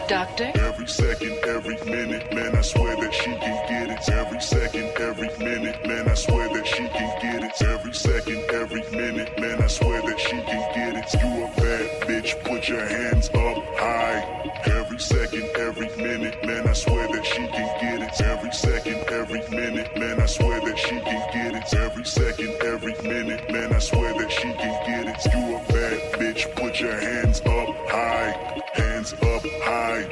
Doctor. Every second, every minute, man, I swear that she can get it. Every second, every minute, man, I swear that she can get it. Every second, every minute, man, I swear that she can get it. You a bad bitch, put your hands up high. Every second, every minute, man, I swear that she can get it. Every second, every minute, man, I swear that she can get it. Every second, every minute, man, I swear that she can get it. You a bad bitch, put your hands up high. Hands up high,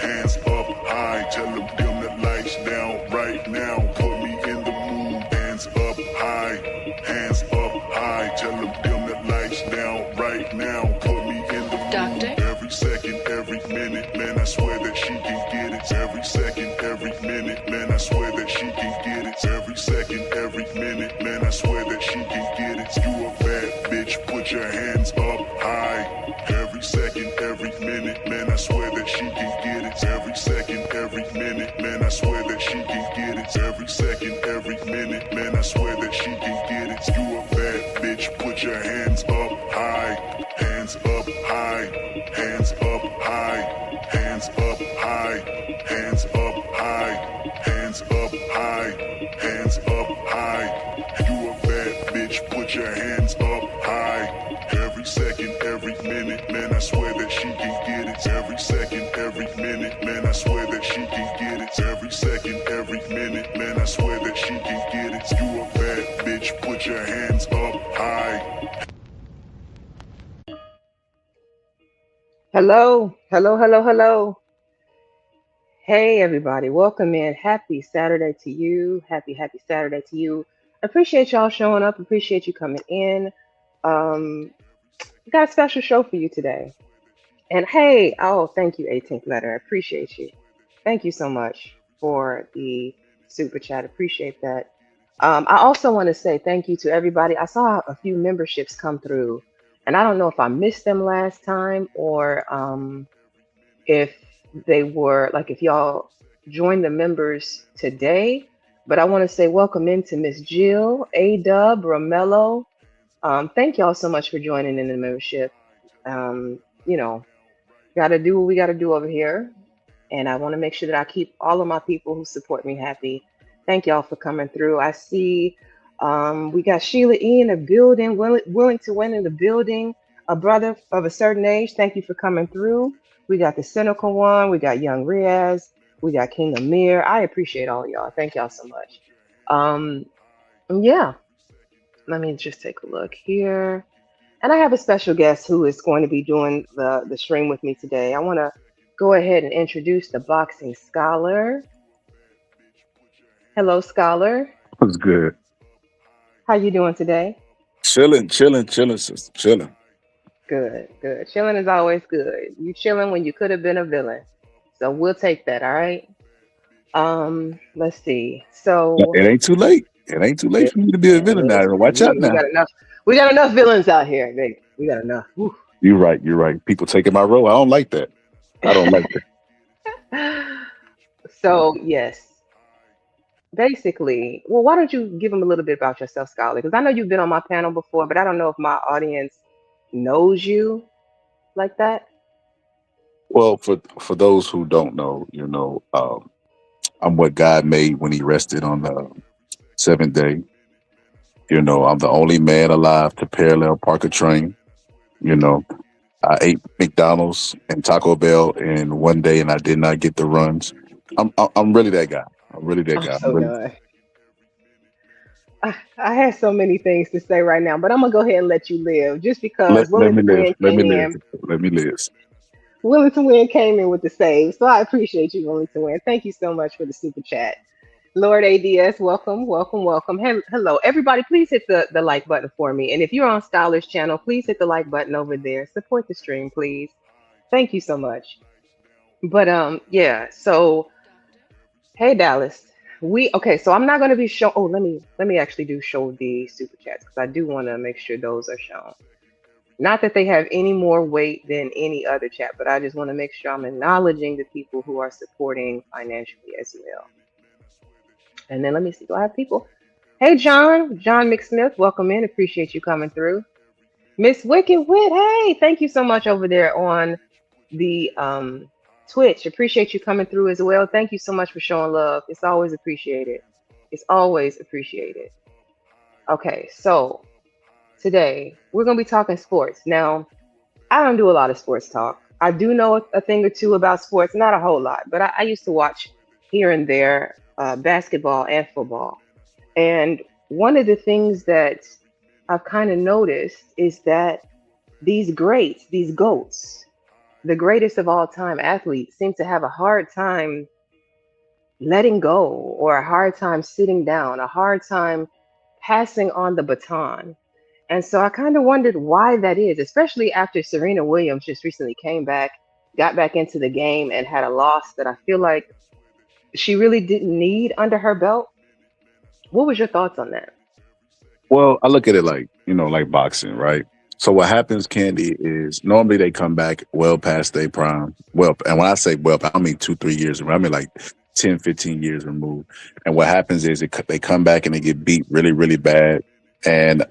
hands up high. Tell them dim the lights down right now. Put me in the mood. Hands up high, hands up high. Tell them dim the lights down right now. Put me in the mood. Doctor. Every second, every minute, man, I swear that she can get it. Every second, every minute, man, I swear that she can get it. Every second, every minute, man, I swear that she can get it. You a bad bitch, put your hands up high. Every second, every minute, man, I swear that she can get it. Every second, every minute, man, I swear that she can get it. Every second, every minute, man, I swear that she can get it. You a bad bitch, put your hands up high. Hands up high, hands up high, hands up high, hands up high, hands up high, hands up high. You a bad bitch, put your hands up high. Every second, every minute, man, I swear that she can get it. Every second, every minute, man, I swear that she can get it. Every second, every minute, man, I swear that she can get it. You a bad bitch, put your hands up high. Hello, hello, hello, hello. Hey, everybody. Welcome in. Happy Saturday to you. Happy Saturday to you. Appreciate y'all showing up. Appreciate you coming in. Um, got a special show for you today. And hey, oh, thank you, 18th letter. I appreciate you. Thank you so much for the super chat. Appreciate that. I also want to say thank you to everybody. I saw a few memberships come through, and I don't know if I missed them last time or if they were like if y'all joined the members today. But I want to say welcome into Miss Jill, A Dub, Romello. Thank y'all so much for joining in the membership. You know, gotta do what we gotta do over here. And I want to make sure that I keep all of my people who support me happy. Thank y'all for coming through. I see we got Sheila E in the building, willing to win in the building, a brother of a certain age. Thank you for coming through. We got the cynical one. We got Young Riaz. We got King Amir. I appreciate all y'all. Thank y'all so much. Um, yeah, let me just take a look here. And I have a special guest who is going to be doing the stream with me today. I want to go ahead and introduce the boxing scholar. Hello, scholar. Was good. How you doing today? Chilling, sister. Chilling. Good, good. Chilling is always good. You chilling when you could have been a villain. So we'll take that, all right? Let's see. So It ain't too late. It ain't too late it, for me to be a villain now. Watch out we now. got enough. We got enough villains out here, baby. We got enough. Whew. You're right. You're right. People taking my role. I don't like that. I don't like that. So yes, basically, well, why don't you give them a little bit about yourself, Scholar? Because I know you've been on my panel before, but I don't know if my audience knows you like that. Well, for those who don't know, I'm what God made when He rested on the seventh day. I'm the only man alive to parallel park a train. You know, I ate McDonald's and Taco Bell in one day, and I did not get the runs. I'm really that guy. I'm really that I'm guy. I'm so really. done. I have so many things to say right now, but I'm gonna go ahead and let you live, just because Let Willing me to live. Win Let me came live. in. Let me live. Willing to Win came in with the save, so I appreciate you, Willing to Win. Thank you so much for the super chat. Lord ADS, welcome, welcome, welcome. Hello, everybody. Please hit the like button for me, and if you're on Scholar's channel, please hit the like button over there. Support the stream, please. Thank you so much. But yeah. So hey, Dallas. We okay. So I'm not gonna be show. Oh, let me actually do show the super chats because I do want to make sure those are shown. Not that they have any more weight than any other chat, but I just want to make sure I'm acknowledging the people who are supporting financially as well. And then let me see. Do I have people? Hey, John McSmith, welcome in. Appreciate you coming through. Miss Wicked Wit, hey, thank you so much over there on the Twitch, appreciate you coming through as well. Thank you so much for showing love. It's always appreciated. It's always appreciated. Okay, so today we're going to be talking sports. Now, I don't do a lot of sports talk. I do know a thing or two about sports, not a whole lot, but I used to watch here and there basketball and football. And one of the things that I've kind of noticed is that these greats, these GOATs, the greatest of all time athletes, seem to have a hard time letting go or a hard time sitting down, a hard time passing on the baton. And so I kind of wondered why that is, especially after Serena Williams just recently came back, got back into the game, and had a loss that I feel like she really didn't need under her belt. What was your thoughts on that? Well, I look at it like, like boxing, right? So what happens, Candy, is normally they come back well past their prime. Well, and when I say well, I don't mean 2, 3 years removed. I mean like 10, 15 years removed. And what happens is they come back and they get beat really, really bad. And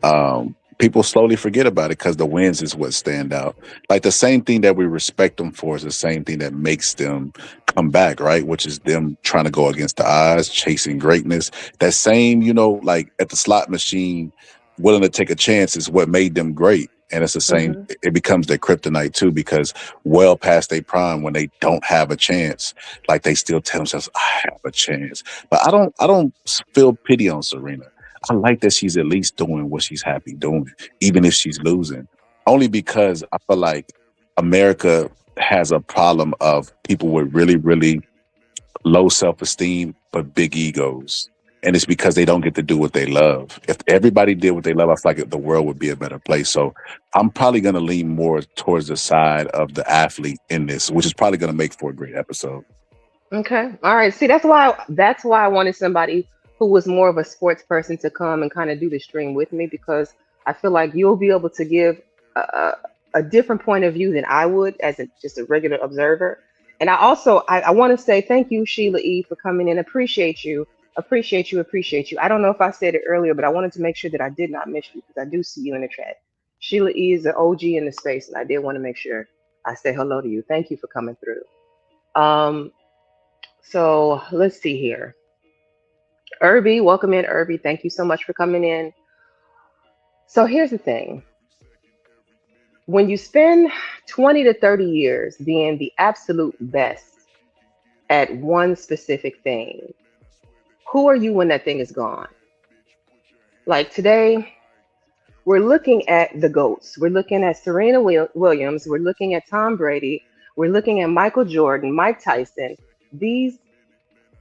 people slowly forget about it because the wins is what stand out. Like the same thing that we respect them for is the same thing that makes them come back, right? Which is them trying to go against the odds, chasing greatness. That same, like at the slot machine, willing to take a chance is what made them great. And it's the same, Hmm. it becomes their kryptonite too, because well past their prime, when they don't have a chance, like they still tell themselves, I have a chance. But I don't feel pity on Serena. I like that she's at least doing what she's happy doing, even if she's losing. Only because I feel like America has a problem of people with really, really low self esteem, but big egos. And it's because they don't get to do what they love. If everybody did what they love, I feel like the world would be a better place. So I'm probably going to lean more towards the side of the athlete in this, which is probably going to make for a great episode. Okay. All right. See, that's why I wanted somebody who was more of a sports person to come and kind of do the stream with me because I feel like you'll be able to give a different point of view than I would as just a regular observer. And I want to say thank you, Sheila E, for coming in. Appreciate you. Appreciate you. Appreciate you. I don't know if I said it earlier, but I wanted to make sure that I did not miss you because I do see you in the chat. Sheila E is an OG in the space, and I did want to make sure I say hello to you. Thank you for coming through. Um, so let's see here. Irby, welcome in, Irby. Thank you so much for coming in. So here's the thing. When you spend 20 to 30 years being the absolute best at one specific thing, who are you when that thing is gone? Like today, we're looking at the GOATs. We're looking at Serena Williams. We're looking at Tom Brady. We're looking at Michael Jordan, Mike Tyson. These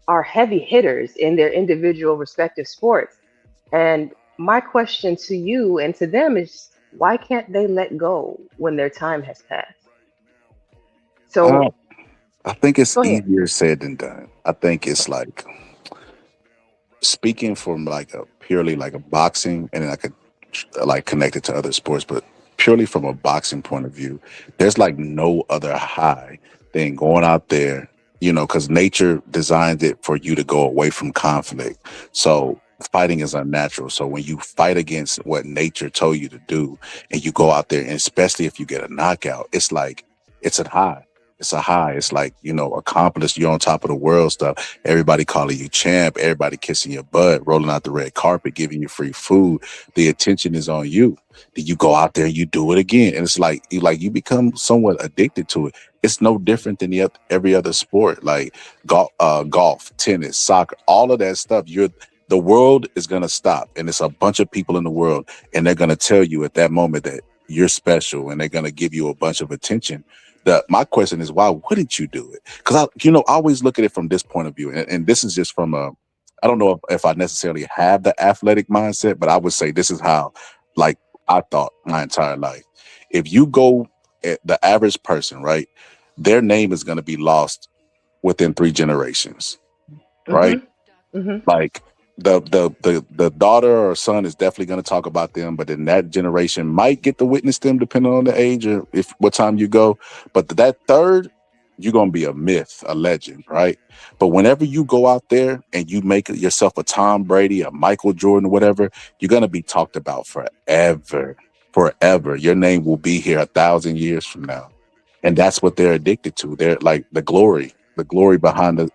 are heavy hitters in their individual respective sports. And my question to you and to them is why can't they let go when their time has passed? Uh, So I think it's go ahead. easier said than done. I think it's like speaking from like a purely like a boxing, and then I could like connect it to other sports, but purely from a boxing point of view, there's like no other high than going out there, because nature designed it for you to go away from conflict. So fighting is unnatural. So when you fight against what nature told you to do and you go out there, and especially if you get a knockout, it's like it's a high. It's a high. It's like, accomplished, you're on top of the world stuff. Everybody calling you champ, everybody kissing your butt, rolling out the red carpet, giving you free food. The attention is on you. Then you go out there, you do it again. And it's like you become somewhat addicted to it. It's no different than every other sport, like golf, tennis, soccer, all of that stuff. The world is gonna stop, and it's a bunch of people in the world, and they're gonna tell you at that moment that you're special, and they're gonna give you a bunch of attention. My question is, why wouldn't you do it? Because I always look at it from this point of view, and this is just from a, I don't know if I necessarily have the athletic mindset, but I would say this is how, like, I thought my entire life. If you go at the average person, right, their name is going to be lost within 3 generations, right? Mm-hmm. Mm-hmm. Like the daughter or son is definitely going to talk about them, but then that generation might get to witness them depending on the age or if what time you go. But that third, you're going to be a myth, a legend, right? But whenever you go out there and you make yourself a Tom Brady, a Michael Jordan, whatever, you're going to be talked about forever. Forever. Your name will be here 1,000 years from now. and that's what they're addicted to. They're like the glory behind the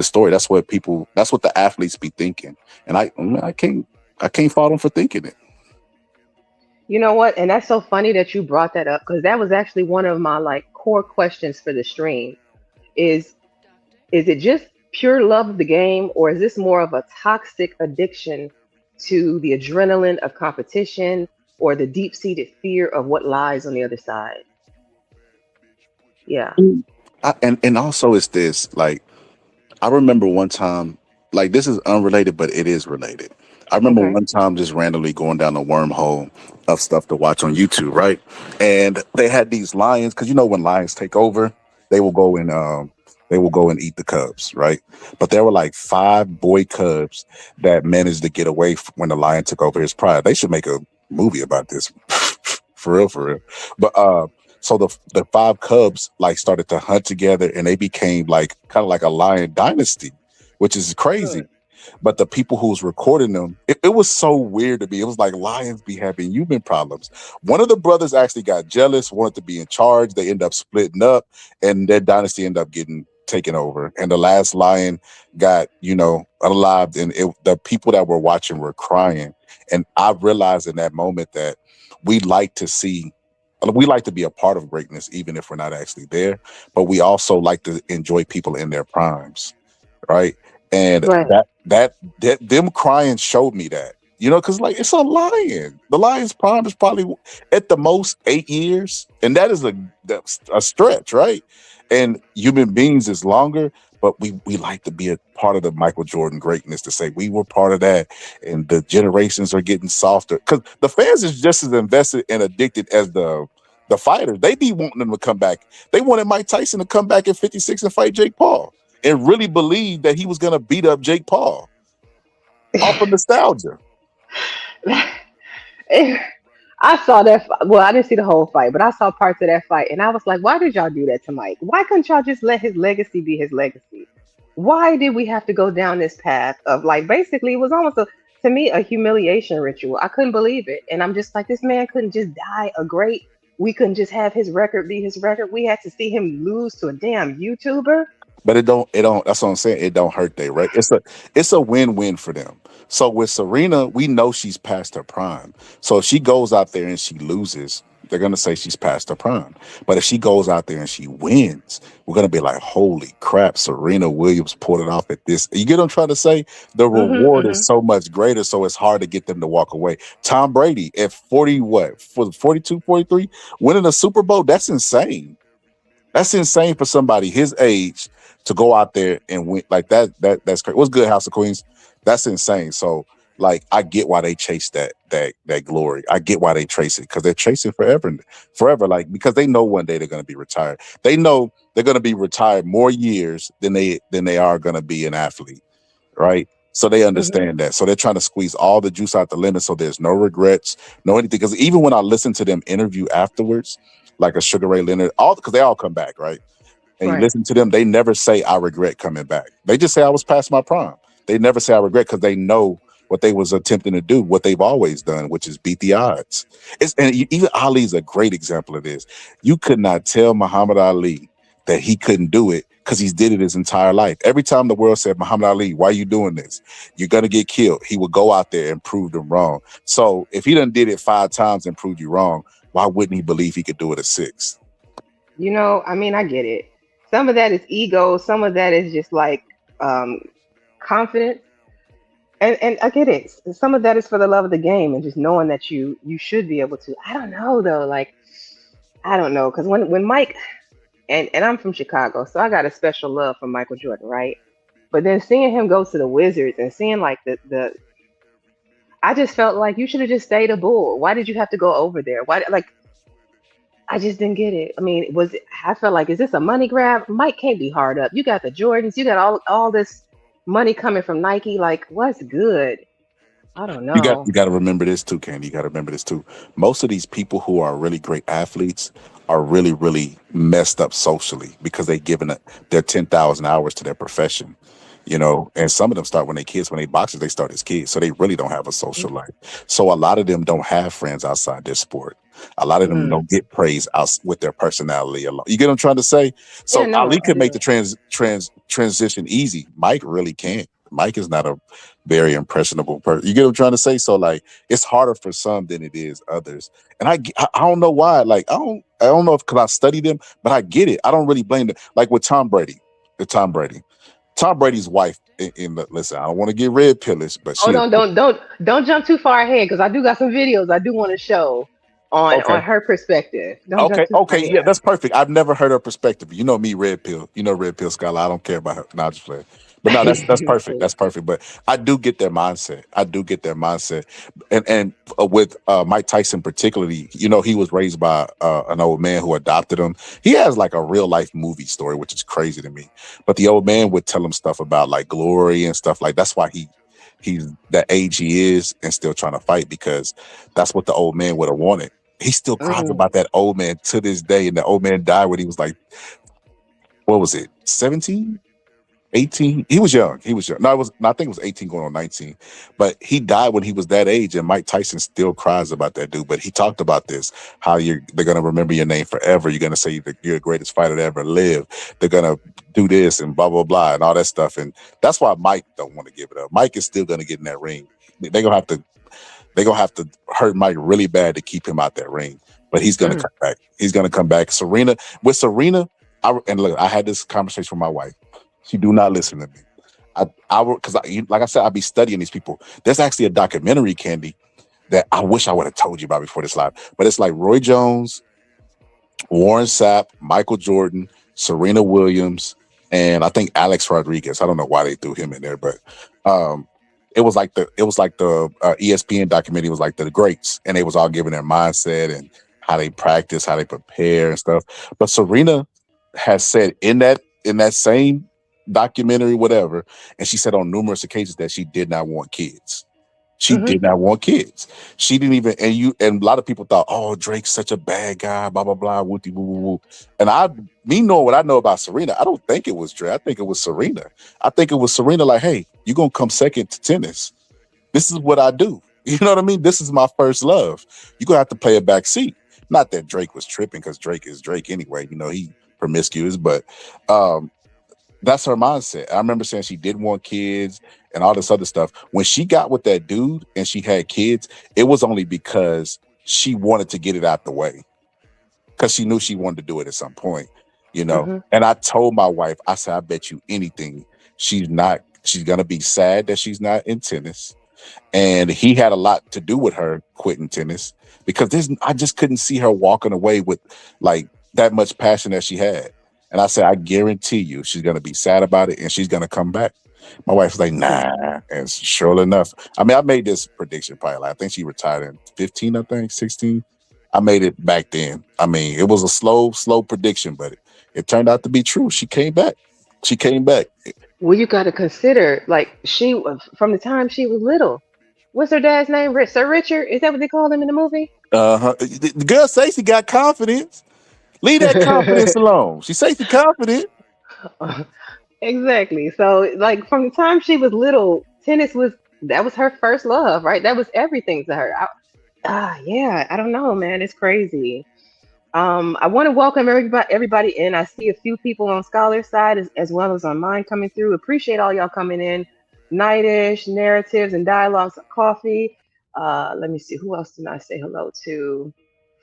story. That's what people. That's what the athletes be thinking, and I can't fault them for thinking it. You know what? And that's so funny that you brought that up because that was actually one of my like core questions for the stream. Is is it just pure love of the game, or is this more of a toxic addiction to the adrenaline of competition or the deep-seated fear of what lies on the other side? Yeah. And also it's this like I remember one time, like this is unrelated, but it is related. I remember Okay. one time just randomly going down a wormhole of stuff to watch on YouTube, right? And they had these lions because you know when lions take over, they will go and they will go and eat the cubs, right? But there were like five boy cubs that managed to get away when the lion took over his pride. They should make a movie about this, for real, for real. But so the five cubs like started to hunt together, and they became like kind of like a lion dynasty, which is Mm. crazy. But the people who was recording them, it was so weird to me. It was like lions be having human problems. One of the brothers actually got jealous, wanted to be in charge. They end up splitting up, and their dynasty ended up getting taken over. And the last lion got, unalived, and the people that were watching were crying. And I realized in that moment that we like to see. We like to be a part of greatness, even if we're not actually there. But we also like to enjoy people in their primes, right? And Right. that them crying showed me that. Because like it's a lion. The lion's prime is probably at the most 8 years, and that is that's a stretch, right? And human beings is longer, but we like to be a part of the Michael Jordan greatness to say we were part of that, and the generations are getting softer because the fans is just as invested and addicted as the fighters. They be wanting them to come back. They wanted Mike Tyson to come back at 56 and fight Jake Paul and really believe that he was going to beat up Jake Paul off of nostalgia. I saw that. Well, I didn't see the whole fight, but I saw parts of that fight, and I was like, "Why did y'all do that to Mike? Why couldn't y'all just let his legacy be his legacy? Why did we have to go down this path of like basically it was almost a to me a humiliation ritual? I couldn't believe it, and I'm just like, this man couldn't just die a great. We couldn't just have his record be his record. We had to see him lose to a damn YouTuber. But it don't. That's what I'm saying. It don't hurt they right. It's a win-win for them. So with Serena, we know she's past her prime. So if she goes out there and she loses, they're gonna say she's past her prime. But if she goes out there and she wins, we're gonna be like, holy crap, Serena Williams pulled it off at this. You get what I'm trying to say? The Hmm. reward is Hmm. so much greater, so it's hard to get them to walk away. Tom Brady at 40, what, for 42, 43, winning a Super Bowl, that's insane. That's insane for somebody his age to go out there and win like that. That's crazy. What's good, House of Queens? That's insane. So like I get why they chase that glory. I get why they chase it because they're chasing forever, forever. Like because they know one day they're going to be retired. They know they're going to be retired more years than they are going to be an athlete, right? So they Hmm. understand that. So they're trying to squeeze all the juice out the lemon so there's no regrets, no anything. Because even when I listen to them interview afterwards, like a Sugar Ray Leonard, all because they all come back, right? And you Right. listen to them, they never say I regret coming back. They just say I was past my prime. They never say I regret because they know what they was attempting to do, what they've always done, which is beat the odds. Even Ali's a great example of this. You could not tell Muhammad Ali that he couldn't do it because he's did it his entire life. Every time the world said, Muhammad Ali, why are you doing this? You're gonna get killed. He would go out there and prove them wrong. So if he done did it 5 times and proved you wrong, why wouldn't he believe he could do it a sixth? I mean, I get it. Some of that is ego. Some of that is just like um, confidence, and I get it. Some of that is for the love of the game and just knowing that you should be able to. I don't know though. Like I don't know because when Mike and I'm from Chicago, so I got a special love for Michael Jordan, right? But then seeing him go to the Wizards and seeing like the I just felt like you should have just stayed a Bull. Why did you have to go over there? Why like I just didn't get it. I mean, I felt like is this a money grab? Mike can't be hard up. You got the Jordans, you got all this money coming from Nike. Like, what's good? I don't You got know. you got to remember this too, Candy. You got to remember this too. Most of these people who are really great athletes are really, really messed up socially because they've given their 10,000 hours to their profession. And some of them start when they kids. When they boxers, they start as kids, so they really don't have a social life. So a lot of them don't have friends outside their sport. A lot of them Mm. don't get praise out with their personality alone. You get what I'm trying to say? Yeah, So no, Ali I could make do. the transition easy. Mike really can't. Mike is not a very impressionable person. You get what I'm trying to say? So like, it's harder for some than it is others. And I don't know why. Like I don't know if because I studied them, but I get it. I don't really blame them. Like with Tom Brady, the Tom Brady's wife. Listen, I don't want to get red pillish, but she Hold is on, don't jump too far ahead because I do got some videos I do want to show okay. on her perspective. Don't jump Okay, too far okay, yeah, ahead. that's perfect. I've never heard her perspective. You know me, red pill. You know red pill scholar. I don't care about her. No, I'm just playing. But no, that's perfect. That's perfect. But I do get their mindset. I do get their mindset. And with Mike Tyson particularly, you know, he was raised by an old man who adopted him. He has like a real life movie story, which is crazy to me. But the old man would tell him stuff about like glory and stuff like that's why he's that age he is and still trying to fight because that's what the old man would have wanted. He still cries Mm, about that old man to this day. And the old man died when he was like, what was it, 17, 18? He was young. He was young. No, I think it was 18 going on 19. But he died when he was that age. And Mike Tyson still cries about that dude. But he talked about this, how they're gonna remember your name forever. You're gonna say that you're the greatest fighter to ever live. They're gonna do this and blah, blah, blah, and all that stuff. And that's why Mike don't want to give it up. Mike is still gonna get in that ring. They're gonna have to hurt Mike really bad to keep him out that ring. But he's gonna mm, come back. He's gonna come back. Serena, and look, I had this conversation with my wife. She do not listen to me. Because like I said, I be studying these people. There's actually a documentary, Candy, that I wish I would have told you about before this live. But it's like Roy Jones, Warren Sapp, Michael Jordan, Serena Williams, and I think Alex Rodriguez. I don't know why they threw him in there, but um, it was like the ESPN documentary was like the greats, and they was all giving their mindset and how they practice, how they prepare and stuff. But Serena has said in that same documentary, whatever, and she said on numerous occasions that she did not want kids. She mm-hmm. did not want kids. She didn't even, and a lot of people thought, oh, Drake's such a bad guy, blah, blah, blah, wooty woo woo woo. And me knowing what I know about Serena, I don't think it was Drake. I think it was Serena. I think it was Serena like, hey, you're gonna come second to tennis. This is what I do. You know what I mean? This is my first love. You're gonna have to play a back seat. Not that Drake was tripping, because Drake is Drake anyway. You know, he promiscuous, but um, that's her mindset. I remember saying she didn't want kids and all this other stuff. When she got with that dude and she had kids, it was only because she wanted to get it out the way because she knew she wanted to do it at some point, you know. Mm-hmm. And I told my wife, I said, I bet you anything she's gonna be sad that she's not in tennis, and he had a lot to do with her quitting tennis because I just couldn't see her walking away with like that much passion that she had. And I said, I guarantee you, she's gonna be sad about it, and she's gonna come back. My wife was like, nah, and sure enough, I mean, I made this prediction probably. Like, I think she retired in 15, I think 16. I made it back then. I mean, it was a slow prediction, but it turned out to be true. She came back. She came back. Well, you got to consider, like, from the time she was little. What's her dad's name? Sir Richard? Is that what they called him in the movie? The girl say she got confidence. Leave that confidence alone. She say she confident. Exactly. So, like, from the time she was little, tennis was that was her first love, right? That was everything to her. Yeah. I don't know, man. It's crazy. I want to welcome everybody in. I see a few people on Scholar's side as well as on mine coming through. Appreciate all y'all coming in. Nightish, narratives, and dialogues of coffee. Let me see. Who else did I say hello to?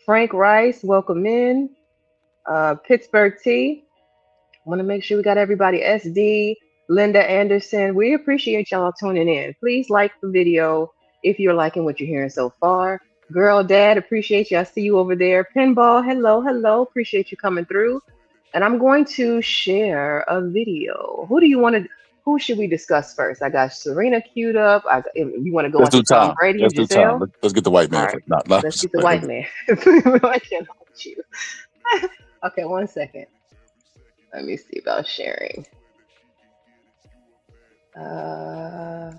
Frank Rice, welcome in. Pittsburgh T. Want to make sure we got everybody. SD, Linda Anderson. We appreciate y'all tuning in. Please like the video if you're liking what you're hearing so far. Girl, Dad, appreciate you. I see you over there. Pinball, hello, hello. Appreciate you coming through. And I'm going to share a video. Who should we discuss first? I got Serena queued up. If you want to go Let's into do Tom time. Brady Let's and do time. Giselle? Let's get the white All man right, first. Not let's just get the white man. I cannot with you. Okay, one second. Let me see about sharing. Uh,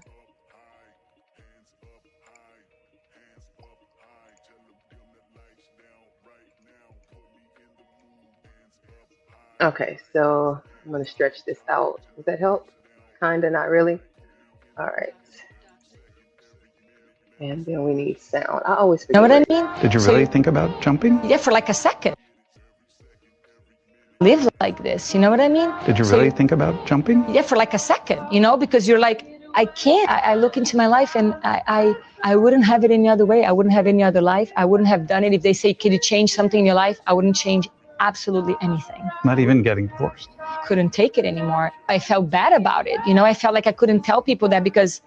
okay, so I'm gonna stretch this out. Does that help? Kinda, not really. All right. And then we need sound. I always You know forget what I where. mean? Did you So really think about jumping? yeah, for like a second. Live like this, you know what I mean? Did you So really think about jumping? yeah, for like a second, you know, because you're like, I can't. I look into my life and I wouldn't have it any other way. I wouldn't have any other life. I wouldn't have done it. If they say, can you change something in your life? I wouldn't change absolutely anything. Not even getting divorced. Couldn't take it anymore. I felt bad about it. You know, I felt like I couldn't tell people that because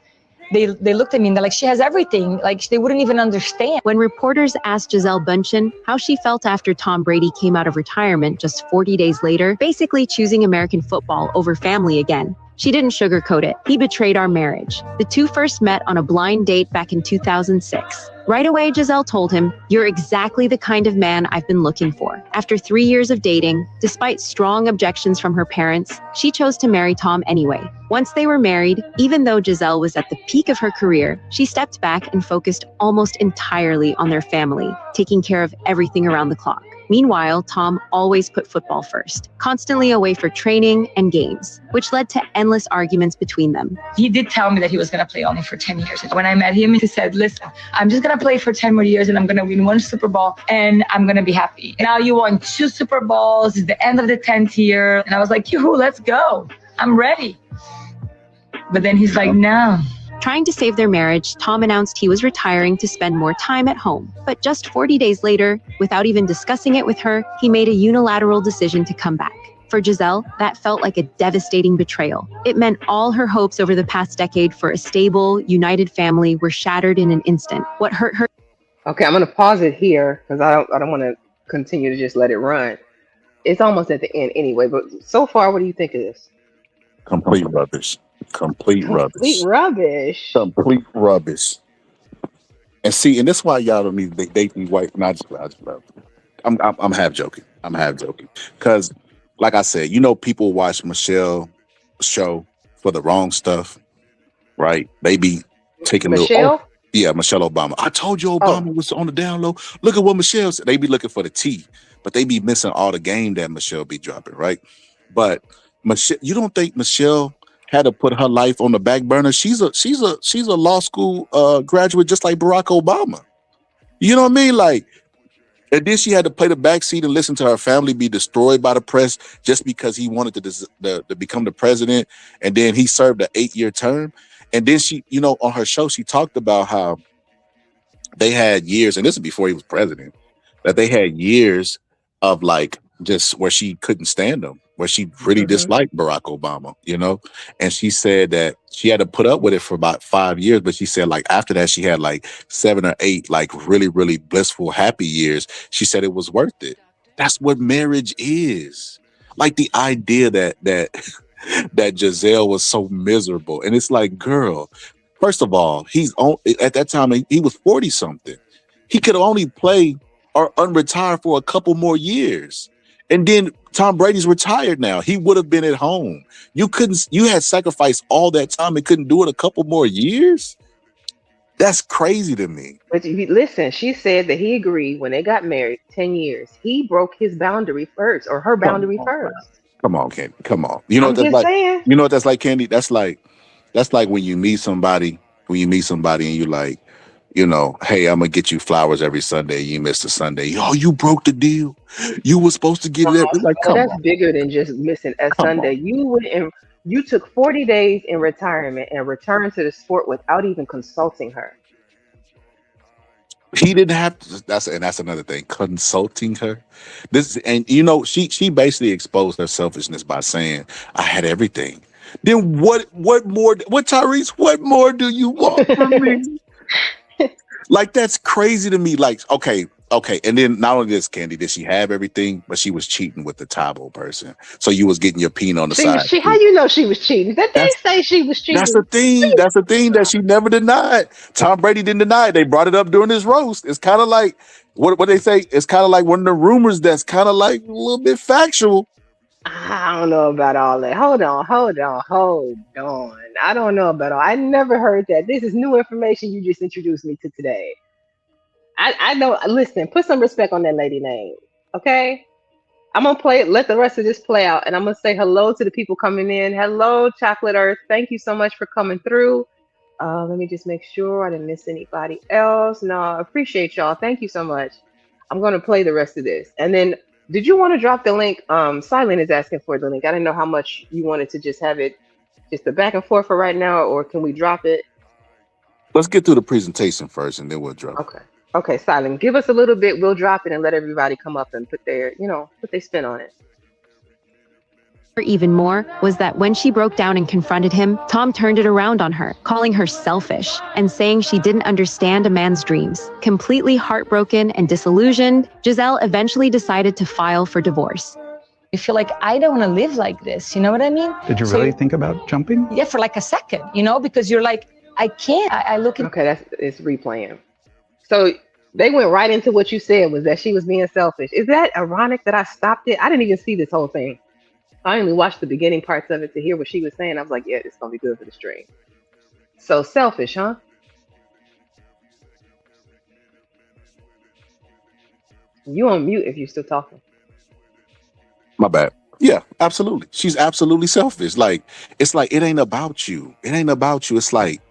they looked at me and they're like, she has everything. Like they wouldn't even understand. When reporters asked Gisele Bündchen how she felt after Tom Brady came out of retirement just 40 days later, basically choosing American football over family again, she didn't sugarcoat it. He betrayed our marriage. The two first met on a blind date back in 2006. Right away, Gisele told him, "You're exactly the kind of man I've been looking for." After 3 years of dating, despite strong objections from her parents, she chose to marry Tom anyway. Once they were married, even though Gisele was at the peak of her career, she stepped back and focused almost entirely on their family, taking care of everything around the clock. Meanwhile, Tom always put football first, constantly away for training and games, which led to endless arguments between them. He did tell me that he was going to play only for 10 years. When I met him, he said, listen, I'm just going to play for 10 more years and I'm going to win one Super Bowl and I'm going to be happy. Now you won 2 Super Bowls. It's the end of the 10th year. And I was like, yoo-hoo, let's go. I'm ready. But then he's like, no. Trying to save their marriage, Tom announced he was retiring to spend more time at home. But just 40 days later, without even discussing it with her, he made a unilateral decision to come back. For Gisele, that felt like a devastating betrayal. It meant all her hopes over the past decade for a stable, united family were shattered in an instant. What hurt her. Okay, I'm gonna pause it here because I don't want to continue to just let it run. It's almost at the end anyway. But so far, what do you think of this? Complete rubbish. Complete Complete rubbish. rubbish. Complete rubbish. And see, and that's why y'all don't need to date these white. Not just, I just love. I'm half joking. I'm half joking because, like I said, you know, people watch Michelle show for the wrong stuff, right? They be taking little. Oh, Michelle? yeah, Michelle Obama. I told you Oh, Obama was on the down low. Look at what Michelle said. They be looking for the tea, but they be missing all the game that Michelle be dropping, right? But Michelle, you don't think Michelle had to put her life on the back burner? She's a law school graduate, just like Barack Obama. You know what I mean? Like, and then she had to play the backseat and listen to her family be destroyed by the press just because he wanted to become the president. And then he served an 8-year term. And then she, you know, on her show, she talked about how they had years, and this is before he was president, that they had years of like just where she couldn't stand him, where she really hmm disliked Barack Obama, you know? And she said that she had to put up with it for about 5 years, but she said like after that, she had like 7 or 8, like really, really blissful, happy years. She said it was worth it. That's what marriage is. Like the idea that that Giselle was so miserable. And it's like, girl, first of all, he's on at that time he was 40 something. He could only play or unretire for a couple more years. And then Tom Brady's retired now. He would have been at home. You had sacrificed all that time and couldn't do it a couple more years? That's crazy to me. But listen, she said that he agreed when they got married, 10 years. He broke his boundary first, or her Come boundary on, man. first. Come on, Candy. Come on. You know what I'm that's just like? saying. You know what that's like, Candy? That's like when you meet somebody and you like, you know, hey, I'm gonna get you flowers every Sunday. You missed a Sunday. Oh, you broke the deal. You were supposed to get it. It's like, Oh, come that's on, bigger than just missing a come Sunday. on. You went and you took 40 days in retirement and returned to the sport without even consulting her. He didn't have to. That's another thing. Consulting her, this and you know she basically exposed her selfishness by saying I had everything. Then what more? What Tyrese? What more do you want from me? Like that's crazy to me. Like okay, and then not only this, Candy, did she have everything, but she was cheating with the Tabo person. So you was getting your peen on the She was side she how too. you know she was cheating? That they That's say she was that's cheating. the thing. That's the thing that she never denied. Tom Brady didn't deny it. They brought it up during his roast. It's kind of like what they say. It's kind of like one of the rumors that's kind of like a little bit factual. I don't know about all that. Hold on. I don't know about all. I never heard that. This is new information you just introduced me to today. I know. Listen, put some respect on that lady name, okay? I'm gonna play it. Let the rest of this play out, and I'm gonna say hello to the people coming in. Hello, Chocolate Earth. Thank you so much for coming through. Let me just make sure I didn't miss anybody else. No, I appreciate y'all. Thank you so much. I'm gonna play the rest of this. And then did you want to drop the link? Silent is asking for the link. I didn't know how much you wanted to just have it just the back and forth for right now, or can we drop it? Let's get through the presentation first, and then we'll drop it. Okay. Okay, Silent. Give us a little bit. We'll drop it and let everybody come up and put their, put their spin on it. Even more was that when she broke down and confronted him, Tom turned it around on her, calling her selfish and saying she didn't understand a man's dreams. Completely heartbroken and disillusioned, Giselle eventually decided to file for divorce. You feel like I don't want to live like this. You know what I mean? Did you really think about jumping? Yeah, for like a second, because you're like, I can't. I look at. Okay, it's replaying. So they went right into what you said was that she was being selfish. Is that ironic that I stopped it? I didn't even see this whole thing. I only watched the beginning parts of it to hear what she was saying. I was like, yeah, this is gonna be good for the stream. So selfish, huh? You on mute if you're still talking. My bad. Yeah, absolutely. She's absolutely selfish. Like, it's like it ain't about you. It ain't about you. It's like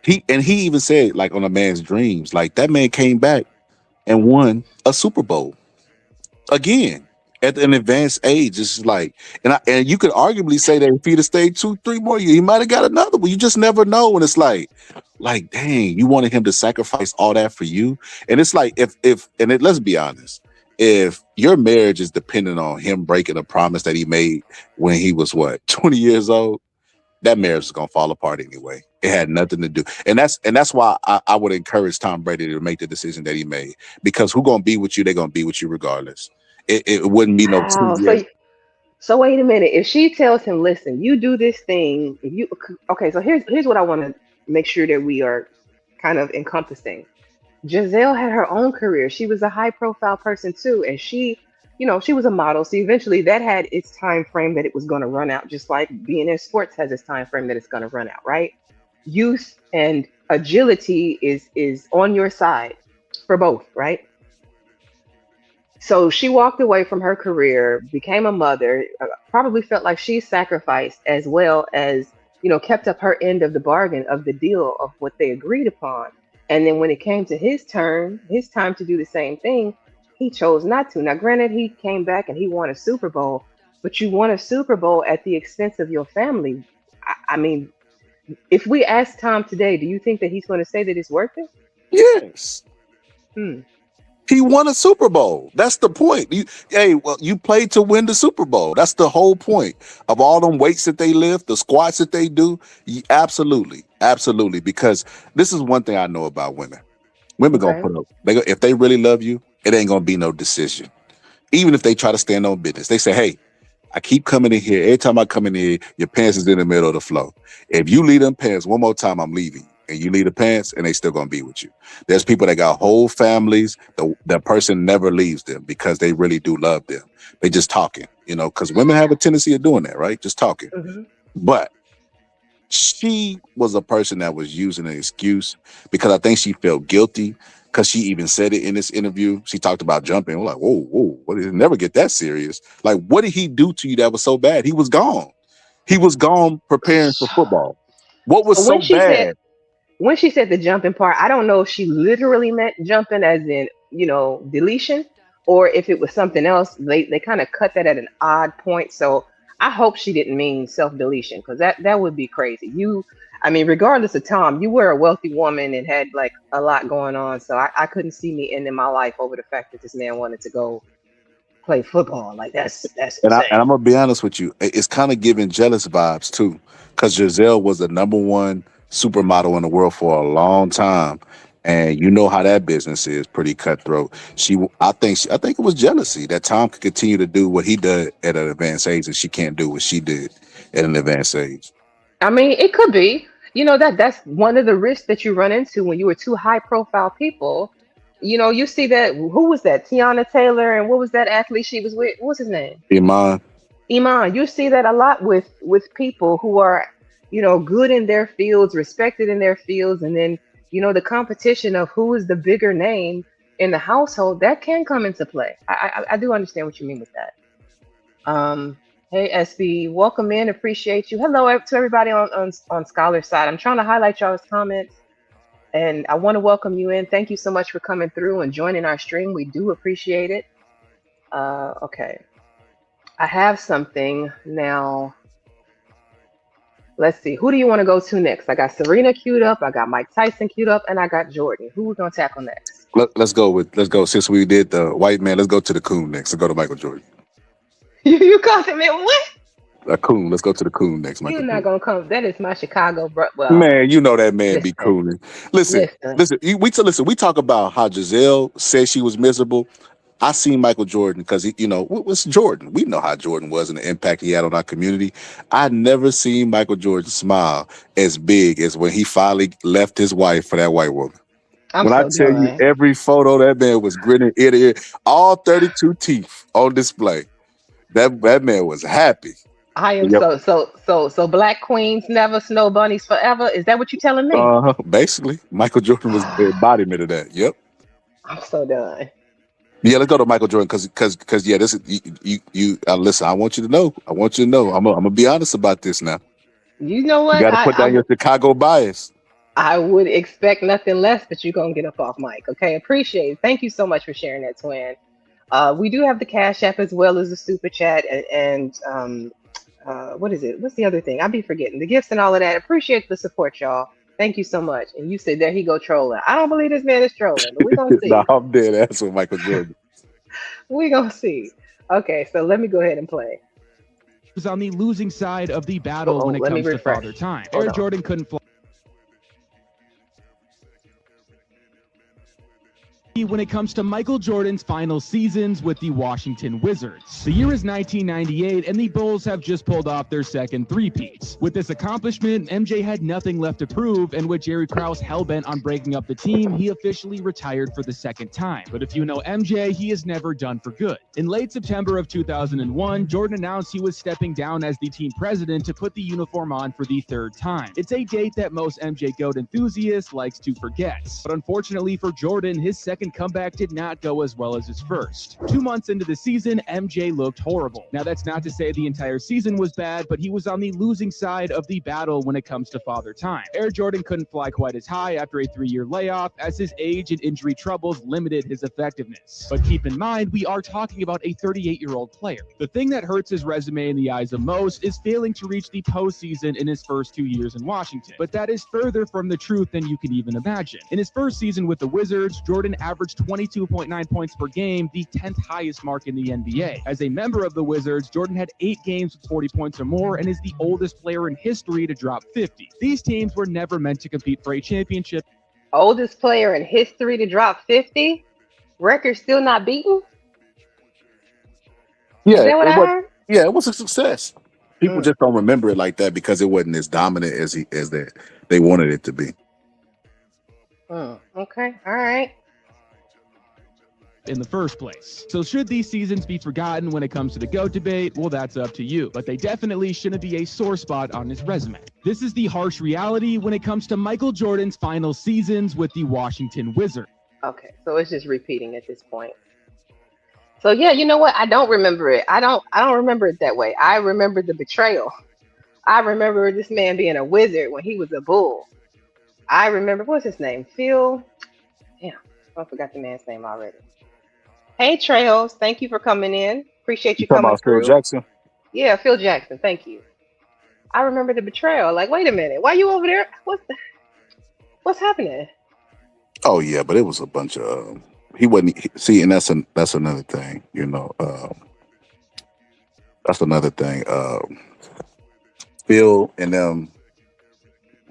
he even said, like, on a man's dreams, like that man came back and won a Super Bowl again at an advanced age. It's like, and you could arguably say that if he'd have stayed 2-3 more years, he might have got another one. You just never know. And it's like, dang, you wanted him to sacrifice all that for you. And it's like, let's be honest, if your marriage is dependent on him breaking a promise that he made when he was 20 years old, that marriage is gonna fall apart anyway. It had nothing to do, and that's why I would encourage Tom Brady to make the decision that he made, because who gonna be with you? They're gonna be with you regardless. It wouldn't be no Wow. 2 years. So wait a minute. If she tells him, "Listen, you do this thing," if you okay, so here's what I want to make sure that we are kind of encompassing. Giselle had her own career. She was a high profile person too, and she was a model. So eventually, that had its time frame that it was going to run out, just like being in sports has its time frame that it's going to run out, right? Youth and agility is on your side for both, right? So she walked away from her career, became a mother, probably felt like she sacrificed as well as, kept up her end of the bargain of the deal of what they agreed upon. And then when it came to his turn, his time to do the same thing, he chose not to. Now, granted, he came back and he won a Super Bowl, but you won a Super Bowl at the expense of your family. I mean, if we ask Tom today, do you think that he's going to say that it's worth it? Yes. Hmm. He won a Super Bowl. That's the point. You played to win the Super Bowl. That's the whole point of all them weights that they lift, the squats that they do. Absolutely, absolutely. Because this is one thing I know about women. Women gonna Okay. put up. If they really love you, it ain't gonna be no decision. Even if they try to stand on business, they say, "Hey, I keep coming in here. Every time I come in here, your pants is in the middle of the floor. If you leave them pants one more time, I'm leaving you." And you leave the pants, and they still gonna be with you. There's people that got whole families. The person never leaves them because they really do love them. They just talking, because women have a tendency of doing that, right? Just talking. Hmm. But she was a person that was using an excuse because I think she felt guilty, because she even said it in this interview. She talked about jumping. We're like, whoa, what did it never get that serious? Like, what did he do to you that was so bad? He was gone. He was gone preparing for football. What was So so bad? when she said the jumping part, I don't know if she literally meant jumping as in, deletion, or if it was something else. They kind of cut that at an odd point. So I hope she didn't mean self deletion, because that would be crazy. I mean, regardless of Tom, you were a wealthy woman and had like a lot going on. So I couldn't see me ending my life over the fact that this man wanted to go play football. Like that's And insane. I'm gonna be honest with you, it's kind of giving jealous vibes too, because Giselle was the number one supermodel in the world for a long time, and you know how that business is, pretty cutthroat. I think it was jealousy that Tom could continue to do what he did at an advanced age, and she can't do what she did at an advanced age. I mean, it could be. That's one of the risks that you run into when you were two high profile people. You see that, who was that? Tiana Taylor, and what was that athlete she was with? What's his name? Iman, Iman. You see that a lot with people who are, good in their fields, respected in their fields, and then, the competition of who is the bigger name in the household, that can come into play. I do understand what you mean with that. Hey, SB, welcome in. Appreciate you. Hello to everybody on Scholar's side. I'm trying to highlight y'all's comments, and I want to welcome you in. Thank you so much for coming through and joining our stream. We do appreciate it. Okay, I have something now. Let's see. Who do you want to go to next? I got Serena queued up. I got Mike Tyson queued up, and I got Jordan. Who we gonna tackle next? Let's go since we did the white man. Let's go to the coon next. Let's go to Michael Jordan. You called him in what? Coon. Let's go to the coon next. You're Michael not Jordan. gonna come. That is my Chicago, bro. Well, Man, you know that man be listen, cooning. Listen, listen. listen. Listen. We talk about how Giselle said she was miserable. I seen Michael Jordan because what's Jordan? We know how Jordan was and the impact he had on our community. I never seen Michael Jordan smile as big as when he finally left his wife for that white woman. I'm When I so tell you done. every photo, that man was grinning ear to ear, all 32 teeth on display. That man was happy. I am Yep. so black queens never, snow bunnies forever. Is that what you're telling me? Basically, Michael Jordan was the embodiment of that. Yep. I'm so done. Yeah, let's go to Michael Jordan because yeah, this is you listen. I want you to know. I want you to know. I'm gonna be honest about this now. You know You what? got to put down your Chicago bias. I would expect nothing less, but you're gonna get up off mic. Okay, appreciate it. Thank you so much for sharing that, twin. We do have the Cash App as well as the Super Chat and what is it? What's the other thing? I'll be forgetting the gifts and all of that. Appreciate the support, y'all. Thank you so much. And you said there he go trolling. I don't believe this man is trolling, but we're gonna No, see. I'm dead ass with Michael Jordan. We're gonna see. Okay, so let me go ahead and play. Was on the losing side of the battle when it Let me comes to refresh. Father Time. Hold Air on. Jordan couldn't fly when it comes to Michael Jordan's final seasons with the Washington Wizards. The year is 1998, and the Bulls have just pulled off their second three-peat. With this accomplishment, MJ had nothing left to prove, and with Jerry Krause hell-bent on breaking up the team, he officially retired for the second time. But if you know MJ, he is never done for good. In late September of 2001, Jordan announced he was stepping down as the team president to put the uniform on for the third time. It's a date that most MJ GOAT enthusiasts likes to forget. But unfortunately for Jordan, his second comeback did not go as well as his first. 2 months into the season, MJ looked horrible. Now, that's not to say the entire season was bad, but he was on the losing side of the battle when it comes to Father Time. Air Jordan couldn't fly quite as high after a 3-year layoff, as his age and injury troubles limited his effectiveness. But keep in mind, we are talking about a 38-year-old player. The thing that hurts his resume in the eyes of most is failing to reach the postseason in his first 2 years in Washington. But that is further from the truth than you can even imagine. In his first season with the Wizards, Jordan averaged 22.9 points per game, the 10th highest mark in the NBA. As a member of the Wizards, Jordan had 8 games with 40 points or more and is the oldest player in history to drop 50. These teams were never meant to compete for a championship. Oldest player in history to drop 50? Record still not beaten? Yeah, Is that what I heard? Yeah, it was a success. People just don't remember it like that because it wasn't as dominant as they wanted it to be. Okay, all right. In the first place. So should these seasons be forgotten when it comes to the GOAT debate? Well, that's up to you. But they definitely shouldn't be a sore spot on his resume. This is the harsh reality when it comes to Michael Jordan's final seasons with the Washington Wizards. Okay, so it's just repeating at this point. So yeah, you know what? I don't remember it. I don't remember it that way. I remember the betrayal. I remember this man being a wizard when he was a bull. I remember, what's his name? Phil. Damn, I forgot the man's name already. Hey Trails, thank you for coming in. Appreciate you Talking coming about Phil through. Jackson? Yeah, Phil Jackson, thank you. I remember the betrayal. Like, wait a minute, why you over there? What's happening? Oh yeah, but it was a bunch of he wasn't see, and that's another thing, that's another thing. Phil and them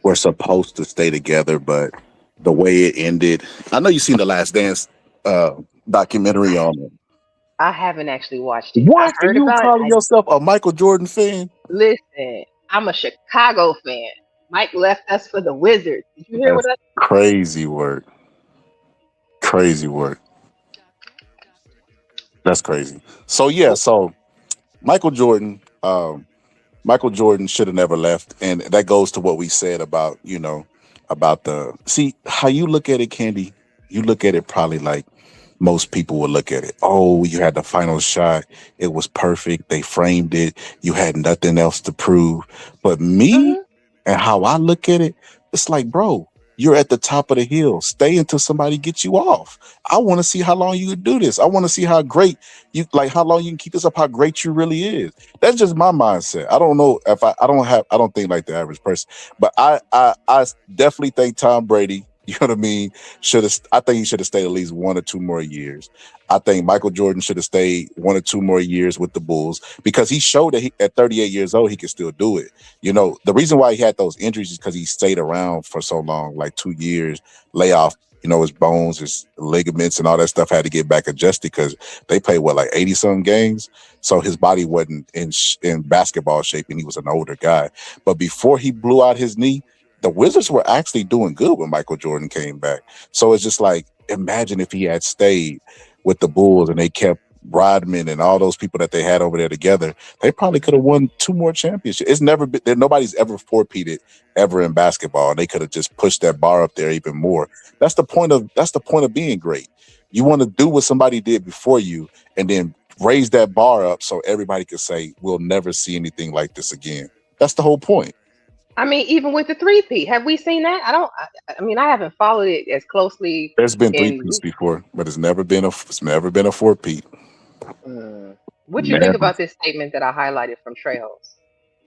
were supposed to stay together, but the way it ended, I know you've seen the Last Dance documentary on it. I haven't actually watched it. I What? And heard you about calling it. yourself a Michael Jordan fan? Listen, I'm a Chicago fan. Mike left us for the Wizards. Did you hear what That's I crazy work. Crazy work. That's crazy. So yeah, so Michael Jordan should have never left, and that goes to what we said about about the see how you look at it, Candy. You look at it probably like most people would look at it. Oh, you had the final shot. It was perfect. They framed it. You had nothing else to prove. But me Hmm. and how I look at it, it's like, bro, you're at the top of the hill. Stay until somebody gets you off. I want to see how long you can do this. I want to see how great you like how long you can keep this up, how great you really is. That's just my mindset. I don't know if I don't think like the average person. But I definitely think Tom Brady, you know what I mean, I think he should have stayed at least 1 or 2 more years. I think Michael Jordan should have stayed 1 or 2 more years with the Bulls because he showed that at 38 years old he could still do it. You know, the reason why he had those injuries is because he stayed around for so long, like 2 years, layoff. You know, his bones, his ligaments, and all that stuff had to get back adjusted because they played what, like 80 some games. So his body wasn't in basketball shape, and he was an older guy. But before he blew out his knee, the Wizards were actually doing good when Michael Jordan came back. So it's just like, imagine if he had stayed with the Bulls and they kept Rodman and all those people that they had over there together, they probably could have won 2 more championships. It's never been there. Nobody's ever four-peated ever in basketball, and they could have just pushed that bar up there even more. That's the point of being great. You want to do what somebody did before you, and then raise that bar up so everybody can say, "We'll never see anything like this again." That's the whole point. I mean, even with the three-peat, have we seen that? I don't. I mean, I haven't followed it as closely There's been three in. peats before, but it's never been a four-peat. Mm. What you think Never. about this statement that I highlighted from Trejo's?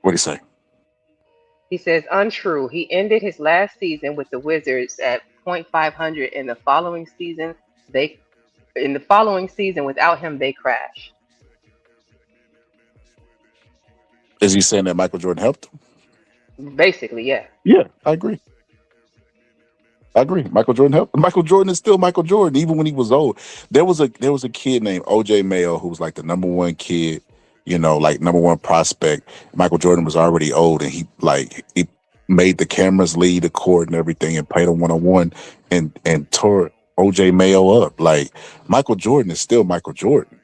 What do you say? He says untrue. He ended his last season with the Wizards at .500. They in the following season without him they crashed. Is he saying that Michael Jordan helped him? Basically, yeah. Yeah, I agree. I agree. Michael Jordan helped. Michael Jordan is still Michael Jordan, even when he was old. There was a kid named OJ Mayo who was like the number one kid, like number one prospect. Michael Jordan was already old, and he made the cameras lead the court and everything, and played him 1-on-1, and tore OJ Mayo up. Like, Michael Jordan is still Michael Jordan.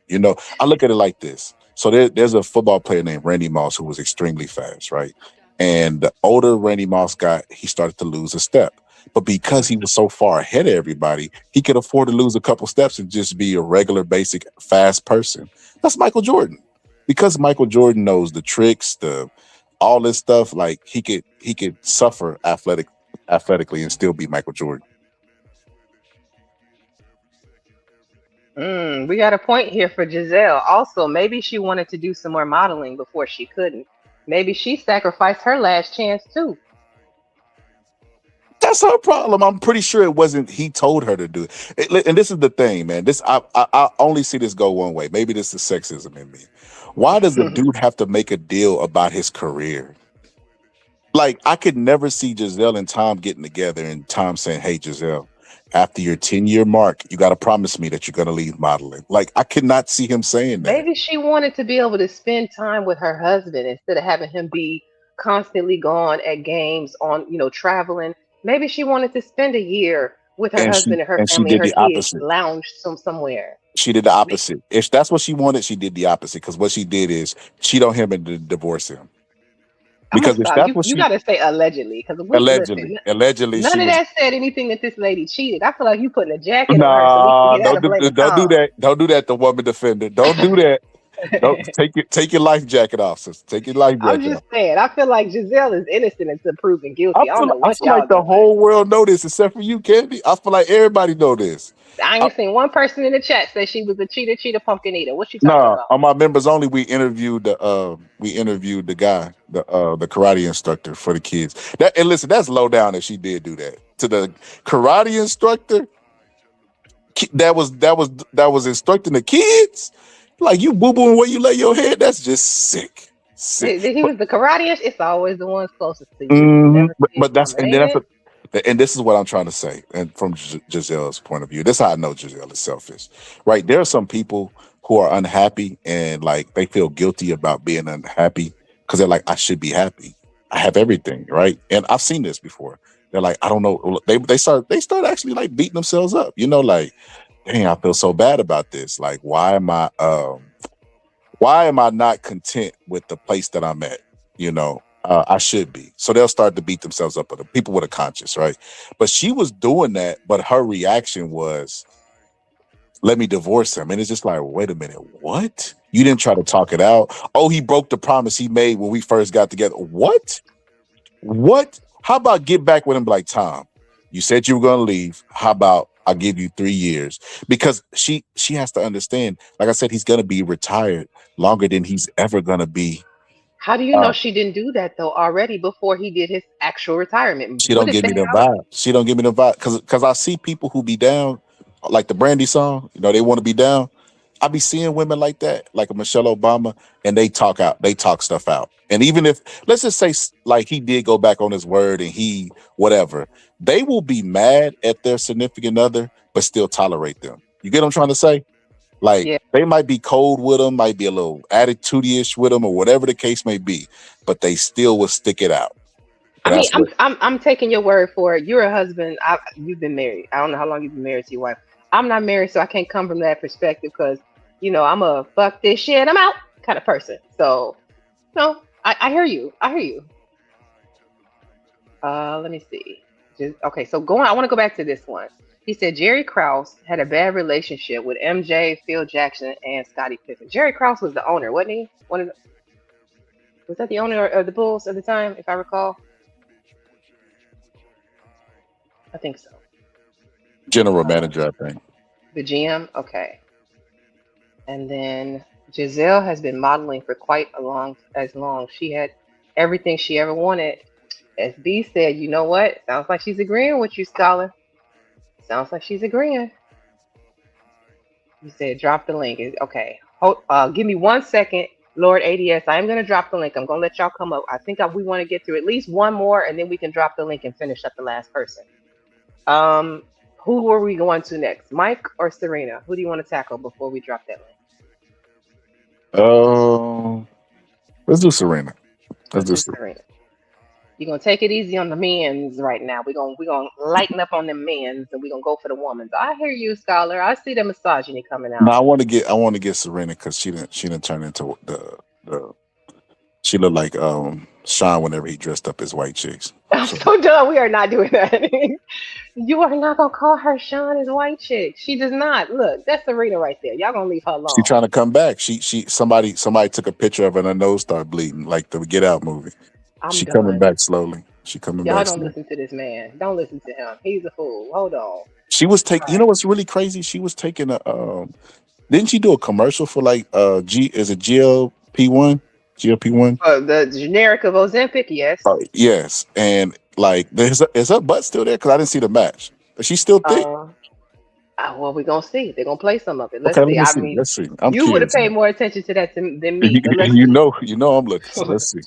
I look at it like this. So there's a football player named Randy Moss who was extremely fast, right? And the older Randy Moss got, he started to lose a step. But because he was so far ahead of everybody, he could afford to lose a couple steps and just be a regular, basic, fast person. That's Michael Jordan. Because Michael Jordan knows the tricks, the all this stuff, like he could suffer athletically and still be Michael Jordan. We got a point here for Giselle. Also, maybe she wanted to do some more modeling before she couldn't. Maybe she sacrificed her last chance too. That's her problem. I'm pretty sure it wasn't. He told her to do it. And this is the thing, man. This I only see this go one way. Maybe this is sexism in me. Why does a dude have to make a deal about his career? Like, I could never see Giselle and Tom getting together and Tom saying, "Hey, Giselle, after your 10-year mark, you got to promise me that you're going to leave modeling." Like, I could not see him saying that. Maybe she wanted to be able to spend time with her husband instead of having him be constantly gone at games on, traveling. Maybe she wanted to spend a year with her And she husband and her and she family and did her the kids, opposite. lounge somewhere. She did the May- opposite. If that's what she wanted, she did the opposite. Because what she did is cheat on him and divorce him. I'm gonna Because if stop. that's You what you she gotta say allegedly because we allegedly, listen. allegedly None she of was. that said anything that this lady cheated. I feel like you putting a jacket on her so we can Nah, get out of blaming don't do Tom. that. Don't do that, the woman defender. Don't do that. Don't take your life jacket off, sister. Take your life I'm jacket off. just saying. I feel like Giselle is innocent until proven I guilty. I don't feel know I what feel like y'all the doing. whole world know this except for you, Candy. I feel like everybody know this. I I, ain't seen one person in the chat say she was a cheater, pumpkin eater. What you talking nah, about? on my members only, we interviewed the guy, the karate instructor for the kids. And listen, that's low down if she did do that to the karate instructor that was instructing the kids. Like, you boo booing where you lay your head. That's just sick, sick. He But was the karate. It's always the ones closest to you that you mhm, never but, see it but that's coming, and then ain't that's it? and this is what I'm trying to say. And from Giselle's point of view, this is how I know Giselle is selfish. Right? There are some people who are unhappy and like they feel guilty about being unhappy because they're like, I should be happy. I have everything, right? And I've seen this before. They're like, I don't know. They start actually like beating themselves up. Like, dang, I feel so bad about this. Like, why am I not content with the place that I'm at? I should be. So they'll start to beat themselves up. But people with a conscience, right? But she was doing that, but her reaction was, let me divorce him. And it's just like, wait a minute, what? You didn't try to talk it out. Oh, he broke the promise he made when we first got together. What? What? How about get back with him like, Tom, you said you were gonna leave. How about I'll give you 3 years? Because she has to understand, like I said, he's gonna be retired longer than he's ever gonna be. How do you Uh, know she didn't do that though already before he did his actual retirement? she What don't did give they me the have? vibe. She don't give me the vibe. Cause I see people who be down, like the Brandy song, they want to be down. I be seeing women like that, like a Michelle Obama, and they talk stuff out. And even if, let's just say, like he did go back on his word and he, whatever, they will be mad at their significant other, but still tolerate them. You get what I'm trying to say? Like Yeah. they might be cold with them, might be a little attitude-ish with them, or whatever the case may be, but they still will stick it out. I And mean, that's what I'm taking your word for it. You're a husband. You've been married. I don't know how long you've been married to your wife. I'm not married, so I can't come from that perspective because I'm a fuck this shit. I'm out kind of person. So no, I hear you. I hear you. Let me see. Just okay. So going, I want to go back to this one. He said Jerry Krause had a bad relationship with MJ, Phil Jackson, and Scottie Pippen. Jerry Krause was the owner, wasn't he? Was that the owner of the Bulls at the time, if I recall? I think so. general Uh, manager, I think. the GM, okay. And then Giselle has been modeling for quite a long. She had everything she ever wanted. As B said, you know what? Sounds like she's agreeing with you, Scholar. Sounds like she's agreeing. You said drop the link. Okay. Give me 1 second, Lord ADS. I am gonna drop the link. I'm gonna let y'all come up. I think we want to get through at least one more, and then we can drop the link and finish up the last person. Um, who are we going to next? Mike or Serena? Who do you want to tackle before we drop that link? Um, let's do Serena. Let's Let's do do Serena. Serena. You're gonna take it easy on the men's right now. We're gonna lighten up on the men's and we're gonna go for the women's. I hear you, Scholar. I see the misogyny coming No, out. I want to get Serena because she didn't turn into the she looked like Sean whenever he dressed up as white chicks. I'm So so done. We are not doing that. You are not gonna call her Sean as white chick. She does not. Look, that's Serena right there. Y'all gonna leave her she alone. trying to come back. Somebody took a picture of her and her nose started bleeding, like the Get Out movie. I'm She coming done. back slowly. She coming Y'all back don't slowly. listen to this man. Don't listen to him. He's a fool. Hold on. All She was taking. You right. know what's really crazy? She was taking a. Didn't she do a commercial for like G? Is it GLP-1? GLP-1? The generic of Ozempic, yes. Yes, and like, is her butt still there? Because I didn't see the match. Is she still thick? Uh, well, we're gonna see. They're gonna play some of it. Let's Okay, let see. me I see. mean, Let's see. I'm you would have curious paid now. more attention to that than You, me, but let's you see. know, I'm looking. So let's see.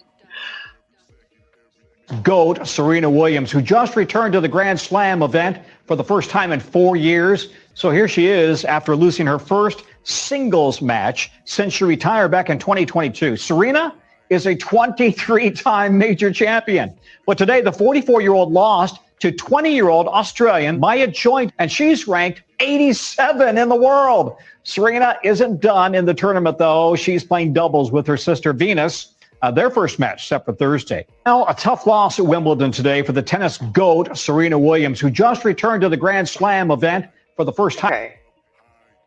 GOAT Serena Williams, who just returned to the Grand Slam event for the first time in 4 years. So here she is after losing her first singles match since she retired back in 2022. Serena is a 23-time major champion. But today, the 44-year-old lost to 20-year-old Australian Maya Joint, and she's ranked 87 in the world. Serena isn't done in the tournament, though. She's playing doubles with her sister Venus. Their first match set for Thursday. Now, a tough loss at Wimbledon today for the tennis GOAT, Serena Williams, who just returned to the Grand Slam event for the first time. Okay.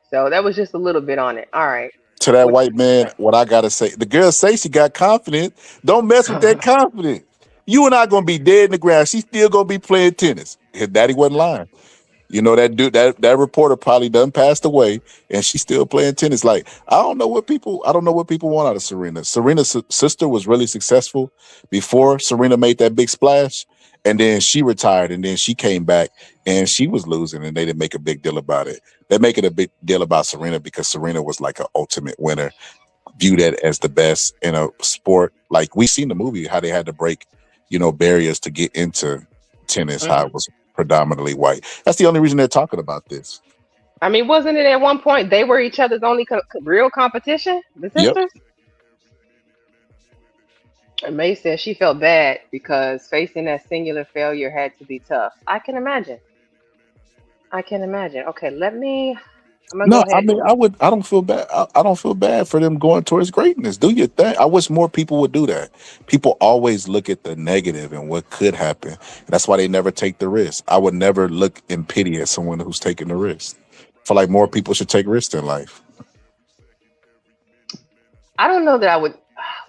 So that was just a little bit on it. All right. To that What white man, what I gotta say, the girl say she got confidence. Don't mess with that confidence. You and I gonna be dead in the ground. She's still gonna be playing tennis. His daddy wasn't lying. That dude, that reporter probably done passed away, and she's still playing tennis. Like, I don't know what people want out of Serena. Serena's sister was really successful before Serena made that big splash, and then she retired, and then she came back, and she was losing, and they didn't make a big deal about it. They make it a big deal about Serena because Serena was like an ultimate winner, viewed as the best in a sport. Like we seen the movie how they had to break, barriers to get into tennis. How Mhm. it was predominantly white. That's the only reason they're talking about this. I mean, wasn't it at one point they were each other's only real competition, the Yep. sisters? And May said she felt bad because facing that singular failure had to be tough. I can imagine. I can imagine. Okay, I'm gonna go No, I ahead. mean, I don't feel bad. I don't feel bad for them going towards greatness. Do your thing. I wish more people would do that. People always look at the negative and what could happen. That's why they never take the risk. I would never look in pity at someone who's taking the risk. I feel like more people should take risks in life. I don't know that I would.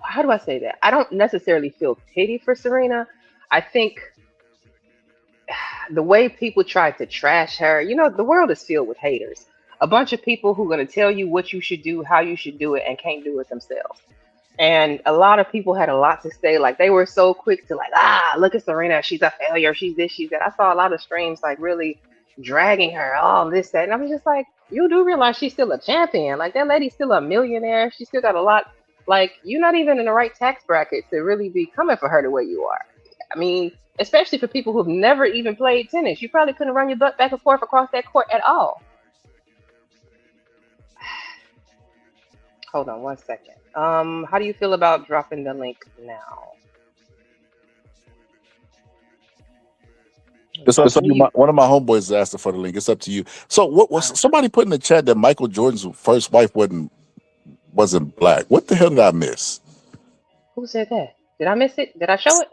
How do I say that? I don't necessarily feel pity for Serena. I think the way people try to trash her, the world is filled with haters. A bunch of people who are going to tell you what you should do, how you should do it, and can't do it themselves. And a lot of people had a lot to say. Like they were so quick to like, look at Serena, she's a failure, she's this, she's that. I saw a lot of streams like really dragging her, all this, that, and I was just like, you do realize she's still a champion. Like that lady's still a millionaire. She still got a lot. Like you're not even in the right tax bracket to really be coming for her the way you are. I mean, especially for people who've never even played tennis, you probably couldn't run your butt back and forth across that court at all. Hold on one second. How do you feel about dropping the link now? It's up to you. One of my homeboys asked for the link. It's up to you. So, what was somebody put in the chat that Michael Jordan's first wife wasn't black? What the hell did I miss? Who said that? Did I miss it? Did I show it?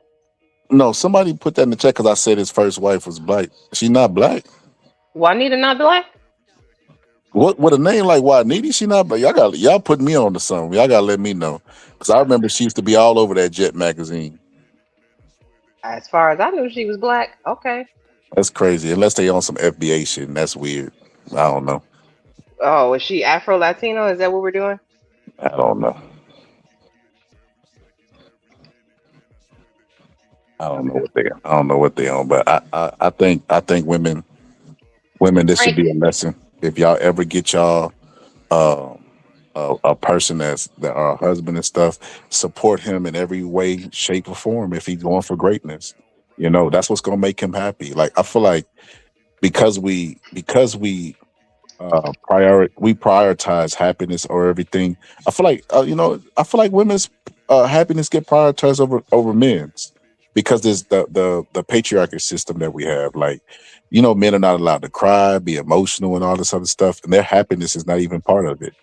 No, somebody put that in the chat because I said his first wife was black. She's not black. Juanita not black? What with a name like Juanita? She not black. Y'all put me on to something. Y'all gotta let me know because I remember she used to be all over that Jet magazine. As far as I knew, she was black. Okay. That's crazy. Unless they on some FBA shit, and that's weird. I don't know. Oh, is she Afro Latino? Is that what we're doing? I don't know. I don't know what they on, but I think women, this should be a lesson. If y'all ever get y'all a person that our husband and stuff, support him in every way, shape, or form. If he's going for greatness, that's what's gonna make him happy. Like I feel like because we prioritize happiness or everything. I feel like women's happiness get prioritized over men's because there's the patriarchal system that we have. Like, men are not allowed to cry, be emotional, and all this other stuff, and their happiness is not even part of it.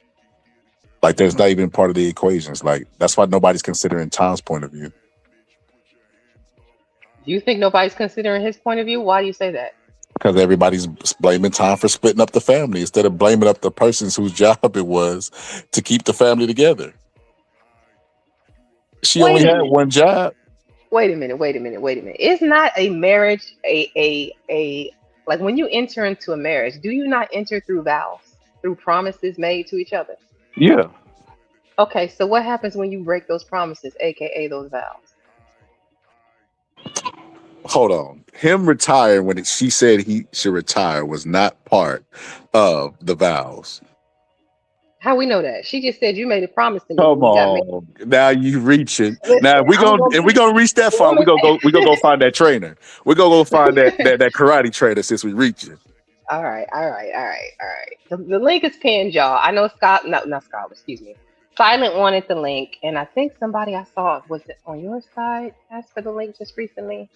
Like, there's not even part of the equations. Like, that's why nobody's considering Tom's point of view. Do you think nobody's considering his point of view? Why do you say that? Because everybody's blaming Tom for splitting up the family instead of blaming up the persons whose job it was to keep the family together. She only had one job. Wait a minute. Is not a marriage a like when you enter into a marriage, do you not enter through vows, through promises made to each other? Yeah. Okay, so what happens when you break those promises, aka those vows? Hold on. Him retiring when she said he should retire was not part of the vows. How we know that? She just said you made a promise to me. Come on, now you reaching. Listen, now we're gonna reach that far. We're gonna go find that trainer. We're gonna go find that karate trainer since we reaching. All right. The link is pinned, y'all. I know Scott, not Scott, excuse me. Silent wanted the link, and I think somebody I saw, was it on your side, asked for the link just recently.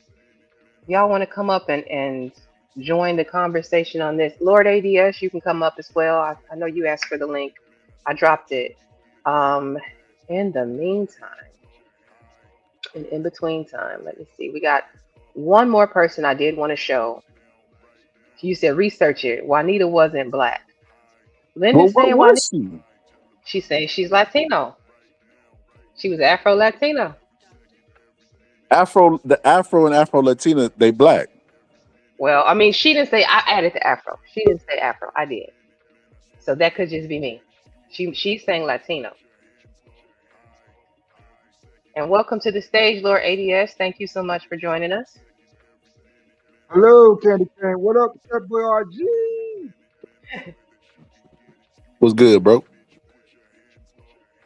Y'all want to come up and join the conversation on this? Lord ADS, you can come up as well. I know you asked for the link. I dropped it. In the meantime, in between time, let me see. We got one more person I did want to show. You said research it. Juanita wasn't black. Linda's saying Juanita. She's saying she's Latino. She was Afro Latino. The Afro and Afro Latina, they black. Well, I mean, she didn't say. I added the Afro. She didn't say Afro. I did. So that could just be me. She's saying Latino. And welcome to the stage, Lord ADS. Thank you so much for joining us. Hello, Candy Cane. What up, boy RG? What's good, bro?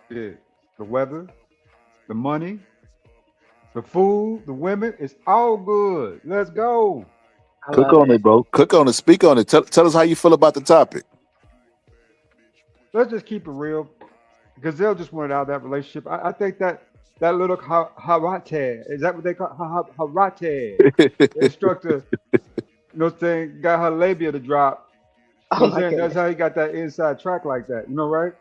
Yeah, the weather, the money, the food, the women, it's all good. Let's go. Cook on it, bro. Cook on it. Speak on it. Tell us how you feel about the topic. Let's just keep it real. Gazelle just wanted out of that relationship. I think that little Harate, is that what they call Harate? Instructor, saying got her labia to drop. That's how he got that inside track like that. Right?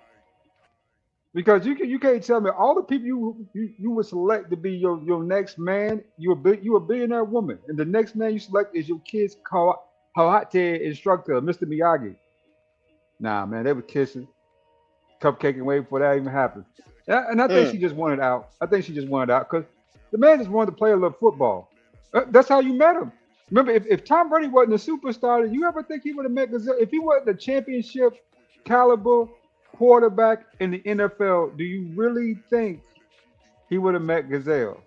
Because you can't tell me all the people you would select to be your next man. You a billionaire woman, and the next man you select is your kid's karate instructor, Mr. Miyagi. Nah, man, they were kissing, cupcaking, waiting for that even happened. And I think Mm. she just wanted out. I think she just wanted out because the man just wanted to play a little football. That's how you met him. Remember, if Tom Brady wasn't a superstar, do you ever think he would have met Gazelle? If he wasn't a championship caliber quarterback in the NFL, do you really think he would have met Gazelle?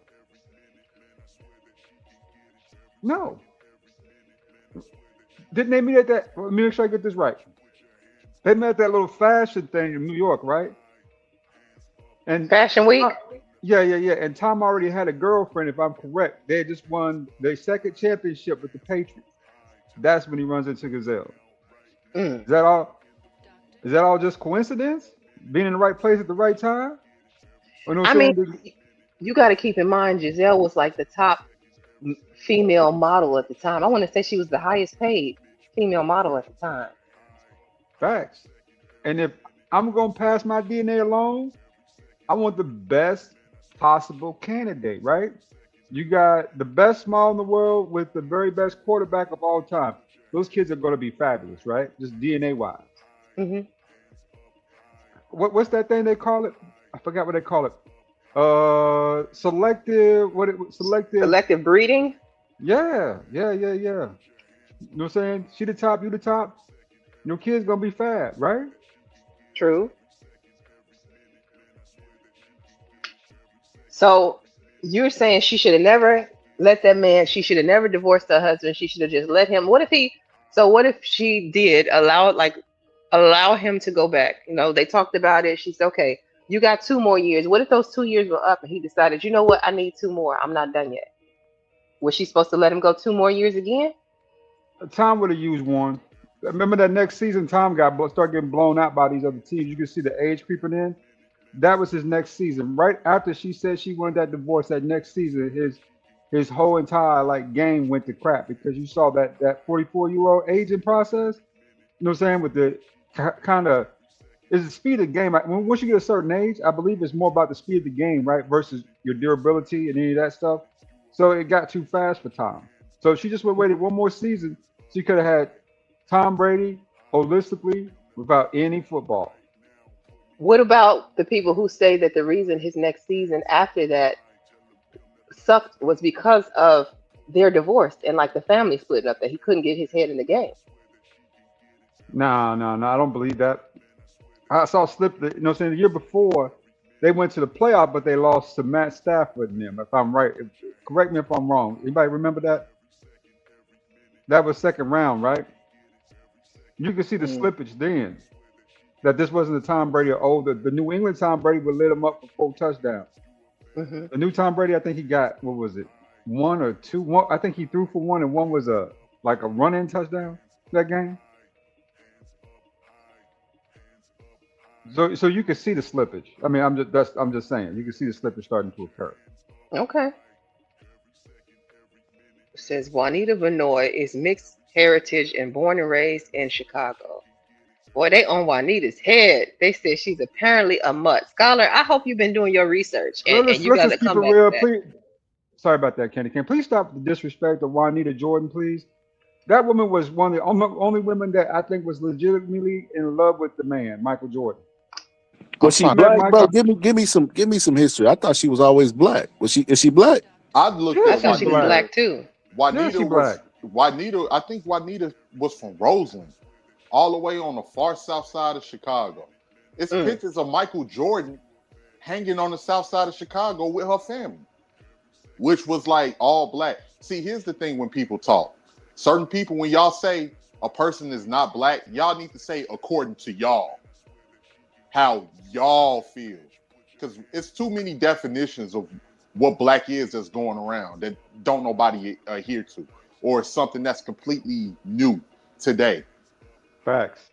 No. Didn't they meet at that? Let me make sure I get this right. They met at that little fashion thing in New York, right? And Fashion Week. yeah, yeah, yeah. And Tom already had a girlfriend, if I'm correct. They had just won their second championship with the Patriots. That's when he runs into Gazelle. Mm. Is that all? Is that all just coincidence? Being in the right place at the right time? You know what I I'm mean, saying? you got to keep in mind, Giselle was like the top female model at the time. I want to say she was the highest paid female model at the time. Facts. And if I'm gonna pass my DNA along, I want the best possible candidate, right? You got the best small in the world with the very best quarterback of all time. Those kids are gonna be fabulous, right? Just DNA wise. Hmm. What's that thing they call it? I forgot what they call it. Selective. Selective? Selective breeding. Yeah, yeah, yeah, yeah. You know what I'm saying? She the top, you the top. Your kid's gonna be fab, right? True. So you're saying she should have never let that man, she should have never divorced her husband. She should have just let him. What if he, so what if she did allow him to go back? You know, they talked about it. She said, okay, you got 2 more years. What if those 2 years were up and he decided, you know what, I need 2 more. I'm not done yet. Was she supposed to let him go 2 more years again? Tom would have used one. Remember that next season, Tom started getting blown out by these other teams. You can see the age creeping in. That was his next season. Right after she said she wanted that divorce, that next season, his whole entire like game went to crap because you saw that 44-year-old aging process. You know what I'm saying? With the kind of is the speed of the game. Once you get a certain age, I believe it's more about the speed of the game, right, versus your durability and any of that stuff. So it got too fast for Tom. So if she just would have waited one more season, she could have had Tom Brady holistically without any football. What about the people who say that the reason his next season after that sucked was because of their divorce and like the family splitting up, that he couldn't get his head in the game? No, no, no, I don't believe that. I saw Slip, you know what I'm saying, the year before, they went to the playoff, but they lost to Matt Stafford and them, if I'm right. Correct me if I'm wrong. Anybody remember that? That was second round, right? You can see the Mm. slippage then. That this wasn't the Tom Brady of old. The New England Tom Brady would lit him up for 4 touchdowns. Hmm. The new Tom Brady, I think he got, what was it? One or two. One, I think he threw for one, and one was a like a run-in touchdown that game. So you can see the slippage. I mean, I'm just saying you can see the slippage starting to occur. Okay. It says Juanita Benoit is mixed heritage and born and raised in Chicago. Boy, they on Juanita's head. They said she's apparently a mutt. Scholar, I hope you've been doing your research and you Let's got to just keep come it back to real, that. please. Sorry about that, Kenny. Can please stop the disrespect of Juanita Jordan, please? That woman was one of the only women that I think was legitimately in love with the man, Michael Jordan. Was I'm she She trying. met black, bro? Michael. Give me some history. I thought she was always black. Is she black? I looked I Yeah, at thought she's she was black. Juanita. black too. Yeah, Juanita she was black. Juanita. I think Juanita was from Roseland, all the way on the far south side of Chicago. It's Mm. pictures of Michael Jordan hanging on the south side of Chicago with her family, which was like all black. See, here's the thing: when people talk, certain people, when y'all say a person is not black, y'all need to say according to y'all, how y'all feel, because it's too many definitions of what black is that's going around that don't nobody adhere to, or something that's completely new today. Facts.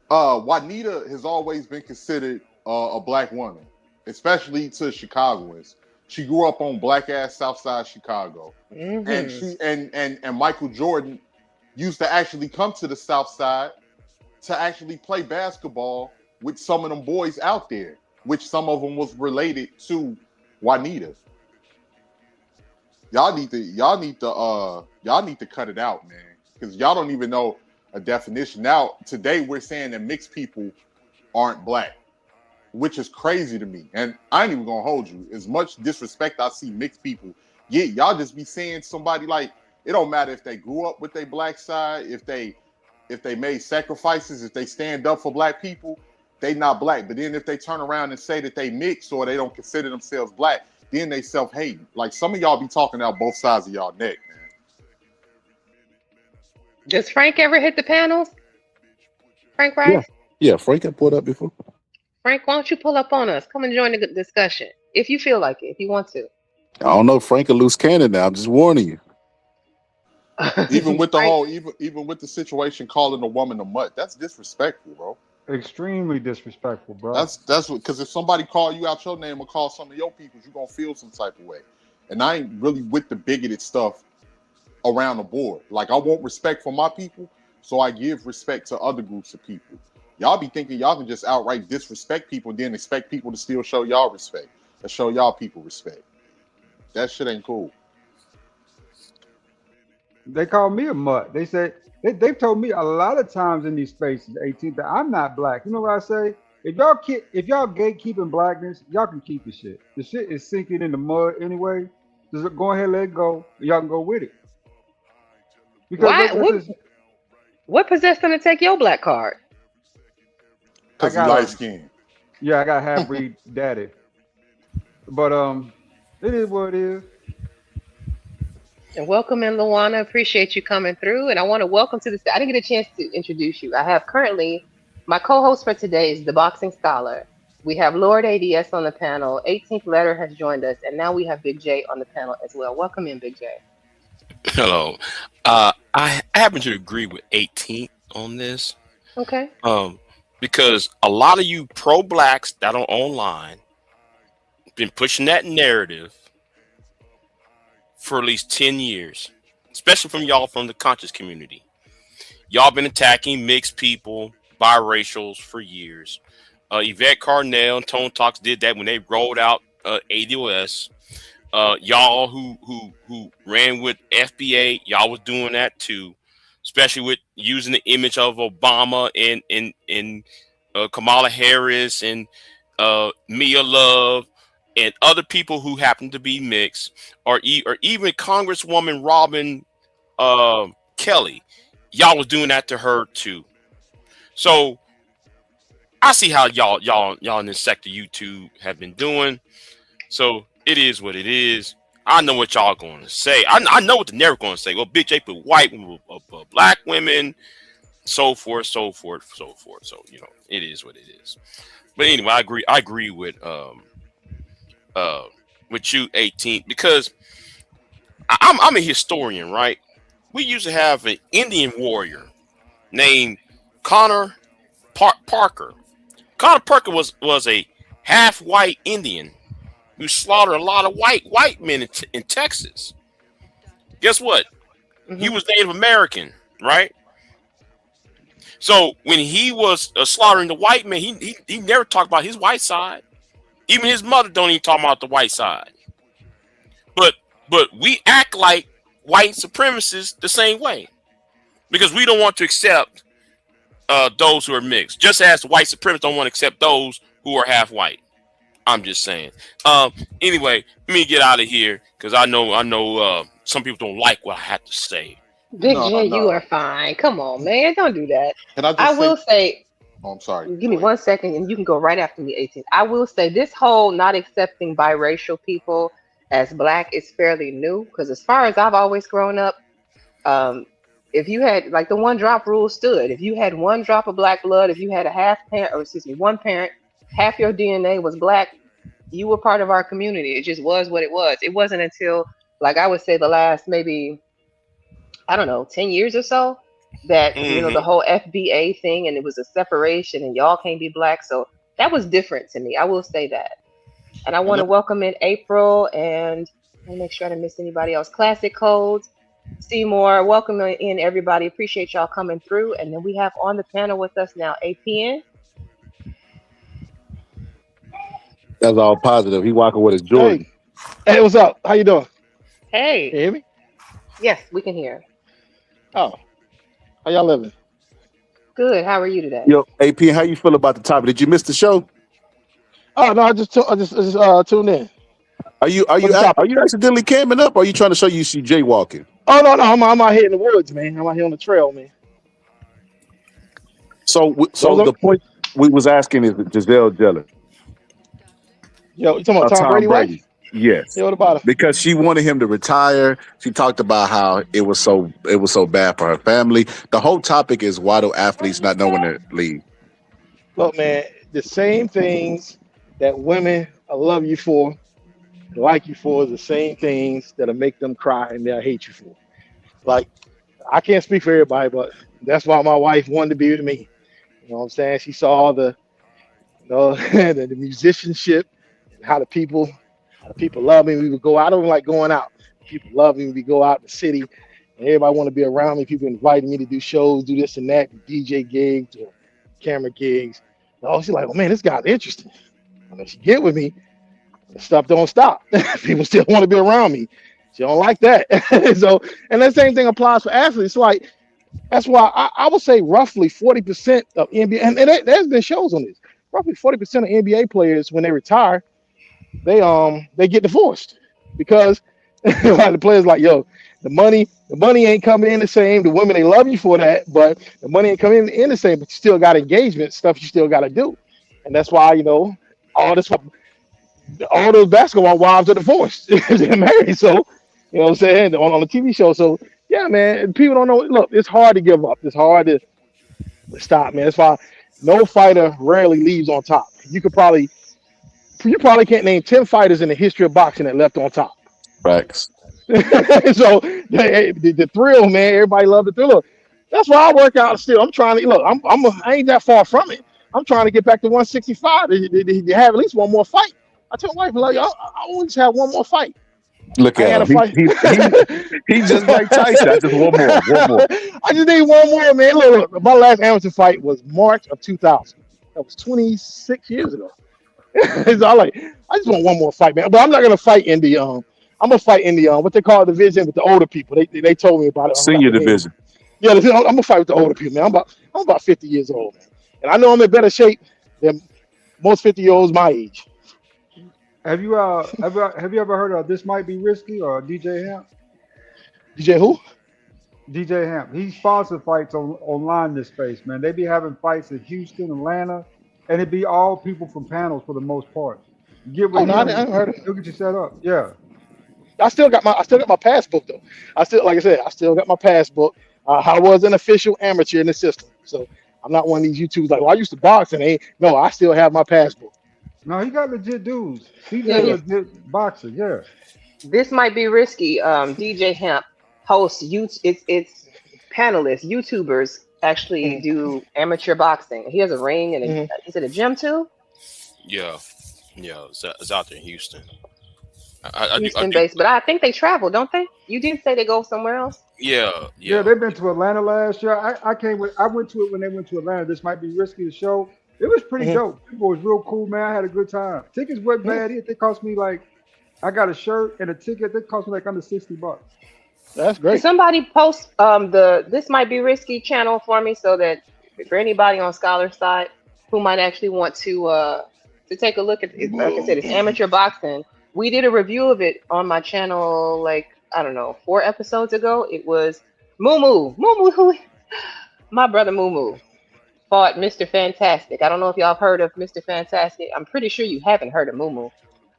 Juanita has always been considered a black woman, especially to Chicagoans. She grew up on black ass South Side Chicago, and Hmm. and Michael Jordan used to actually come to the South Side to actually play basketball with some of them boys out there, which some of them was related to Juanita. Y'all need to cut it out, man, because y'all don't even know a definition. Now, today we're saying that mixed people aren't black, which is crazy to me. And I ain't even gonna hold you. As much disrespect I see mixed people get, y'all just be saying somebody like it don't matter if they grew up with their black side, if they made sacrifices, if they stand up for black people, they not black. But then if they turn around and say that they mixed or they don't consider themselves black, then they self-hate. Like some of y'all be talking out both sides of y'all neck, man. Does Frank ever hit the panels? Frank Yeah. Rice? Yeah, Frank had pulled up before. Frank, why don't you pull up on us? Come and join the discussion if you feel like it, if you want to. I don't know. Frank a loose cannon now. I'm just warning you. Even with the Frank, whole, even with the situation calling a woman a mutt, that's disrespectful, bro. Extremely disrespectful, bro. That's what, because if somebody call you out your name or call some of your people, you're gonna feel some type of way. And I ain't really with the bigoted stuff around the board. Like I want respect for my people, so I give respect to other groups of people. Y'all be thinking y'all can just outright disrespect people and then expect people to still show y'all respect or show y'all people respect. That shit ain't cool. They call me a mutt. They say they've told me a lot of times in these spaces, 18, that I'm not black. You know what I say? If y'all gatekeeping blackness, y'all can keep the shit. The shit is sinking in the mud anyway. Just go ahead, let it go. Y'all can go with it. Because why? that's just What possessed them to take your black card? I Cause he got light skinned. yeah, I got half breed daddy. But it is what it is. And welcome in, Luana. Appreciate you coming through. And I want to welcome to this. I didn't get a chance to introduce you. I have currently my co-host for today is the boxing scholar. We have Lord ADS on the panel. 18th letter has joined us, and now we have Big J on the panel as well. Welcome in, Big J. Hello. I happen to agree with 18 on this. Okay. Because a lot of you pro blacks that are online been pushing that narrative for at least 10 years, especially from y'all from the conscious community. Y'all been attacking mixed people, biracials for years. Yvette Carnell and Tone Talks did that when they rolled out ADOS. Y'all who ran with FBA, y'all was doing that too, especially with using the image of Obama and Kamala Harris and Mia Love and other people who happen to be mixed, or even Congresswoman Robin Kelly. Y'all was doing that to her too. So I see how y'all in this sector YouTube have been doing. So it is what it is. I know what y'all going to say. I know what the narrative going to say. Well, Big J put white women, black women, so forth, so forth, so forth. So it is what it is. But anyway, I agree with you, 18, because I'm a historian, right? We used to have an Indian warrior named Connor Parker. Connor Parker was a half white Indian who slaughtered a lot of white men in Texas. Guess what? He was Native American, right? So when he was slaughtering the white men, he never talked about his white side. Even his mother don't even talk about the white side. But we act like white supremacists the same way because we don't want to accept those who are mixed. Just as the white supremacists don't want to accept those who are half white. I'm just saying. Anyway, let me get out of here because I know some people don't like what I have to say. Big No, J, you are no. fine. Come on, man. Don't do that. Can I I just say? will say, Oh, I'm sorry. give Go me ahead. 1 second and you can go right after me, 18. I will say this whole not accepting biracial people as black is fairly new because as far as I've always grown up, um, if you had like the one drop rule stood, if you had one drop of black blood, if you had a half parent, or excuse me, one parent, half your DNA was black, you were part of our community. It just was what it was. It wasn't until like I would say the last maybe I don't know 10 years or so that the Mm-hmm. whole FBA thing and it was a separation and y'all can't be black. So that was different to me. I will say that. And I And want to let, welcome in April and let me make sure I didn't miss anybody else. Classic Codes, Seymour, welcome in everybody. Appreciate y'all coming through. And then we have on the panel with us now APN. That's all positive. He walking with his Hey, Jordan. hey, what's up? How you doing? You Hey, hear me? yes, we can hear. Oh, how y'all living? Good. How are you today? Yo, AP, how you feel about the topic? Did you miss the show? Oh no, I just tuned in. What's the Are topic? you accidentally camming up? Or are you trying to show you see jaywalking? Oh no, I'm out here in the woods, man. I'm out here on the trail, man. What was So up? the point we was asking is Giselle jealous Yo, you talking about of Tom Tom Brady wife? Brady? Yes, Yeah, what about her? because she wanted him to retire. She talked about how it was so bad for her family. The whole topic is why do athletes not know when to leave? Look, man, the same things that women love you for, like you for, is the same things that'll make them cry and they'll hate you for. Like, I can't speak for everybody, but that's why my wife wanted to be with me. You know what I'm saying? She saw the musicianship and how the people love me. We would go out. I don't like going out. People love me. We go out in the city, and everybody want to be around me. People inviting me to do shows, do this and that, DJ gigs or camera gigs. Oh, she's like, oh man, this guy's interesting. And if she get with me, the stuff don't stop. People still want to be around me. She don't like that. So, and that same thing applies for athletes. Like that's why I would say roughly 40% of NBA, and there's been shows on this. Roughly 40% of NBA players, when they retire, they get divorced because a lot of the players like, yo, the money ain't coming in the same. The women, they love you for that, but the money ain't coming in the same. But you still got engagement stuff you still got to do, and that's why all this all those basketball wives are divorced. They're married, so you know what I'm saying on the TV show. So yeah, man, people don't know. Look, it's hard to give up. It's hard to stop, man. That's why no fighter rarely leaves on top. You probably can't name 10 fighters in the history of boxing that left on top. Facts. So the thrill, man, everybody love the thrill. That's why I work out still. I'm trying to look. I ain't that far from it. I'm trying to get back to 165 to have at least one more fight. I tell my wife, like, I want to have one more fight. Look I ain't at had a him. fight. He just like Tyson. I just one more. I just need one more, man. Look, my last amateur fight was March of 2000. That was 26 years ago. So I just want one more fight, man. But I'm not gonna fight in the I'm gonna fight in the what they call division with the older people. They told me about it. I forgot Senior the name. division. Yeah, I'm gonna fight with the older people, man. I'm about 50 years old, man, and I know I'm in better shape than most 50-year-olds my age. Have you ever heard of This Might Be Risky or DJ Hamp? DJ who? DJ Hamp. He sponsors fights online this space, man. They be having fights in Houston, Atlanta, and it be all people from panels for the most part. You get Oh with no, I him, haven't heard of it. he'll get you set up. Yeah. I still got my passbook though. Like I said, I still got my passbook. I was an official amateur in the system, so I'm not one of these YouTubers like, well, I used to box and ain't. No, I still have my passbook. No, he got legit dudes. Yeah, CJ yeah. legit boxer. Yeah. This might be risky. DJ Hemp hosts it's panelists, YouTubers actually Mm, do amateur boxing. He has a ring and mm. is it a gym too? Yeah, yeah, it's out there in Houston. I Houston do. based, but I think they travel, don't they? You did say they go somewhere else. Yeah, Yeah, yeah, they've been to Atlanta last year. I went to it when they went to Atlanta. This might be risky to show. It was pretty Mhm. dope. People was real cool, man. I had a good time. Tickets weren't Yeah, bad. They cost me like I got a shirt and a ticket. They cost me like under $60. that's Can great. somebody post the this might be risky channel for me so that for anybody on Scholar side who might actually want to take a look at it, like I said, it's amateur boxing. We did a review of it on my channel like I don't know 4 episodes ago. It was Moo who my brother Moo fought Mr. Fantastic. I don't know if y'all have heard of Mr. Fantastic. I'm pretty sure you haven't heard of Moo.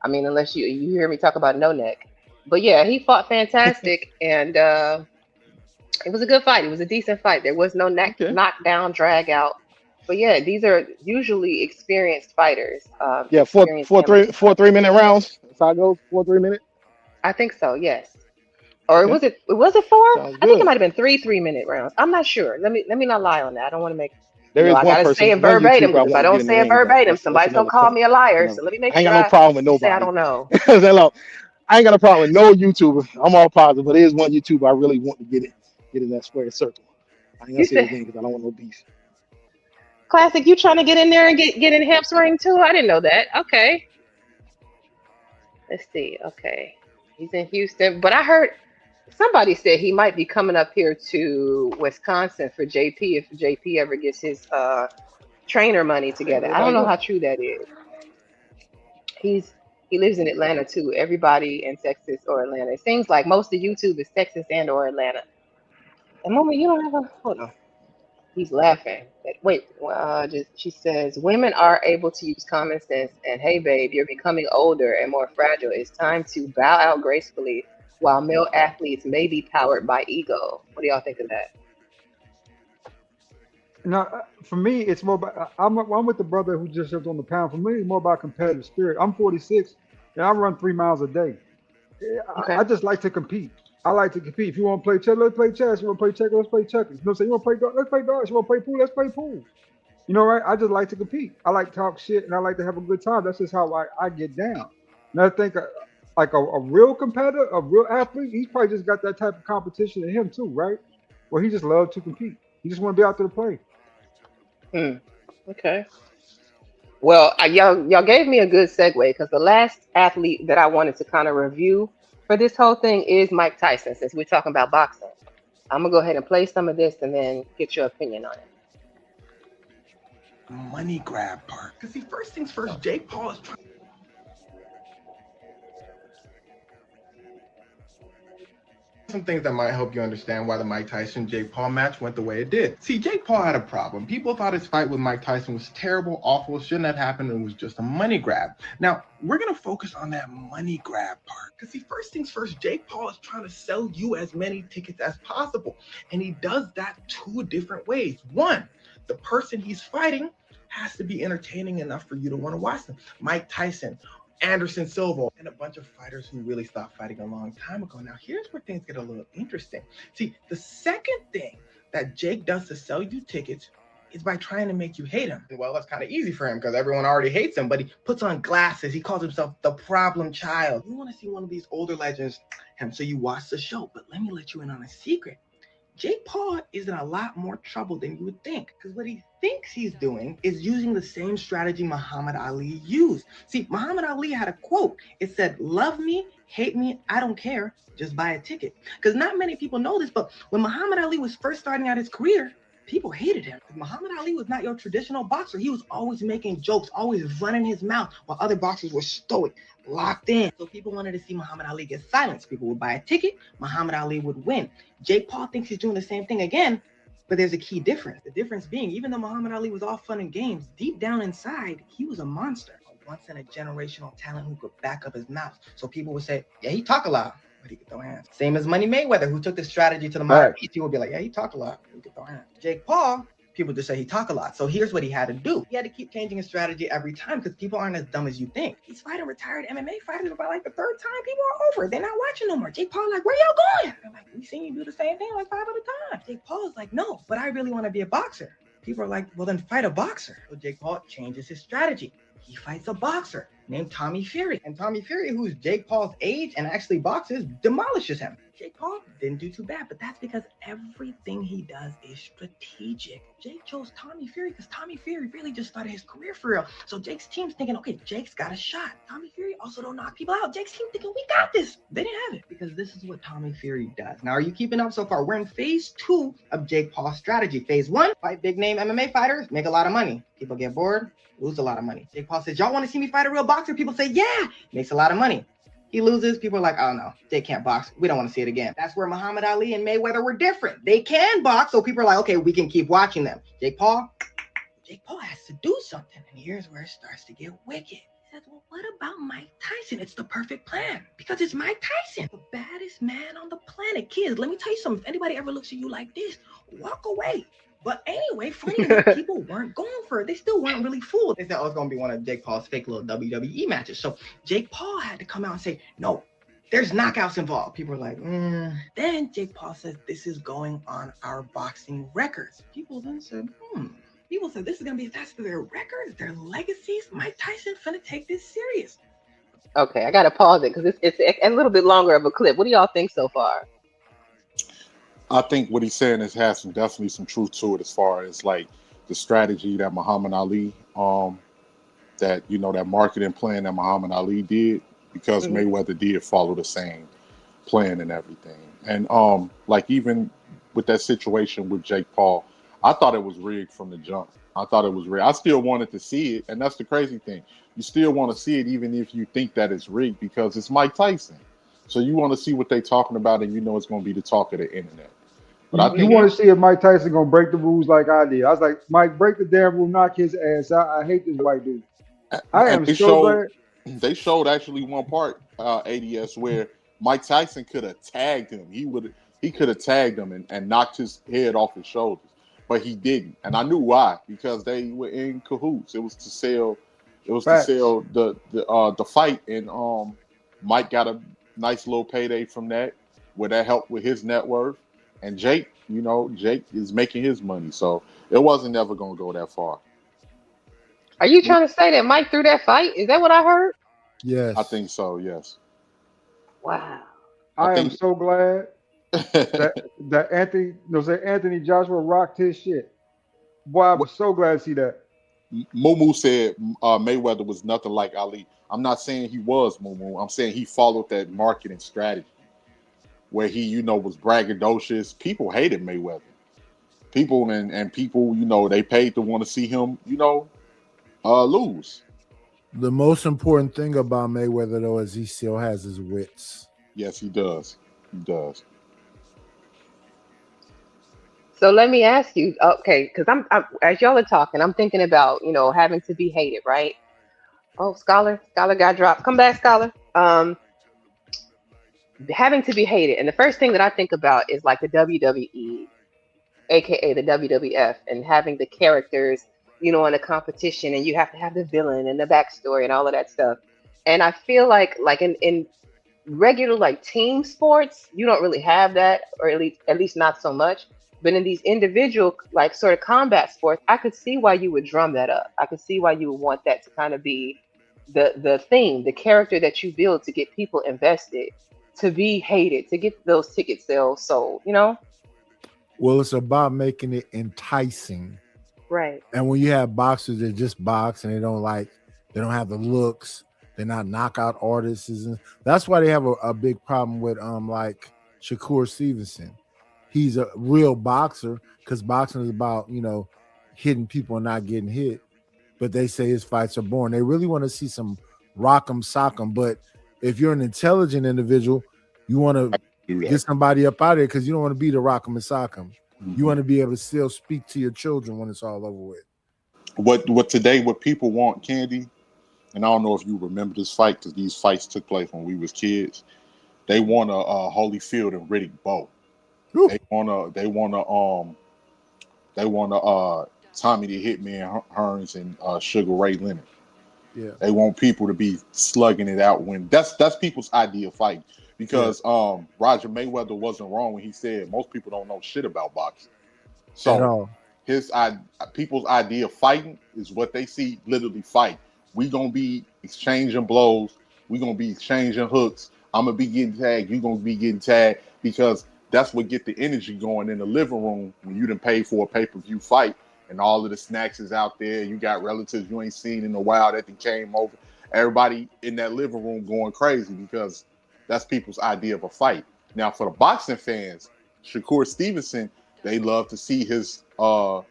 I mean, unless you hear me talk about No Neck. But yeah, he fought Fantastic, and it was a good fight. It was a decent fight. There was no Okay. knockdown, drag out. But yeah, these are usually experienced fighters, Yeah, experienced amateur four fighters. 3 minute rounds. That's how it goes. 4 3 minute. I think so. Yes. Or Okay, was it 4? sounds I think it good. might have been 3 3 minute rounds. I'm not sure. Let me not lie on that. I don't want to make There is I one gotta say person, it one verbatim YouTuber I because if I want to get don't in the say it ring, but verbatim, that's somebody's gonna another call talk. me a liar. Another. So let me make I ain't got sure no I problem with say I nobody. don't know. Look, I ain't got a problem with no YouTuber. I'm all positive, but there is one YouTuber I really want to get in that square circle. I ain't gonna You say said his name because I don't want no beef. classic. You trying to get in there and get in Hamp's ring too? I didn't know that. Okay, let's see. Okay, he's in Houston, but I heard Somebody said he might be coming up here to Wisconsin for JP if JP ever gets his trainer money Hey, together. I don't everybody know go. how true that is. He's he lives in Atlanta too. Everybody in Texas or Atlanta. It seems like most of YouTube is Texas and or Atlanta. And Mama, you don't have a hold on. He's laughing. Wait, just she says women are able to use common sense and hey babe, you're becoming older and more fragile. It's time to bow out gracefully while male athletes may be powered by ego. What do y'all think of that? Now, for me, it's more about I'm with the brother who just jumped on the pound. For me, it's more about competitive spirit. I'm 46 and I run 3 miles a day. Yeah, I Okay. just like to compete. I like to compete. If you want to play chess, let's play chess. You want to play checkers, let's play checkers. You know what I'm saying? You want to play darts, let's play darts. You want to play pool, let's play pool. You know, right? I just like to compete. I like to talk shit and I like to have a good time. That's just how I get down. And I think like a real competitor, a real athlete, he's probably just got that type of competition in him too, right? Where he just loves to compete. He just want to be out there to play. Hmm. Okay. Well, y'all gave me a good segue because the last athlete that I wanted to kind of review for this whole thing is Mike Tyson. Since we're talking about boxing, I'm gonna go ahead and play some of this and then get your opinion on it. Money grab part. Because see, first things first, Jake Paul is trying some things that might help you understand why the Mike Tyson Jake Paul match went the way it did. See, Jake Paul had a problem. People thought his fight with Mike Tyson was terrible, awful, shouldn't have happened, and was just a money grab. Now, we're gonna focus on that money grab part. Because see, first things first, Jake Paul is trying to sell you as many tickets as possible. And he does that two different ways. One, the person he's fighting has to be entertaining enough for you to want to watch them. Mike Tyson, Anderson Silva, and a bunch of fighters who really stopped fighting a long time ago. Now, here's where things get a little interesting. See, the second thing that Jake does to sell you tickets is by trying to make you hate him. Well, that's kind of easy for him because everyone already hates him, but he puts on glasses. He calls himself the problem child. You want to see one of these older legends, so you watch the show. But let me let you in on a secret. Jake Paul is in a lot more trouble than you would think, because what he thinks he's doing is using the same strategy Muhammad Ali used. See, Muhammad Ali had a quote. It said, "Love me, hate me, I don't care, just buy a ticket." Because not many people know this, but when Muhammad Ali was first starting out his career, people hated him. Muhammad Ali was not your traditional boxer. He was always making jokes, always running his mouth, while other boxers were stoic, locked in. So people wanted to see Muhammad Ali get silenced. People would buy a ticket, Muhammad Ali would win. Jake Paul thinks he's doing the same thing again, but there's a key difference. The difference being, even though Muhammad Ali was all fun and games, deep down inside, he was a monster, a once in a generational talent who could back up his mouth. So people would say, yeah, he talk a lot, but he could throw hands. Same as Money Mayweather, who took the strategy to the modern beast. People would be like, yeah, he talk a lot, but he could throw hands. Jake Paul, people just say he talk a lot. So here's what he had to do. He had to keep changing his strategy every time because people aren't as dumb as you think. He's fighting retired MMA fighters, but by like the third time, people are over. They're not watching no more. Jake Paul like, where y'all going? I'm like, we seen you do the same thing like 5 other times. Jake Paul is like, no, but I really want to be a boxer. People are like, well, then fight a boxer. So Jake Paul changes his strategy. He fights a boxer named Tommy Fury. And Tommy Fury, who's Jake Paul's age and actually boxes, demolishes him. Jake Paul didn't do too bad, but that's because everything he does is strategic. Jake chose Tommy Fury because Tommy Fury really just started his career for real. So Jake's team's thinking, okay, Jake's got a shot. Tommy Fury also don't knock people out. Jake's team thinking, we got this. They didn't have it because this is what Tommy Fury does. Now, are you keeping up so far? We're in phase 2 of Jake Paul's strategy. Phase 1, fight big name MMA fighters, make a lot of money. People get bored, lose a lot of money. Jake Paul says, y'all want to see me fight a real boxer? People say, yeah, makes a lot of money. He loses, people are like, oh no, Jake can't box. We don't want to see it again. That's where Muhammad Ali and Mayweather were different. They can box, so people are like, okay, we can keep watching them. Jake Paul has to do something. And here's where it starts to get wicked. He says, well, what about Mike Tyson? It's the perfect plan because it's Mike Tyson, the baddest man on the planet. Kids, let me tell you something. If anybody ever looks at you like this, walk away. But anyway, funny enough, people weren't going for it. They still weren't really fooled. They said, oh, it's going to be one of Jake Paul's fake little WWE matches. So Jake Paul had to come out and say, no, there's knockouts involved. People are like, Then Jake Paul says, this is going on our boxing records. People then said, People said, this is going to be attached to their records, their legacies. Mike Tyson finna take this serious. Okay, I gotta pause it because it's a little bit longer of a clip. What do y'all think so far? I think what he's saying has definitely some truth to it as far as like the strategy that Muhammad Ali, that that marketing plan that Muhammad Ali did, because Mayweather did follow the plan and everything. And like even with that situation with Jake Paul, I thought it was rigged from the jump. I thought it was rigged. I still wanted to see it, and that's the crazy thing. You still want to see it even if you think that it's rigged because it's Mike Tyson. So you want to see what they're talking about, and you know it's going to be the talk of the internet. But I You think want to see if Mike Tyson gonna break the rules like I did. I was like, Mike, break the damn rule, knock his ass out. I hate this white dude. I and am so glad. they showed actually one part ADS where Mike Tyson could have tagged him. He could have tagged him and knocked his head off his shoulders, but he didn't. And I knew why because they were in cahoots. It was to sell. It was to Facts. sell the fight, and Mike got a nice little payday from that, where that helped with his net worth. And Jake, Jake is making his money, so it wasn't ever going to go that far. Are you trying to say that Mike threw that fight? Is that what I heard? I Yes. think so. Yes, Wow. I I am think. so glad that Anthony Joshua rocked his shit. Boy, I was so glad to see that. Mumu said Mayweather was nothing like Ali. I'm not saying he was Mumu. I'm saying he followed that marketing strategy where he, was braggadocious. People hated Mayweather. People and people, they paid to want to see him, lose. The most important thing about Mayweather, though, is he still has his wits. Yes, he does. He does. So let me ask you, okay, because I'm as y'all are talking, I'm thinking about having to be hated, right? Oh, Scholar got dropped. Come back, Scholar. Having to be hated, and the first thing that I think about is like the WWE, aka the WWF, and having the characters, in a competition, and you have to have the villain and the backstory and all of that stuff. And I feel like in regular like team sports, you don't really have that, or at least not so much. But in these individual like sort of combat sports, I could see why you would drum that up. I could see why you would want that to kind of be the theme, the character that you build to get people invested, to be hated, to get those ticket sales sold. Well, it's about making it enticing. Right. And when you have boxers that just box and they don't have the looks, they're not knockout artists. And that's why they have a big problem with like Shakur Stevenson. He's a real boxer because boxing is about, hitting people and not getting hit. But they say his fights are boring. They really want to see some rock'em sock'em. But if you're an intelligent individual, you want to get somebody up out of there because you don't want to be the rock'em and sock'em. You want to be able to still speak to your children when it's all over with. What people want, Candy, and I don't know if you remember this fight because these fights took place when we was kids. They want a Holyfield and Riddick Bowe. They want Tommy the Hitman Hearns and Sugar Ray Leonard. Yeah. They want people to be slugging it out when that's people's idea of fighting. Because Roger Mayweather wasn't wrong when he said most people don't know shit about boxing. So people's idea of fighting is what they see literally fight. We gonna be exchanging blows. We gonna be exchanging hooks. I'm gonna be getting tagged. You gonna be getting tagged because that's what get the energy going in the living room when you done pay for a pay-per-view fight and all of the snacks is out there. You got relatives you ain't seen in a while that they came over. Everybody in that living room going crazy because that's people's idea of a fight. Now for the boxing fans, Shakur Stevenson, they love to see his art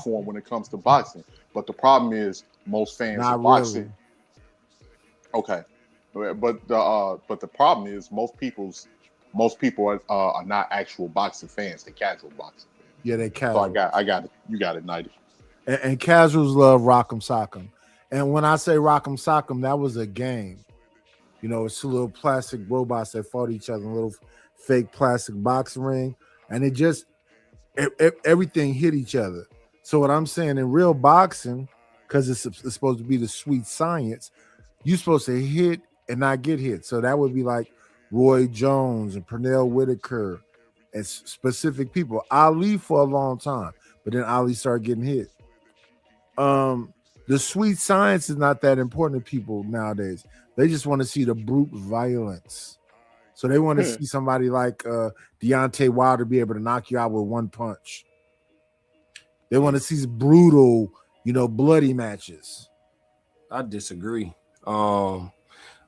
form when it comes to boxing. But the problem is most fans Not of boxing. really. Okay, but the problem is most people are not actual boxing fans. They're casual boxing fans. Yeah, they So casual. I got it. You got it, 90. And casuals love rock'em sock'em. And when I say rock'em sock'em, that was a game. It's two little plastic robots that fought each other in a little fake plastic boxing ring, and everything hit each other. So what I'm saying in real boxing, because it's supposed to be the sweet science, you're supposed to hit and not get hit. So that would be like Roy Jones and Pernell Whitaker and specific people. Ali for a long time, but then Ali started getting hit. The sweet science is not that important to people nowadays. They just want to see the brute violence. So they want to see somebody like Deontay Wilder be able to knock you out with one punch. They want to see brutal, bloody matches. I disagree.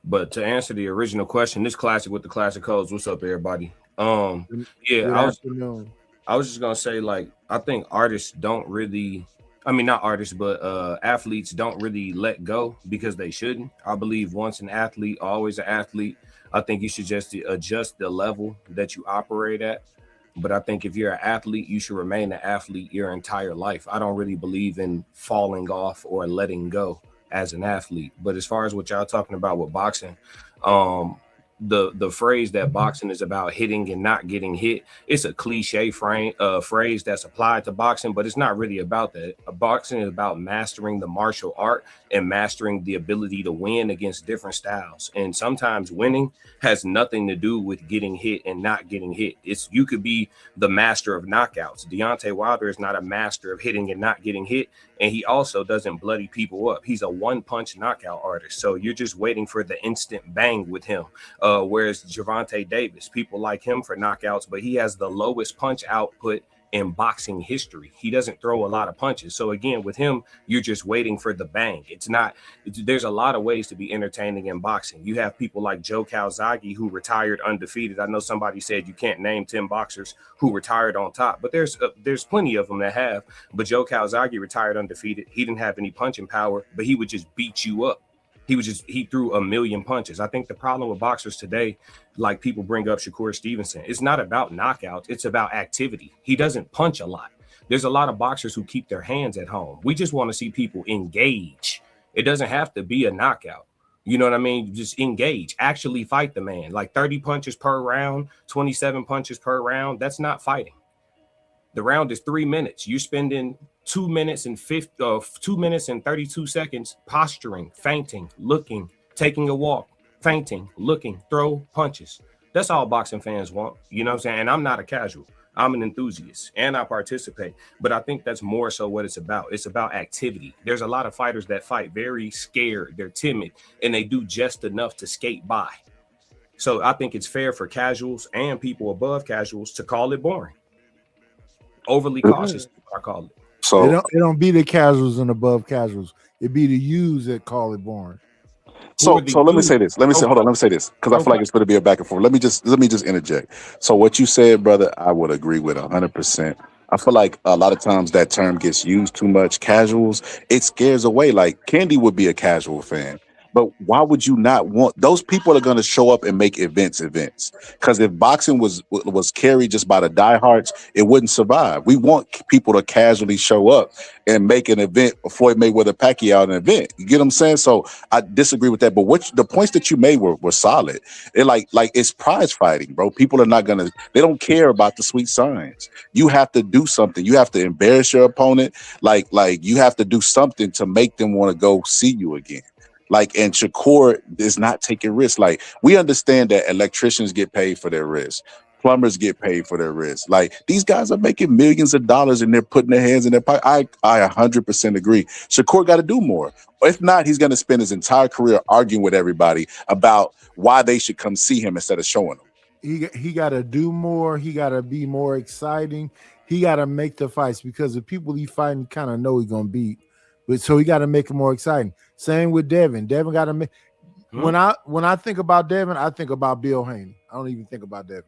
But to answer the original question, this classic with the classic codes. What's up, everybody? Yeah, Good afternoon. I was just gonna say, like, I think artists don't really, I mean, not artists, but athletes don't really let go because they shouldn't. I believe once an athlete, always an athlete. I think you should just adjust the level that you operate at. But I think if you're an athlete, you should remain an athlete your entire life. I don't really believe in falling off or letting go as an athlete. But as far as what y'all talking about with boxing, um, the phrase that boxing is about hitting and not getting hit, it's a cliche phrase that's applied to boxing, but it's not really about that. Boxing is about mastering the martial art and mastering the ability to win against different styles. And sometimes winning has nothing to do with getting hit and not getting hit. It's you could be the master of knockouts. Deontay Wilder is not a master of hitting and not getting hit, and he also doesn't bloody people up. He's a one-punch knockout artist. So you're just waiting for the instant bang with him. Whereas Gervonta Davis, people like him for knockouts, but he has the lowest punch output in boxing history. He doesn't throw a lot of punches. So again, with him, you're just waiting for the bang. There's a lot of ways to be entertaining in boxing. You have people like Joe Calzaghe who retired undefeated. I know somebody said you can't name 10 boxers who retired on top, but there's plenty of them that have. But Joe Calzaghe retired undefeated. He didn't have any punching power, but he would just beat you up. He threw a million punches. I think the problem with boxers today, like people bring up Shakur Stevenson, it's not about knockouts. It's about activity. He doesn't punch a lot. There's a lot of boxers who keep their hands at home. We just want to see people engage. It doesn't have to be a knockout. You know what I mean? Just engage, actually fight the man. Like 30 punches per round, 27 punches per round. That's not fighting. The round is 3 minutes. You're spending 2 minutes and 2 minutes and 32 seconds posturing, feinting, looking, taking a walk, feinting, looking, throw punches. That's all boxing fans want. You know what I'm saying? And I'm not a casual. I'm an enthusiast and I participate. But I think that's more so what it's about. It's about activity. There's a lot of fighters that fight very scared. They're timid and they do just enough to skate by. So I think it's fair for casuals and people above casuals to call it boring. Overly cautious, I call it. So it don't be the casuals and above casuals. It be the yous that call it boring. So let me say this. Let me say this because I feel like it's going to be a back and forth. Let me just interject. So what you said, brother, I would agree with 100%. I feel like a lot of times that term gets used too much. Casuals, it scares away. Like Candy would be a casual fan. But why would you not want those people are going to show up and make events? Because if boxing was carried just by the diehards, it wouldn't survive. We want people to casually show up and make an event. Floyd Mayweather Pacquiao an event. You get what I'm saying? So I disagree with that. But the points that you made were solid. They're like it's prize fighting, bro. People are not they don't care about the sweet signs. You have to do something. You have to embarrass your opponent. Like you have to do something to make them want to go see you again. And Shakur is not taking risks. Like, we understand that electricians get paid for their risks. Plumbers get paid for their risks. Like, these guys are making millions of dollars and they're putting their hands in their pocket. I 100% agree. Shakur got to do more. If not, he's going to spend his entire career arguing with everybody about why they should come see him instead of showing them. He got to do more. He got to be more exciting. He got to make the fights because the people he fighting kind of know he's going to beat. But so he got to make it more exciting. Same with Devin. Devin got to make. When I think about Devin, I think about Bill Haney. I don't even think about Devin.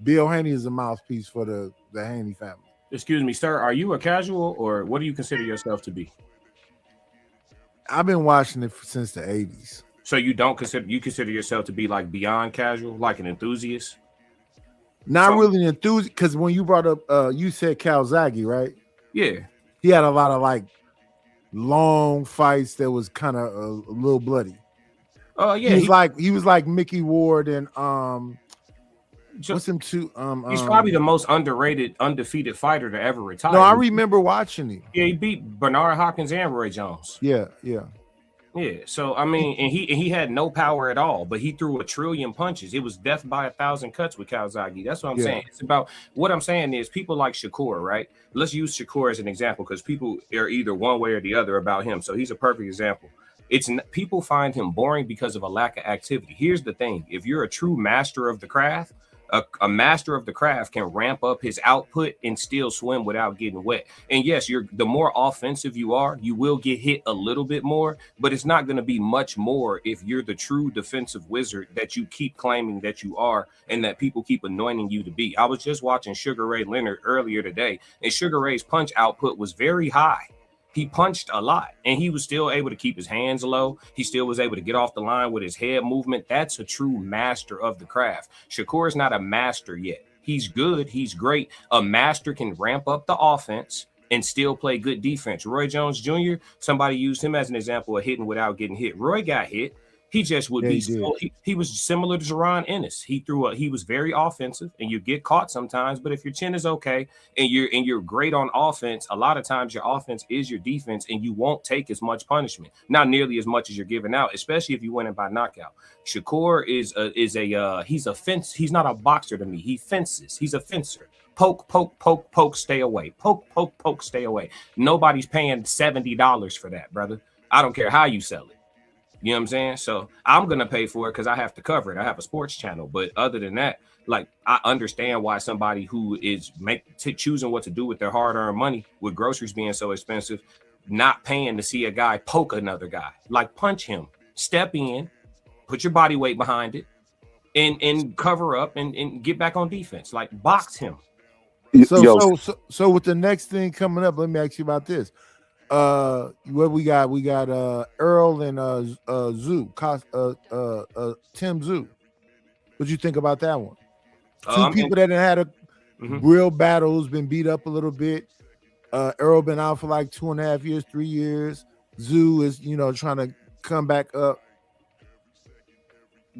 Bill Haney is a mouthpiece for the Haney family. Excuse me, sir. Are you a casual, or what do you consider yourself to be? I've been watching it since the 80s. So you consider yourself to be like beyond casual, like an enthusiast? Not really an enthusiast, because when you brought up, you said Calzaghe, right? Yeah. He had a lot of long fights that was kind of a little bloody. Oh yeah, he was like Mickey Ward and what's him too? He's probably the most underrated undefeated fighter to ever retire. No, I remember watching him. Yeah, he beat Bernard Hopkins and Roy Jones. Yeah. So I mean, and he had no power at all, but he threw 1 trillion punches. It was death by 1,000 cuts with Calzaghe. That's what I'm saying. It's about what I'm saying is people like Shakur, right? Let's use Shakur as an example because people are either one way or the other about him. So he's a perfect example. People find him boring because of a lack of activity. Here's the thing: if you're a true master of the craft, A master of the craft can ramp up his output and still swim without getting wet. And yes, the more offensive you are, you will get hit a little bit more, but it's not going to be much more if you're the true defensive wizard that you keep claiming that you are and that people keep anointing you to be. I was just watching Sugar Ray Leonard earlier today, and Sugar Ray's punch output was very high. He punched a lot, and he was still able to keep his hands low. He still was able to get off the line with his head movement. That's a true master of the craft. Shakur is not a master yet. He's good. He's great. A master can ramp up the offense and still play good defense. Roy Jones Jr., somebody used him as an example of hitting without getting hit. Roy got hit. He just would be he was similar to Jerron Ennis. He was very offensive, and you get caught sometimes, but if your chin is okay and you're great on offense, a lot of times your offense is your defense, and you won't take as much punishment. Not nearly as much as you're giving out, especially if you win it by knockout. Shakur he's a fence. He's not a boxer to me. He fences. He's a fencer. Poke, poke, poke, poke, stay away. Poke, poke, poke, stay away. Nobody's paying $70 for that, brother. I don't care how you sell it. You know what I'm saying? So I'm going to pay for it because I have to cover it. I have a sports channel. But other than that, like, I understand why somebody who is choosing what to do with their hard-earned money, with groceries being so expensive, not paying to see a guy poke another guy. Like, punch him, step in, put your body weight behind it, and cover up and get back on defense. Like, box him. So with the next thing coming up, let me ask you about this. What we got Earl and Tim Zoo. What you think about that one? Two people that had a real battle, who's been beat up a little bit. Earl been out for like 2.5 years, 3 years. Zoo is trying to come back up.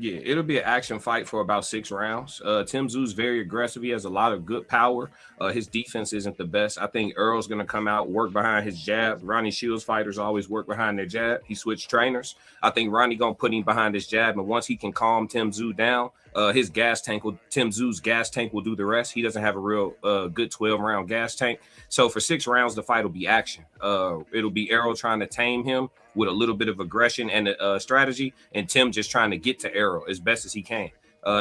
Yeah, it'll be an action fight for about 6 rounds. Tim Zoo's very aggressive. He has a lot of good power. His defense isn't the best. I think Earl's going to come out, work behind his jab. Ronnie Shields fighters always work behind their jab. He switched trainers. I think Ronnie going to put him behind his jab, and once he can calm Tim Zoo down, Tim Zoo's gas tank will do the rest. He doesn't have a real good 12-round gas tank. So for 6 rounds, the fight will be action. It'll be Errol trying to tame him with a little bit of aggression and strategy, and Tim just trying to get to Errol as best as he can.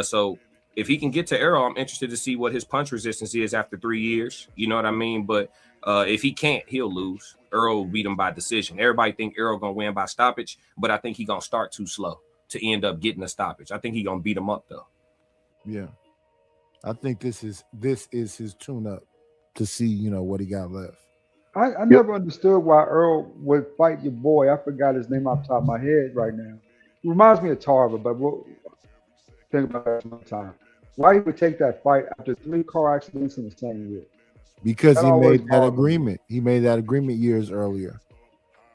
So if he can get to Errol, I'm interested to see what his punch resistance is after 3 years. You know what I mean? But if he can't, he'll lose. Errol will beat him by decision. Everybody think Errol going to win by stoppage, but I think he's going to start too slow to end up getting a stoppage. I think he's going to beat him up, though. Yeah. I think this is his tune-up to see, what he got left. I never understood why Earl would fight your boy. I forgot his name off the top of my head right now. He reminds me of Tarver, but we'll think about that sometime. Why he would take that fight after 3 car accidents in the same year? Because he made that agreement. He made that agreement years earlier.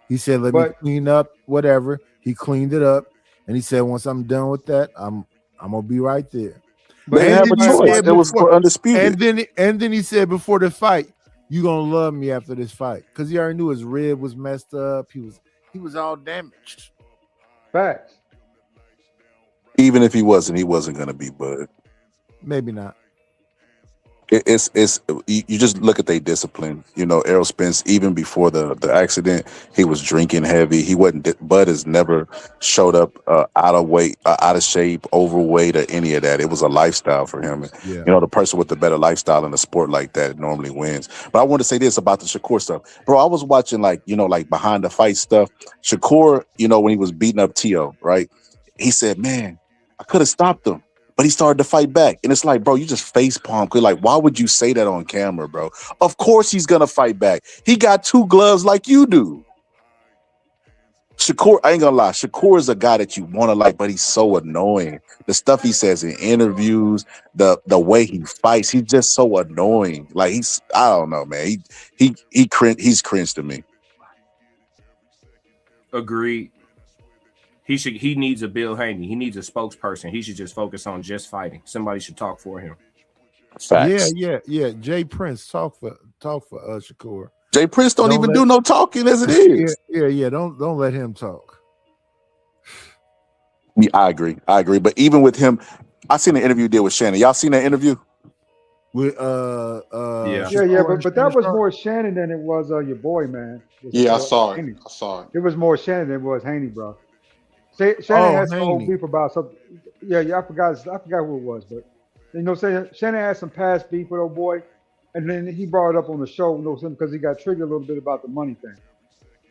He said, let me clean up whatever. He cleaned it up. And he said, once I'm done with that, I'm going to be right there. But they have a choice. It was for undisputed. And then he said before the fight, you're going to love me after this fight. Because he already knew his rib was messed up. He was all damaged. Facts. Even if he wasn't going to be, Bud. Maybe not. It's you just look at their discipline. Errol Spence, even before the accident, he was drinking heavy. He wasn't. Bud has never showed up out of weight, out of shape, overweight, or any of that. It was a lifestyle for him. Yeah. The person with the better lifestyle in a sport like that normally wins. But I want to say this about the Shakur stuff, bro. I was watching like behind the fight stuff. Shakur, when he was beating up Tio, right? He said, "Man, I could have stopped him." But he started to fight back. And it's like, bro, you just face palm. Like, why would you say that on camera, bro? Of course he's going to fight back. He got 2 gloves like you do. Shakur, I ain't going to lie. Shakur is a guy that you want to like, but he's so annoying. The stuff he says in interviews, the way he fights, he's just so annoying. Like, I don't know, man. He's cringe to me. Agreed. He needs a Bill Haney. He needs a spokesperson. He should just focus on just fighting. Somebody should talk for him. Facts. Yeah. Jay Prince talk for Shakur. Jay Prince don't even do no talking as it is. Yeah. Don't let him talk. Yeah, I agree. But even with him, I seen the interview he did with Shannon. Y'all seen that interview? With yeah, but that was more Shannon than it was your boy, man. Yeah, I saw it. It was more Shannon than it was Haney, bro. Shannon had some old beef about something. Yeah, I forgot who it was, but Shannon had some past beef with old boy, and then he brought it up on the show, because he got triggered a little bit about the money thing.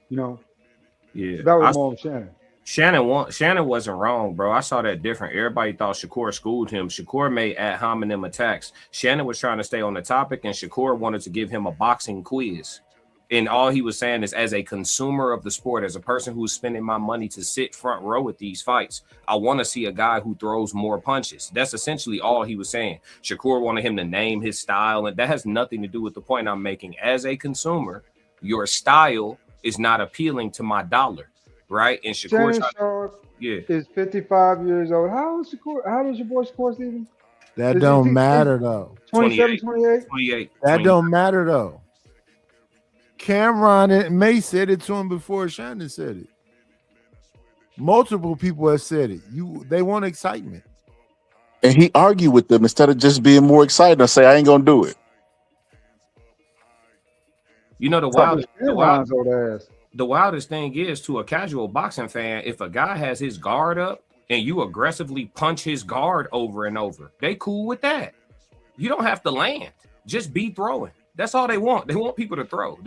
Yeah, So that was more of Shannon. Shannon wasn't wrong, bro. I saw that different. Everybody thought Shakur schooled him. Shakur made ad hominem attacks. Shannon was trying to stay on the topic, and Shakur wanted to give him a boxing quiz. And all he was saying is, as a consumer of the sport, as a person who's spending my money to sit front row at these fights, I want to see a guy who throws more punches. That's essentially all he was saying. Shakur wanted him to name his style, and that has nothing to do with the point I'm making. As a consumer, your style is not appealing to my dollar, right? And Shakur, Shannon Sharp yeah, is 55 years old. How old is Shakur? How old is your boy Shakur Stevenson? That Is don't he matter though. 27, 28? 28. That don't matter though. Cameron and May said it to him before Shannon said it. Multiple people have said it. They want excitement. And he argued with them instead of just being more excited and say, I ain't gonna do it. You know, the wildest thing is, to a casual boxing fan, if a guy has his guard up and you aggressively punch his guard over and over, they cool with that. You don't have to land. Just be throwing. That's all they want. They want people to throw.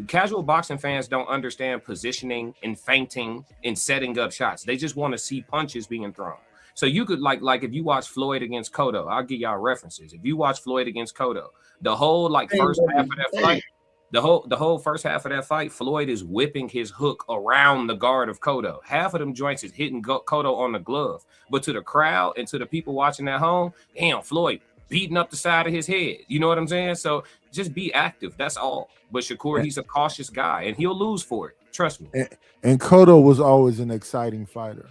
Casual boxing fans don't understand positioning and feinting and setting up shots. They just want to see punches being thrown. So you could like if you watch Floyd against Cotto, I'll give y'all references. If you watch Floyd against Cotto, the whole first half of that fight, the whole first half of that fight, Floyd is whipping his hook around the guard of Cotto. Half of them joints is hitting Cotto on the glove. But to the crowd and to the people watching at home, damn, Floyd beating up the side of his head. You know what I'm saying? So just be active. That's all. But Shakur, he's a cautious guy, and he'll lose for it. Trust me. And Cotto was always an exciting fighter.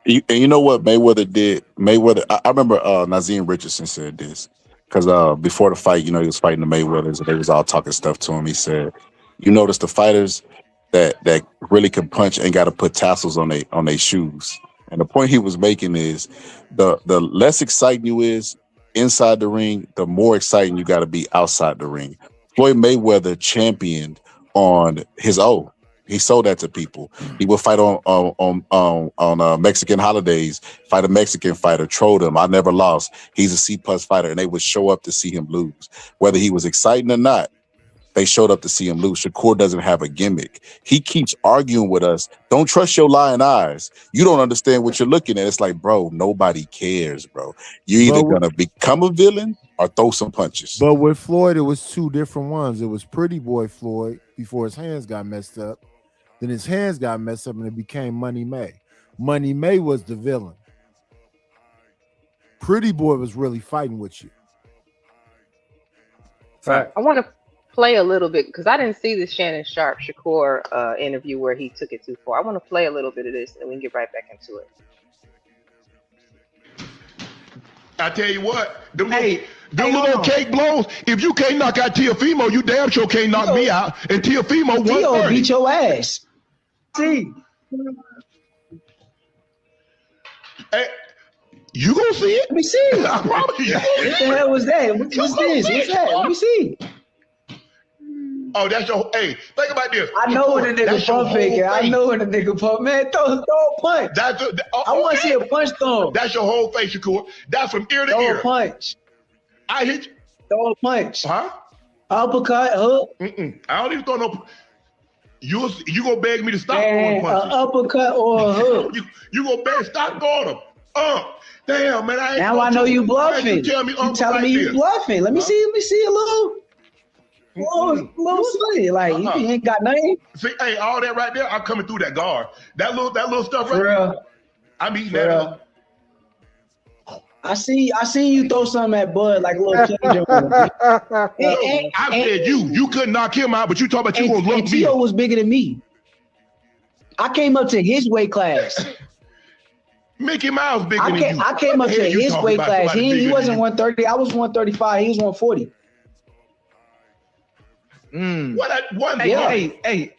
And you know what Mayweather did? I remember Nazim Richardson said this, because before the fight, he was fighting the Mayweathers, and they was all talking stuff to him. He said, "You notice the fighters that really can punch ain't got to put tassels on their shoes." And the point he was making is, the less exciting you is inside the ring, the more exciting you got to be outside the ring. Floyd Mayweather championed on his O. He sold that to people. He would fight on Mexican holidays, fight a Mexican fighter, trolled him. I never lost. He's a C+ fighter, and they would show up to see him lose. Whether he was exciting or not, they showed up to see him lose. Shakur doesn't have a gimmick. He keeps arguing with us. Don't trust your lying eyes. You don't understand what you're looking at. It's like, bro, nobody cares, bro. You're either going to become a villain or throw some punches. But with Floyd, it was two different ones. It was Pretty Boy Floyd before his hands got messed up. Then his hands got messed up and it became Money May. Money May was the villain. Pretty Boy was really fighting with you. I want to play a little bit, because I didn't see the Shannon Sharp Shakur interview where he took it too far. I want to play a little bit of this and we can get right back into it. I tell you what, them little cake blows, if you can't knock out Teofimo, you damn sure can't knock me out. And Teofimo won. Teo beat your ass. See. Hey, you gonna see it? Let me see. I promise you. What the hell was that? What's this? What's that? Let me see. Oh, that's your. Hey, think about this. I know when a nigga pump faking. I know when a nigga pump. Man, throw a punch. I want to see a punch throw. That's your whole face, Shakur. That's from ear to ear. Throw a punch. I hit you. Throw a punch. Huh? Uppercut, hook. I don't even throw no. You gonna beg me to stop throwing punches? An uppercut or a hook. you gonna beg stop throwing them? Damn, man. Now I know you bluffing. You telling me you bluffing? Let me see a little funny. Like you ain't got nothing. See, hey, all that right there, I'm coming through that guard. That little stuff right For real. there. I'm eating that. I see you throw something at Bud like a little change. I said you couldn't knock him out, but you talking about you gonna look me. Tio was bigger than me. I came up to his weight class. Mickey Mouse bigger than you. I came up to his weight class. He wasn't 130. I was 135. He was 140. Hey,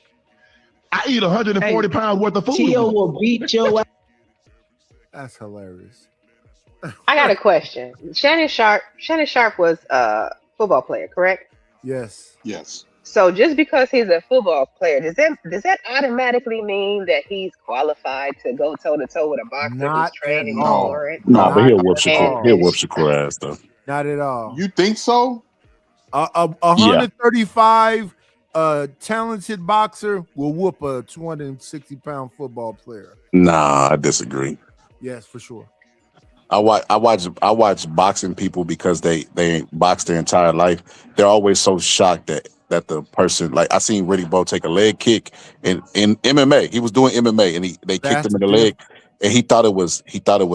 I eat 140 pounds worth of food. Tio will beat your ass. That's hilarious. I got a question. Shannon Sharp was a football player, correct? Yes. Yes. So just because he's a football player, does that automatically mean that he's qualified to go toe to toe with a boxer who's Not at training in No, all. Florence Nah, but no. Not he'll whoop at Shakur. and He'll all. whoop Shakur ass though. Not at all. You think so? A Yeah. 135 talented boxer will whoop a 260-pound football player. Nah, I disagree. Yes, for sure. I watch boxing people because they ain't boxed their entire life. They're always so shocked that the person, like I seen Riddick Bowe take a leg kick in MMA. He was doing MMA and they kicked That's him in the different. leg and he thought it was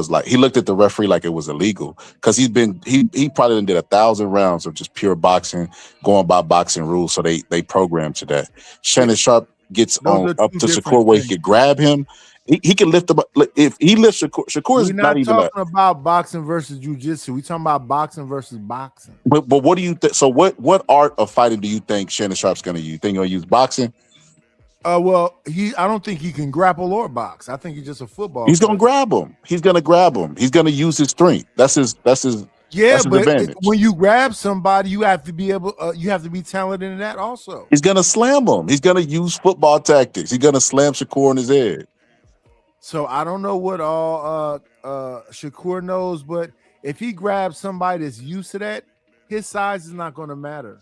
like he looked at the referee like it was illegal because he probably done did 1,000 rounds of just pure boxing, going by boxing rules. So they programmed to that. Shannon Sharp gets Those on are up two to different Shakur where he things. could grab him. He can lift him up. If he lifts Shakur is We're not not even a. talking about boxing versus jiu-jitsu. We're talking about boxing versus boxing. But what do you think? So what art of fighting do you think Shannon Sharp's going to use? You think he'll use boxing? Well, I don't think he can grapple or box. I think he's just a football He's going to player. grab him. He's going to grab him. He's going to use his strength. That's his Yeah, but advantage. when you grab somebody, you have to be able. You have to be talented in that also. He's going to slam him. He's going to use football tactics. He's going to slam Shakur in his head. So I don't know what all Shakur knows, but if he grabs somebody that's used to that, his size is not going to matter.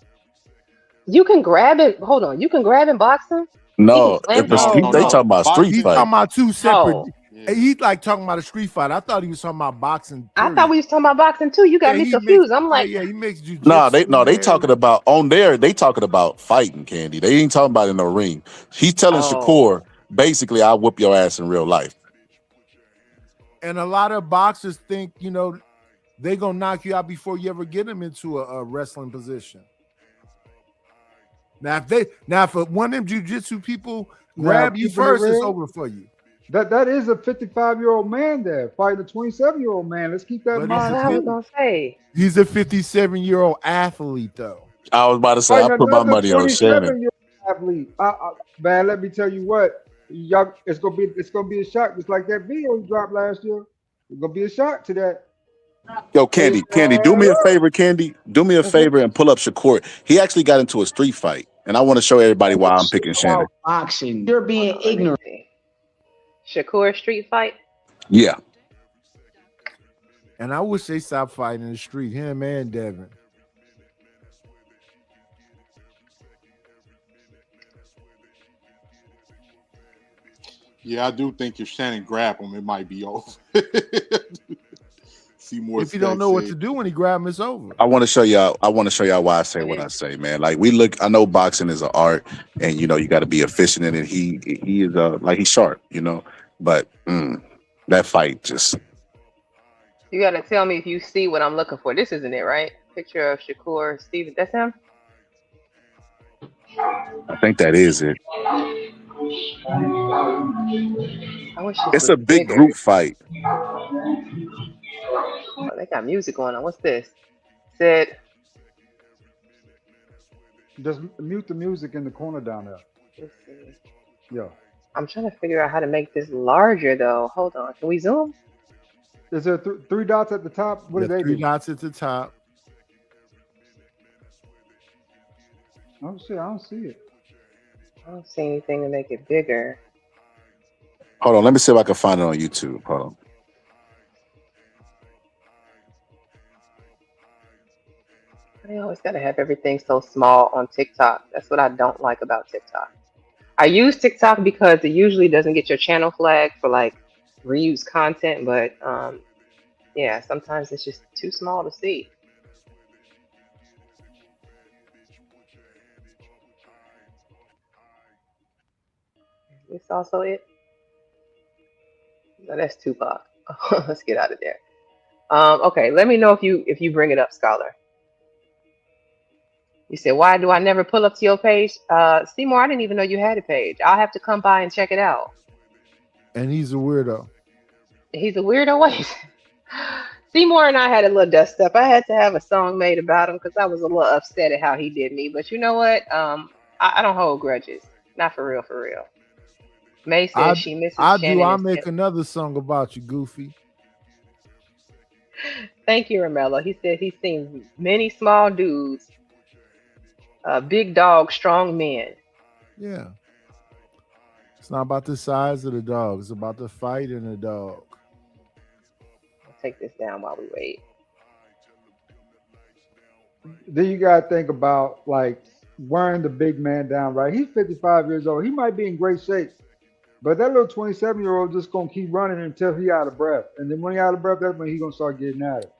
you can grab it. Hold on, you can grab in boxing. He can No, slam they somebody. talking about street He's fight. talking about two separate. Oh. He's like talking about a street fight. I thought he was talking about boxing. I thought we was talking about boxing too. You got me confused. I'm like, he makes jiu-jitsu. They talking about on there. They talking about fighting, Candy. They ain't talking about in no ring. He's telling Shakur basically, I'll whoop your ass in real life. And a lot of boxers think, they gonna knock you out before you ever get them into a wrestling position. Now, if one of them jiu-jitsu people grab you first, it's over for you. That is a 55-year-old man there fighting a 27-year-old man. Let's keep that in mind. that's what I was gonna say. He's a 57-year-old athlete, though. I was about to say, I put my money on Shannon. 27-year-old athlete. Man, let me tell you what, y'all, it's gonna be a shock, just like that video he dropped last year. It's gonna be a shock to that. Yo, Candy, do me a favor, Candy. Do me a favor and pull up Shakur. He actually got into a street fight, and I want to show everybody why I'm picking Shannon. Boxing. You're being ignorant. Shakur street fight. Yeah. And I wish they stopped fighting in the street, him and Devin. Yeah, I do think if Shannon grab him, it might be over. See more. If you don't know what to do when he grab him, it's over. I want to show y'all why I say what I say, man. Like I know boxing is an art, and you got to be efficient in it. He is like he's sharp, but that fight just. You gotta tell me if you see what I'm looking for. This isn't it, right? Picture of Shakur Steven. That's him. I think that is it. I wish It's a big group fight. Oh, they got music going on. What's this? Said. Just mute the music in the corner down there. Let's see. Yeah. I'm trying to figure out how to make this larger though. Hold on. Can we zoom? Is there three dots at the top? What do they do? Three dots at the top. I don't see it. I don't see anything to make it bigger. Hold on, let me see if I can find it on YouTube. Hold on. They always gotta have everything so small on TikTok. That's what I don't like about TikTok. I use TikTok because it usually doesn't get your channel flagged for like reuse content, but yeah, sometimes it's just too small to see. Is this also it? No, that's Tupac. Let's get out of there. Okay, let me know if you bring it up, Scholar. You said, why do I never pull up to your page? Seymour, I didn't even know you had a page. I'll have to come by and check it out. And he's a weirdo. He's a weirdo. Wait. Seymour and I had a little dust up. I had to have a song made about him because I was a little upset at how he did me. But you know what? I don't hold grudges. Not for real, for real. May says she misses Shannon. I'll make another song about you, Goofy. Thank you, Romello. He said he's seen many small dudes Big dog, strong men. Yeah. It's not about the size of the dog. It's about the fight in the dog. I'll take this down while we wait. Then you gotta think about like wearing the big man down, right? He's 55 years old. He might be in great shape, but that little 27-year-old just gonna keep running until he out of breath. And then when he out of breath, that's when he gonna start getting at it.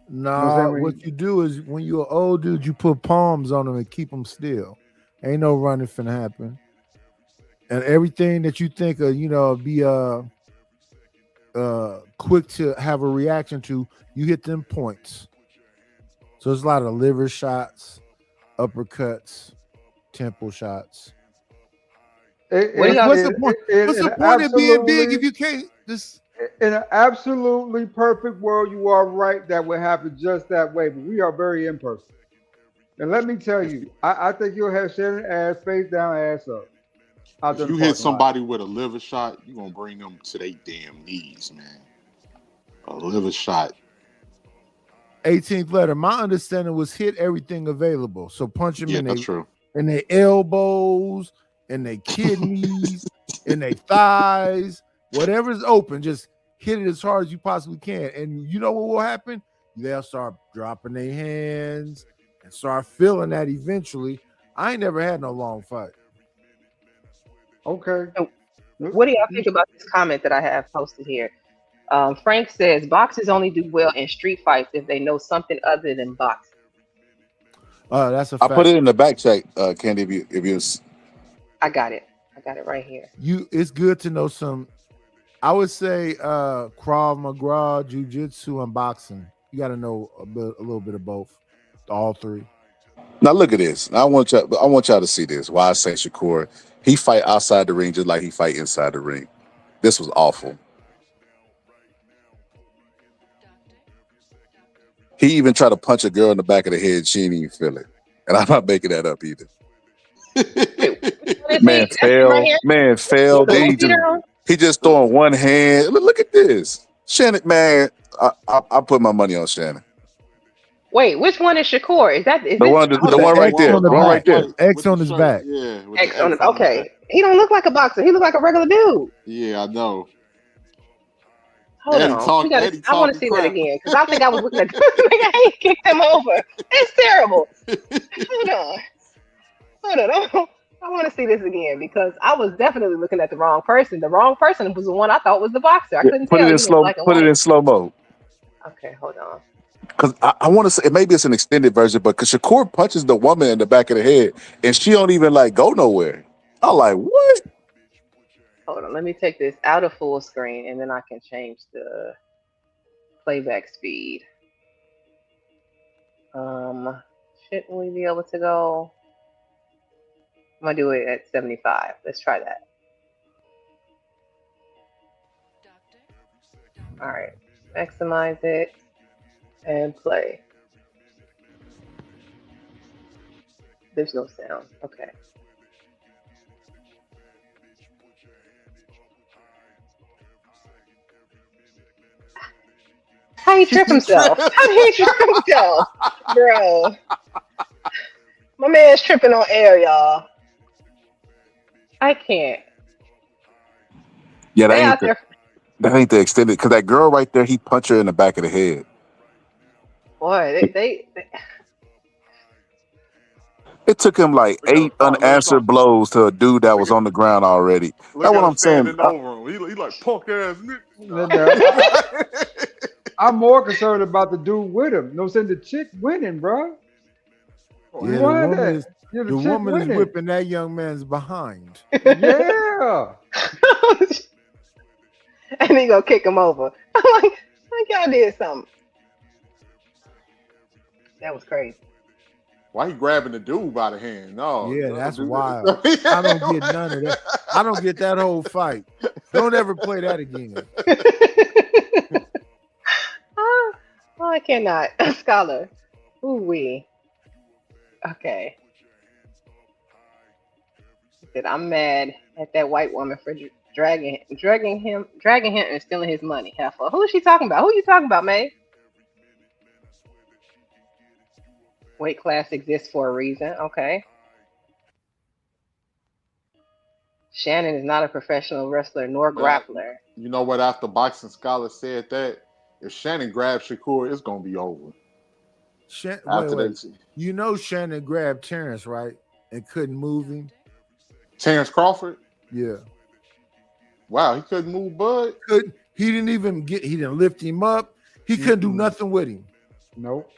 You know what I'm Nah, saying? what you do is when you're an old dude, you put palms on them and keep them still. Ain't no running finna happen. And everything that you think of, be quick to have a reaction to, you hit them points. So there's a lot of liver shots, uppercuts, temple shots. What do y'all What's the point? What's the point of being big if you can't just? In an absolutely perfect world, you are right that would happen just that way, but we are very imperfect. And let me tell you, I think you'll have Shannon ass face down, ass up. Out there If in you the hit parking lot. somebody with a liver shot, you're gonna bring them to their damn knees, man. A liver shot. 18th letter. My understanding was hit everything available. So punch them Yeah, that's true. in their elbows, in their kidneys, in their thighs, whatever's open, just hit it as hard as you possibly can. And you know what will happen? They'll start dropping their hands and start feeling that eventually. I ain't never had no long fight. Okay. What do y'all think about this comment that I have posted here? Frank says boxers only do well in street fights if they know something other than boxing. That's a I fact. put it in the back check, Candy. If you I got it right here. It's good to know some. I would say Krav Maga, Jiu-Jitsu, and boxing. You got to know a little bit of both, all three. Now look at this. I want y'all to see this. Why I say Shakur, he fight outside the ring just like he fight inside the ring. This was awful. He even tried to punch a girl in the back of the head. She didn't even feel it. And I'm not making that up either. Man fell. Then he just throwing one hand. Look at this. Shannon, man, I put my money on Shannon. Wait, which one is Shakur? Is The one right there. The one right there. X on his back. Yeah. X on his, okay. He don't look like a boxer. He look like a regular dude. Yeah, I know. Hold on. I want to see that again because I think I was looking at he kicked him over. It's terrible. Hold on. I want to see this again because I was definitely looking at the wrong person. The wrong person was the one I thought was the boxer. I couldn't tell. Put it in slow mo. Okay, hold on. Because I want to say maybe it's an extended version, but because Shakur punches the woman in the back of the head and she don't even go nowhere. I'm like, what? Hold on, let me take this out of full screen and then I can change the playback speed. Shouldn't we be able to go? I'm gonna do it at 75. Let's try that. All right, maximize it and play. There's no sound. Okay. How he trip himself? How did he trip himself, bro? My man's tripping on air, y'all. I can't. Yeah, that ain't the extended. Because that girl right there, he punched her in the back of the head. Boy, they It took him 8 unanswered blows to a dude that was on the ground already. That's what I'm saying. Over him. He like punk ass I'm more concerned about the dude with him. You know what I'm saying? The chick winning, bro. Yeah, the woman is whipping that young man's behind. Yeah. And he gonna kick him over. I'm like y'all did something. That was crazy. Why he grabbing the dude by the hand? No. Yeah, that's wild. I don't get none of that. I don't get that whole fight. Don't ever play that again. Oh, I cannot. Scholar. Ooh-wee. Okay. He said, I'm mad at that white woman for dragging him and stealing his money. Heifer. Who is she talking about? Who are you talking about, May? Weight class exists for a reason. Okay. Shannon is not a professional wrestler nor But grappler. you know what? After Boxing Scholar said that, if Shannon grabs Shakur, it's gonna be over. After Wait. that, You know Shannon grabbed Terrence, right? And couldn't move him. Terrence Crawford. Yeah. Wow, he couldn't move Bud. He didn't even he didn't lift him up. He couldn't do nothing with him. Nope.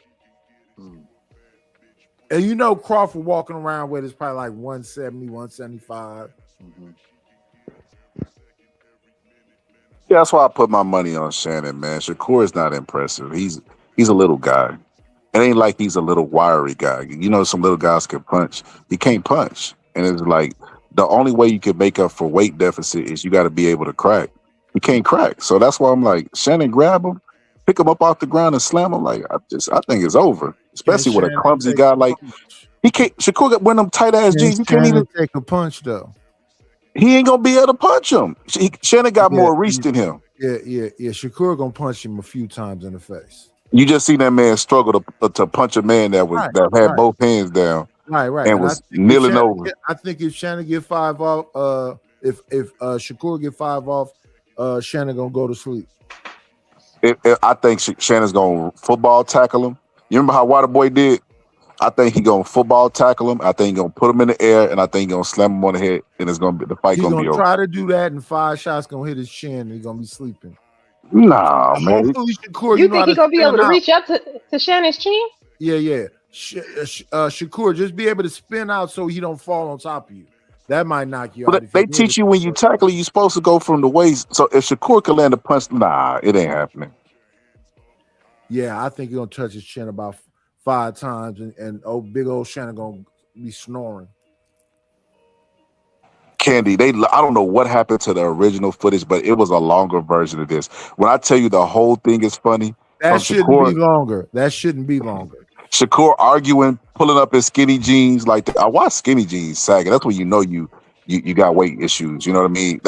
And you know Crawford walking around with is probably like 170, 175. Yeah, that's why I put my money on Shannon, man. Shakur is not impressive. He's a little guy. It ain't like he's a little wiry guy. You know, some little guys can punch. He can't punch. And it's like the only way you can make up for weight deficit is you got to be able to crack. He can't crack. So that's why I'm like, Shannon, grab him, pick him up off the ground and slam him. Like, I think it's over. Especially with a clumsy guy like he can't. Shakur got one of them tight ass jeans. He can't even take a punch though. He ain't gonna be able to punch him. Shannon got more reach than him. Yeah. Shakur gonna punch him a few times in the face. You just see that man struggle to punch a man that had both hands down, right, and was kneeling over. I think if Shannon get 5 off, if Shakur get 5 off, Shannon gonna go to sleep. I think Shannon's gonna football tackle him. You remember how Waterboy did? I think he gonna football tackle him. I think he gonna put him in the air, and I think he gonna slam him on the head, and it's gonna be the fight. He's gonna be over. Try to do that, and 5 shots gonna hit his chin, and he's gonna be sleeping. Nah, man. You think he's gonna be able to reach up to Shannon's chin? Yeah. Shakur, just be able to spin out so he don't fall on top of you. That might knock you out. They teach you when you tackle, you're supposed to go from the waist. So if Shakur can land a punch, nah, it ain't happening. Yeah, I think he's gonna touch his chin about 5 times, and big old Shannon gonna be snoring. Candy, I don't know what happened to the original footage, but it was a longer version of this. When I tell you the whole thing is funny, that shouldn't be longer. That shouldn't be longer. Shakur arguing, pulling up his skinny jeans. Like I watch skinny jeans sagging. That's when you know you got weight issues. You know what I mean?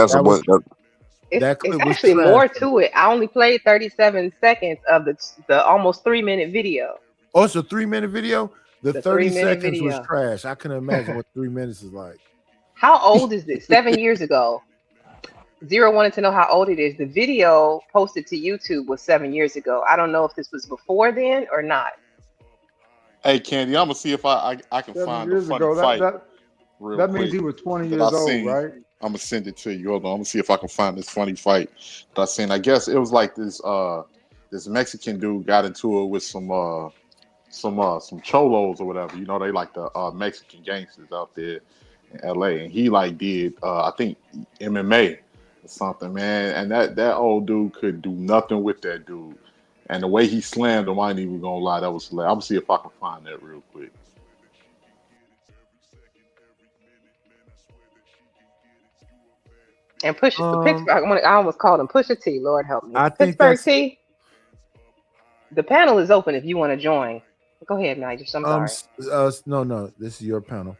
It's actually more to it. I only played 37 seconds of the almost 3-minute video. Oh, it's a 3-minute video? The 30 seconds video was trash. I couldn't imagine what 3 minutes is like. How old is this? 7 years ago. Zero wanted to know how old it is. The video posted to YouTube was 7 years ago. I don't know if this was before then or not. Hey, Candy, I'm gonna see if I can find a funny fight. That means he was 20 years old, right? I'm gonna send it to you. Hold on, I'm gonna see if I can find this funny fight that I seen. I guess it was like this Mexican dude got into it with some cholos or whatever. You know, they like the Mexican gangsters out there in LA, and he like did I think MMA or something, man. And that old dude could do nothing with that dude. And the way he slammed him, I ain't even gonna lie, that was hilarious. I'm gonna see if I can find that real quick. And Pittsburgh, I almost called him Pusha T. Lord help me. I think Pittsburgh T. The panel is open if you want to join. Go ahead, Nigel. I'm sorry. No, this is your panel.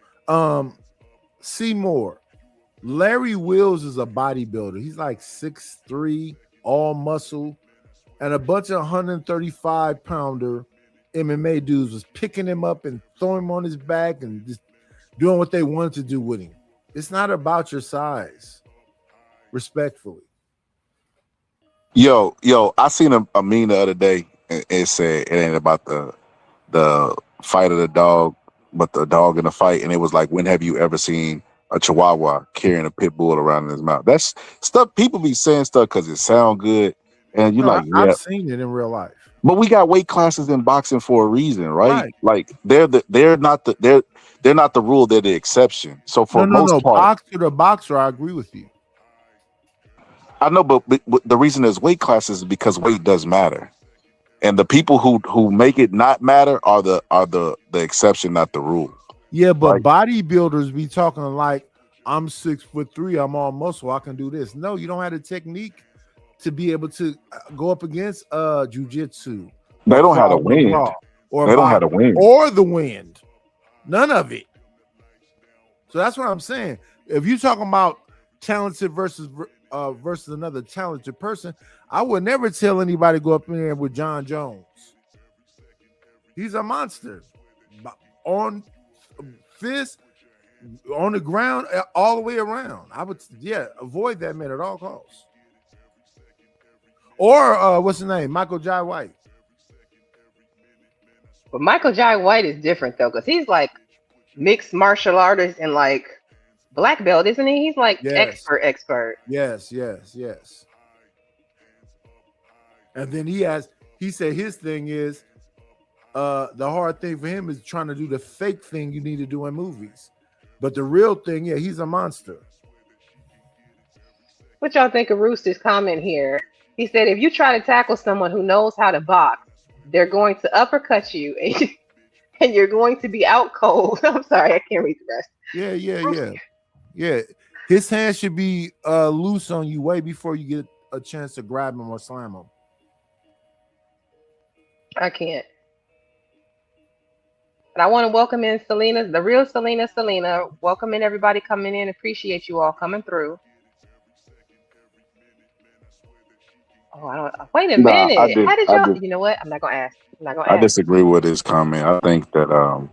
Seymour. Larry Wills is a bodybuilder. He's like 6'3", all muscle, and a bunch of 135-pounder MMA dudes was picking him up and throwing him on his back and just doing what they wanted to do with him. It's not about your size. Respectfully. Yo, I seen a meme the other day, and it said it ain't about the fight of the dog, but the dog in the fight. And it was like, when have you ever seen a Chihuahua carrying a pit bull around in his mouth? That's stuff people be saying stuff because it sound good, and you're like, yeah. I've seen it in real life. But we got weight classes in boxing for a reason, right? Like they're not the rule, they're the exception. So for most part, boxer, I agree with you. I know, but the reason there's weight classes is because weight does matter, and the people who make it not matter are the exception, not the rule. Yeah, but bodybuilders be talking like, I'm 6'3", I'm all muscle, I can do this. No, you don't have the technique to be able to go up against jiu-jitsu. They don't have the wind. They don't have the wind. Or the wind. None of it. So that's what I'm saying. If you're talking about talented versus another talented person, I would never tell anybody to go up in there with John Jones. He's a monster. on fist on the ground all the way around. I would, avoid that man at all costs. Or what's his name? Michael Jai White. But Michael Jai White is different though, because he's like mixed martial artist and like black belt, isn't he? He's like expert. Yes. And then he said his thing is the hard thing for him is trying to do the fake thing you need to do in movies. But the real thing, he's a monster. What y'all think of Rooster's comment here? He said, if you try to tackle someone who knows how to box, they're going to uppercut you and you're going to be out cold. I'm sorry, I can't read the rest. Yeah. His hand should be loose on you way before you get a chance to grab him or slam him. I can't. And I want to welcome in Selena, the real Selena. Welcome in everybody coming in. Appreciate you all coming through. Oh, I don't. Wait a minute. How did y'all? You know what? I'm not gonna ask. I disagree with his comment. I think that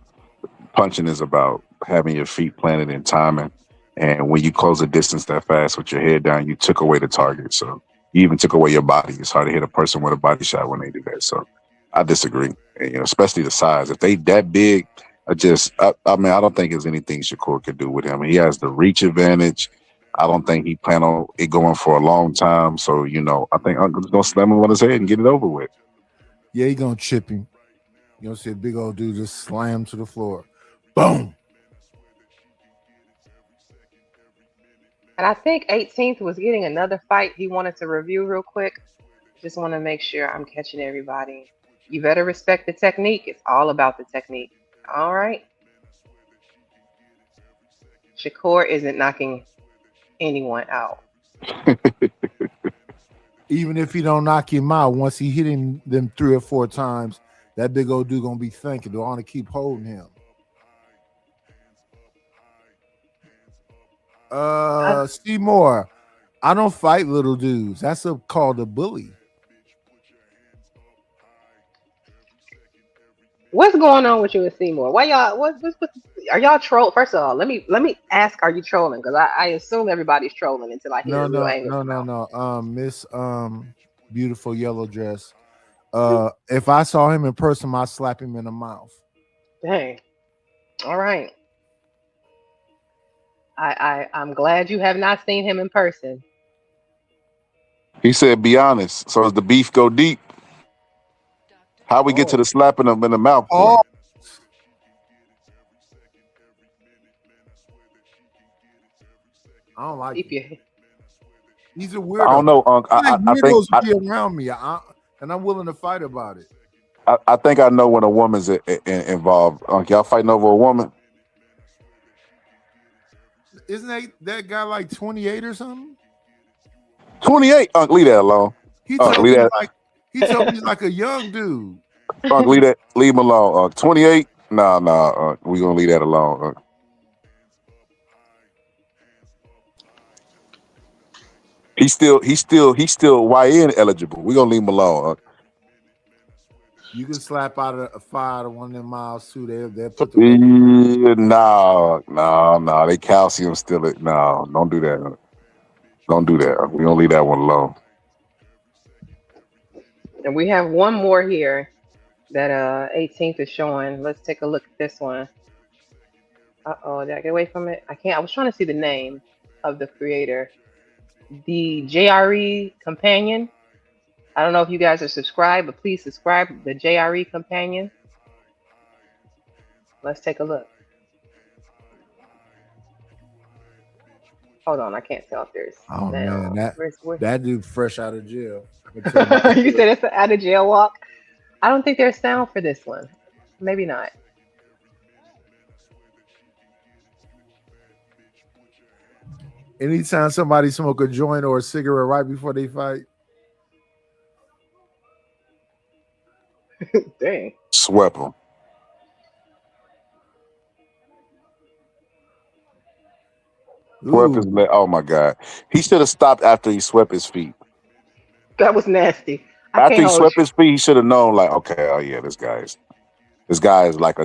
punching is about having your feet planted in timing, and when you close a distance that fast with your head down, you took away the target. So you even took away your body. It's hard to hit a person with a body shot when they do that. So I disagree. And, especially the size. If they that big, I mean, I don't think there's anything Shakur could do with him. He has the reach advantage. I don't think he plan on it going for a long time. So, I think I'm going to slam him on his head and get it over with. Yeah, he going to chip him. You don't see a big old dude just slam to the floor. Boom. And I think 18th was getting another fight he wanted to review real quick. Just want to make sure I'm catching everybody. You better respect the technique. It's all about the technique. All right. Shakur isn't knocking anyone out. Even if he don't knock him out, once he hit him them 3 or 4 times, that big old dude gonna be thinking, do I want to keep holding him? Seymour, I don't fight little dudes. That's called a bully. What's going on with you and Seymour? Why y'all? What are y'all troll? First of all, let me ask: are you trolling? Because I assume everybody's trolling until I hear a real angle. No. Miss beautiful yellow dress. If I saw him in person, I'd slap him in the mouth. Dang. All right. I'm glad you have not seen him in person. He said, "Be honest." So does the beef go deep? How we get to the slapping him in the mouth? Oh. I don't like it. He's a weirdo. I don't know, Unc. I weirdos be around me, and I'm willing to fight about it. I think I know when a woman's involved. Unc, y'all fighting over a woman? Isn't that guy like 28 or something? 28? Unc, leave that alone. He told me he's like a young dude. Unc, leave him alone. 28? Nah. We gonna leave that alone. Unc. He's still YN eligible. We gonna leave him alone. Unc. You can slap out a fire out of one of them miles too. They'll put the no. They calcium still it. No, don't do that. Don't do that. We gonna leave that one alone. And we have one more here that 18th is showing. Let's take a look at this one. Did I get away from it? I can't. I was trying to see the name of the creator. The JRE Companion. I don't know if you guys are subscribed, but please subscribe to the JRE Companion. Let's take a look. Hold on, I can't tell if there's. Oh man, that dude fresh out of jail. You said it's an out of jail walk. I don't think there's sound for this one. Maybe not. Anytime somebody smoke a joint or a cigarette right before they fight. Dang. Swept him. Swept his leg. Oh my God. He should have stopped after he swept his feet. That was nasty. After he swept his feet, he should have known, like, okay, oh yeah, this guy's. This guy is like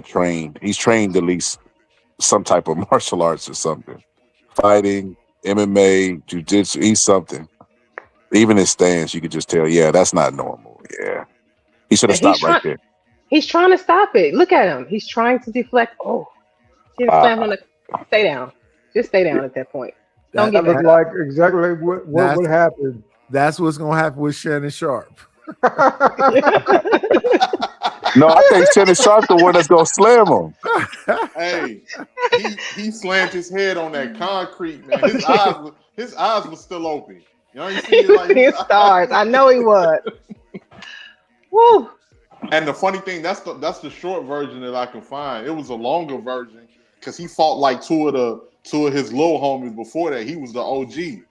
he's trained at least some type of martial arts or something. Fighting, MMA, jiu-jitsu, he's something. Even his stance, you could just tell, yeah, that's not normal. Yeah. He should have And he's stopped right trying. there. He's trying to stop it. Look at him. He's trying to deflect. Oh, getting Uh, slammed on the. Stay down. Just stay down at that point. Don't That get That back looked up. like exactly what that's happened. that's what's gonna happen with Shannon Sharp. no, I think Shannon Sharp the one that's gonna slam him. Hey, he slammed his head on that concrete, man. His eyes was still open. You know, you see it like His stars. I know he was. Woo. And the funny thing, that's the short version that I can find. It was a longer version because he fought like two of his little homies before that. He was the OG.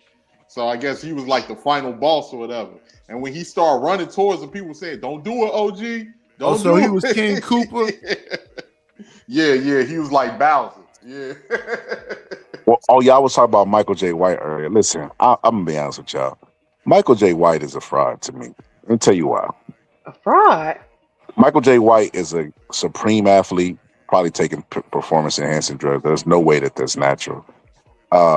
So I guess he was like the final boss or whatever. And when he started running towards the people saying, "Don't do it, OG. Don't so do he it." was King Cooper. Yeah, he was like Bowser. Yeah. Well, y'all was talking about Michael J. White earlier. Listen, I'm gonna be honest with y'all. Michael J. White is a fraud to me. Let me tell you why. A fraud. Michael J. White is a supreme athlete, probably taking performance enhancing drugs. There's no way that's natural.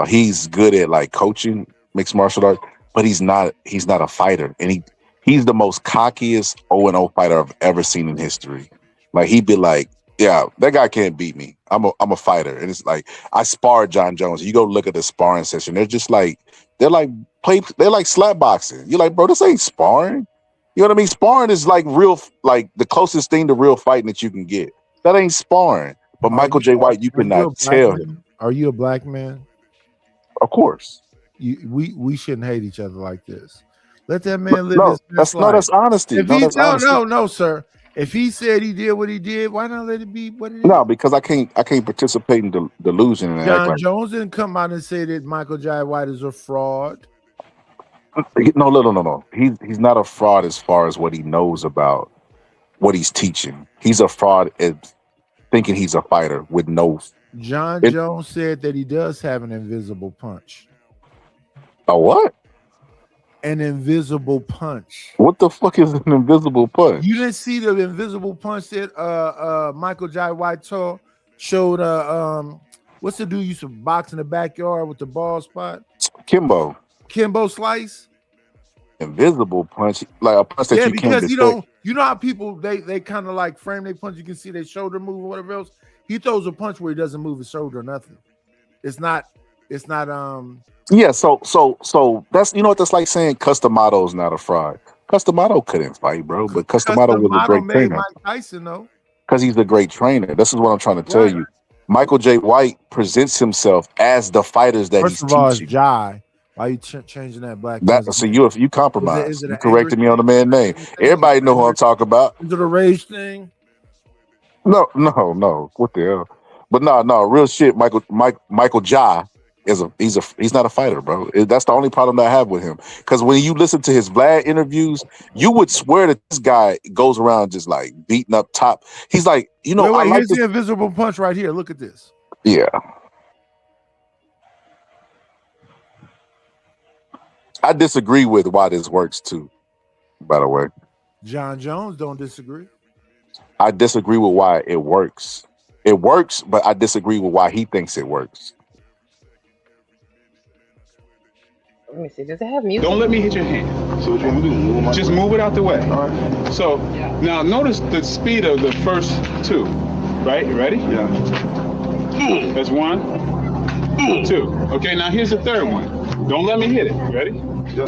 He's good at like coaching mixed martial arts, but he's not a fighter. And he's the most cockiest 0-0 fighter I've ever seen in history. Like he'd be like, yeah, that guy can't beat me. I'm a fighter. And it's like I sparred John Jones. You go look at the sparring session, they're like slap boxing. You're like, bro, this ain't sparring. You know what I mean? Sparring is like like the closest thing to real fighting that you can get. That ain't sparring. But Michael J. White, you could not tell him. Are you a black man? Of course. We shouldn't hate each other like this. Let that man live his best life. That's honesty. No, sir. If he said he did what he did, why not let it be what it is? No, because I can't participate in delusion and John act like Jones didn't come out and say that Michael J. White is a fraud. No. He's not a fraud as far as what he knows about what he's teaching. He's a fraud at thinking he's a fighter with no. John Jones said that he does have an invisible punch. A what? An invisible punch. What the fuck is an invisible punch? You didn't see the invisible punch that Michael J. White showed what's the dude used to box in the backyard with the ball spot? Kimbo Slice. Invisible punch, like a punch that you can't detect. because you know how people they kind of like frame their punch. You can see their shoulder move or whatever else. He throws a punch where he doesn't move his shoulder or nothing. It's not. Yeah, so that's what that's like saying Customado's not a fraud. Customado couldn't fight, bro, but Customado was a great trainer. Mike Tyson though, because he's a great trainer. This is what I'm trying to tell you. Michael J. White presents himself as the fighters that he's teaching. Jai. Why are you changing that black? So you compromised. You corrected me on the man's name. Everybody know who I'm talking about. Is it a rage thing? No. What the hell? But no, real shit. Michael J. He's not a fighter, bro. That's the only problem that I have with him. Because when you listen to his Vlad interviews, you would swear that this guy goes around just like beating up top. He's like, Wait, here's the invisible punch right here. Look at this. Yeah. I disagree with why this works too, by the way. John Jones don't disagree. I disagree with why it works. It works, but I disagree with why he thinks it works. Let me see. Does it have music? Don't let me hit your hand. So what you want me to do? Just move it out the way. All right. So now notice the speed of the first two. Right? You ready? Yeah. That's 1, 2. Okay, now here's the third one. Don't let me hit it. You ready? Yeah.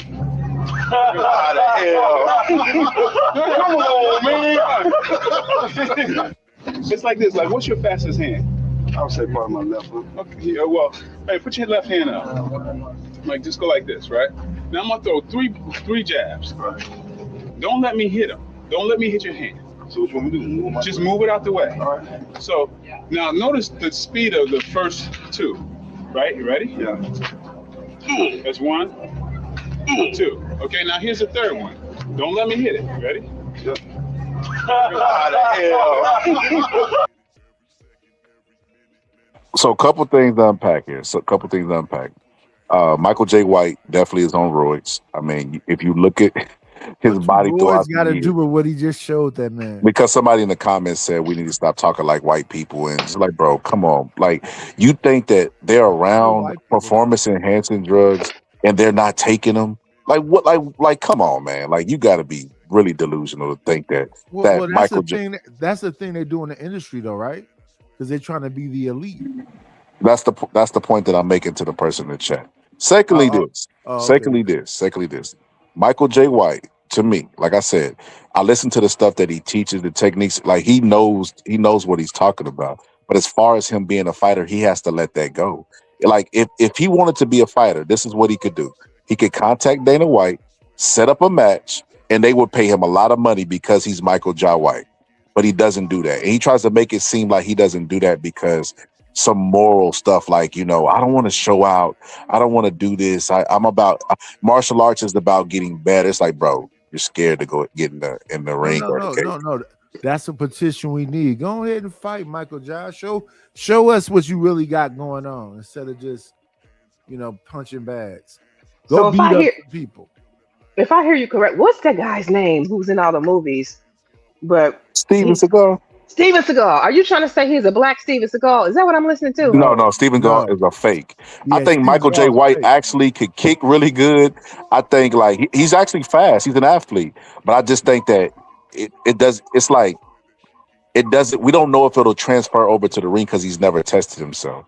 How the hell? Come on, man. It's like this. Like, what's your fastest hand? I would say probably my left one. Okay. Yeah, well, hey, put your left hand up. Like, just go like this, right? Now I'm gonna throw three jabs. Right. Don't let me hit them. Don't let me hit your hand. So what you want me to do? Just move it out the way. All right. So now notice the speed of the first two. Right? You ready? Yeah. That's 1, 2. Okay, now here's the third one. Don't let me hit it. You ready? Yeah. How the hell? So a couple things to unpack here. Michael J. White definitely is on roids. I mean, if you look at his What you body boys throughout the got to do year. with what he just showed that man? Because somebody in the comments said we need to stop talking like white people, and just like, bro, come on. Like, you think that they're What around white people talk? performance enhancing drugs and they're not taking them? Like what? Like, come on, man. Like, you got to be really delusional to think that Well, that's the Michael. thing. That's the thing they do in the industry, though, right? Because they're trying to be the elite. That's the point that I'm making to the person in the chat. Secondly, Oh, oh, this. oh, okay. Secondly, this. Michael J. White, to me, like I said, I listen to the stuff that he teaches, the techniques. Like he knows what he's talking about. But as far as him being a fighter, he has to let that go. Like if he wanted to be a fighter, this is what he could do. He could contact Dana White, set up a match, and they would pay him a lot of money because he's Michael J. White. But he doesn't do that. And he tries to make it seem like he doesn't do that because some moral stuff like, I don't want to show out. I don't want to do this. I'm about martial arts is about getting better. It's like, bro, you're scared to go get in the No, ring no, or the no, cage. no, no. That's a petition we need. Go ahead and fight, Michael Josh. Show us what you really got going on instead of just, punching bags. Go So beat up some people. if I hear you correct, what's that guy's name who's in all the movies? But Steven Seagal. Steven Seagal. Are you trying to say he's a black Steven Seagal? Is that what I'm listening to? No, Steven Seagal is a fake. I Yeah, think Steven Michael J. Seagal's White fake. actually could kick really good. I think like he's actually fast. He's an athlete, but I just think that it does. It's like it doesn't. We don't know if it'll transfer over to the ring because he's never tested himself.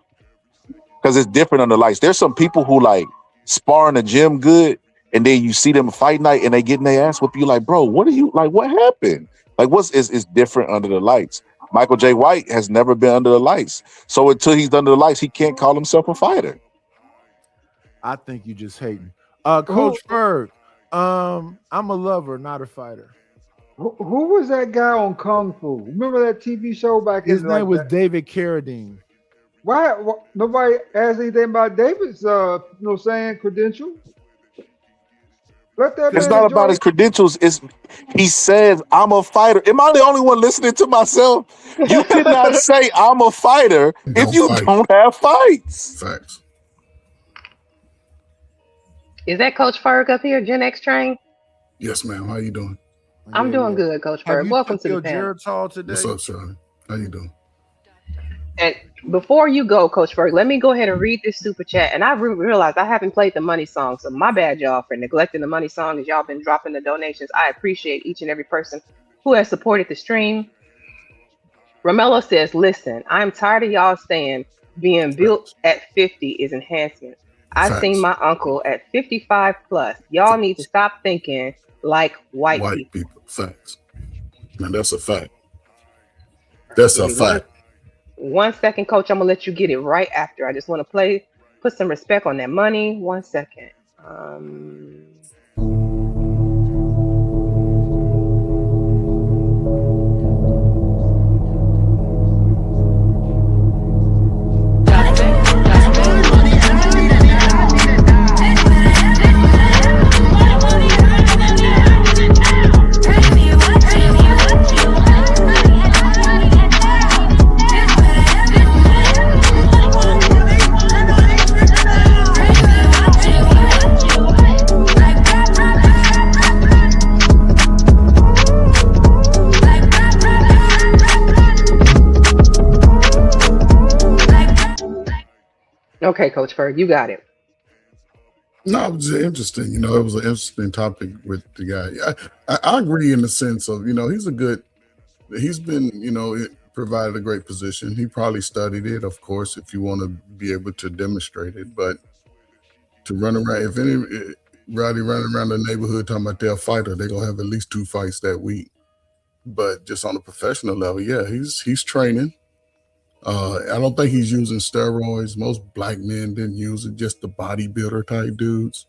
Because it's different under lights. There's some people who like spar in the gym good, and then you see them fight night and they getting their ass whooped. You like, bro, what are you like? What happened? Like, is different under the lights? Michael J. White has never been under the lights, so until he's under the lights, he can't call himself a fighter. I think you just hating. Coach Ferg, I'm a lover, not a fighter. Who was that guy on Kung Fu? Remember that TV show back His in name was David Carradine. Why nobody asked anything about David's credential? Let that It's man not enjoy about his credentials. He says, I'm a fighter. Am I the only one listening to myself? You cannot say I'm a fighter if you don't have fights. Facts. Is that Coach Ferg up here, Gen X train? Yes, ma'am. How you doing? I'm doing good, Coach Ferg. Welcome to the panel. Today? What's up, Charlie? How you doing? And before you go, Coach Ferg, let me go ahead and read this super chat. And I realized I haven't played the money song, so my bad, y'all, for neglecting the money song as y'all been dropping the donations. I appreciate each and every person who has supported the stream. Romello says, listen, I'm tired of y'all saying being built at 50 is enhancement. I've seen my uncle at 55 plus. Y'all need to stop thinking like white people. Facts. Man, that's a fact. That's a fact. 1 second, Coach. I'm gonna let you get it right after. I just want to put some respect on that money. 1 second. Okay, Coach Ferg, you got it. No, it was interesting. It was an interesting topic with the guy. I agree in the sense of, he's been, provided a great position. He probably studied it, of course, if you want to be able to demonstrate it. But to run around, if anybody running around the neighborhood talking about they're a fighter, they're going to have at least 2 fights that week. But just on a professional level, yeah, he's training. I don't think he's using steroids. Most black men didn't use it, just the bodybuilder type dudes.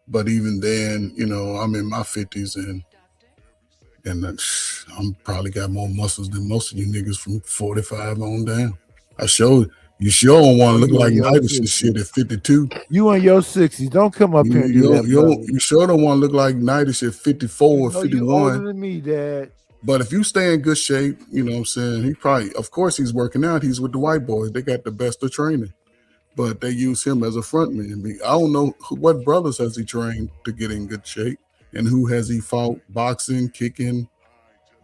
But even then, I'm in my 50s and I'm probably got more muscles than most of you niggas from 45 on down. You sure don't want to look like Nidus and shit at 52. You in your 60s. Don't come up here and do that. You sure don't want to look like Nidus at 54 or 51. You older than me, Dad. But if you stay in good shape, you know what I'm saying, he probably, of course he's working out. He's with the white boys. They got the best of training. But they use him as a front man. I don't know what brothers has he trained to get in good shape. And who has he fought? Boxing, kicking.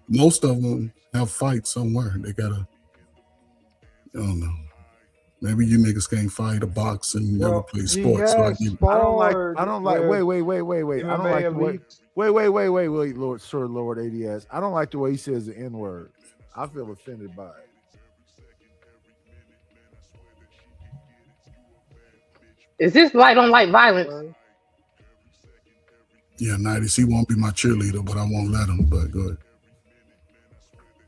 Most of them have fights somewhere. They gotta, I don't know. Maybe you niggas can't fight or box and never Well, play he sports. So I has get it. I don't like. sparred Wait, with wait. I don't MMA like the way. elites. Wait, Lord, Sir Lord ADS. I don't like the way he says the N word. I feel offended by it. Is this light on light violence? Yeah, 90s. He won't be my cheerleader, but I won't let him. But go ahead.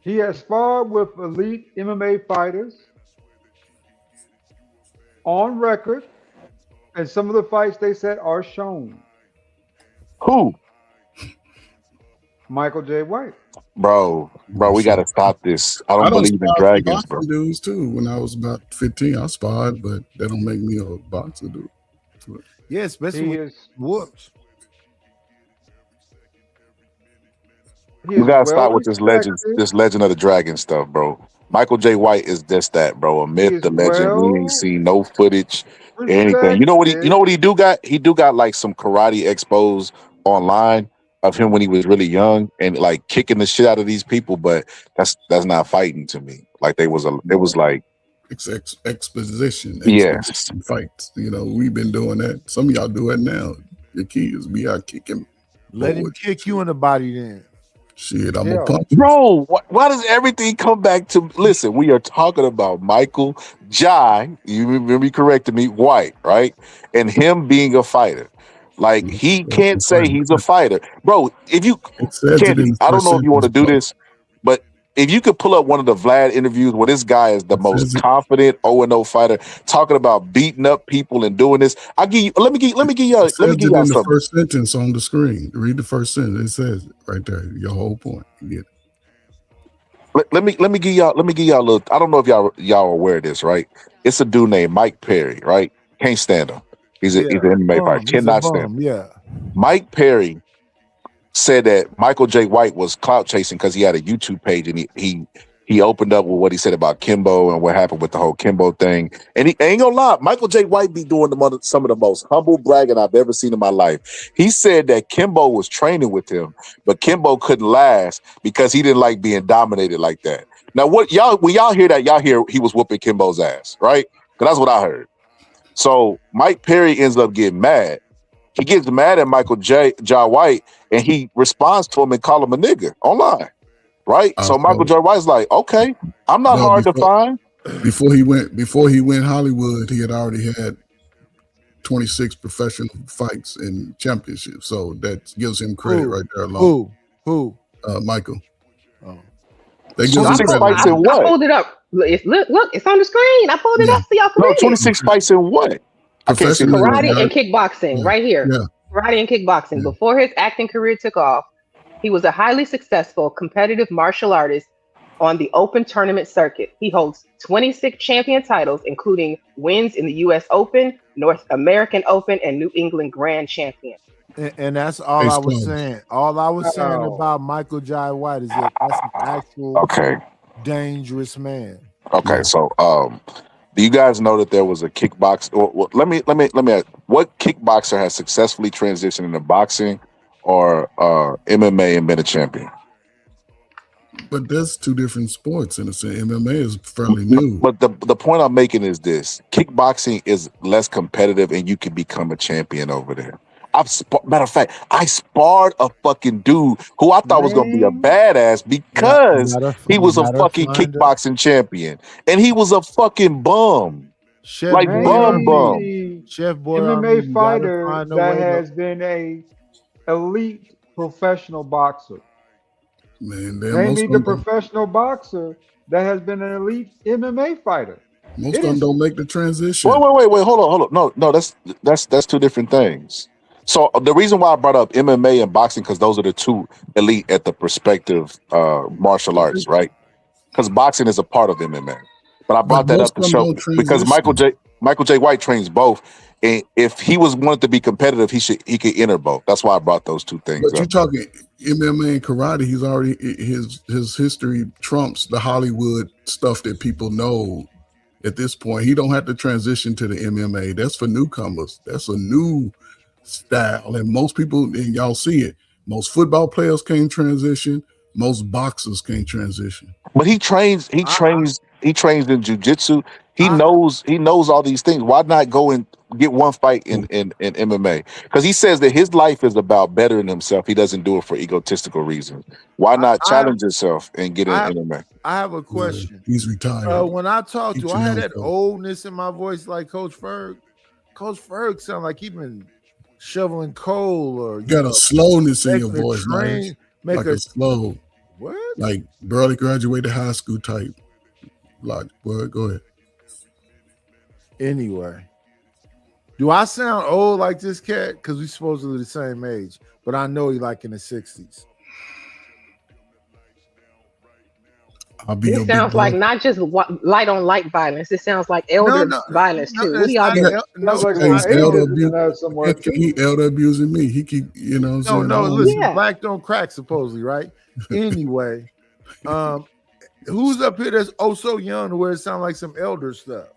He has sparred with elite MMA fighters on record, and some of the fights they said are shown. Who? Michael J. White. Bro, we gotta stop this. I I don't done believe in sparred some dragons, bro. boxing dudes too. When I was about 15, I sparred, but that don't make me a boxer dude. Yeah, especially He with is whoops. he You is gotta well stop with respected. this legend of the dragon stuff, bro. Michael J. White is just that, bro. A He myth, is a legend. We ain't well seen no footage, anything. You know respected. what he do got? He do got like some karate expos online of him when he was really young and like kicking the shit out of these people, but that's not fighting to me. Like it was like It's exposition yes. fights. You know, we've been doing that. Some of y'all do it now. Your kids be out kicking. Let him kick you in the body then. Shit, I'm gonna punch. Bro, why does everything come back to listen? We are talking about Michael Jai, you remember me correcting me, White, right? And him being a fighter. Like he can't say he's a fighter. Bro, if you It says it in Candy, the I don't first know if you want sentence, to do bro. this, but if you could pull up one of the Vlad interviews where this guy is the It says most it. confident 0-0 fighter, talking about beating up people and doing this, let me give It says it y'all in the something. first sentence on the screen. Read the first sentence. It says it right there. Your whole point. You get it. Let me give y'all a little. I don't know if y'all are aware of this, right? It's a dude named Mike Perry, right? Can't stand him. He's an Yeah, MMA fighter. he's a Cannot stand him. bum. Yeah. Mike Perry said that Michael J. White was clout chasing because he had a YouTube page and he opened up with what he said about Kimbo and what happened with the whole Kimbo thing. And he ain't gonna lie, Michael J. White be doing some of the most humble bragging I've ever seen in my life. He said that Kimbo was training with him, but Kimbo couldn't last because he didn't like being dominated like that. Now, when y'all hear that, y'all hear he was whooping Kimbo's ass, right? Because that's what I heard. So Mike Perry ends up getting mad. He gets mad at Michael J. White, and he responds to him and call him a nigga online, right? So Michael J. White's like, okay, I'm not Well, hard to find. Before he went Hollywood, he had already had 26 professional fights and championships. So that gives him credit right there alone. Who? Michael. Oh. That gives him 26 credit. fights in I what? pulled it up. Look, it's on the screen. I pulled it up so y'all can No, read 26 fights in what? I can't see the Professional, Karate and right? kickboxing, Yeah. right here. Yeah. Karate and kickboxing. Before his acting career took off, he was a highly successful competitive martial artist on the open tournament circuit. He holds 26 champion titles, including wins in the U.S. Open, North American Open, and New England Grand Champion. And that's all Case I was closed. saying. All I was saying Oh. about Michael Jai White is that that's an actual Okay. dangerous man. Okay, so do you guys know that there was a kickbox? Let me ask, what kickboxer has successfully transitioned into boxing or MMA and been a champion? But that's two different sports in a sense. MMA is fairly new. But the point I'm making is this: kickboxing is less competitive, and you can become a champion over there. Matter of fact, I sparred a fucking dude who I thought was gonna be a badass because he was a fucking kickboxing champion, and he was a fucking bum, Chef like Name bum. the Chef Boy MMA you gotta fighter find a that way has been a elite professional boxer. Man, Name me the professional boxer that has been an elite MMA fighter. Most of them don't make the transition. Wait, hold on. No, that's two different things. So the reason why I brought up MMA and boxing because those are the two elite at the perspective martial arts, right? Because boxing is a part of MMA. But I brought that most up to of them show don't because transition. Michael J. White trains both, and if he was wanted to be competitive, he could enter both. That's why I brought those two things But you're up. talking MMA and karate. He's already his history trumps the Hollywood stuff that people know. At this point, he don't have to transition to the MMA. That's for newcomers. That's a new style, and most people, and y'all see it. Most football players can't transition. Most boxers can't transition. But he trains in jiu-jitsu. He knows all these things. Why not go and get one fight in MMA? Because he says that his life is about bettering himself. He doesn't do it for egotistical reasons. Why not challenge yourself and get in MMA? I have a question. He's retired. When I talk to, I had that Coach. oldness in my voice like Coach Ferg. Coach Ferg sound like he been shoveling coal or You got a slowness in your making a voice, train, man. Like a slow. What? Like barely graduated high school type. Like, well, go ahead. Anyway, do I sound old like this cat? Because we supposedly the same age, but I know he like in the 60s. It sounds like not just light on light violence. It sounds like elder violence too. What do y'all do? He elder abusing me. He keep, you know what I'm saying? No, listen, black don't crack, supposedly, right? Anyway, who's up here that's so young to where it sounds like some elder stuff?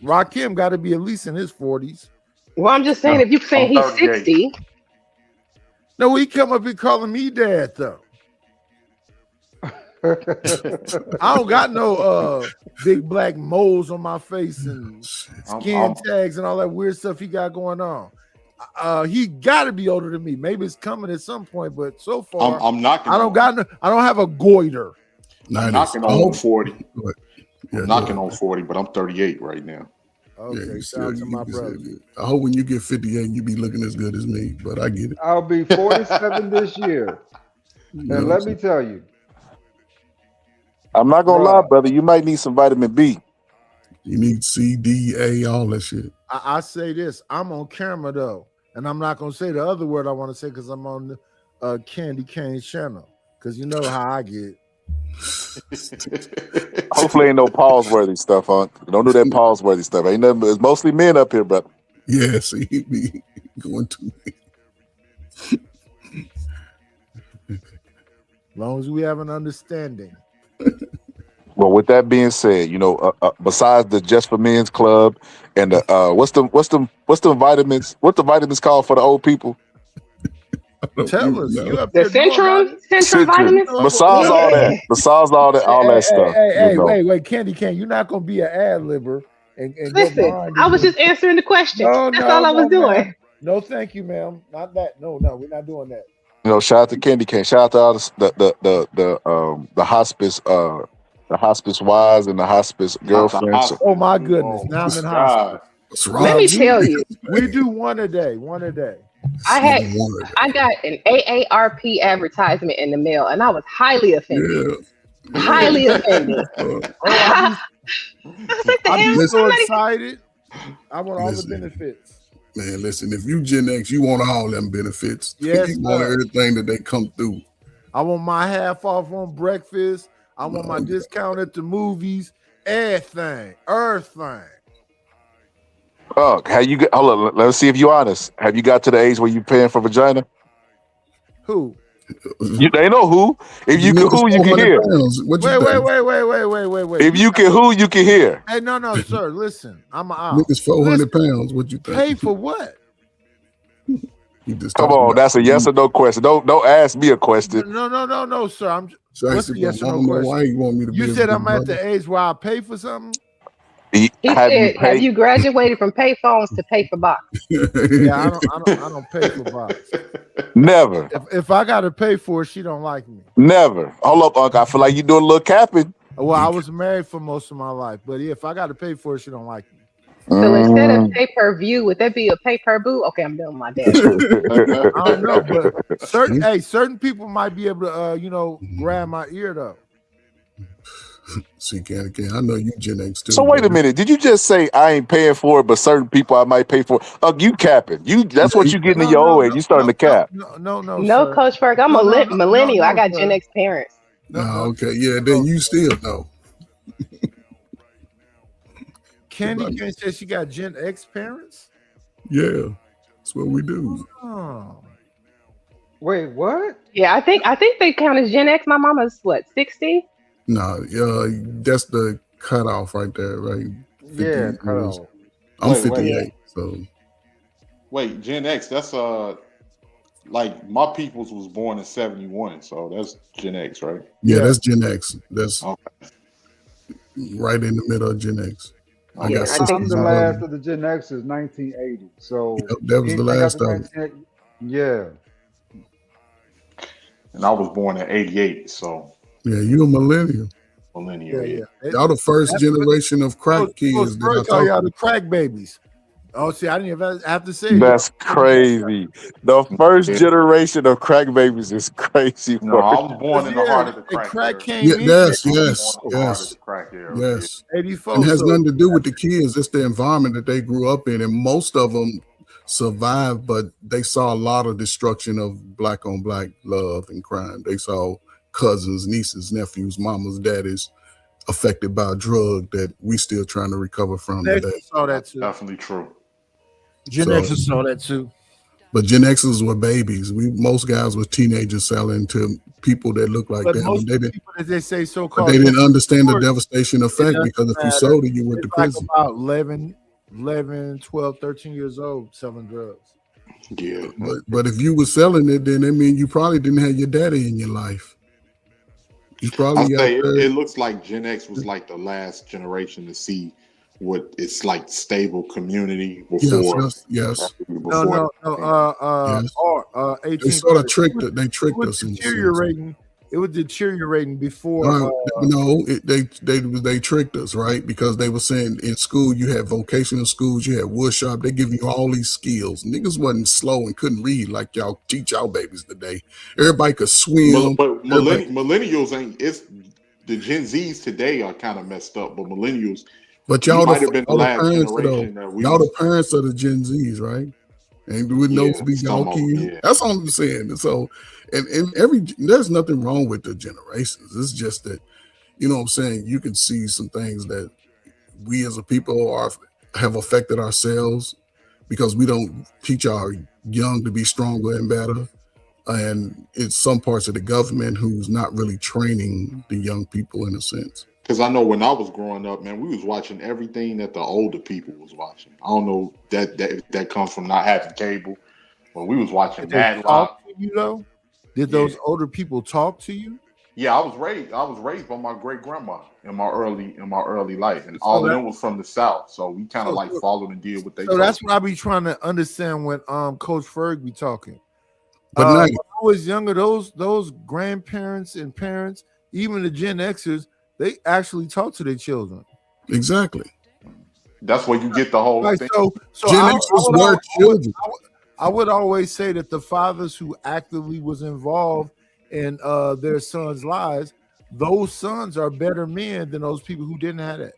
Rakim got to be at least in his 40s. Well, I'm just saying, if you're saying he's 60. No, he come up here calling me dad, though. I don't got no big black moles on my face and skin tags and all that weird stuff he got going on. He got to be older than me. Maybe it's coming at some point, but so far I'm knocking. I don't have a goiter. I'm knocking on 40. I'm knocking on 40, but I'm 38 right now. Okay, shout out to my brother. I hope when you get 58, you be looking as good as me, but I get it. I'll be 47 this year. And let me tell you. I'm not going to lie, brother. You might need some vitamin B. You need C, D, A, all that shit. I say this. I'm on camera, though. And I'm not going to say the other word I want to say because I'm on the Candy Cane's channel. Because you know how I get. Hopefully ain't no pause-worthy stuff, huh? Don't do that pause-worthy stuff. Ain't nothing. It's mostly men up here, brother. Yes, he be going to me. As long as we have an understanding. Well, with that being said, you know, besides the Just for Men's Club and the what's the vitamins? What the vitamins called for the old people? Tell us. You up The there doing Centrum vitamins. Besides all that. Besides all that stuff. Hey, wait, Candy Cane, you're not gonna be an ad-libber and Listen, I was just answering the question. That's all I was doing. Ma'am. No, thank you, ma'am. Not that. No, we're not doing that. You know, shout out to Candy Cane. Shout out to all the hospice the hospice wives and the hospice girlfriends. Oh my goodness! Now I'm in hospice. Let me tell you, we do one a day. I got an AARP advertisement in the mail, and I was highly offended. Yeah. Highly offended. I said, I'm so excited. I want all the benefits. Man, listen, if you Gen X, you want all them benefits. Yes, you want everything that they come through. I want my half off on breakfast. I want my discount at the movies. Everything. Oh, hold on. Let's see if you're honest. Have you got to the age where you're paying for vagina? Who? They know who. If you can who, you can hear. Wait. If you can who, you can hear. Hey, no, sir. Listen, I'm an niggas 400 pounds. What you think? Pay for what? Come on, that's a yes or no question. Don't ask me a question. No, sir. What's the yes or no question? Why you want me to you said I'm at the age where I pay for something? He said, "Have you graduated from pay phones to pay for box?" Yeah, I don't pay for box. Never. If I got to pay for it, she don't like me. Never. Hold up, Unc. I feel like you doing a little capping. Well, I was married for most of my life, but if I got to pay for it, she don't like me. So instead of pay-per-view, would that be a pay-per-boo? Okay, I'm done with my dad. I don't know, but certain people might be able to, grab my ear though. See, Candy Cane, I know you Gen X too. So wait a minute. Did you just say I ain't paying for it, but certain people I might pay for it? You capping. That's what you getting in your old age. You starting to cap. No, Coach Ferg, I'm a millennial. I got Gen X parents. Okay, yeah, then you still know. Candy Cane said she got Gen X parents? Yeah, that's what we do. Oh. Wait, what? Yeah, I think they count as Gen X. My mama's what, 60? No, that's the cutoff right there, right? Yeah, cutoff. I'm 58, so. Wait, Gen X, that's like my peoples was born in 71, so that's Gen X, right? Yeah, that's Gen X. That's Okay. right in the middle of Gen X. I Yeah, got and I sisters think I'm the and brothers. last of the Gen X's, 1980. So Yep, that was the anything after last of them. 1980, yeah. And I was born in 88, so Yeah, you a millennial. millennial, yeah. Y'all the first That's what generation of crack Coach kids that I Spurrier call talk y'all to. the crack babies. Oh, see, I didn't even have to say it. That's crazy. The first Yeah. generation of crack babies is crazy No, work. I was born in the heart of the and crack crack era. Yeah, came in yes, I was yes, born in the heart of yes, the crack era. Yeah. yes. And 84. it has So nothing to do with the kids. It's the environment that they grew up in, and most of them survived, but they saw a lot of destruction of black on black love and crime. They saw cousins, nieces, nephews, mamas, daddies affected by a drug that we still trying to recover from Gen today. Xers saw that That's too. definitely true. Gen So, Xers saw that too. but Gen Xers were babies. Most guys were teenagers selling to people that looked like But them, most and of the people that they say but so-called they didn't understand the Lord, devastation it effect, doesn't because if you matter. sold it, you went to It's like prison. about 11, 12, 13 years old selling drugs. Yeah. But if you were selling it, then that means you probably didn't have your daddy in your life. He's I probably out say there. it looks like Gen X was like the last generation to see what it's like stable community Yes, before yes, yes, No. yes. Or They 18. sort of It tricked was, it. They it tricked was us in a sense. deteriorating. It was deteriorating before. No, no, they tricked us, right? Because they were saying in school you had vocational schools, you had wood shop. They give you all these skills. Niggas wasn't slow and couldn't read like y'all teach y'all babies today. Everybody could swim. But Everybody, millennials ain't. It's the Gen Zs today are kind of messed up, but millennials, but we y'all might have been the y'all the last parents of those. generation that we Y'all the was. parents of the Gen Zs, right? And wouldn't those Yeah, be y'all some of them. kids? Yeah, That's all I'm saying. So, and every there's nothing wrong with the generations. It's just that, you know what I'm saying, you can see some things that we as a people have affected ourselves because we don't teach our young to be stronger and better. And it's some parts of the government who's not really training the young people in a sense. because I know when I was growing up, man, we was watching everything that the older people was watching. I don't know that comes from not having cable, but we was watching Did they talk Matlock. to you though? Did Yeah, those older people talk to you? yeah. I was raised by my great grandma in my early life, and So all of that them was from the South, so we kind of so like so, followed and did what they so told. that's what I be trying to understand when Coach Ferg be talking. But now, When I was younger, those grandparents and parents, even the Gen Xers, they actually talk to their children. exactly. That's where you get the whole Right. thing. So Gen I Xers would, were children. I would always say that the fathers who actively was involved in their sons' lives, those sons are better men than those people who didn't have that.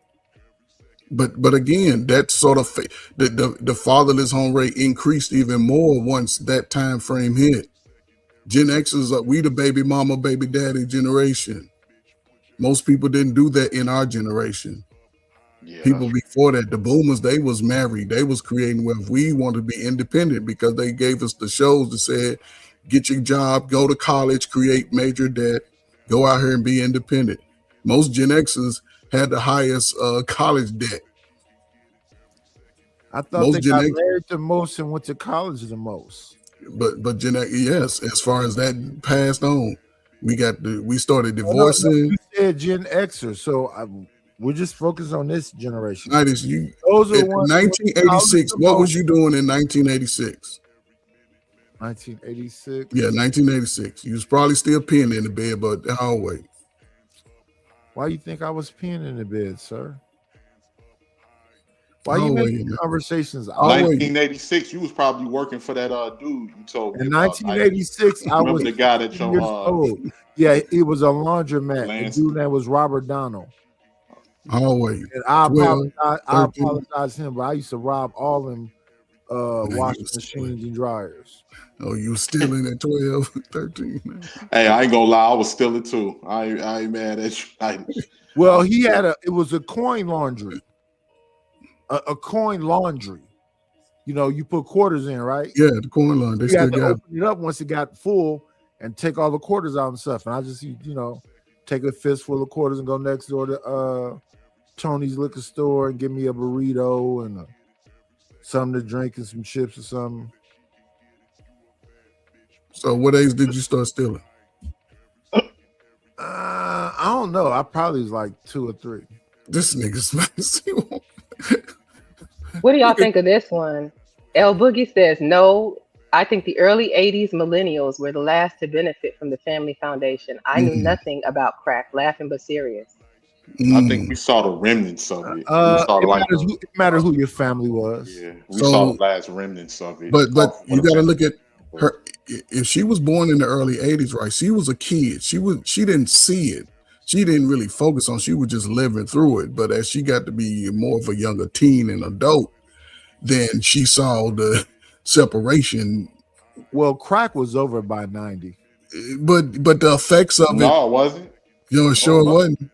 But again, that sort of the fatherless home rate increased even more once that time frame hit. Gen Xers are we the baby mama, baby daddy generation. Most people didn't do that in our generation. Yeah, People before that, the boomers, they was married, they was creating wealth. We want to be independent because they gave us the shows that said, get your job, go to college, create major debt, go out here and be independent. Most Gen Xers had the highest college debt. I thought Most they Gen got X, married the most and went to college the most. but Gen X, yes, as far as that passed on, we started No, divorcing. you said Gen Xers, so we're just focused on this generation. 90s, you Those are the at ones who went to college 1986. the What was most. you doing in 1986? 1986. Yeah, 1986. You was probably still peeing in the bed, but the hallway. Why you think I was peeing in the bed, sir? Why you Hallway, making man. conversations? Hallway. 1986, you was probably working for that dude you told me In about. 1986, I Remember was the guy that 15 years your old. Yeah, it was a laundromat. The Lance? dude name was Robert Donald. Hallway. And I 12, apologize to him, but I used to rob all them Man, washing machines and dryers. Oh, you was stealing at 12, 13. Man. Hey, I ain't gonna lie, I was stealing too. I ain't mad at you. Well, it was a coin laundry. A coin laundry. You know, you put quarters in, right? Yeah, the coin line. They You still had to got open it up once it got full and take all the quarters out and stuff. And I just, take a fistful of quarters and go next door to Tony's liquor store and give me a burrito and something to drink and some chips or something. So what age did you start stealing? I don't know. I probably was like 2 or 3. This nigga's What do y'all think of this one? L Boogie says, no, I think the early 80s millennials were the last to benefit from the family foundation. I knew nothing about crack, laughing but serious. I think we saw the remnants of it. We saw It matters who your family was. Yeah, we saw the last remnants of it. But you got to look at her. If she was born in the early 80s, right? She was a kid. She didn't see it. She didn't really focus on. She was just living through it. But as she got to be more of a younger teen and adult, then she saw the separation. Well, crack was over by 90. But the effects of it. No, it wasn't. You know, it sure wasn't.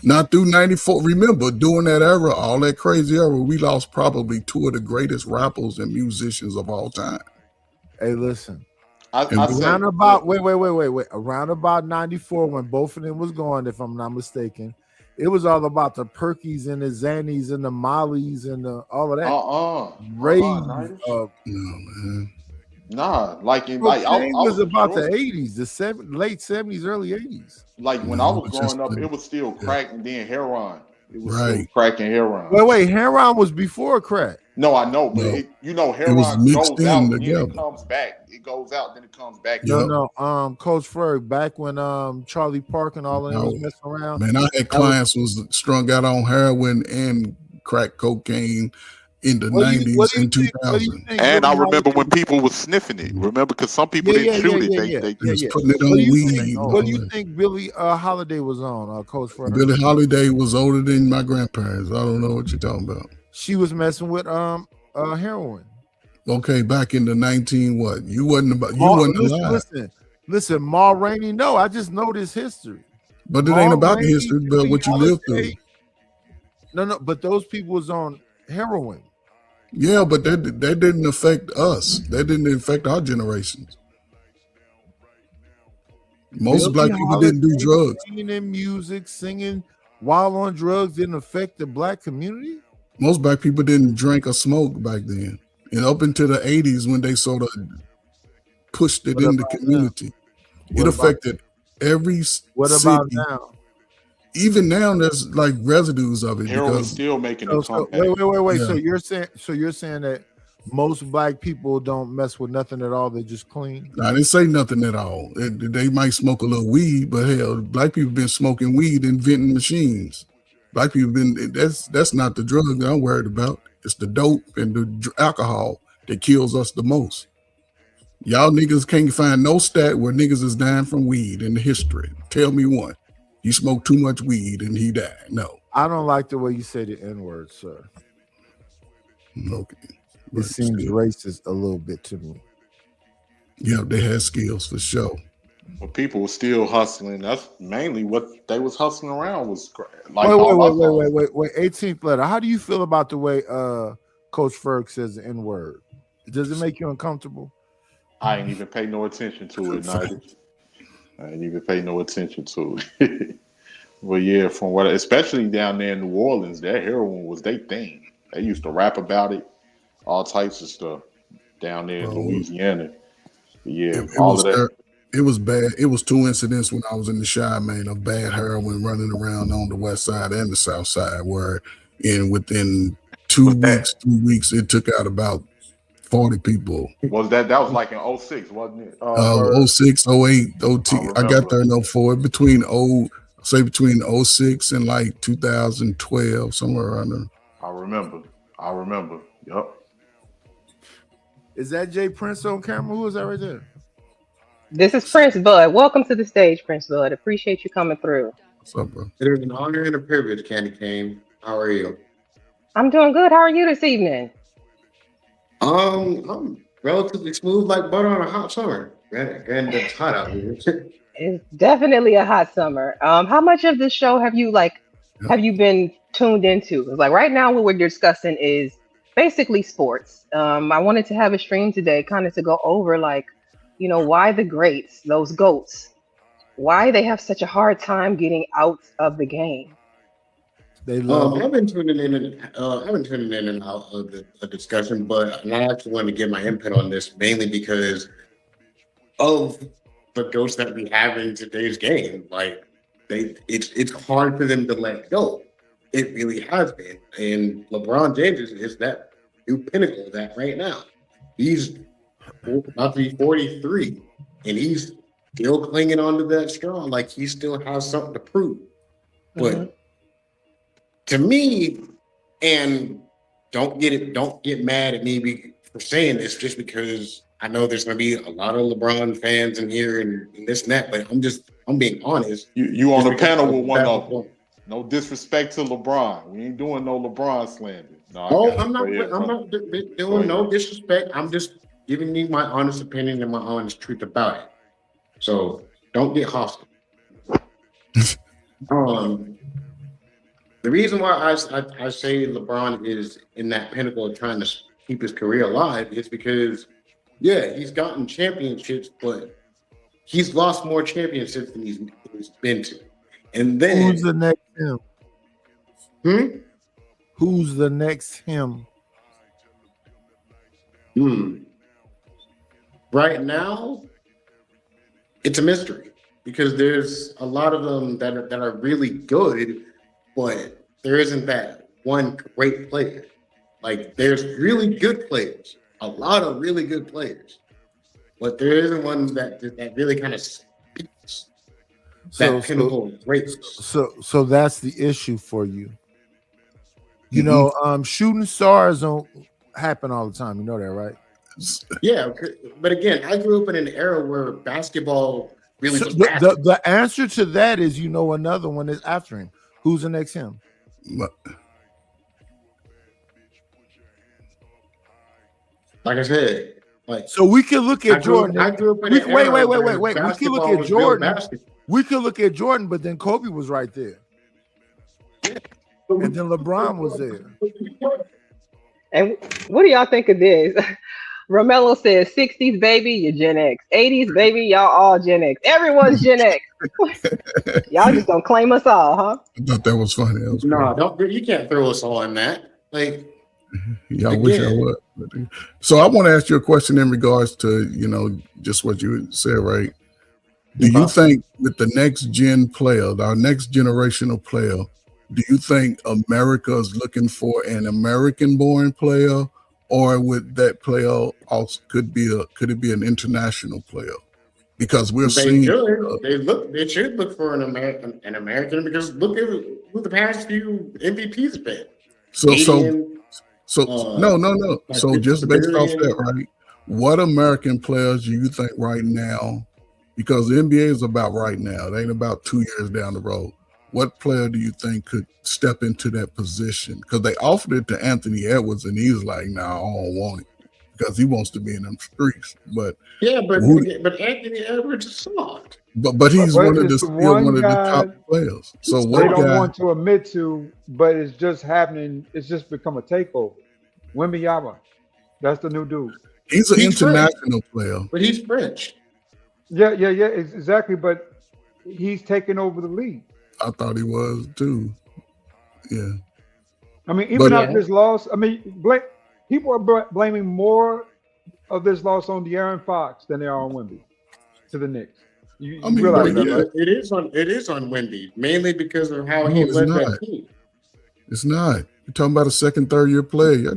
Not through 94. Remember, during that era, all that crazy era, we lost probably 2 of the greatest rappers and musicians of all time. Hey, listen. Around about 94, when both of them was gone, if I'm not mistaken, it was all about the Perkies and the Xannies and the Mollies and all of that. No, man. Nah, like in Cocaine I was about sure. the 80s, late 70s, early 80s. Like when I was growing up, it was still crack and then heroin. It was still crack and heroin. Wait, heroin was before crack. No, I know, but heroin was mixed goes out in and then together. it comes back. It goes out, then it comes back. No, Coach Ferg, back when Charlie Park and all of them was messing around. Man, I had clients was strung out on heroin and crack cocaine in the 90s and 2000s. And I remember when people were sniffing it. Remember, because some people didn't shoot it. They was putting it on weed. What do you think Billie Holiday was on, Coach Ferg? Billie Holiday was older than my grandparents. I don't know what you're talking about. She was messing with heroin. Okay, back in the 19 what? You wasn't alive. Listen, Ma Rainey. No, I just know this history. But it ain't about the history, but what you lived through. No, but those people was on heroin. Yeah, but that didn't affect us. That didn't affect our generations. Most black people didn't do drugs. Singing in music, singing while on drugs didn't affect the black community. Most black people didn't drink or smoke back then. And up into the 80s when they sort of pushed it in the community, it affected every city. What about now? Even now, there's like residues of it. Heroin's still making a comeback. Wait. Yeah. So you're saying that most black people don't mess with nothing at all? They just clean. I didn't say nothing at all. They might smoke a little weed, but hell, black people been smoking weed in vending machines. Black people been that's not the drug that I'm worried about. It's the dope and the alcohol that kills us the most. Y'all niggas can't find no stat where niggas is dying from weed in the history. Tell me one. He smoked too much weed and he died. No. I don't like the way you say the N-word, sir. Okay. It seems racist a little bit to me. Yeah, they had skills for sure. But people were still hustling. That's mainly what they was hustling around was like. Wait. 18th letter. How do you feel about the way Coach Ferg says the N-word? Does it make you uncomfortable? I ain't even pay no attention to it, neither. I ain't even pay no attention to it. But yeah, from what, especially down there in New Orleans, that heroin was their thing. They used to rap about it, all types of stuff down there in Louisiana. But yeah, all of that. It was bad. It was 2 incidents when I was in the Chi, man, of bad heroin running around on the west side and the south side, where within 2 weeks, it took out about 40 people. Was that was like in 06, wasn't it? 06, 08, 02. I got there in 04. Between 06 and like 2012, somewhere around there. I remember. Yep. Is that Jay Prince on camera? Who is that right there? This is Prince Bud. Welcome to the stage, Prince Bud. Appreciate you coming through. What's up, bro? It is an honor and a privilege, Candy Cane. How are you? I'm doing good. How are you this evening? I'm relatively smooth like butter on a hot summer. And it's hot out here. It's definitely a hot summer. How much of this show have you been tuned into? Like right now what we're discussing is basically sports. I wanted to have a stream today kind of to go over why the greats, those GOATs, why they have such a hard time getting out of the game. I've been tuning in and out of the discussion, but I actually wanted to give my input on this mainly because of the ghosts that we have in today's game. Like it's hard for them to let go. It really has been. And LeBron James is that new pinnacle of that right now. He's about to be 43, and he's still clinging onto that straw like he still has something to prove. But to me, and don't get mad at me for saying this just because I know there's going to be a lot of LeBron fans in here and this and that, but I'm being honest. You on the panel with one of them. No disrespect to LeBron. We ain't doing no LeBron slander. No, I'm not doing no disrespect. I'm just giving you my honest opinion and my honest truth about it. So don't get hostile. The reason why I say LeBron is in that pinnacle of trying to keep his career alive is because, yeah, he's gotten championships, but he's lost more championships than he's been to. And then who's the next him? Who's the next him? Right now, it's a mystery because there's a lot of them that are really good, but there isn't that one great player. Like there's really good players, a lot of really good players, but there isn't one that really kind of speaks that pinnacle of greatness. So that's the issue for you. You know, shooting stars don't happen all the time. You know that, right? Yeah, but again, I grew up in an era where basketball really was the answer to that is, you know, another one is after him. Who's the next him? Like I said, so we can look at Jordan. I grew up in an wait. era We where can look at Jordan. We could look at Jordan, but then Kobe was right there. And then LeBron was there. And what do y'all think of this? Romello says 60s baby, you're Gen X. 80s baby, y'all all Gen X. Everyone's Gen X. Y'all just gonna claim us all, huh? I thought that was funny. That was you can't throw us all in that. Like y'all wish I would. So I want to ask you a question in regards to, you know, just what you said, right? Do you think with the next gen player, our next generational player, do you think America is looking for an American-born player, or would that player also could it be an international player? Because we're seeing they should look for an American because look at who the past few MVPs have been. No. So just based off that, right? What American players do you think right now? Because the NBA is about right now. It ain't about 2 years down the road. What player do you think could step into that position? Because they offered it to Anthony Edwards, and he's like, "No, I don't want it," because he wants to be in them streets. But Anthony Edwards is soft. But he's one of the top players. So they don't want to admit to, but it's just happening. It's just become a takeover. Wembanyama, that's the new dude. He's an international player, but he's French. Yeah, exactly. But he's taking over the league. I thought he was too. Yeah. I mean, even after this loss, I mean, people are blaming more of this loss on De'Aaron Fox than they are on Wemby to the Knicks. You realize that, right? It is on Wemby, mainly because of how he led that team. It's not. You're talking about a second, third year player. Y'all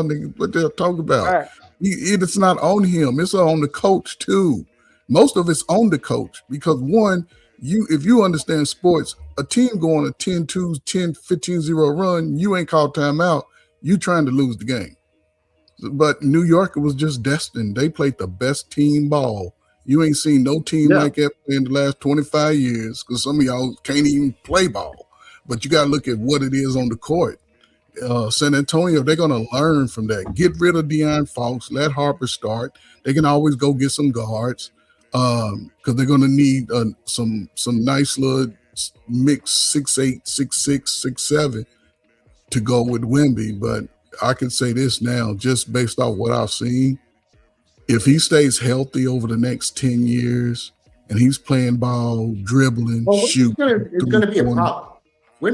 niggas, what they're talking about. Right. It's not on him. It's on the coach too. Most of it's on the coach because one, if you understand sports, a team going a 10-2, 10-15-0 run, you ain't called timeout. You trying to lose the game. But New York was just destined. They played the best team ball. You ain't seen no team like that in the last 25 years because some of y'all can't even play ball. But you got to look at what it is on the court. San Antonio, they're going to learn from that. Get rid of De'Aaron Fox. Let Harper start. They can always go get some guards because they're going to need some nice little mix 6'8", 6'6", 6'7" to go with Wemby. But I can say this now, just based off what I've seen, if he stays healthy over the next 10 years and he's playing ball, dribbling, shooting, it's going to be a problem.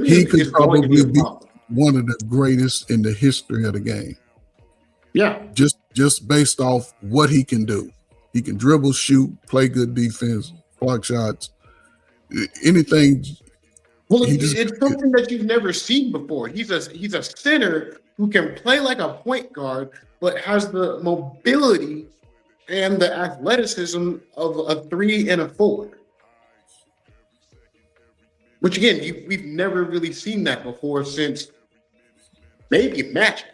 He could probably be one of the greatest in the history of the game. Yeah. Just based off what he can do. He can dribble, shoot, play good defense, block shots, anything. Well, He just it's something that you've never seen before. He's a center who can play like a point guard, but has the mobility and the athleticism of a 3 and a 4. Which again, we've never really seen that before since maybe Magic.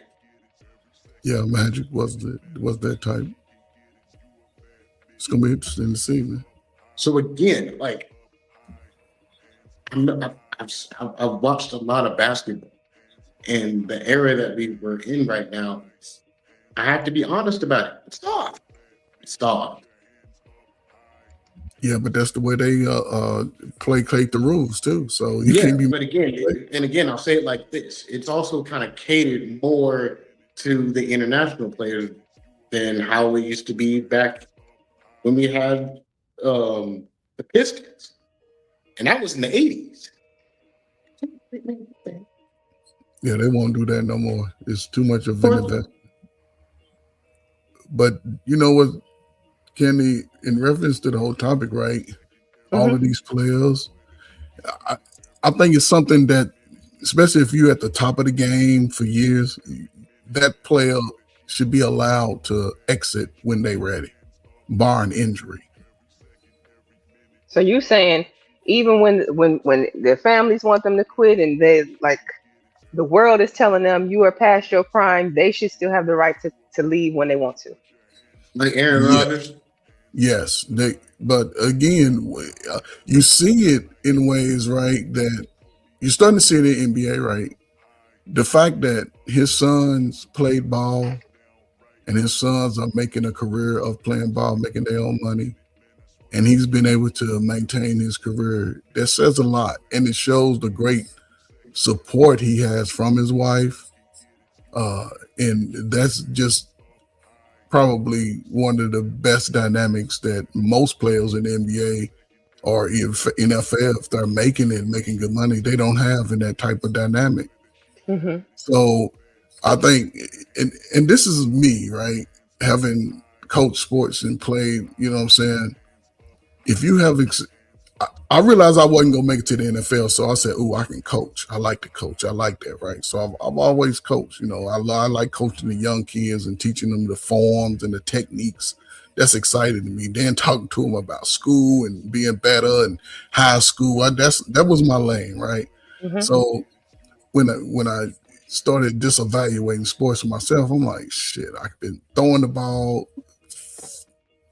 Yeah, Magic was that type. It's gonna be interesting to see, man. So again, like I've watched a lot of basketball, and the era that we're in right now, I have to be honest about it. It's soft. It's soft. Yeah, but that's the way they play the rules too. So you can't be. But again, I'll say it like this: it's also kind of catered more to the international players than how it used to be back when we had the Pistons, and that was in the 80s. Yeah, they won't do that no more. It's too much of an investment. But you know what, Kenny, in reference to the whole topic, right? All of these players, I think it's something that, especially if you're at the top of the game for years, that player should be allowed to exit when they're ready, barring injury. So you saying even when their families want them to quit and they like the world is telling them you are past your prime, they should still have the right to leave when they want to. Like Aaron Rodgers? Yes. But again, you see it in ways, right, that you're starting to see it in the NBA, right? The fact that his sons played ball and his sons are making a career of playing ball, making their own money, and he's been able to maintain his career, that says a lot. And it shows the great support he has from his wife. And that's just probably one of the best dynamics that most players in the NBA or NFL, if they're making good money, they don't have in that type of dynamic. Mm-hmm. So I think, and this is me, right? Having coached sports and played, you know what I'm saying? If you have, I realized I wasn't going to make it to the NFL. So I said, oh, I can coach. I like to coach. I like that, right? So I've always coached, you know, I like coaching the young kids and teaching them the forms and the techniques. That's exciting to me. Then talking to them about school and being better and high school. That was my lane, right? Mm-hmm. So when I started disevaluating sports for myself, I'm like, shit, I've been throwing the ball.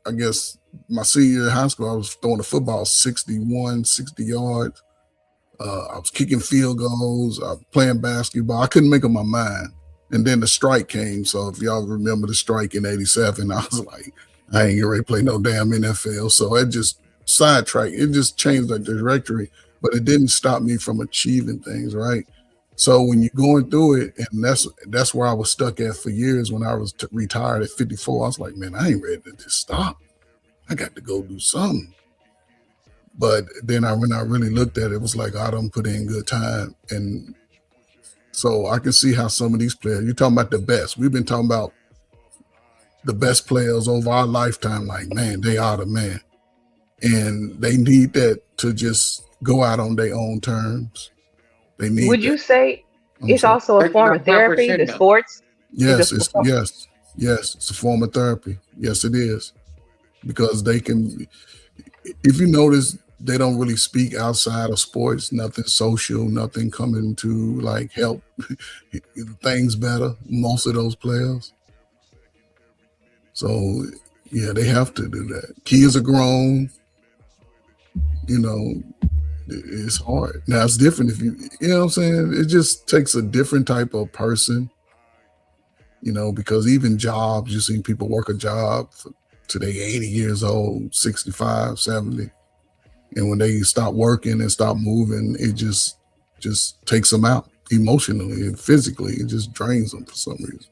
I guess my senior year in high school, I was throwing the football 60 yards. I was kicking field goals. I was playing basketball. I couldn't make up my mind. And then the strike came. So if y'all remember the strike in 87, I was like, I ain't getting ready to play no damn NFL. So it just sidetracked. It just changed the trajectory, but it didn't stop me from achieving things, right? So when you're going through it, and that's where I was stuck at for years when I was retired at 54, I was like, man, I ain't ready to just stop. I got to go do something. But then when I really looked at it, it was like, I don't put in good time. And so I can see how some of these players, you're talking about the best. We've been talking about the best players over our lifetime. Like, man, they are the man. And they need that to just go out on their own terms. They need Would you say it's sorry. also a form of therapy, the sports? Yes, it's a form of therapy. Yes, it is. Because they can, if you notice, they don't really speak outside of sports, nothing social, nothing coming to like help things better, most of those players. So yeah, they have to do that. Kids are grown, you know, it's hard. Now it's different if you know what I'm saying? It just takes a different type of person, you know, because even jobs, you see people work a job till they 80 years old, 65, 70. And when they stop working and stop moving, it just takes them out emotionally and physically. It just drains them for some reason.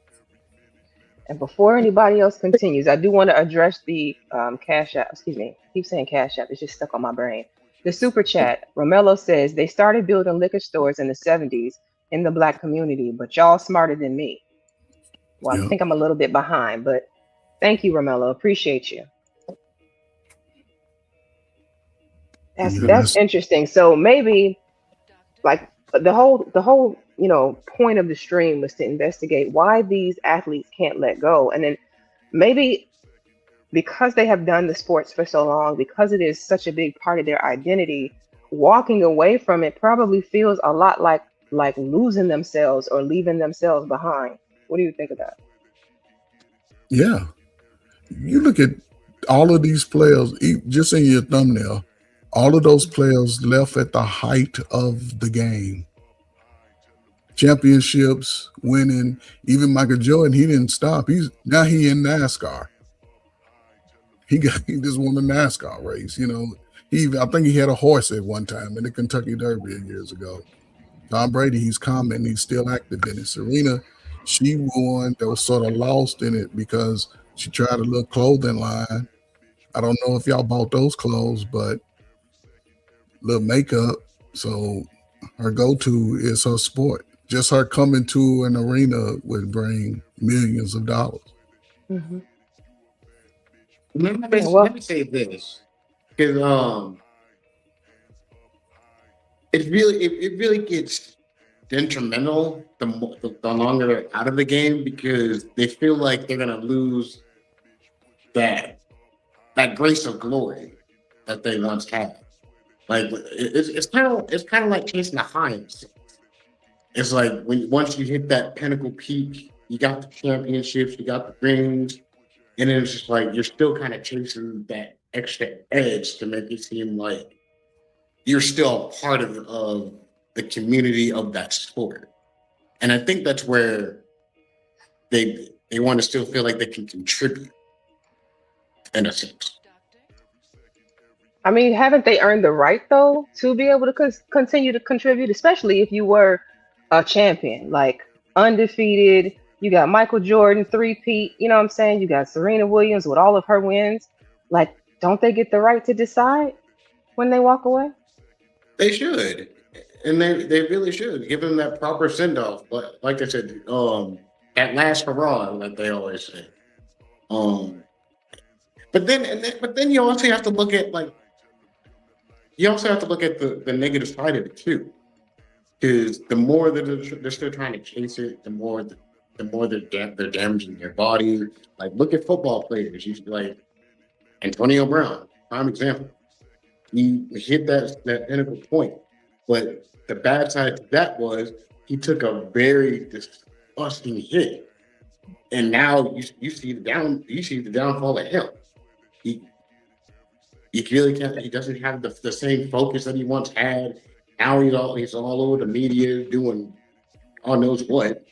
And before anybody else continues, I do want to address the Cash App. Excuse me. I keep saying Cash App. It's just stuck on my brain. The super chat. Romello says they started building liquor stores in the 70s in the Black community, but y'all smarter than me. Well, I think I'm a little bit behind, but thank you, Romello. Appreciate you. That's interesting. So maybe like the whole point of the stream was to investigate why these athletes can't let go, and then maybe because they have done the sports for so long, because it is such a big part of their identity, walking away from it probably feels a lot like losing themselves or leaving themselves behind. What do you think of that? Yeah. You look at all of these players, just in your thumbnail, all of those players left at the height of the game. Championships, winning. Even Michael Jordan, he didn't stop. He in NASCAR. He just won a NASCAR race. I think he had a horse at one time in the Kentucky Derby years ago. Tom Brady, he's calm, he's still active in it. Serena, she won that was sort of lost in it because she tried a little clothing line. I don't know if y'all bought those clothes, but little makeup. So her go-to is her sport. Just her coming to an arena would bring millions of dollars. Mm-hmm. Let me say this, because it really gets detrimental the longer they're out of the game, because they feel like they're gonna lose that grace of glory that they once had. Like it's kind of like chasing a high. It's like once you hit that pinnacle peak, you got the championships, you got the rings, and then it's just like you're still kind of chasing that extra edge to make it seem like you're still a part of the community of that sport. And I think that's where they want to still feel like they can contribute in a sense. I mean, haven't they earned the right though to be able to continue to contribute, especially if you were a champion, like undefeated? You got Michael Jordan, three-peat, you know what I'm saying? You got Serena Williams with all of her wins. Like, don't they get the right to decide when they walk away? They should. And they really should give them that proper send-off. But like I said, that last hurrah, like they always say. But then you also have to look at the negative side of it too, because the more that they're still trying to chase it, the more they're damaging their body. Like look at football players. You like Antonio Brown, prime example. He hit that pinnacle point, but the bad side to that was he took a very disgusting hit, and now you see the downfall of him. He really can't. He doesn't have the same focus that he once had. Now he's all over the media doing God knows what.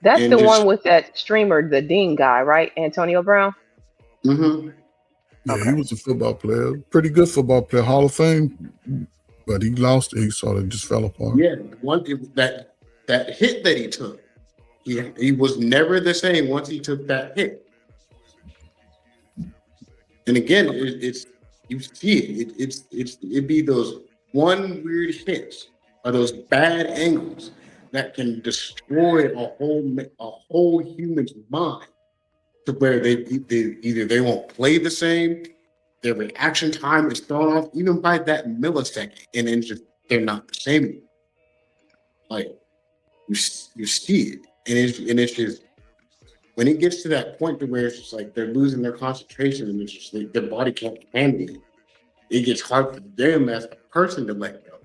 That's And the just one with that streamer, the Dean guy, right? Antonio Brown. mm-hmm. Yeah, he was a football player, pretty good football player, Hall of Fame, but he lost it. He sort of just fell apart. Yeah, that hit that he took, he was never the same once he took that hit. And again, it's you see it be those one weird hits or those bad angles that can destroy a whole human's mind, to where they either they won't play the same, their reaction time is thrown off even by that millisecond, and then just they're not the same anymore. Like you see it, and it's just when it gets to that point to where it's just like they're losing their concentration, and it's just like their body can't handle it. It gets hard for them as a person to let go,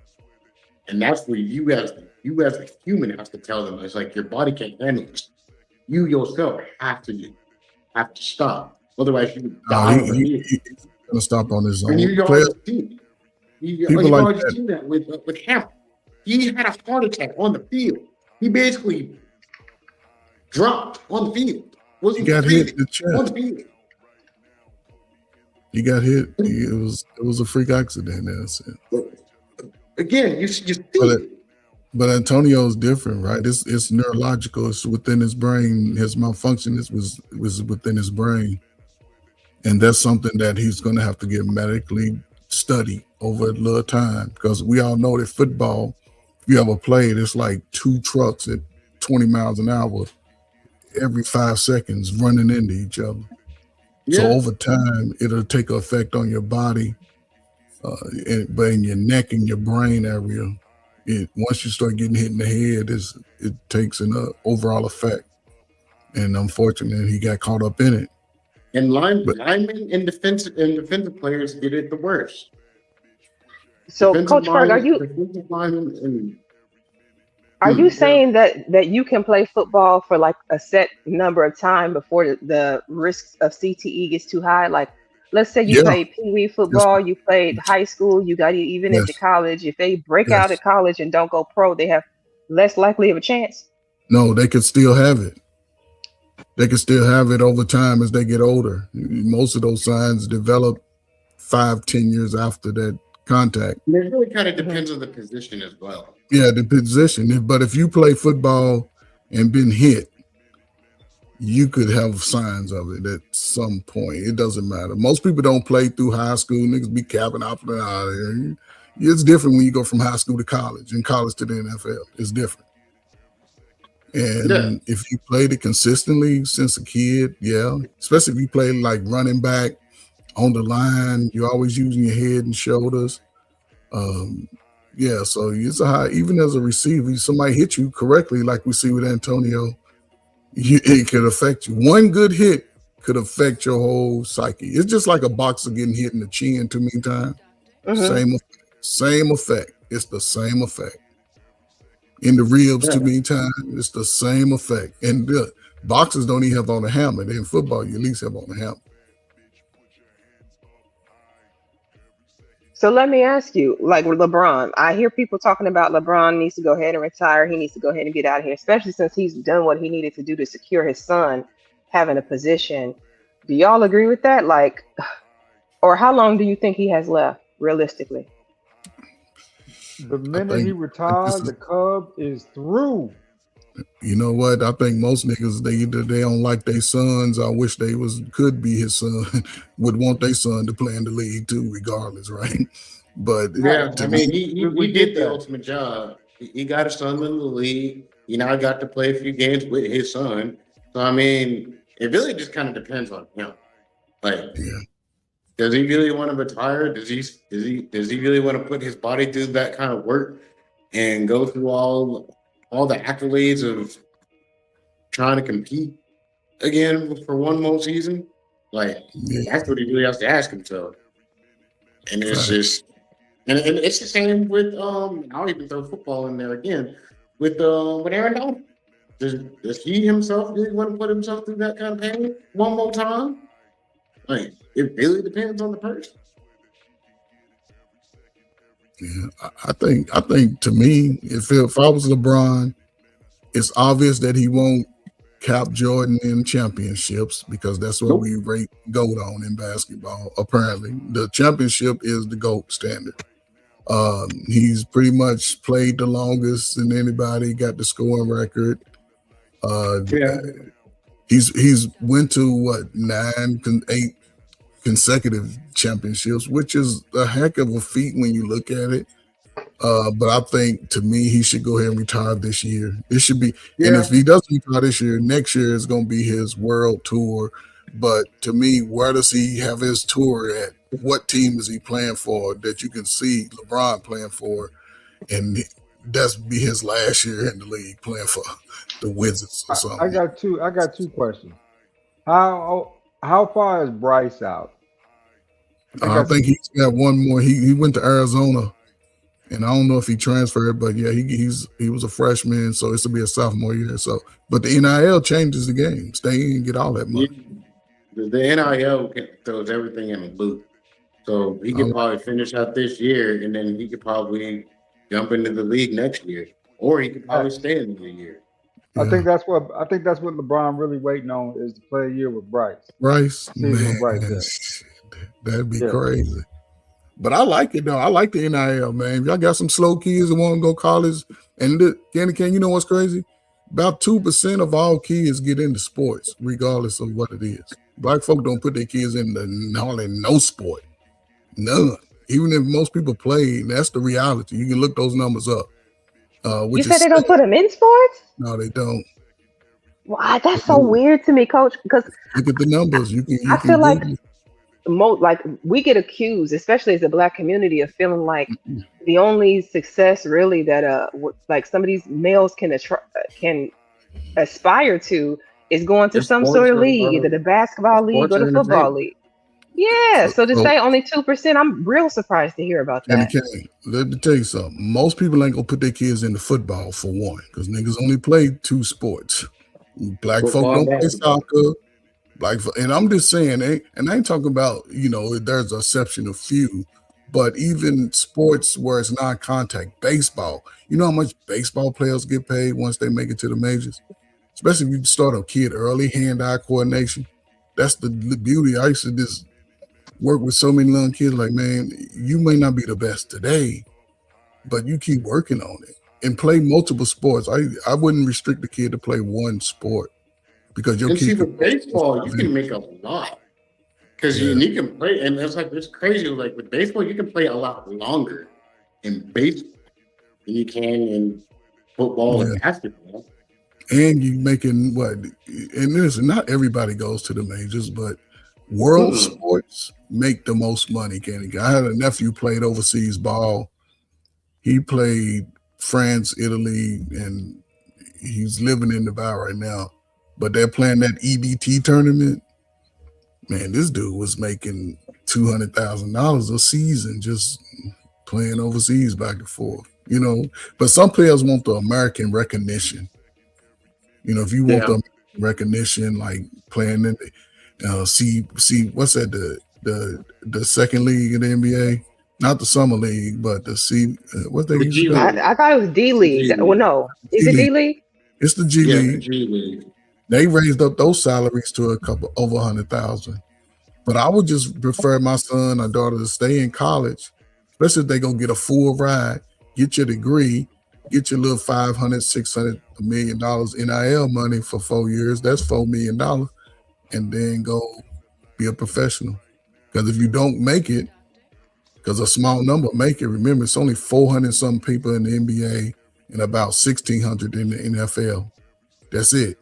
and that's where you as a human have to tell them it's like your body can't handle this. You yourself have to stop, otherwise you would die over here. He's gonna stop on his own. And you've already seen that with him. He had a heart attack on the field. He basically dropped on the field. He got hit in the chest. He got hit. It was a freak accident. Again, you see but Antonio's different, right? It's neurological. It's within his brain. His malfunction was within his brain, and that's something that he's going to have to get medically studied over a little time, because we all know that football, if you ever played, it's like two trucks at 20 miles an hour every 5 seconds running into each other. Yeah. So over time, it'll take effect on your body, But in your neck and your brain area, once you start getting hit in the head, it takes an overall effect. And unfortunately, he got caught up in it. And linemen and defensive players get it the worst. So, Coach Ferg, are you saying that you can play football for like a set number of time before the risks of CTE gets too high? Like, let's say you Yeah. played Pee Wee football, you played high school, you got even into college. If they break out of college and don't go pro, they have less likely of a chance. No, they could still have it. They can still have it over time as they get older. Most of those signs develop 5-10 years after that contact. And it really kind of depends on the position as well. Yeah, the position. But if you play football and been hit, you could have signs of it at some point. It doesn't matter. Most people don't play through high school. Niggas be capping out and out of there. It's different when you go from high school to college and college to the NFL. It's different. And if you played it consistently since a kid, especially if you play like running back on the line, you're always using your head and shoulders. So it's a high, even as a receiver, somebody hit you correctly, like we see with Antonio, it could affect you. One good hit could affect your whole psyche. It's just like a boxer getting hit in the chin too many times. Same effect. It's the same effect. In the ribs too many times, it's the same effect. And boxers don't even have on a helmet. In football, you at least have on a helmet. So let me ask you, like with LeBron, I hear people talking about LeBron needs to go ahead and retire. He needs to go ahead and get out of here, especially since he's done what he needed to do to secure his son having a position. Do y'all agree with that? Like, or how long do you think he has left, realistically? The minute he retired, the Cub is through. You know what? I think most niggas they don't like their sons. I wish they could be his son. Would want their son to play in the league too, regardless, right? But I mean, he did the ultimate job. He got his son in the league. He now got to play a few games with his son. So I mean, it really just kind of depends on him. Like, does he really want to retire? Does he really want to put his body through that kind of work and go through all the accolades of trying to compete again for one more season? Like, that's what he really has to ask himself. And it's just, and it's the same with I'll even throw football in there again with Aaron Donald. Does he himself really want to put himself through that kind of pain one more time? Like, it really depends on the person. Yeah, I think to me, if I was LeBron, it's obvious that he won't cap Jordan in championships because that's what we rate GOAT on in basketball. Apparently, the championship is the GOAT standard. He's pretty much played the longest than anybody, got the scoring record. He's went to 8 consecutive championships, which is a heck of a feat when you look at it. But I think to me, he should go ahead and retire this year. It should be, and if he doesn't retire this year, next year is going to be his world tour. But to me, where does he have his tour at? What team is he playing for that you can see LeBron playing for? And that's be his last year in the league playing for the Wizards or something. I got two questions. How far is Bryce out? I think he's got one more. He went to Arizona, and I don't know if he transferred, but yeah, he was a freshman, so it's to be a sophomore year. So, but the NIL changes the game. Stay in, get all that money. The NIL throws everything in a loop. So he could probably finish out this year, and then he could probably jump into the league next year, or he could probably stay in the year. I think that's what LeBron really waiting on is to play a year with Bryce. Man, that'd be crazy. But I like it though. I like the NIL, man. If y'all got some slow kids that want to go college, and you know what's crazy? About 2% of all kids get into sports, regardless of what it is. Black folk don't put their kids in hardly no sport. None. Even if most people play, that's the reality. You can look those numbers up. You said they don't put them in sports? No, they don't. Why? That's so weird to me, Coach. Because look at the numbers. I feel like like we get accused, especially as a black community, of feeling like the only success really that like some of these males can aspire to is going to If some sort sports of are league, either the basketball league sports or are the football entertainment. league. Yeah, so to So, say only 2%, I'm real surprised to hear about Kenny, that. Kenny, let me tell you something. Most people ain't gonna put their kids into football for one, because niggas only play two sports. Black folk Football and don't play basketball. soccer. And I'm just saying, and I ain't talking about, there's an exception of few, but even sports where it's non-contact, baseball. You know how much baseball players get paid once they make it to the majors? Especially if you start a kid early, hand-eye coordination. That's the beauty. I used to just work with so many young kids. Like, man, you may not be the best today, but you keep working on it and play multiple sports. I wouldn't restrict the kid to play one sport because your And see, kid could with baseball, you can make a lot because Yeah. you can play, and it's crazy. Like with baseball, you can play a lot longer in baseball than you can in football and Yeah. basketball. And you making what? And listen, not everybody goes to the majors, but world sports make the most money. Kenny, I had a nephew played overseas ball. He played France, Italy, and he's living in Dubai right now. But they're playing that EBT tournament. Man, this dude was making $200,000 a season just playing overseas back and forth. But some players want the American recognition. If you want Yeah. the recognition, like playing in see what's that, the second league in the NBA, not the summer league, but the what they The used to G call League. it? I thought it was D League. G Well, League. no, is G it D League. League? It's the G Yeah, the League. G League. They raised up those salaries to a couple over 100,000. But I would just prefer my son or daughter to stay in college, especially if they gonna get a full ride, get your degree, get your little 500, 600, $1 million NIL money for 4 years. That's $4 million, and then go be a professional. Because if you don't make it, because a small number make it. Remember, it's only 400 some people in the NBA and about 1,600 in the NFL. That's it.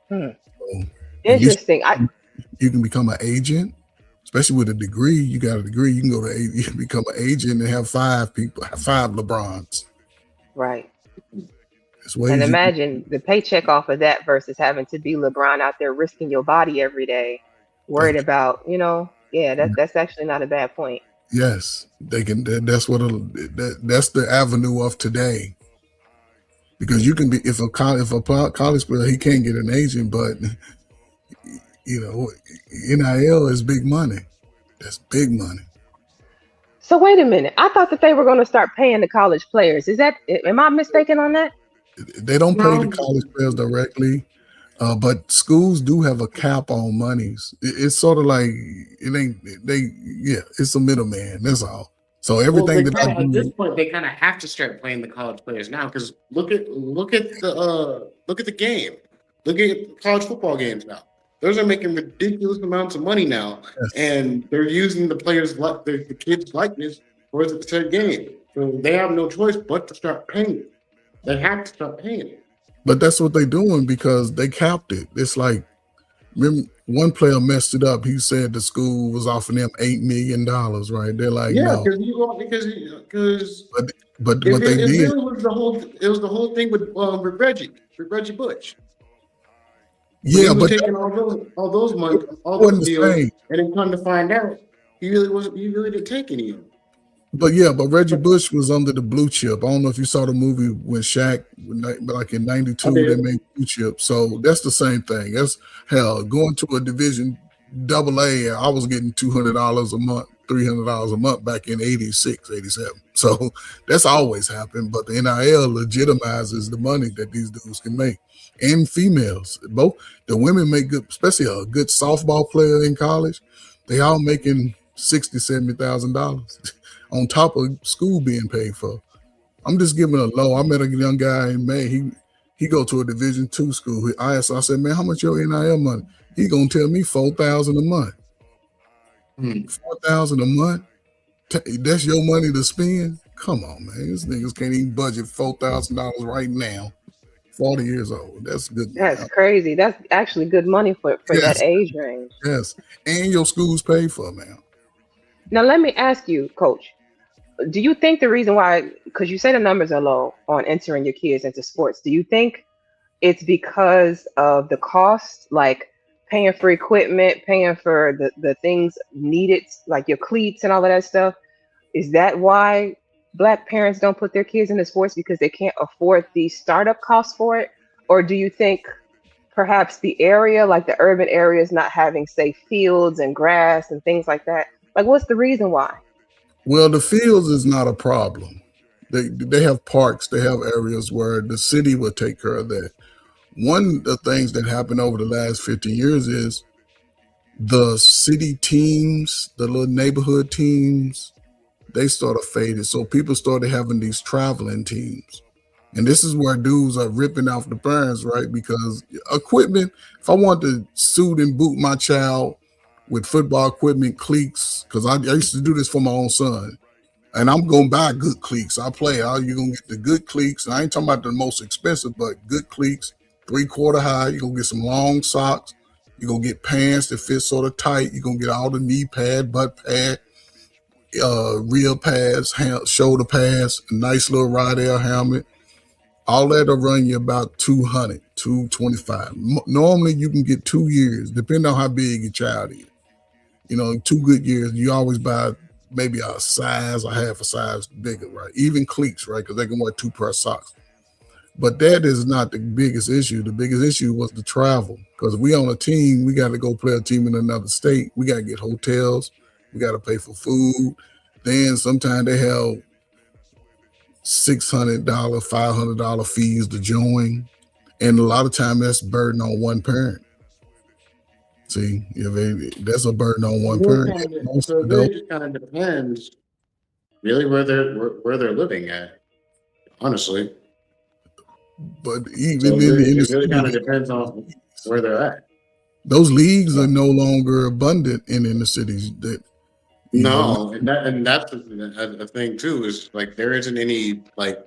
Hmm. So, and Interesting. you can become an agent, especially with a degree. You got a degree, you can go to you can become an agent and have 5 LeBrons. Right. It's And ways you can. imagine the paycheck off of that versus having to be LeBron out there risking your body every day, worried about, yeah, that's actually not a bad point. Yes, they can. That's that's the avenue of today. Because you can be if a college player, he can't get an agent, but NIL is big money. That's big money. So wait a minute. I thought that they were going to start paying the college players. Am I mistaken on that? They don't pay the No. college players directly, but schools do have a cap on monies. It's sort of like it ain't it's a middleman. That's all. So Well, everything they that I kind of at this do, point they kind of have to start playing the college players now because look at the game. Look at college football games now. Those are making ridiculous amounts of money now, and they're using the players like the kids' likeness for the game. So they have no choice but to start paying. They have to start paying. but that's what they're doing because they capped it. It's like, remember, one player messed it up. He said the school was offering them $8 million, right? They're like, Yeah, no. because But what they it did, really was the whole thing with Reggie Bush. When he yeah, was but taking all those money, all wasn't those the deals, same. and then come to find out, he really didn't take any of them. But Reggie Bush was under the blue chip. I don't know if you saw the movie when Shaq, like in '92, they made blue chip. So that's the same thing. That's hell going to a division AA. I was getting $200 a month, $300 a month back in '86, '87. So that's always happened. But the NIL legitimizes the money that these dudes can make, and females. Both the women make good, especially a good softball player in college. They all making $60,000, $70,000 on top of school being paid for. I'm just giving a low. I met a young guy in May. He go to a Division II school. I asked him, I said, man, how much your NIL money? He gonna tell me $4,000 a month. $4,000 a month? That's your money to spend? Come on, man. These niggas can't even budget $4,000 right now 40 years old. That's good money. That's crazy. That's actually good money for that Yes, age range. yes. And your school's paid for now. Now let me ask you, Coach. Do you think the reason why, because you say the numbers are low on entering your kids into sports, do you think it's because of the cost, like paying for equipment, paying for the things needed, like your cleats and all of that stuff? Is that why black parents don't put their kids into sports because they can't afford the startup costs for it? Or do you think perhaps the area, like the urban areas, not having safe fields and grass and things like that? Like, what's the reason why? Well, the fields is not a problem. They have parks, they have areas where the city will take care of that. One of the things that happened over the last 50 years is the city teams, the little neighborhood teams, they sort of faded. So people started having these traveling teams. And this is where dudes are ripping off the parents, right? Because equipment, if I want to suit and boot my child with football equipment, cleats, because I used to do this for my own son. And I'm going to buy good cleats. You're going to get the good cleats. And I ain't talking about the most expensive, but good cleats, 3/4 high. You're going to get some long socks. You're going to get pants that fit sort of tight. You're going to get all the knee pad, butt pad, real pads, shoulder pads, a nice little Rydell helmet. All that will run you about $200, $225. Normally you can get 2 years, depending on how big your child is. 2 good years, you always buy maybe a size or half a size bigger, right? Even cleats, right? Because they can wear 2 pair of socks. But that is not the biggest issue. The biggest issue was the travel. Because we on a team, we got to go play a team in another state. We got to get hotels. We got to pay for food. Then sometimes they have $600, $500 fees to join. And a lot of time that's burden on one parent. See, that's a burden on one parent. So it really just kind of depends, really, where they're living at. Honestly, but even so in it really kind of depends on where they're at. Those leagues are no longer abundant in inner cities. And that's the thing too. Is like there isn't any like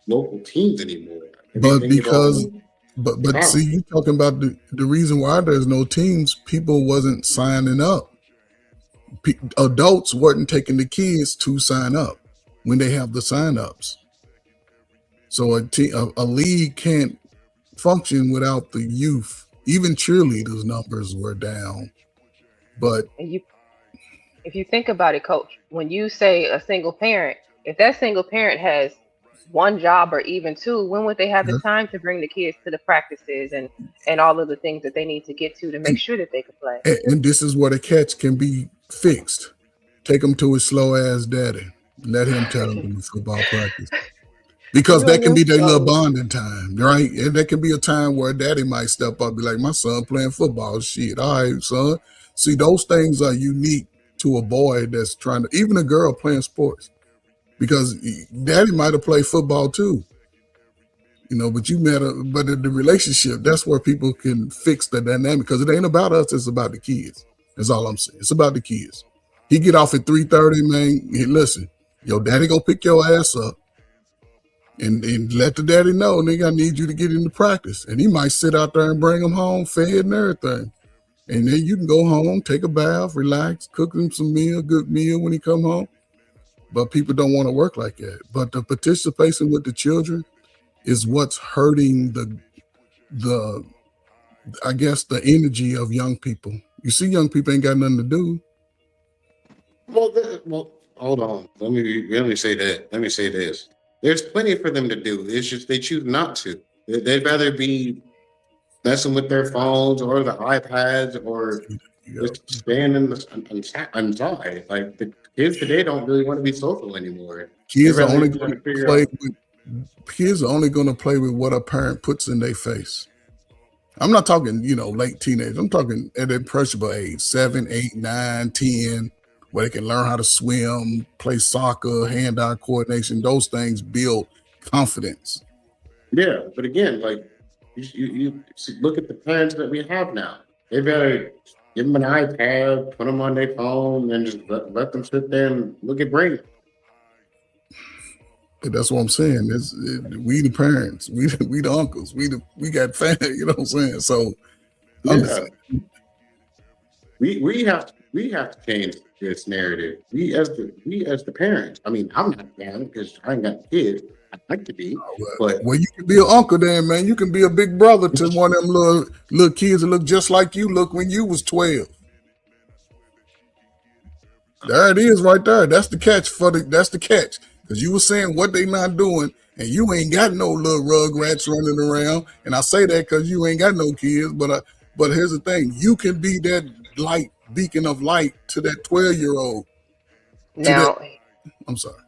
local teams anymore. But see, you talking about the reason why there's no teams, people wasn't signing up. Adults weren't taking the kids to sign up when they have the sign-ups. So a league can't function without the youth. Even cheerleaders' numbers were down. But If you think about it, Coach, when you say a single parent, if that single parent has one job or even two, when would they have the time to bring the kids to the practices and all of the things that they need to get to make sure that they can play? And this is where the catch can be fixed. Take them to his slow ass daddy. Let him tell them in the football practice. Because that can be their little bonding time, right? And that can be a time where daddy might step up and be like, my son playing football. Shit, all right, son. See, those things are unique to a boy that's trying to, even a girl playing sports. Because daddy might have played football too. But but in the relationship, that's where people can fix the dynamic. Because it ain't about us, it's about the kids. That's all I'm saying. It's about the kids. He get off at 3:30, man. Hey, listen, your daddy go pick your ass up. And let the daddy know, nigga, I need you to get into practice. And he might sit out there and bring him home fed and everything. And then you can go home, take a bath, relax, cook him some good meal when he come home. But people don't want to work like that. But the participation with the children is what's hurting the I guess the energy of young people. You see, young people ain't got nothing to do. Well, hold on. Let me say that. Let me say this. There's plenty for them to do. It's just they choose not to. They'd rather be messing with their phones or the iPads or just staying inside. Like the kids today don't really want to be social anymore. Kids are only going to play with what a parent puts in their face. I'm not talking, late teenage. I'm talking at impressionable age, 7, 8, 9, 10, where they can learn how to swim, play soccer, hand-eye coordination. Those things build confidence. Yeah, but again, like you look at the parents that we have now. They better give them an iPad, put them on their phone, and just let them sit there and look at Brady. But that's what I'm saying. We the parents, we the uncles, we got family. You know what I'm saying? So Yeah, we have to change this narrative. We as the parents. I mean, I'm not a parent because I ain't got kids. I'd like to be, but well, you can be an uncle then, man. You can be a big brother to one of them little kids that look just like you look when you was 12. There it is right there. That's the catch that's the catch. Because you were saying what they not doing, and you ain't got no little rugrats running around. And I say that because you ain't got no kids, but here's the thing. You can be that light, beacon of light to that 12-year-old. To that, Now, I'm sorry.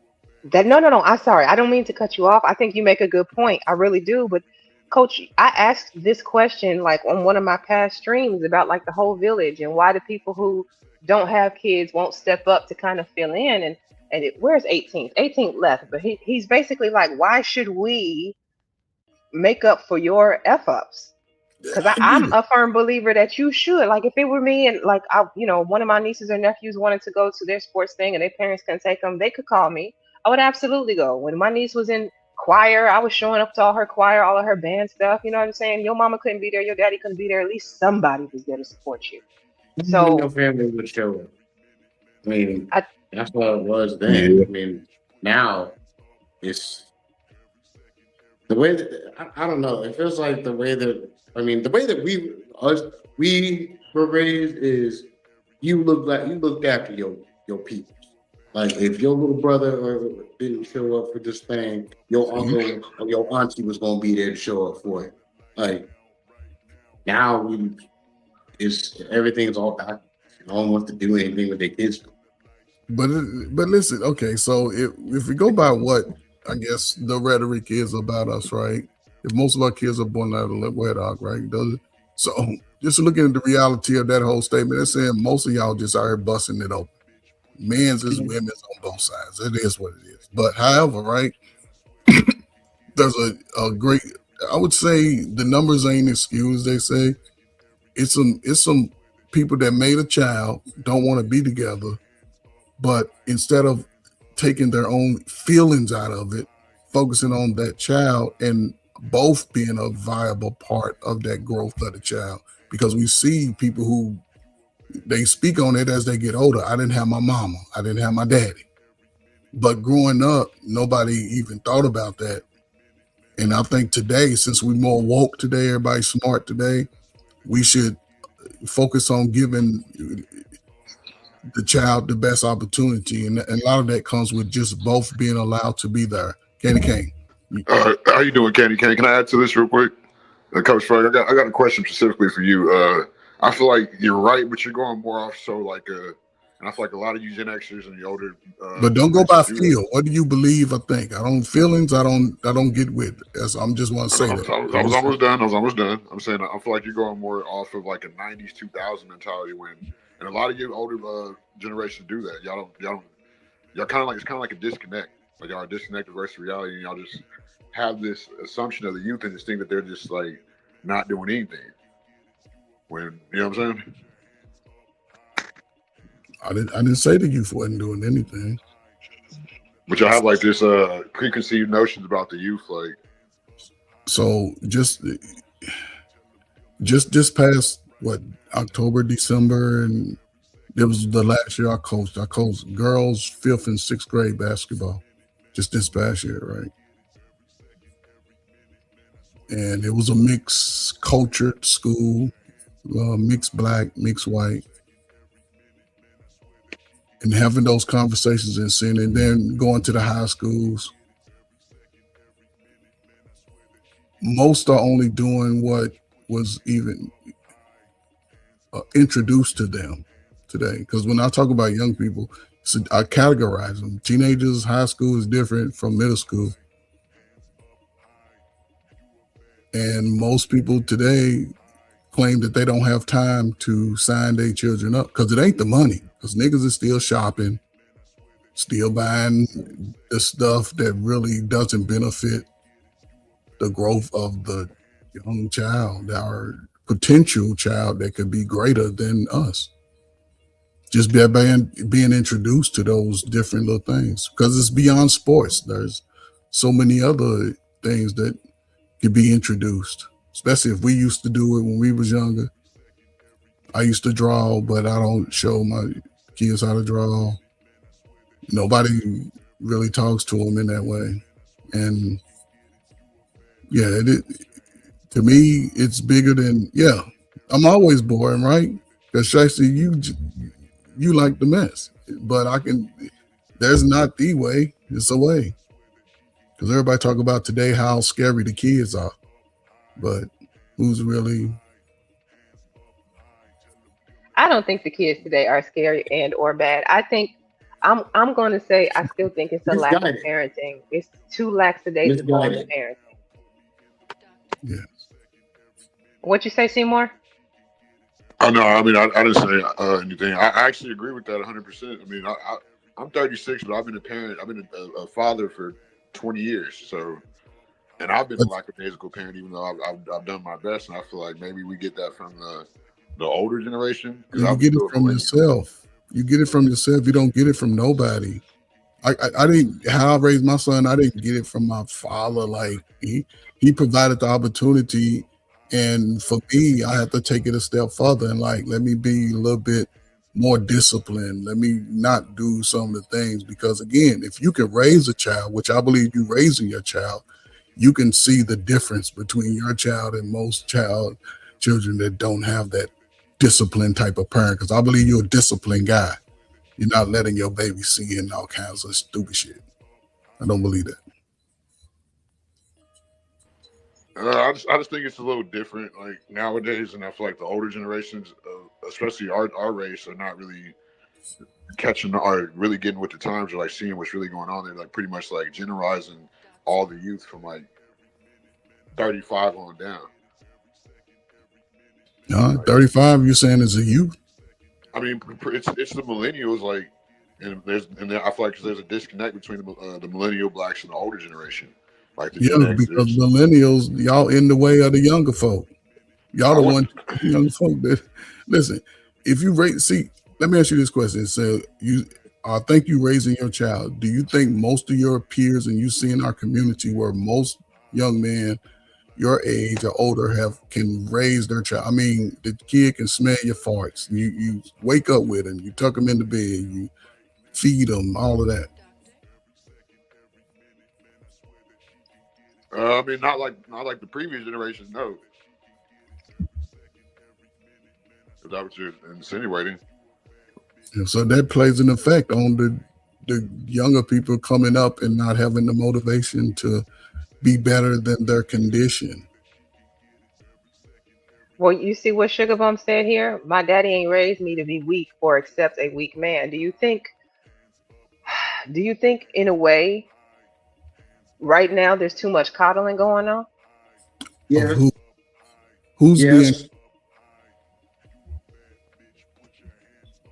no. I'm sorry. I don't mean to cut you off. I think you make a good point. I really do. But Coach, I asked this question like on one of my past streams about like the whole village and why the people who don't have kids won't step up to kind of fill in where's 18th? 18th left, but he's basically like, why should we make up for your f ups? Because I get I'm it. a firm believer that you should. Like, if it were me and like one of my nieces or nephews wanted to go to their sports thing and their parents couldn't take them, they could call me. I would absolutely go. When my niece was in choir, I was showing up to all her choir, all of her band stuff. You know what I'm saying? Your mama couldn't be there, your daddy couldn't be there. At least somebody was there to support you. when your So family would show up. I mean, I that's what it was then. Yeah. I mean, now it's the way that I don't know. It feels like the way that the way that we were raised is you looked after your people. Like if your little brother or didn't show up for this thing, your uncle or your auntie was gonna be there to show up for it. Like now everything's all back. No one wants to do anything with their kids. But listen, okay, so if we go by what I guess the rhetoric is about us, right? If most of our kids are born out of wedlock, right? Does it? So just looking at the reality of that whole statement, they're saying most of y'all just are here busting it open. Men's is women's on both sides. It is what it is. But however, right? There's a great. I would say the numbers ain't excused. They say it's some people that made a child don't want to be together, but instead of taking their own feelings out of it, focusing on that child and both being a viable part of that growth of the child. Because we see people who they speak on it as they get older. I didn't have my mama. I didn't have my daddy. But growing up, nobody even thought about that. And I think today, since we're more woke today, everybody's smart today, we should focus on giving the child the best opportunity. And a lot of that comes with just both being allowed to be there. Candy Cane. How you doing, Candy Cane? Can I add to this real quick? Coach Frank, I got a question specifically for you. I feel like you're right, but you're going more off and I feel like a lot of you Gen Xers and the older. But don't go by feel. What do you believe or think? I don't feelings. I don't get with. I'm just want to say that. I was almost done. I'm saying I feel like you're going more off of like a '90s, 2000 mentality and a lot of you older generations do that. Y'all kind of like it's kind of like a disconnect. Like y'all are disconnected versus reality, and y'all just have this assumption of the youth and just think that they're just like not doing anything. When you know what I'm saying? I didn't say the youth wasn't doing anything. But y'all have like this preconceived notions about the youth, like. So just past what October, December, and it was the last year I coached. I coached girls 5th and 6th grade basketball, just this past year, right? And it was a mixed cultured school, mixed black, mixed white. And having those conversations and seeing, and then going to the high schools, most are only doing what was even introduced to them today. Because when I talk about young people, I categorize them. Teenagers, high school is different from middle school. And most people today claim that they don't have time to sign their children up because it ain't the money. Because niggas is still shopping, still buying the stuff that really doesn't benefit the growth of the young child, our potential child that could be greater than us. Just being introduced to those different little things because it's beyond sports. There's so many other things that could be introduced, especially if we used to do it when we was younger. I used to draw, but I don't show my kids how to draw. Nobody really talks to them in that way. And yeah, to me, it's bigger than, yeah, I'm always boring, right? Because Shiesty, you like the mess. But there's not the way, it's a way. Because everybody talk about today how scary the kids are. But who's really... I don't think the kids today are scary and or bad. I think I'm going to say I still think it's a lack of Misguided. parenting. It's too lackadaisical in the Misguided. parenting. Yeah. What you say, Seymour? Oh no, I mean I didn't say anything. I actually agree with that 100%. I mean I'm 36, but I've been a parent. I've been a father for 20 years. So, and I've been a lackadaisical parent, even though I've done my best. And I feel like maybe we get that from the older generation. You get it from yourself. You get it from yourself. You don't get it from nobody. I didn't, how I raised my son, I didn't get it from my father. Like he provided the opportunity, and for me, I had to take it a step further and like let me be a little bit more disciplined. Let me not do some of the things, because again, if you can raise a child, which I believe you raising your child, you can see the difference between your child and most children that don't have that disciplined type of parent. Because I believe you're a disciplined guy. You're not letting your baby see in all kinds of stupid shit. I don't believe that. I just think it's a little different, like nowadays, and I feel like the older generations, especially our race, are not really catching or really getting with the times, or like seeing what's really going on. They're like pretty much like generalizing all the youth from like 35 on down. 35, you're saying is a youth? I mean, it's the millennials, like, and I feel like there's a disconnect between the millennial blacks and the older generation, like the Gen Because Xers. millennials, y'all in the way of the younger folk. Y'all the one young folk that listen. If you let me ask you this question. So I think you raising your child. Do you think most of your peers and you see in our community where most young men your age or older can raise their child? I mean, the kid can smell your farts. You wake up with him. You tuck him in the bed. You feed him. All of that. I mean, not like the previous generations. No, is that what you're insinuating? And so that plays an effect on the younger people coming up and not having the motivation to be better than their condition. Well, you see what Sugar Bum said here? My daddy ain't raised me to be weak or accept a weak man. Do you think in a way right now there's too much coddling going on? Yeah. Who's being...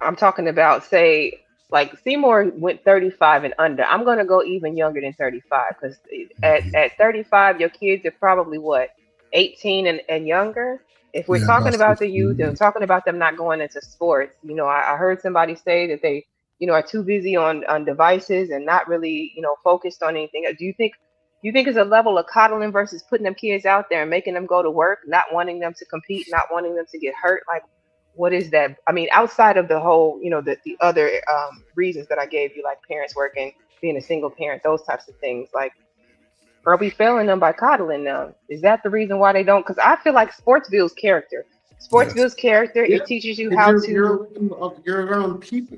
I'm talking about, say, like Seymour went 35 and under. I'm gonna go even younger than 35, because at 35, your kids are probably what, 18 and younger. If we're talking about the youth and talking about them not going into sports, I heard somebody say that they, are too busy on devices and not really, focused on anything. Do you think it's a level of coddling versus putting them kids out there and making them go to work, not wanting them to compete, not wanting them to get hurt? Like, what is that? I mean, outside of the whole, the other reasons that I gave you, like parents working, being a single parent, those types of things, like, are we failing them by coddling them? Is that the reason why they don't? Because I feel like sports builds character. Sports builds character. Yeah. It teaches you how you're around people.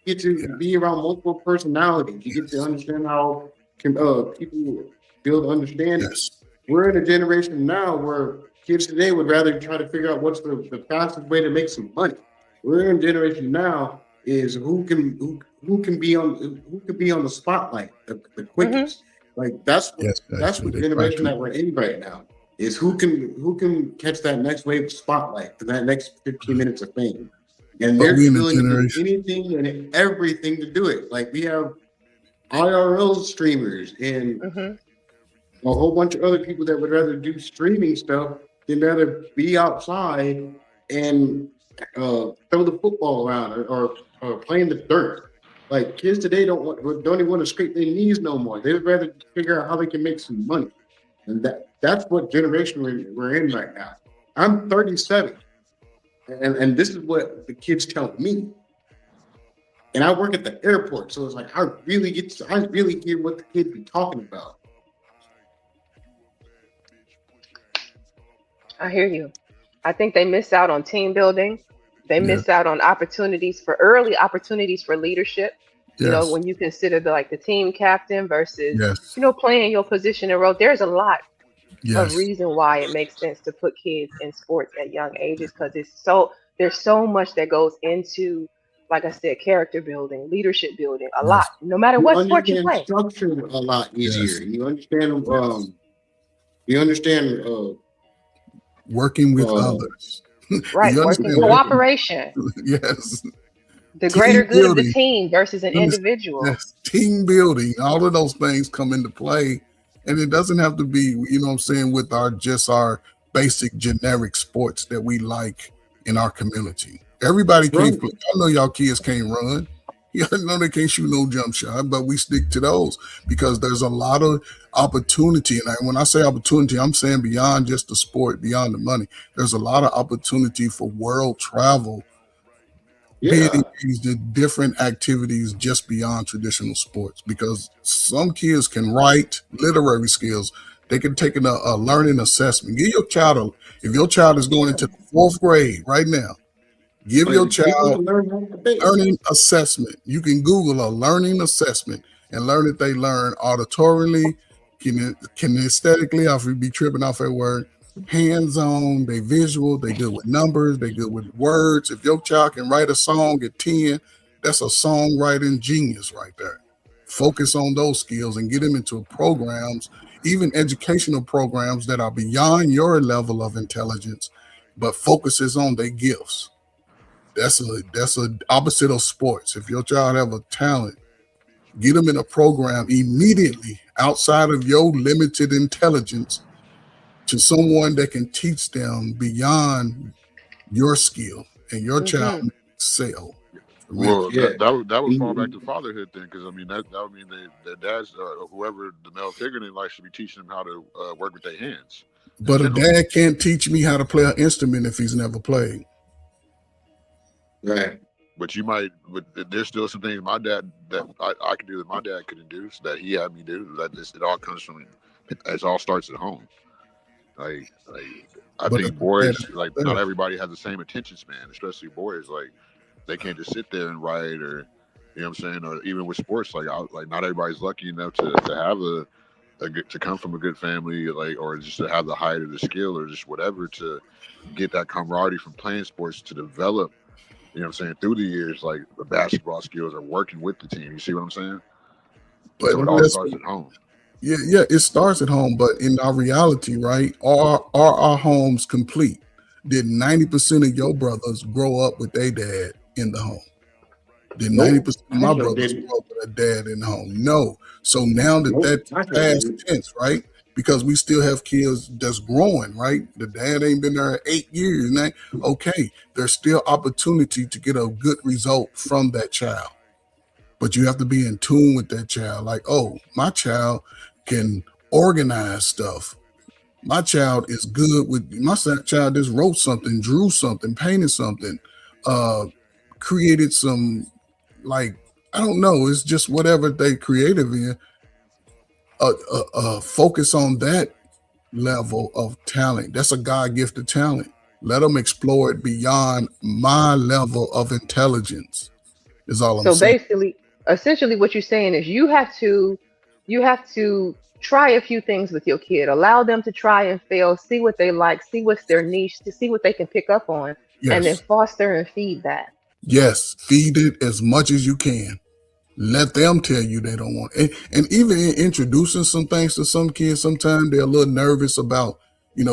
You get to be around multiple personalities. You get to understand how people build understanding. We're in a generation now where kids today would rather try to figure out what's the fastest way to make some money. We're in a generation now is who can be on the spotlight the quickest. Like that's what generation that we're in right now is who can catch that next wave of spotlight, that next 15 minutes of fame. And they're willing to do anything and everything to do it. Like we have IRL streamers and a whole bunch of other people that would rather do streaming stuff than rather be outside and throw the football around or play in the dirt. Like kids today don't even want to scrape their knees no more. They'd rather figure out how they can make some money, and that's what generation we're in right now. I'm 37, and this is what the kids tell me. And I work at the airport, so it's like I really hear what the kids be talking about. I hear you. I think they miss out on team building. They Yes. miss out on early opportunities for leadership. You know, Yes. when you consider the team captain versus, Yes. playing your position and role, there's a lot of Yes. reason why it makes sense to put kids in sports at young ages because there's so much that goes into, like I said, character building, leadership building, a lot. Yes. No matter You what sport you understand play. structure a lot easier. Yes. You understand Yes. you understand Working with others. Right, You working understand? cooperation, Yes. the Team greater good of the building. team versus an Understand? individual. Yes. Team building. All of those things come into play. And it doesn't have to be, with our basic generic sports that we like in our community. Everybody can't Right. play. I know y'all kids can't run. Yeah, I know they can't shoot no jump shot, but we stick to those because there's a lot of opportunity. And when I say opportunity, I'm saying beyond just the sport, beyond the money. There's a lot of opportunity for world travel, being Yeah. engaged in different activities just beyond traditional sports because some kids can write literary skills. They can take a learning assessment. Give your child if your child is going into the 4th grade right now, give your Like people child learn how to think. learning assessment. You can Google a learning assessment and learn if they learn auditorily, kinesthetically, I be tripping off that word, hands-on, they visual, they good with numbers, they good with words. If your child can write a song at 10, that's a songwriting genius right there. Focus on those skills and get them into programs, even educational programs that are beyond your level of intelligence, but focuses on their gifts. That's a opposite of sports. If your child have a talent, get them in a program immediately outside of your limited intelligence to someone that can teach them beyond your skill, and your child Hmm. may excel. Well, Yeah. that would fall back to fatherhood then, because I mean that would mean their dads, whoever the male figure in their life, should be teaching them how to work with their hands. But a dad can't teach me how to play an instrument if he's never played. Right. But there's still some things my dad that I can do that my dad couldn't do, so that he had me do. It all comes from, it all starts at home. Like I But think boys, like not everybody has the same attention span, especially boys. Like they can't just sit there and write, or you know what I'm saying, or even with sports, like not everybody's lucky enough to have to come from a good family, like, or just to have the height or the skill or just whatever to get that camaraderie from playing sports to develop. You know what I'm saying? Through the years, like the basketball skills are working with the team. You see what I'm saying? But So it all starts at home. Yeah, it starts at home. But in our reality, right, are our homes complete? Did 90% of your brothers grow up with their dad in the home? Did 90% of my brothers grow up with a dad in the home? No. So now that's past tense, right? Because we still have kids that's growing, right? The dad ain't been there 8 years. Now, okay, there's still opportunity to get a good result from that child. But you have to be in tune with that child. Like, oh, my child can organize stuff. My child is good with, my child just wrote something, drew something, painted something, created some, like, I don't know, it's just whatever they creative in. Focus on that level of talent. That's a God-gifted talent. Let them explore it beyond my level of intelligence, is all I'm So saying. essentially, what you're saying is you have to try a few things with your kid. Allow them to try and fail, see what they like, see what's their niche, to see what they can pick up on, and then Yes. foster and feed that. Yes, feed it as much as you can. Let them tell you they don't want it. And even in introducing some things to some kids, sometimes they're a little nervous about,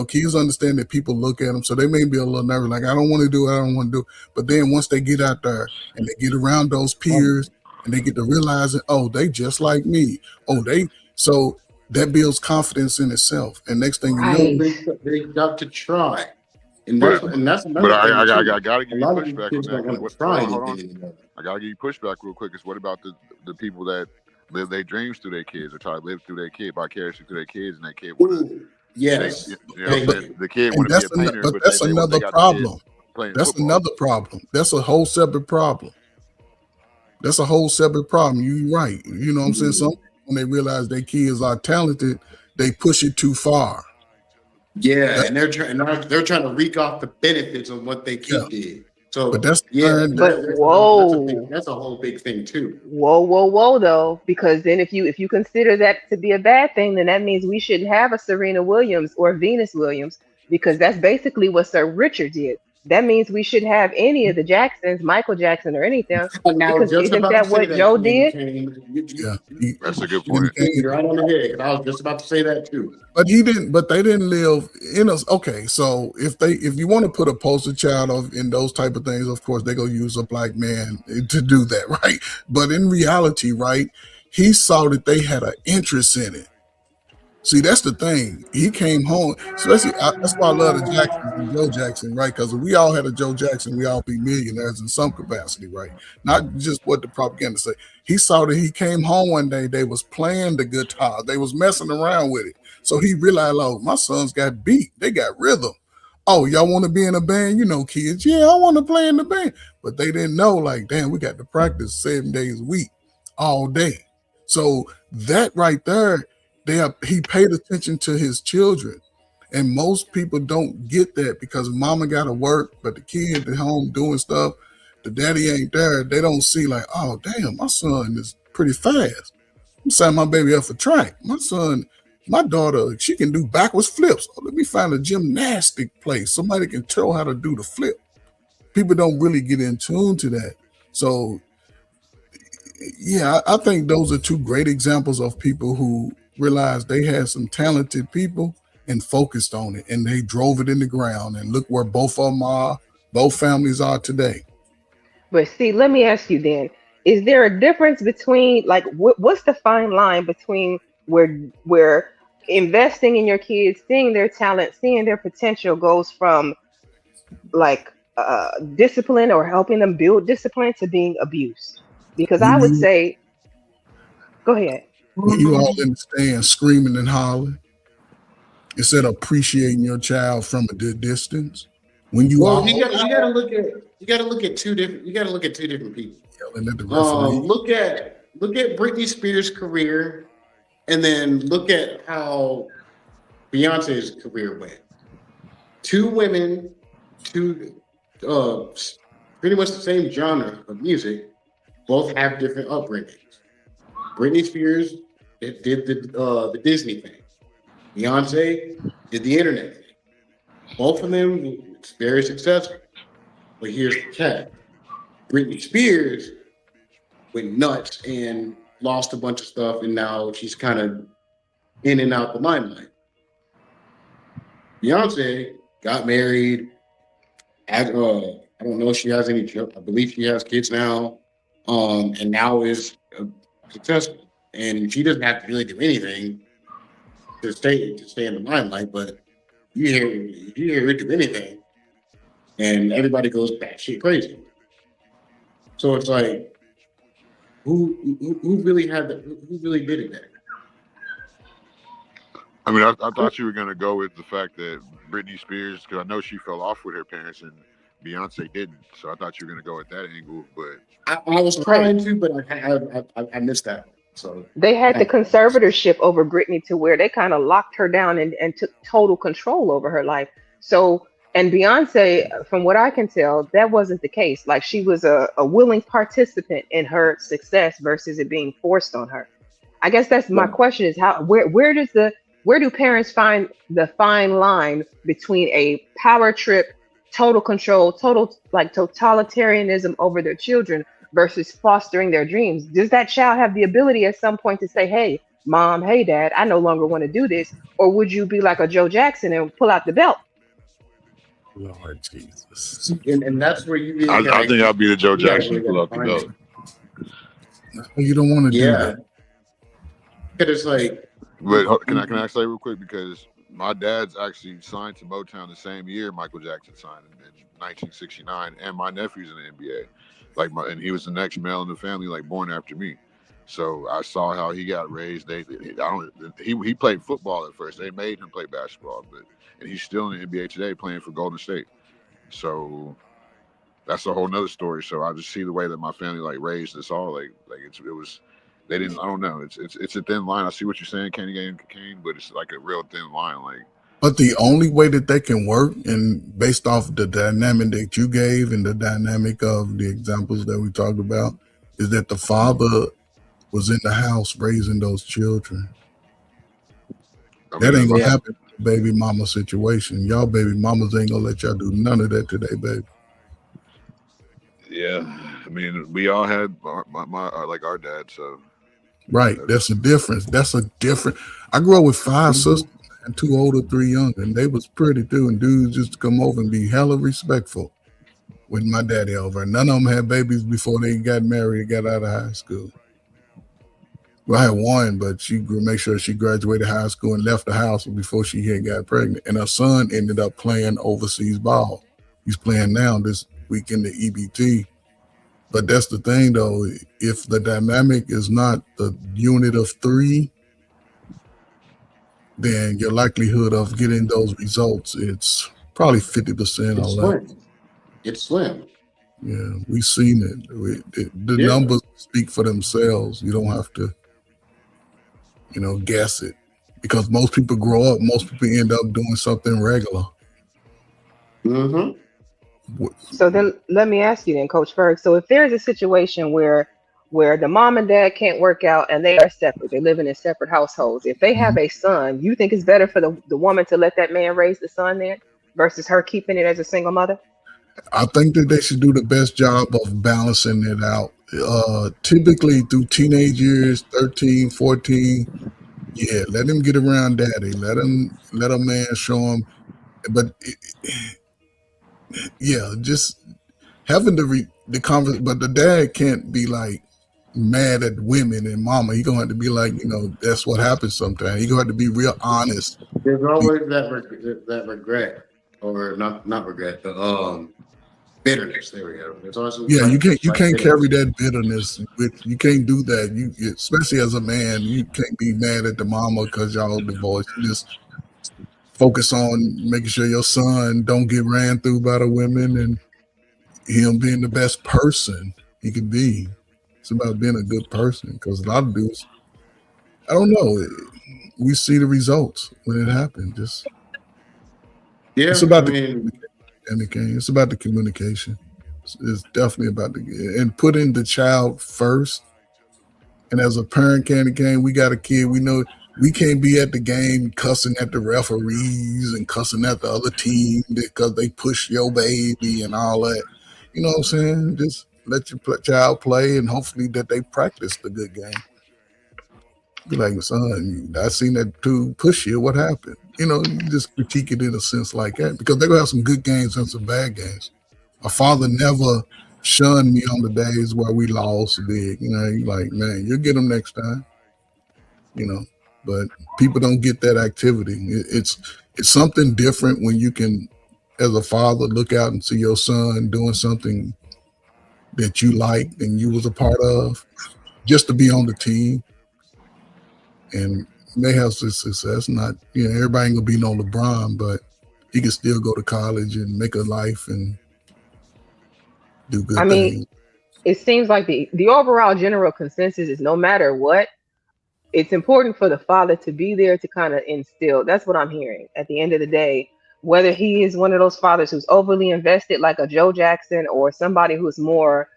kids understand that people look at them. So they may be a little nervous, like, I don't want to do it, I don't want to do it. But then once they get out there and they get around those peers and they get to realizing, oh, they just like me. So that builds confidence in itself. And next thing you know, They got to try. And But that's but another thing I too. gotta A give you lot of these pushback on kids that don't because want what? to try Hold on. anything anymore. I gotta give you pushback real quick. Is what about the people that live their dreams through their kids or try to live through their kid vicariously through their kids, and their kid want to Ooh, they yes. you know what I'm Thank saying? you. The kid And want to be a painter, but but that's they another got the kid problem. playing That's football. another problem. That's a whole separate problem. That's a whole separate problem. You're right. You know what I'm saying? Some people, when they realize their kids are talented, they push it too far. Yeah, and they're trying to wreak off the benefits of what they Yeah. kid did. But So that's yeah, But whoa, that's a whole big thing too. whoa, though, because then if you consider that to be a bad thing, then that means we shouldn't have a Serena Williams or Venus Williams, because that's basically what Sir Richard did. That means we shouldn't have any of the Jacksons, Michael Jackson or anything, And I was because just isn't about to that say what that, Joe Candy did? Cane. yeah. That's a good You point. can't You're right on the head. 'Cause I was just about to say that too. But he didn't. But they didn't live in us. Okay, so if you want to put a poster child of in those type of things, of course they gonna use a black man to do that, right? But in reality, right, he saw that they had an interest in it. See, that's the thing. He came home, especially that's why I love the Jacksons and Joe Jackson, right? Because if we all had a Joe Jackson, we all be millionaires in some capacity, right? Not just what the propaganda say. He saw that he came home one day, they was playing the guitar, they was messing around with it. So he realized, oh, my sons got beat, they got rhythm. Oh, y'all want to be in a band? You know, kids, yeah, I want to play in the band. But they didn't know, like, damn, we got to practice 7 days a week, all day. So that right there, he paid attention to his children. And most people don't get that because mama got to work, but the kid at home doing stuff, the daddy ain't there. They don't see like, oh, damn, my son is pretty fast. I'm signing my baby up for track. My daughter, she can do backwards flips. Oh, let me find a gymnastic place. Somebody can tell how to do the flip. People don't really get in tune to that. So yeah, I think those are two great examples of people who realized they had some talented people and focused on it, and they drove it in the ground. And look where both of them are, both families are today. But see, let me ask you then: is there a difference between like what's the fine line between where investing in your kids, seeing their talent, seeing their potential goes from like discipline or helping them build discipline to being abuse? Because I When would you say, go ahead. all in the stand screaming and hollering instead of appreciating your child from a good distance, when you Well, all you got to look at two different people. yelling at the referee, Look at Britney Spears' career, and then look at how Beyonce's career went. Two women, two pretty much the same genre of music, both have different upbringings. Britney Spears did the Disney thing. Beyonce did the internet thing. Both of them very successful. But here's the catch. Britney Spears went nuts and lost a bunch of stuff, and now she's kind of in and out the limelight. Beyonce got married. I don't know if she has any. I believe she has kids now, and now is successful. And she doesn't have to really do anything to stay in the limelight. But you hear her do anything, and everybody goes batshit crazy. So it's like, who really had that? Who really did it there? I mean, I thought you were gonna go with the fact that Britney Spears, because I know she fell off with her parents and Beyonce didn't. So I thought you were gonna go with that angle, but I was trying to, but I missed that. So They had the conservatorship over Britney to where they kind of locked her down and took total control over her life. So, and Beyonce, from what I can tell, that wasn't the case. Like she was a willing participant in her success versus it being forced on her. I guess that's my question is how where do parents find the fine line between a power trip, total control, total like totalitarianism over their children versus fostering their dreams? Does that child have the ability at some point to say, hey, mom, hey, dad, I no longer want to do this? Or would you be like a Joe Jackson and pull out the belt? Lord Jesus. And that's where you really I think I'll be the Joe Jackson pull up the find belt. You don't want to do Yeah. that. Because it's like, But can I say real quick, because my dad's actually signed to Motown the same year Michael Jackson signed in 1969, and my nephew's in the NBA. And he was the next male in the family, like born after me. So I saw how he got raised. He played football at first. They made him play basketball, and he's still in the NBA today, playing for Golden State. So that's a whole nother story. So I just see the way that my family like raised us all. It was. They didn't. I don't know. It's a thin line. I see what you're saying, Kenny Game Kane, but it's like a real thin line. But the only way that they can work, and based off the dynamic that you gave and the dynamic of the examples that we talked about, is that the father was in the house raising those children. That ain't gonna happen in a baby mama situation. Y'all baby mamas ain't gonna let y'all do none of that today, baby. Yeah, I mean, we all had our dad, so. Right, that's a difference. I grew up with 5 sisters and 2 older, 3 younger, and they was pretty too. And dudes just come over and be hella respectful with my daddy over. None of them had babies before they got married and got out of high school. Well, I had one, but she made sure she graduated high school and left the house before she had got pregnant. And her son ended up playing overseas ball. He's playing now this week in the EBT. But that's the thing, though. If the dynamic is not the unit of 3, then your likelihood of getting those results, it's probably 50% or less. It's slim. Yeah, we've seen it. The numbers speak for themselves. You don't have to, guess it. Because most people grow up, most people end up doing something regular. Mm-hmm. So then let me ask you then, Coach Ferg. So if there's a situation where the mom and dad can't work out and they are separate, they live in separate households. If they have a son, you think it's better for the woman to let that man raise the son then versus her keeping it as a single mother? I think that they should do the best job of balancing it out. Typically through teenage years, 13, 14, let him get around daddy. Let a man show him. But just having the conversation. But the dad can't be like mad at women and mama. He gonna have to be like, that's what happens sometimes. He gonna have to be real honest. There's always that regret, or not regret, the bitterness. There we go. There's also you can't carry that bitterness you can't do that. You especially as a man, you can't be mad at the mama because y'all divorced. You just focus on making sure your son don't get ran through by the women and him being the best person he could be. It's about being a good person, because a lot of dudes, I don't know, we see the results when it happens. It's about it's about the communication. It's definitely about and putting the child first. And as a parent, Candy Cane, we got a kid. We know we can't be at the game cussing at the referees and cussing at the other team because they push your baby and all that. You know what I'm saying? Just let your child play, and hopefully that they practice the good game. Be like, son, I seen that dude push you. What happened? You just critique it in a sense like that, because they're going to have some good games and some bad games. My father never shunned me on the days where we lost big. You're like, man, you'll get them next time. But people don't get that activity. It's something different when you can, as a father, look out and see your son doing something that you like and you was a part of, just to be on the team. And may have some success. Not, everybody ain't gonna be no LeBron, but he can still go to college and make a life and do good things. It seems like the overall general consensus is no matter what, it's important for the father to be there to kind of instill. That's what I'm hearing at the end of the day. Whether he is one of those fathers who's overly invested, like a Joe Jackson, or somebody who's more,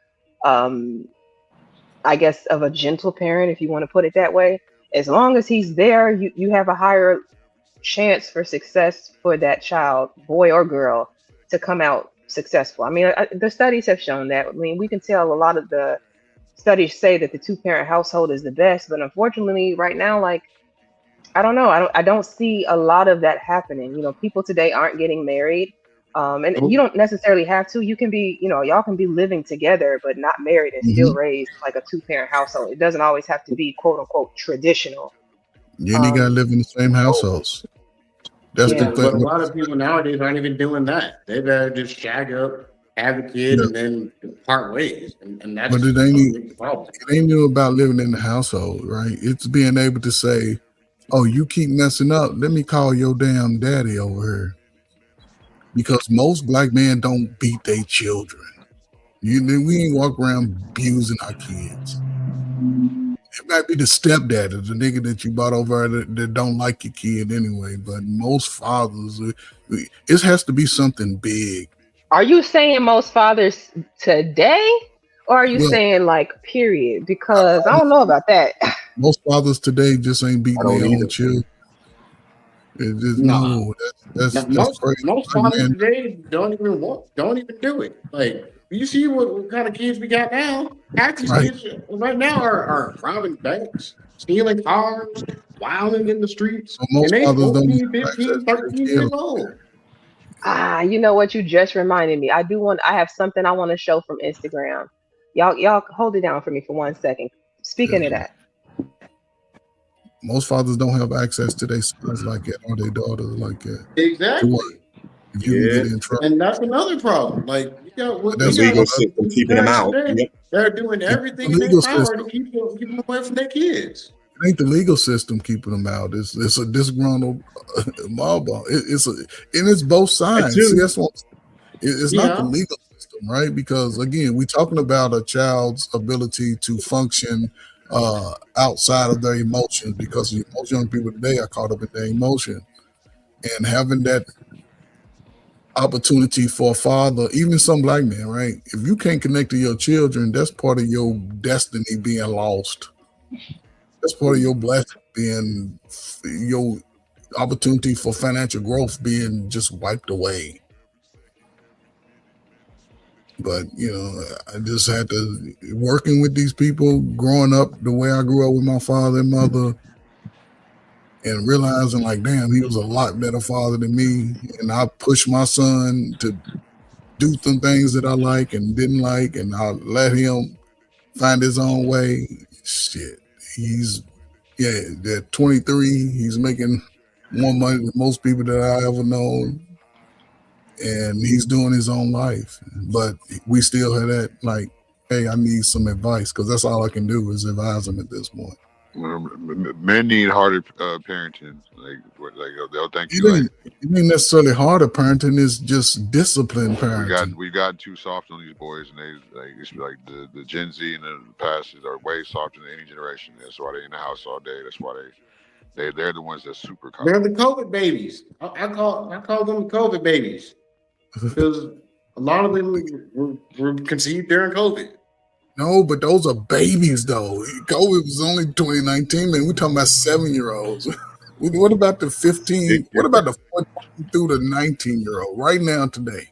I guess, of a gentle parent, if you want to put it that way. As long as he's there, you have a higher chance for success for that child, boy or girl, to come out successful. The studies have shown that. We can tell a lot of the studies say that the 2-parent household is the best, but unfortunately right now, I don't know. I don't see a lot of that happening. People today aren't getting married. And you don't necessarily have to. You can be, y'all can be living together, but not married and still raised like a 2-parent household. It doesn't always have to be quote unquote traditional. You ain't gotta live in the same households. That's the Yeah, but a thing. lot of people nowadays aren't even doing that. They better just shag up, have a kid, Yeah. and then part ways, and But that's it ain't the problem. it ain't new about living in the household, right? It's being able to say, "Oh, you keep messing up. Let me call your damn daddy over here." Because most black men don't beat their children. We ain't walk around abusing our kids. It might be the stepdaddy, the nigga that you bought over that don't like your kid anyway. But most fathers, it has to be something big. Are you saying most fathers today, or are you Well, saying like period? Because I don't know about that. most fathers today just ain't I beating don't their own either. children. It just Nah. no, that's Now, that's most crazy. most Black fathers man, today don't even do it. Like you see what kind of kids we got now. Half these right? kids right now are robbing banks, stealing cars, wilding in the streets, So and most they fathers don't even 14, have access 15, to their 13 kids. years old. You know what? You just reminded me. I have something I want to show from Instagram. Y'all hold it down for me for 1 second. Speaking of Yeah. that. Most fathers don't have access to their sons like that or their daughters like that. To what? Exactly. If you can Yeah. get in trouble. And that's another problem. Like But The we that's got legal another. system keeping them parents out. today Yep. that are doing It ain't everything the in their legal power to system. keep them away from their kids. It ain't the legal system keeping them out. It's a disgruntled mob. And it's both That sides. See, too. that's what it's not the Yeah. legal system, right? Because again, we're talking about a child's ability to function outside of their emotions, because most young people today are caught up in their emotion, and having that opportunity for a father, even some black men, right? If you can't connect to your children, that's part of your destiny being lost. That's part of your blessing being your opportunity for financial growth being just wiped away. But I just had to working with these people, growing up the way I grew up with my father and mother, and realizing like, damn, he was a lot better father than me, and I pushed my son to do some things that I like and didn't like, and I let him find his own way. Shit, he's at 23, he's making more money than most people that I ever known, and he's doing his own life. But we still have that like, hey, I need some advice, because that's all I can do is advise him at this point. Men need harder parenting. They'll think you like It ain't necessarily harder parenting; it's just disciplined parenting. we've gotten too soft on these boys, and they it's like the Gen Z and the past are way softer than any generation. That's why they in the house all day. That's why they're the ones that's super They're the coddled. COVID babies. I call them COVID babies because a lot of them were conceived during COVID. No, but those are babies though. COVID was only 2019, man. We're talking about 7-year-olds. What about the 15? What about the 14 through the 19-year-old right now today?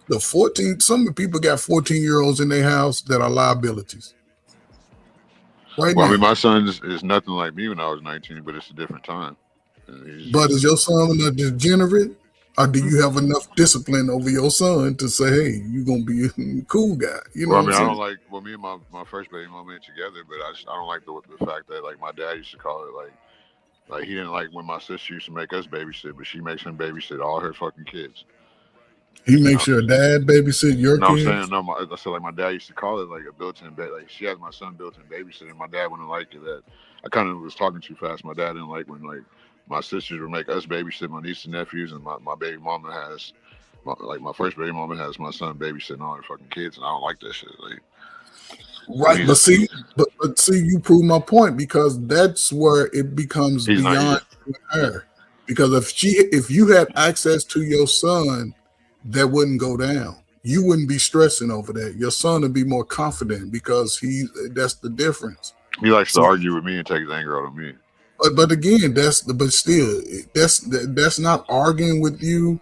The 14, some people got 14-year-olds in their house that are liabilities. Right Well, I now. mean, my son is nothing like me when I was 19, but it's a different time. But is your son a degenerate? Or do you have enough discipline over your son to say, hey, you're going to be a cool guy? You know Well, I what I'm mean, I don't saying? like. Well, me and my first baby mama ain't together, but I don't like the fact that like my dad used to call it like he didn't like when my sister used to make us babysit, but she makes him babysit all her fucking kids. He makes your dad babysit your No, I'm saying kids? no. I said like my dad used to call it like a built-in bed. Like she has my son built-in babysitting. My dad wouldn't like it. That I kind of was talking too fast. My dad didn't like when like my sisters would make us babysit my nieces and nephews, and my baby mama has my first baby mama has my son babysitting all her fucking kids, and I don't like that shit. Like, Right, but see, you prove my point, because that's where it becomes he's not. beyond you and her. Because if you had access to your son, that wouldn't go down. You wouldn't be stressing over that. Your son would be more confident because that's the difference. He likes to So, argue with me and take his anger out on me. but again, that's not arguing with you.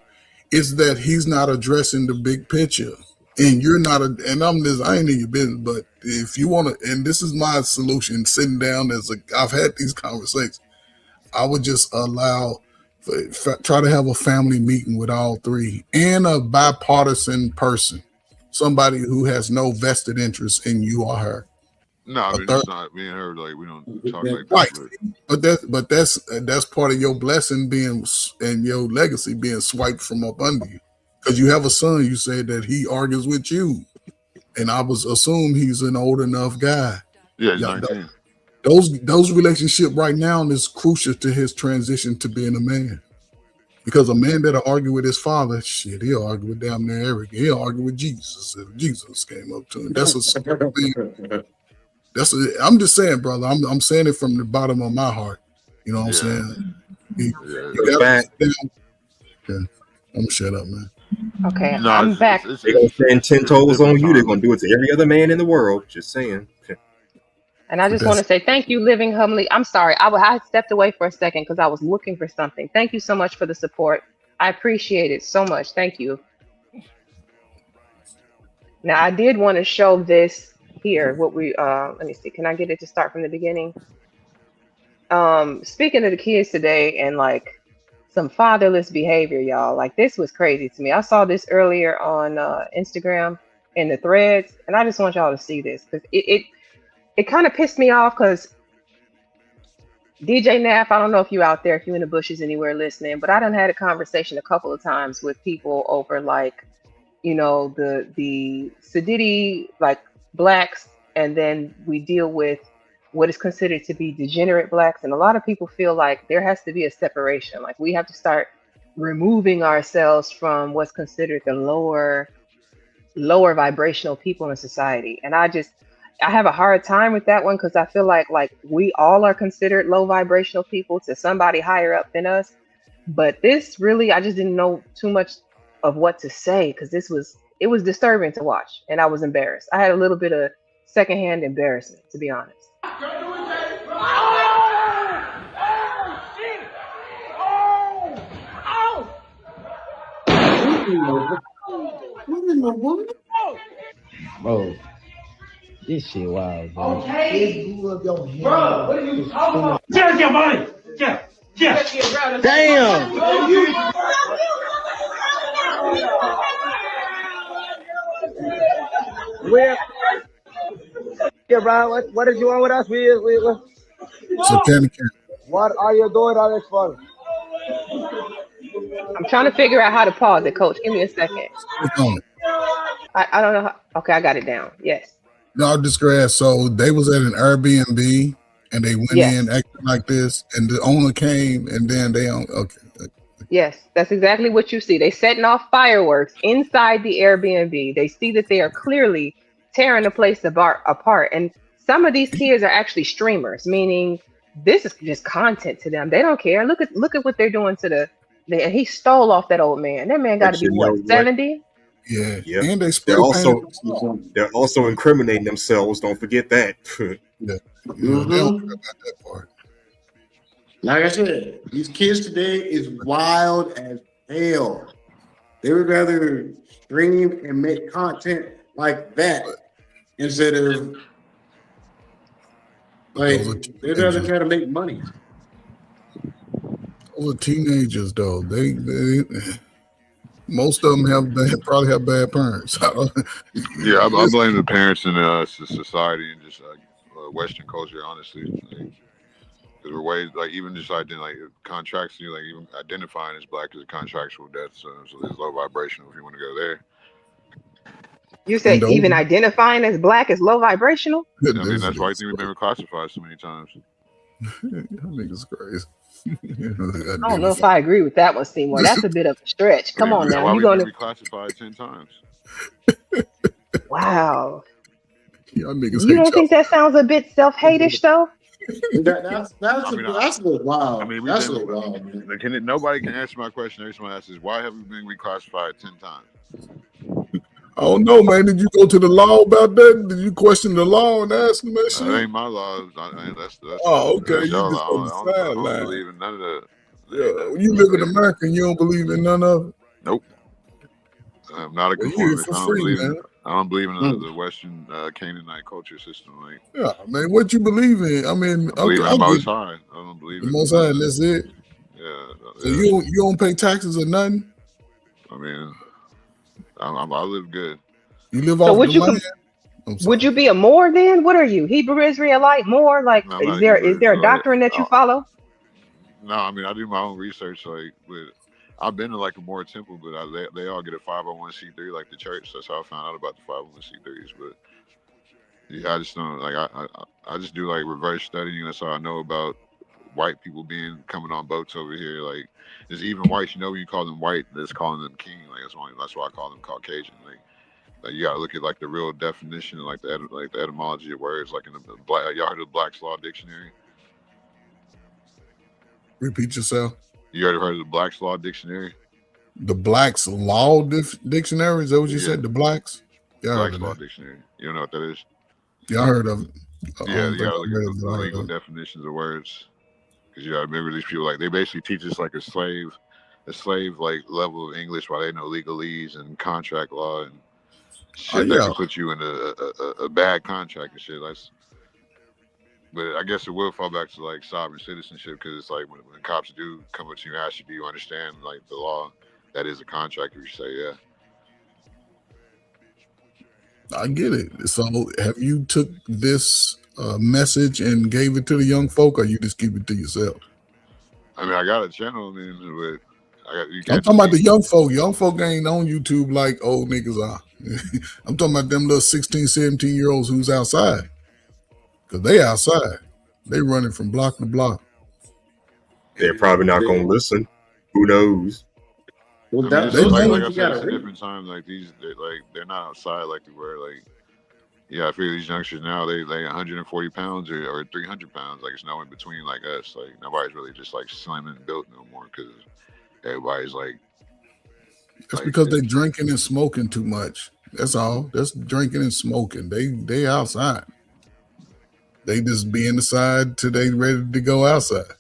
It's that he's not addressing the big picture, and you're not. And I ain't in your business, but if you want to, and this is my solution: sitting down I've had these conversations. I would just try to have a family meeting with all three and a bipartisan person, somebody who has no vested interest in you or her. No, I A mean third, it's not me and her. Like we don't talk like that. right? But But that's part of your blessing being and your legacy being swiped from up under you because you have a son. You said that he argues with you, and I was assume he's an old enough guy. yeah, he's Yeah, 19. those relationship right now is crucial to his transition to being a man. Because a man that'll argue with his father, shit, he'll argue with damn near everything. He'll argue with Jesus if Jesus came up to him. That's a smart man. I'm just saying, brother. I'm saying it from the bottom of my heart. You know what I'm saying? You gotta sit down. Okay. I'm gonna shut up, man. Okay, No, I'm back. They're gonna stand 10 toes on different you. They're time. gonna do it to every other man in the world. Just saying. And I just want to say thank you, Living Humbly. I'm sorry. I stepped away for a second because I was looking for something. Thank you so much for the support. I appreciate it so much. Thank you. Now, I did want to show this here. What we let me see. Can I get it to start from the beginning? Speaking of the kids today and like some fatherless behavior, y'all. Like this was crazy to me. I saw this earlier on Instagram in the threads, and I just want y'all to see this because it kind of pissed me off because DJ Naff, I don't know if you out there, if you in the bushes anywhere listening, but I done had a conversation a couple of times with people over like, you know, the Sadidi like blacks, and then we deal with what is considered to be degenerate blacks, and a lot of people feel like there has to be a separation. Like we have to start removing ourselves from what's considered the lower vibrational people in society. And I have a hard time with that one because I feel like we all are considered low vibrational people to somebody higher up than us. But this really, I just didn't know too much of what to say because it was disturbing to watch, and I was embarrassed. I had a little bit of secondhand embarrassment, to be honest. Bro, this shit wild, bro. Okay. Bro, what are you talking about? Just your money. Yeah. Damn. Where? Yeah, bro. What did you want with us? So Candy Cat. What are you doing, Alex? For? I'm trying to figure out how to pause it, Coach. Give me a second. Click on it. I don't know how. Okay, I got it down. Yes. No, I'll just grab. So they was at an Airbnb and they went Yes. in acting like this, and the owner came, and then they okay. Yes, that's exactly what you see. They setting off fireworks inside the Airbnb. They see that they are clearly tearing the place apart. And some of these kids are actually streamers, meaning this is just content to them. They don't care. Look at what they're doing to and he stole off that old man. That man got to be what, 70? Yeah. Yeah. And they They're also incriminating themselves. Don't forget that. Yeah. They Mm-hmm. don't care about that part. Like I said, these kids today is wild as hell. They would rather stream and make content like that instead of like they'd rather try to make money. Those are teenagers, though. They most of them probably have bad parents. Yeah, I blame the parents and society and just Western culture, honestly. Because we're ways like even just like contracts, like even identifying as black is a contractual death, so there's low vibrational if you want to go there. You say even identifying as black is low vibrational? I mean that's why I think we've been reclassified so many times. That nigga's crazy. I don't know if I agree with that one, Seymour. That's a bit of a stretch. Come on now. You're going to reclassified 10 times. Wow. Y'all niggas You don't think that sounds a bit self-hatish though? That's a little wild. I mean, that's a little wild, man. Nobody can answer my question. Every time I ask is, why have we been reclassified 10 times? I don't know, man. Did you go to the law about that? Did you question the law and ask them that shit? That ain't my law. That's oh, okay. That's you just on the I don't sideline. believe in none of that. Yeah, you live in America and you don't believe in none of it? Nope. I'm not a conformist. I don't believe in the Western Canaanite culture system. Like, yeah, man, what you believe in? I mean, I believe in the Most High. I don't believe in the Most High. That's it. Yeah. So you don't pay taxes or nothing? I mean, I live good. You live off the land? Would you be a Moor then? What are you? Hebrew Israelite? Moor? Like, No, I'm is not a Hebrew there a Israelite. doctrine that you follow? No, I mean I do my own research. Like, but I've been to like a more temple, but they all get a 501c3 like the church. That's how I found out about the 501c3s. But yeah, I just don't like I just do like reverse studying. That's how I know about white people coming on boats over here. Like, there's even whites. You know, when you call them white, that's calling them king. Like that's why I call them Caucasian. Like you gotta look at like the real definition, like the etymology of words. Like in the black, y'all heard of the Black's Law Dictionary? Repeat yourself. You ever heard of the Black's Law Dictionary? The Black's Law Dictionary? Is that what you said? The Blacks? Yeah, Black's Law Dictionary. You don't know what that is? Yeah, I heard of it. Yeah, you gotta look at the legal definitions of words, because you gotta remember these people. Like, they basically teach us like a slave like level of English, while they know legalese and contract law and shit that can put you in a bad contract and shit. But I guess it will fall back to like sovereign citizenship, because it's like when cops do come up to you and ask you, do you understand like the law? That is a contract. If you say yeah. I get it. So have you took this message and gave it to the young folk, or you just keep it to yourself? I mean, I got a channel, but I'm talking about the young folk. Young folk ain't on YouTube like old niggas are. I'm talking about them little 16, 17-year-olds who's outside. Because they outside. They running from block to block. They're probably not going to listen. Who knows? Well, I mean, like I said, it's a different time. Like they're not outside like they were. Like, yeah, I feel these youngsters now, they 140 pounds or 300 pounds. Like, it's no in between like us. Like, nobody's really just like slim and built no more, because everybody's like. That's because they drinking and smoking too much. That's all. That's drinking and smoking. They outside. They just be inside till they ready to go outside.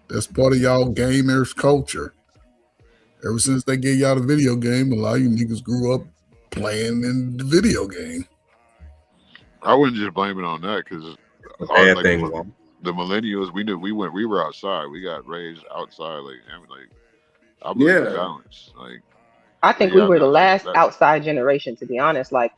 That's part of y'all gamers culture. Ever since they gave y'all the video game, a lot of you niggas grew up playing in the video game. I wouldn't just blame it on that, because the millennials, we were outside. We got raised outside. I believe in balance. Like, I think we were the last outside generation, to be honest. Like,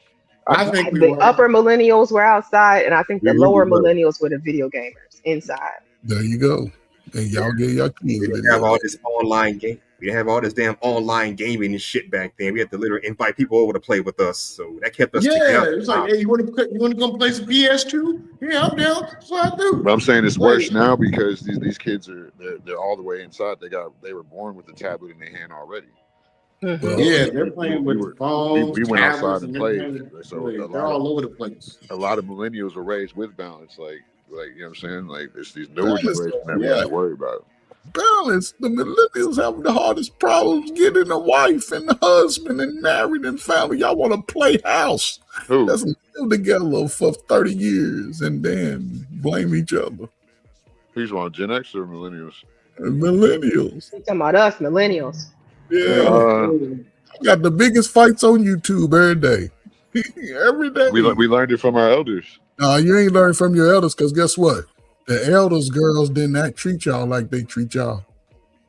I think the upper millennials were outside, and I think the lower millennials were the video gamers inside. There you go. And y'all get your kids. We didn't have all this online game. We didn't have all this damn online gaming and shit back then. We had to literally invite people over to play with us, so that kept us together. Yeah, it's like, hey, you want to come play some PS2? Yeah, I'm down. That's what I do. But I'm saying it's worse now, because these kids they're all the way inside. They were born with the tablet in their hand already. Well, yeah, they're playing with phones. We went outside and played. So they're all over the place. A lot of millennials were raised with balance. Like you know what I'm saying? Like, it's these newer generations that we have to worry about. Balance. The millennials have the hardest problems getting a wife and a husband and married and family. Y'all want to play house. Who? Let's live together for 30 years and then blame each other. Who's on, Gen X or millennials? Millennials. You're talking about us, millennials. Yeah. I got the biggest fights on YouTube every day. Every day. We learned it from our elders. No, you ain't learned from your elders, because guess what? The elders, girls did not treat y'all like they treat y'all.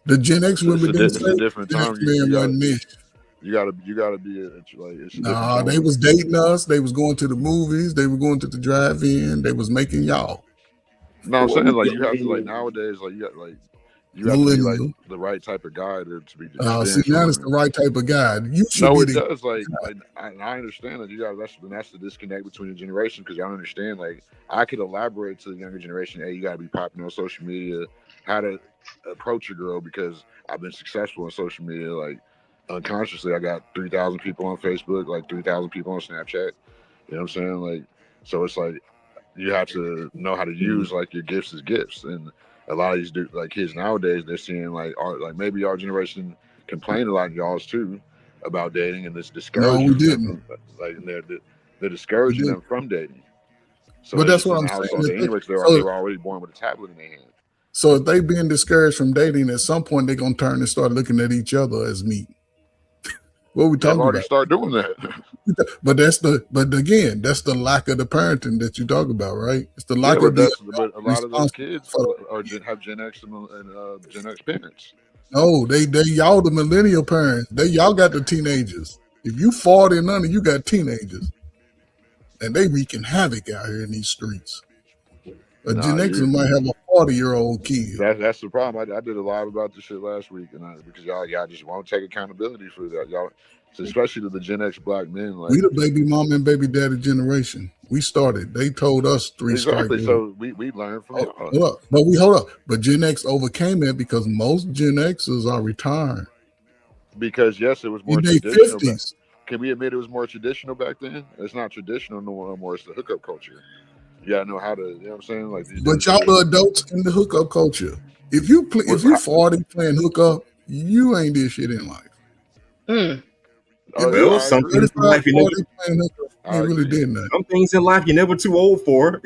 The Gen X women didn't say a different time. You gotta be it's nah, they was dating us. They was going to the movies. They were going to the drive-in. They was making y'all. No, I'm saying, like, you have to, like, nowadays, like, you have to be like the right type of guy to be. See, now it's the right type of guy. You should no, be it does. Like I understand that you got that's the disconnect between the generations, because y'all understand. Like, I could elaborate to the younger generation. Hey, you got to be popping on social media, how to approach a girl, because I've been successful on social media. Like, unconsciously, I got 3,000 people on Facebook, like 3,000 people on Snapchat. You know what I'm saying? Like, so it's like you have to know how to use like your gifts as gifts. And a lot of these kids nowadays, they're seeing like maybe our generation complained a lot of y'all's too about dating, and this discouraging. No, we didn't. Like, they're discouraging them from dating. So but that's what I'm saying. They were already born with a tablet in their hand. So if they being discouraged from dating, at some point they're gonna turn and start looking at each other as meat. What we talking about? Start doing that. But that's the lack of the parenting that you talk about, right? It's the lack of but a lot of those kids have Gen X and Gen X parents. No, they y'all the millennial parents. Y'all got the teenagers. If you 40 and under, you got teenagers. and they wreaking havoc out here in these streets. A Nah, Gen Xer might have a 40-year-old kid. that's the problem. I did a live about this shit last week, and because y'all just won't take accountability for that. Y'all, so especially to the Gen X black men, We like the baby mom and baby daddy generation. We started. They told us three strike exactly. rule. So we learned from Oh, y'all. hold up. But we hold up. But Gen X overcame it because most Gen Xers are retired Because yes, it was more in their traditional. fifties. Can we admit it was more traditional back then? It's not traditional no more. It's the hookup culture. You gotta know how to. You know what I'm saying? Like, But y'all are adults in the hookup culture. If you if you 40 playing hookup, you ain't did shit in life. Mm. If Well, you some things in 35, life you 40 never. playing hookup, you ain't really did nothing. Some things in life you're never too old for.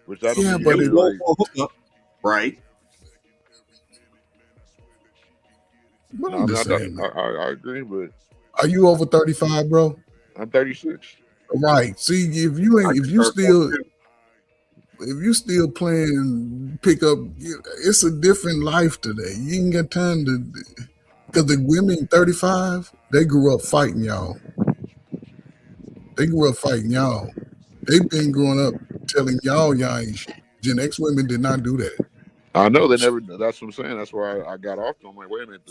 Which that don't Yeah, mean but you Never did, too old like. for a hookup, right? But No, I'm I mean just saying, man. I agree, but Are you over 35, bro? I'm 36. Right. See, if you still playing pickup, it's a different life today. You ain't got time to, because the women 35, they grew up fighting y'all. They grew up fighting y'all. They've been growing up telling y'all ain't shit. Gen X women did not do that. I know they never. That's what I'm saying. That's why I got off. I'm like, wait a minute.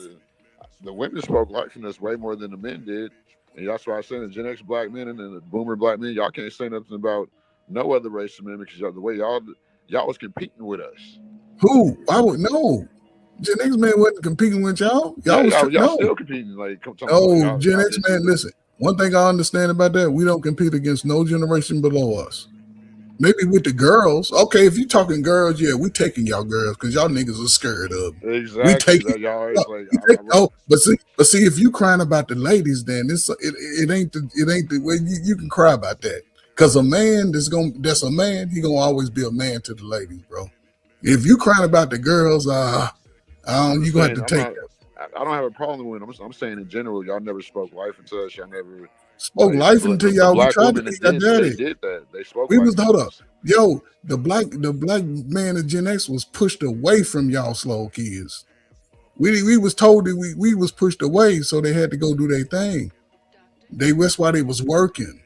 The women spoke life in us way more than the men did, and that's why I said the Gen X black men and the Boomer black men, y'all can't say nothing about no other race of men because the way y'all was competing with us. Who? I would know. Gen X man wasn't competing with y'all. Yeah, Y'all was y'all no. still competing. Like, come talking about No, Gen y'all X didn't man, do that. listen. One thing I understand about that, we don't compete against no generation below us. Maybe with the girls. Okay, if you talking girls, yeah, we taking y'all girls because y'all niggas are scared of them. We Exactly. taking That y'all always like. but see, if you crying about the ladies, then it ain't the way you can cry about that. Cause a man that's a man, he gonna always be a man to the ladies, bro. If you crying about the girls, you I'm just gonna have saying. to I'm take not. that. I don't have a problem with them. I'm saying in general, y'all never spoke life into us. Y'all never Spoke like life into the y'all. We black tried to women be that your did. They daddy. did that. They spoke We life was into hold up. us. Yo, the black man of Gen X was pushed away from y'all slow kids. We was told that we was pushed away, so they had to go do their thing. That's why they was working.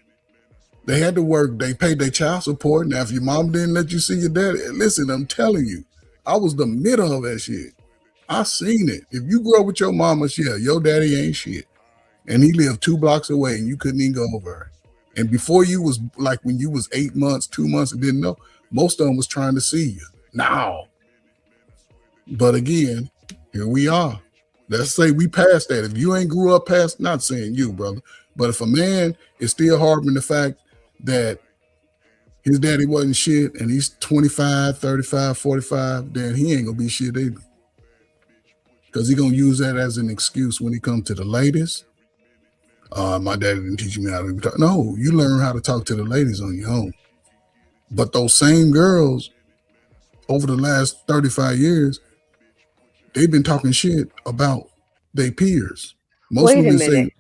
They had to work. They paid their child support. Now, if your mom didn't let you see your daddy, listen, I'm telling you, I was the middle of that shit. I seen it. If you grew up with your mama, yeah, your daddy ain't shit. And he lived 2 blocks away and you couldn't even go over. And before you was like when you was 8 months, 2 months and didn't know, most of them was trying to see you. Now. But again, here we are. Let's say we passed that. If you ain't grew up past, not saying you, brother, but if a man is still harboring the fact that his daddy wasn't shit and he's 25, 35, 45, then he ain't gonna be shit either. Because he gonna use that as an excuse when he comes to the ladies. My daddy didn't teach me how to talk. No, you learn how to talk to the ladies on your own. But those same girls over the last 35 years, they've been talking shit about their peers. Most Wait a women say, minute.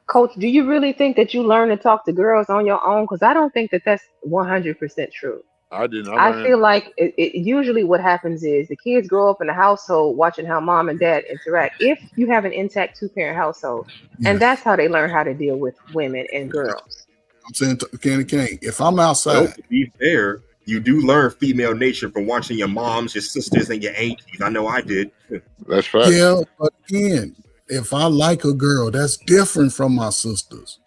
Coach, do you really think that you learn to talk to girls on your own? Because I don't think that that's 100% true. I didn't. I I learned. feel like usually what happens is the kids grow up in a household watching how mom and dad interact. If you have an intact two-parent household, and yes, that's how they learn how to deal with women and girls. I'm saying Candy Cane, if I'm Well, outside, to be fair, you do learn female nature from watching your moms, your sisters, and your aunties. I know I did. That's facts. yeah, but again, if I like a girl, that's different from my sisters.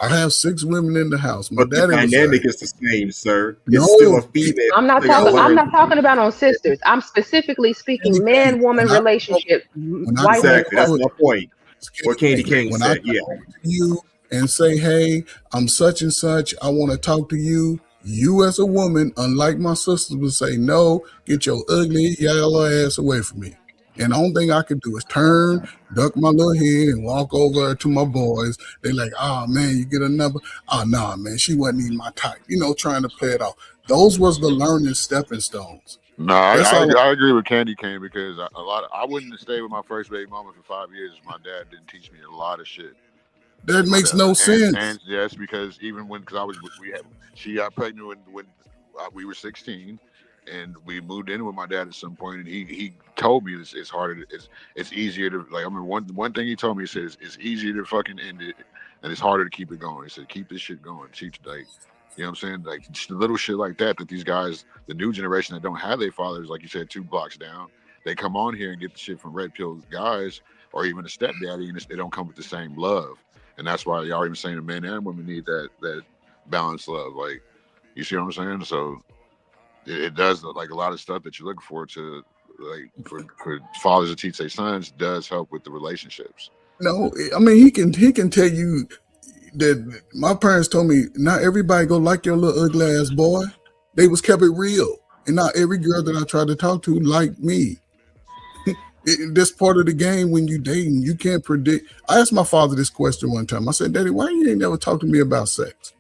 I have 6 women in the house. My But the daddy was dynamic is the same, sir. It's still no, a female. You I'm learn. not talking about on sisters. I'm specifically Candy speaking Cane. man-woman relationship, When I white come man Exactly. That's over, my husband. point. What Candy Candy Cane, King when I said. come Yeah. over to you and say, hey, I'm such and such, I want to talk to you. You as a woman, unlike my sisters, would say, no, get your ugly yellow ass away from me. And the only thing I could do is turn, duck my little head, and walk over to my boys. They like, oh man, you get a number. Oh nah, man, she wasn't even my type. Trying to play it off. Those was the learning stepping stones. No, That's all. I agree with Candy Cane because I wouldn't have stayed with my first baby mama for 5 years if my dad didn't teach me a lot of shit. That My makes dad, no sense. and yes, because even because she got pregnant when we were 16, and we moved in with my dad at some point, and he told me it's harder, it's easier to like. I mean, one thing he told me, he says it's easier to fucking end it and it's harder to keep it going. He said, keep this shit going. Teach, like, you know what I'm saying? Like, just little shit like that these guys, the new generation that don't have their fathers, like you said, 2 blocks down, they come on here and get the shit from red pill guys or even a stepdaddy, and they don't come with the same love. And that's why y'all even saying the men and women need that balanced love. Like, you see what I'm saying? So it does, like, a lot of stuff that you're looking for to, like, for fathers to teach their sons does help with the relationships. No, I mean he can tell you that my parents told me not everybody go like your little ugly ass boy. They was kept it real, and not every girl that I tried to talk to liked me. That's part of the game when you dating. You can't predict. I asked my father this question one time. I said, "Daddy, why you ain't never talk to me about sex?"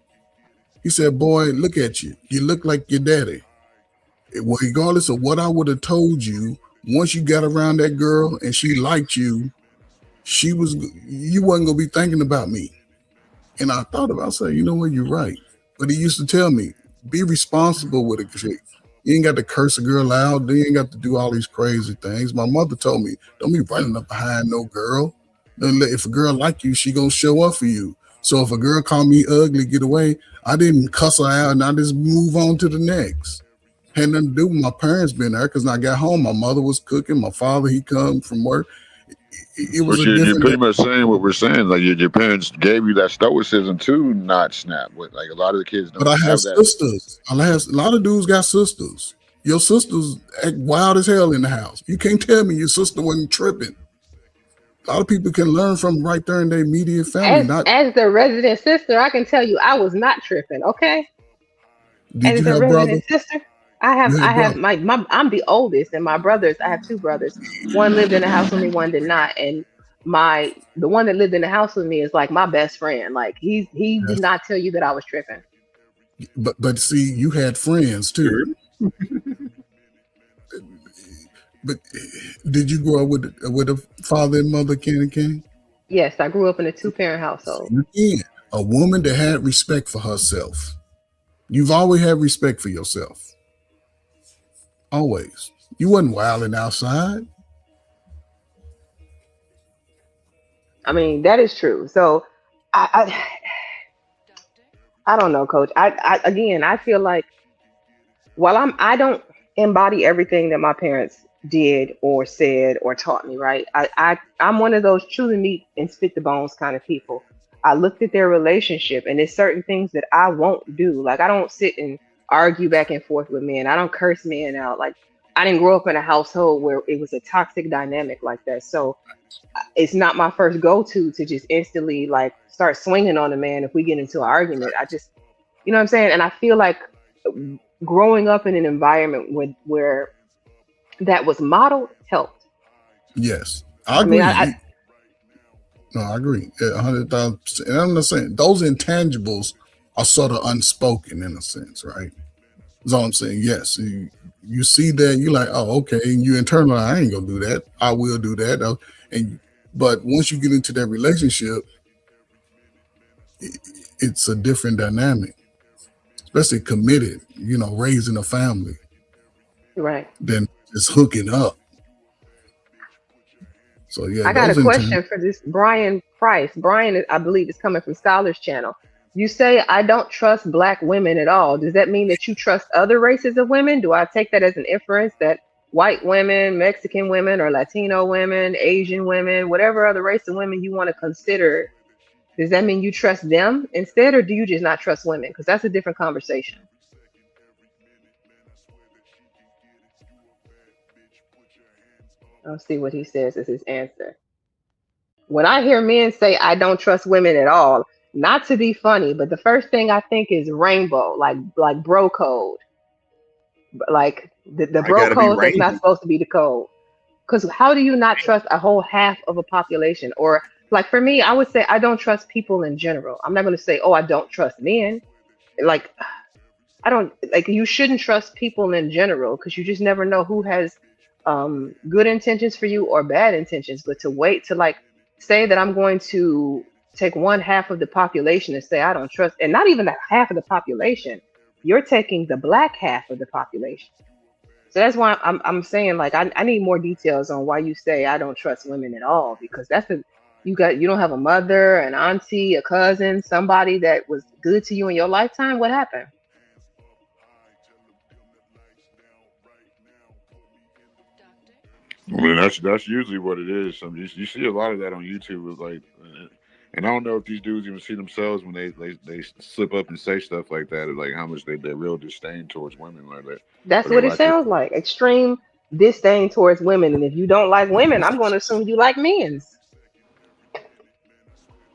He said, "Boy, look at you. You look like your daddy." Well, regardless of what I would have told you, once you got around that girl and she liked you, you wasn't gonna be thinking about me. And I thought about, I said, you know what, you're right. But he used to tell me, be responsible with a chick. You ain't got to curse a girl out. You ain't got to do all these crazy things. My mother told me, don't be running up behind no girl. If a girl like you, she gonna show up for you. So if a girl call me ugly, get away, I didn't cuss her out and I just move on to the next. Had nothing to do with my parents being there, because when I got home, my mother was cooking, my father, he come from work. It was But a you're different. pretty much saying what we're saying. Like, your parents gave you that stoicism to not snap. With, like, a lot of the kids But don't I have have that. sisters. A lot of dudes got sisters. Your sisters act wild as hell in the house. You can't tell me your sister wasn't tripping. A lot of people can learn from right there in their immediate family. As the resident sister, I can tell you I was not tripping. Okay, Did as you the have resident brothers? sister, I have my I'm the oldest, and my brothers. I have 2 brothers. One lived in the house with me, one did not. And the one that lived in the house with me is like my best friend. Like he did not tell you that I was tripping. But see, you had friends too. But did you grow up with a father and mother, Kenny King? Yes, I grew up in a 2-parent household. Again, a woman that had respect for herself. You've always had respect for yourself. Always. You wasn't wilding outside. I mean, that is true. So I don't know, Coach. I feel like while I don't embody everything that my parents did or said or taught me, right? I'm one of those chew the meat and spit the bones kind of people. I looked at their relationship, and there's certain things that I won't do. Like, I don't sit and argue back and forth with men. I don't curse men out. Like, I didn't grow up in a household where it was a toxic dynamic like that. So it's not my first go-to just instantly like start swinging on a man if we get into an argument. I just, you know what I'm saying? And I feel like growing up in an environment where that was modeled helped. Yes, I I mean, agree. No, I agree. 100,000%. And I'm not saying those intangibles are sort of unspoken in a sense, right? That's all I'm saying. Yes, you see that, you're like, oh, okay, and you internalize, I ain't gonna do that. I will do that. But once you get into that relationship, it's a different dynamic, especially committed. Raising a family, right? Than just hooking up. So yeah, I got a question for this Brian Price. Brian, I believe, is coming from Scholars Channel. You say I don't trust Black women at all. Does that mean that you trust other races of women? Do I take that as an inference that white women, Mexican women, or Latino women, Asian women, whatever other race of women you want to consider, does that mean you trust them instead, or do you just not trust women? Because that's a different conversation. I'll see what he says as his answer. When I hear men say I don't trust women at all, not to be funny, but the first thing I think is rainbow, like bro code, like the I bro gotta be code that's not rainbow. supposed to be the code. Because how do you not trust a whole half of a population? Or like for me, I would say I don't trust people in general. I'm not going to say, oh, I don't trust men. Like I don't like you shouldn't trust people in general because you just never know who has good intentions for you or bad intentions. But to wait to like say that I'm going to take 1/2 of the population and say I don't trust, and not even that half of the population, you're taking the Black half of the population. So that's why I'm saying like I need more details on why you say I don't trust women at all, because You don't have a mother, an auntie, a cousin, somebody that was good to you in your lifetime. What happened? I mean, that's usually what it is. You see a lot of that on YouTube. Like, and I don't know if these dudes even see themselves when they slip up and say stuff like that. Like how much they real disdain towards women like that. That's Or they what it like it. sounds like. Extreme disdain towards women. And if you don't like women, I'm going to assume you like men's.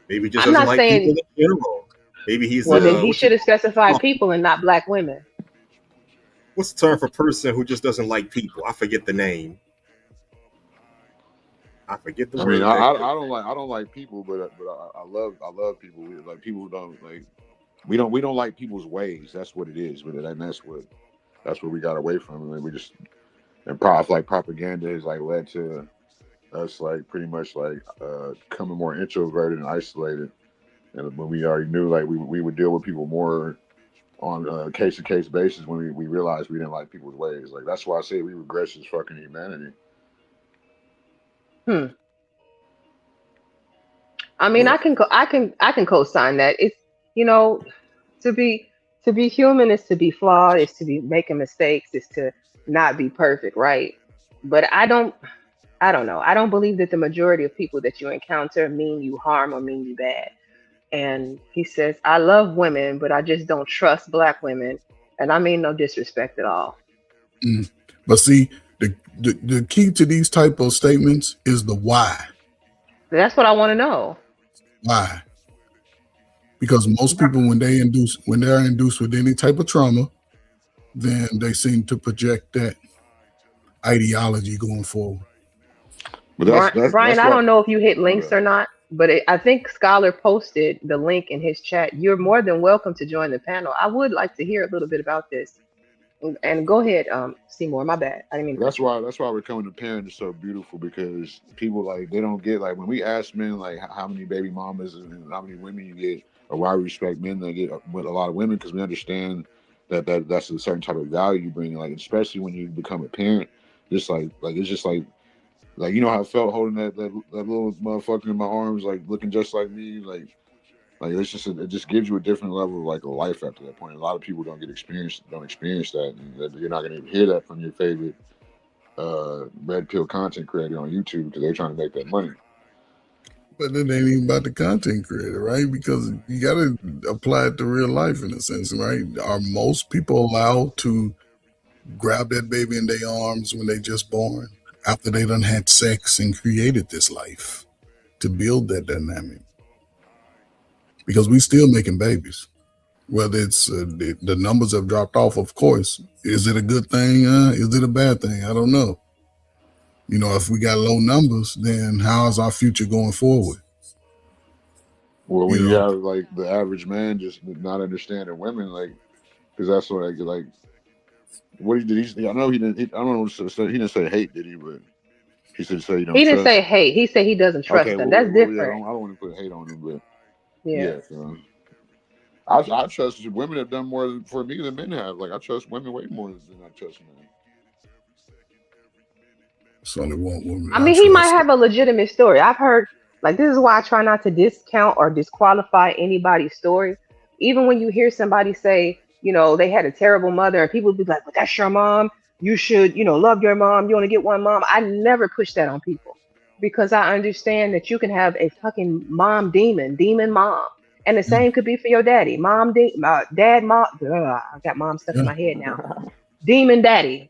Maybe he just I'm doesn't not like people saying. in general. Maybe he's Well, then he what you should have specified call people and not black women. what's the term for person who just doesn't like people? I forget the name. I forget the I mean, word that I don't like people, but I love people. We, like people who don't like we don't like people's ways. That's what it is. But that's what we got away from. And we just and like propaganda has like led to us like pretty much like becoming more introverted and isolated. And when we already knew like we would deal with people more on a case to case basis when we realized we didn't like people's ways. Like that's why I say we regress as fucking humanity. I mean, I can co-sign that. It's you know to be human is to be flawed, is to be making mistakes, is to not be perfect, right? But I don't know. I don't believe that the majority of people that you encounter mean you harm or mean you bad. And he says, I love women, but I just don't trust black women. And I mean no disrespect at all. But see, the key to these type of statements is the why. That's what I want to know. Why? Because most people, when they're induced with any type of trauma, then they seem to project that ideology going forward. But Brian, that's I why. don't know if you hit links Okay. or not, but I think Scholar posted the link in his chat. You're more than welcome to join the panel. I would like to hear a little bit about this. And go ahead, Seymour. My bad. I didn't mean to cut you off. That's why becoming a parent is so beautiful because people like they don't get like when we ask men like how many baby mamas and how many women you get or why we respect men that get with a lot of women because we understand that's a certain type of value you bring like especially when you become a parent just like it's just like you know how I felt holding that little motherfucker in my arms like looking just like me like it's just it just gives you a different level of like a life after that point. A lot of people don't experience that, and you're not going to hear that from your favorite red pill content creator on YouTube because they're trying to make that money. But it ain't even about the content creator, right? Because you got to apply it to real life in a sense, right? Are most people allowed to grab that baby in their arms when they just born after they done had sex and created this life to build that dynamic? Because we still making babies. Whether it's the numbers have dropped off, of course. Is it a good thing? Is it a bad thing? I don't know. You know, if we got low numbers, then how is our future going forward? Well, when You you know, have like the average man just not understanding women, like because that's what like what he did. I know he didn't. I don't know. He didn't say hate, did he? But he said say you don't He didn't say trust. hate. He said he doesn't Okay, trust them. That's yeah, different. I don't want to put hate on him, but Yeah. yeah. So. I trust women have done more for me than men have. Like I trust women way more than I trust men. it's only one woman I I mean, he might trust. have a legitimate story. I've heard, like, this is why I try not to discount or disqualify anybody's story. Even when you hear somebody say, they had a terrible mother, and people be like, but that's your mom. You should, love your mom. You only get one mom. I never push that on people because I understand that you can have a fucking mom demon mom. And the same could be for your daddy. Dad, mom. Ugh, I got mom stuck in Yeah. my head now. Demon daddy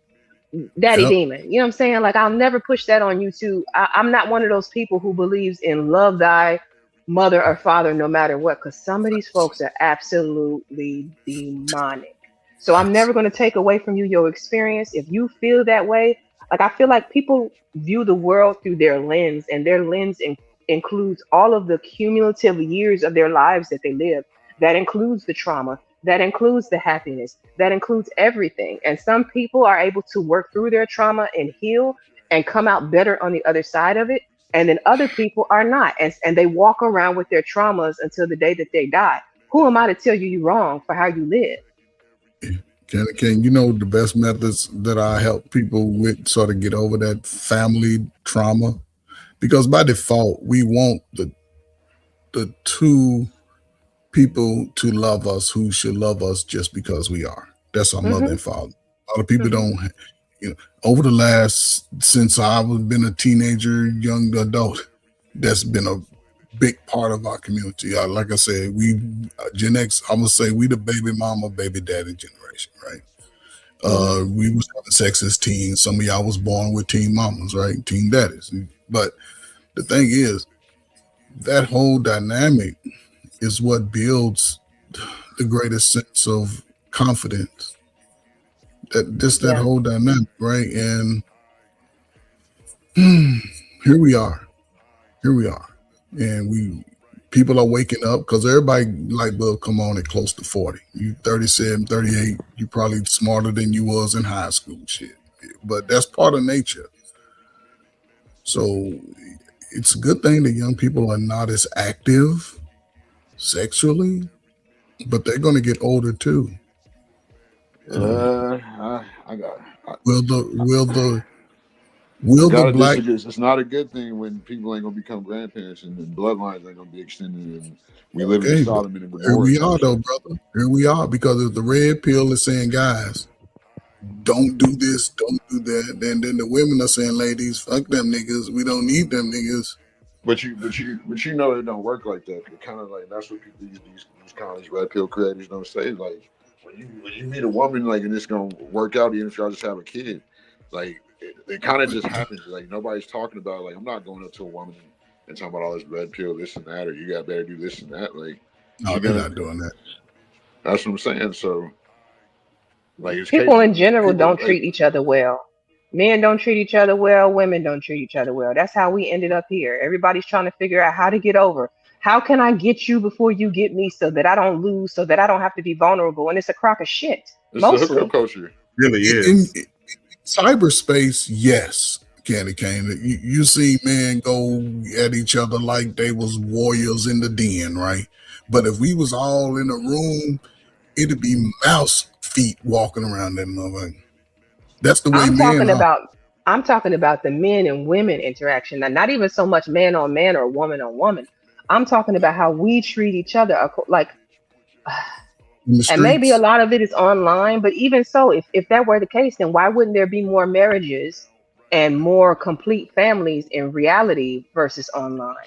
daddy Yep. demon. You know what I'm saying? Like I'll never push that on you too. I'm not one of those people who believes in love thy mother or father no matter what, because some of these folks are absolutely demonic. So I'm never going to take away from you your experience. If you feel that way, like I feel like people view the world through their lens, and their lens includes all of the cumulative years of their lives that they live. That includes the trauma, that includes the happiness, that includes everything. And some people are able to work through their trauma and heal and come out better on the other side of it. And then other people are not. And they walk around with their traumas until the day that they die. Who am I to tell you you're wrong for how you live? Can you know the best methods that I help people with sort of get over that family trauma? because by default we want the two people to love us who should love us just because we are. That's our mother and father. A lot of people don't, over the last, since I've been a teenager, young adult, that's been a big part of our community. Like I said, we Gen X, I'm gonna say we the baby mama, baby daddy generation, right? We was having sex as teens. Some of y'all was born with teen mamas, right? Teen daddies. But the thing is, that whole dynamic is what builds the greatest sense of confidence. That whole dynamic, right? And here we are. And people are waking up because everybody light bulb come on at close to 40. You 37, 38, you probably smarter than you was in high school, shit. But that's part of nature. So it's a good thing that young people are not as active sexually, but they're going to get older too. I got. It's not a good thing when people ain't gonna become grandparents and bloodlines ain't gonna be extended, and we live in Sodom and Gomorrah. Here we are, though, brother. Here we are, because if the red pill is saying, guys, don't do this, don't do that, then the women are saying, ladies, fuck them niggas. We don't need them niggas. But you know it don't work like that. It kind of like that's what people these kind of these red pill creators don't say. Like when you meet a woman, like, and it's gonna work out even if y'all just have a kid, like. It kind of just happens. Like nobody's talking about. Like I'm not going up to a woman and talking about all this red pill, this and that, or you got better do this and that. Like no, they're not doing that. That's what I'm saying. So, like, it's people in general don't treat each other well. Men don't treat each other well. Women don't treat each other well. That's how we ended up here. Everybody's trying to figure out how to get over. How can I get you before you get me, so that I don't lose, so that I don't have to be vulnerable? And it's a crock of shit. It's a hookup culture. Really is. In cyberspace, yes, Candy Cane. You see men go at each other like they was warriors in the den, right? But if we was all in a room, it'd be mouse feet walking around that motherfucker. That's the way men are. I'm talking about the men and women interaction. Now, not even so much man on man or woman on woman. I'm talking about how we treat each other. Like, and maybe a lot of it is online, but even so, if that were the case, then why wouldn't there be more marriages and more complete families in reality versus online?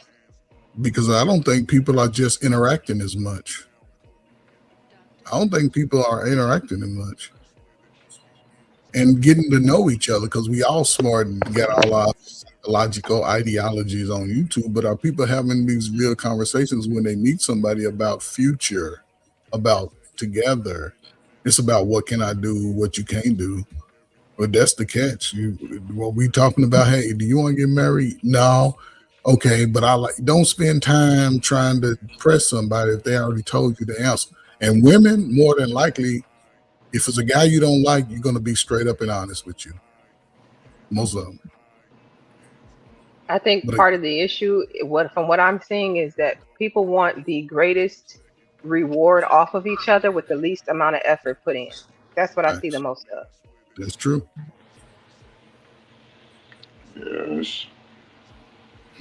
Because I don't think people are just interacting as much. I don't think people are interacting as much and getting to know each other, because we all smart and got all our psychological ideologies on YouTube, but are people having these real conversations when they meet somebody about future, about together? It's about what can I do, what you can't do. But that's the catch. What we talking about? Hey, do you want to get married? No. Okay, but don't spend time trying to press somebody if they already told you the answer. And women, more than likely, if it's a guy you don't like, you're going to be straight up and honest with you. Most of them. I think part of the issue, from what I'm seeing, is that people want the greatest reward off of each other with the least amount of effort put in. That's what I see the most of. That's true. Yes.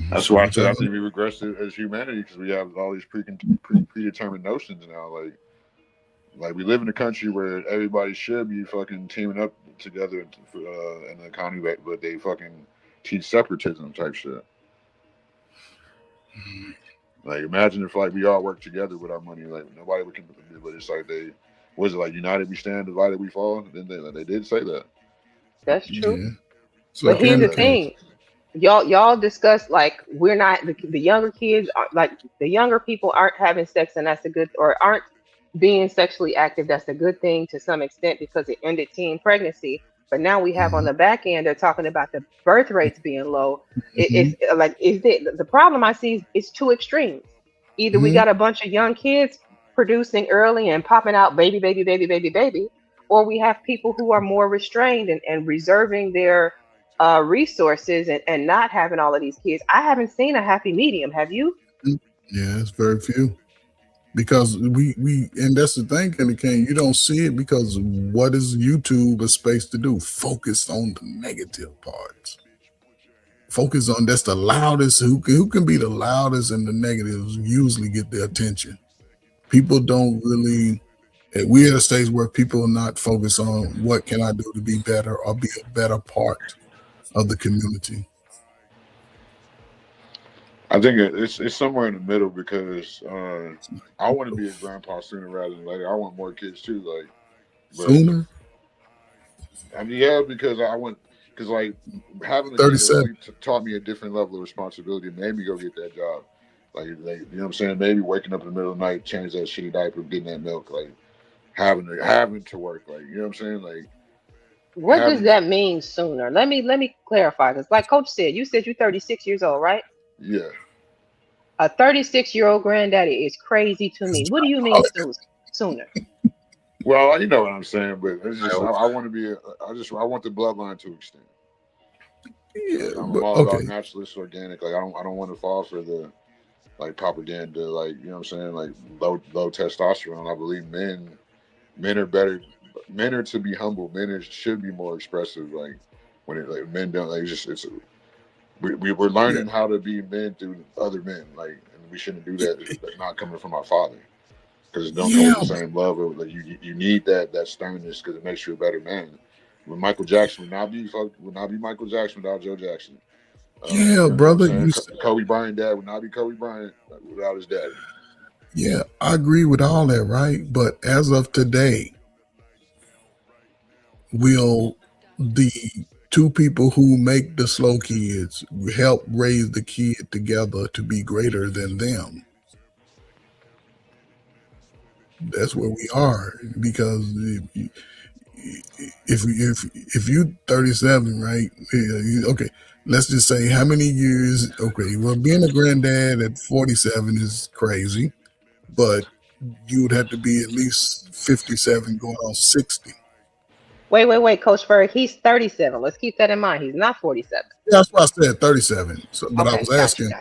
That's why I said I think we regress as humanity, because we have all these predetermined notions now. Like we live in a country where everybody should be fucking teaming up together in the economy, but they fucking teach separatism type shit. Like imagine if like we all work together with our money, like nobody would can, but it's like was it like united we stand, divided we fall? Then they did say that. That's true. Yeah. So but here's the thing. Y'all discuss like we're not the younger kids like the younger people aren't having sex, and that's a good, or aren't being sexually active. That's a good thing to some extent because it ended teen pregnancy. But now we have on the back end, they're talking about the birth rates being low. It's like the problem I see is two extremes. Either we got a bunch of young kids producing early and popping out baby, or we have people who are more restrained and reserving their resources and not having all of these kids. I haven't seen a happy medium. Have you? Yeah, it's very few. Because we and that's the thing, Kenny Kane, you don't see it because what is YouTube a space to do? Focus on the negative parts. focus on that's the loudest, who can be the loudest and the negatives usually get the attention. People don't really, we're at a stage where people are not focused on what can I do to be better or be a better part of the community. I think it's somewhere in the middle because I want to be a grandpa sooner rather than later. I want more kids too, like, but Sooner? I mean, yeah, because I want because like having a kid 37. early taught me a different level of responsibility. Made me go get that job. Like, you know what I'm saying? Maybe waking up in the middle of the night, change that shitty diaper, getting that milk, like having to work, like, you know what I'm saying? Like What does having to, that mean sooner? Let me clarify this. Like Coach said, you said you're 36 years old, right? yeah. A 36-year-old granddaddy is crazy to me. What do you mean sooner? Well, you know what I'm saying, but it's just I want to be I want the bloodline to extend. Yeah, I'm but all okay. about naturalist, organic. Like I don't want to fall for the like propaganda, like, you know what I'm saying, like low testosterone. I believe men are better. Men are to be humble. Should be more expressive. Like when it like men don't like it's we're Yeah, learning how to be men through other men. Like, and we shouldn't do that. Like, not coming from our father because it don't come yeah, with the same love. Like you need that sternness because it makes you a better man. When Michael Jackson would not be Michael Jackson without Joe Jackson. yeah, You know what I'm brother. saying? Kobe Bryant dad would not be Kobe Bryant without his daddy. Yeah, I agree with all that, right? But as of today, will the two people who make the slow kids help raise the kid together to be greater than them? That's where we are because if you 37, right? Okay, let's just say how many years? Okay, well, being a granddad at 47 is crazy, but you would have to be at least 57 going on 60. Wait, Coach Berg. He's 37. Let's keep that in mind. He's not 47. Yeah, that's why I said 37. So, but I Okay, was got you. asking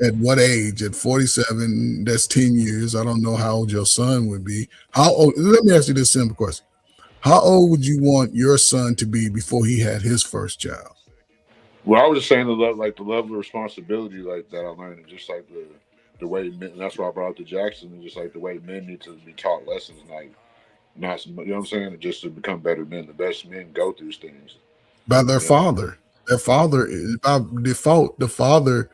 at what age? At 47, that's 10 years. I don't know how old your son would be. How old? Let me ask you this simple question. How old would you want your son to be before he had his first child? Well, I was just saying the level of responsibility like that I learned, and just like the way men. And that's why I brought up the Jackson, and just like the way men need to be taught lessons, like not, you know what I'm saying, and just to become better men. The best men go through things. By their You know? father. Their father, by default, the father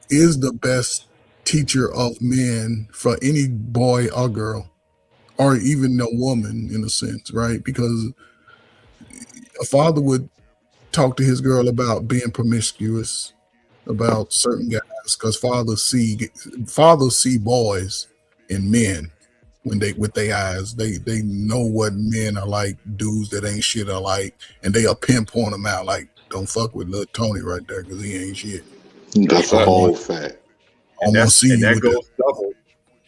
is the best teacher of men for any boy or girl, or even a woman in a sense, right? Because a father would talk to his girl about being promiscuous, about certain guys, because fathers see boys and men when they with their eyes. They know what men are like, dudes that ain't shit alike, and they'll pinpoint them out like, don't fuck with little Tony right there because he ain't shit. That's That's a that. whole fact. I want to see you that with that. goes double,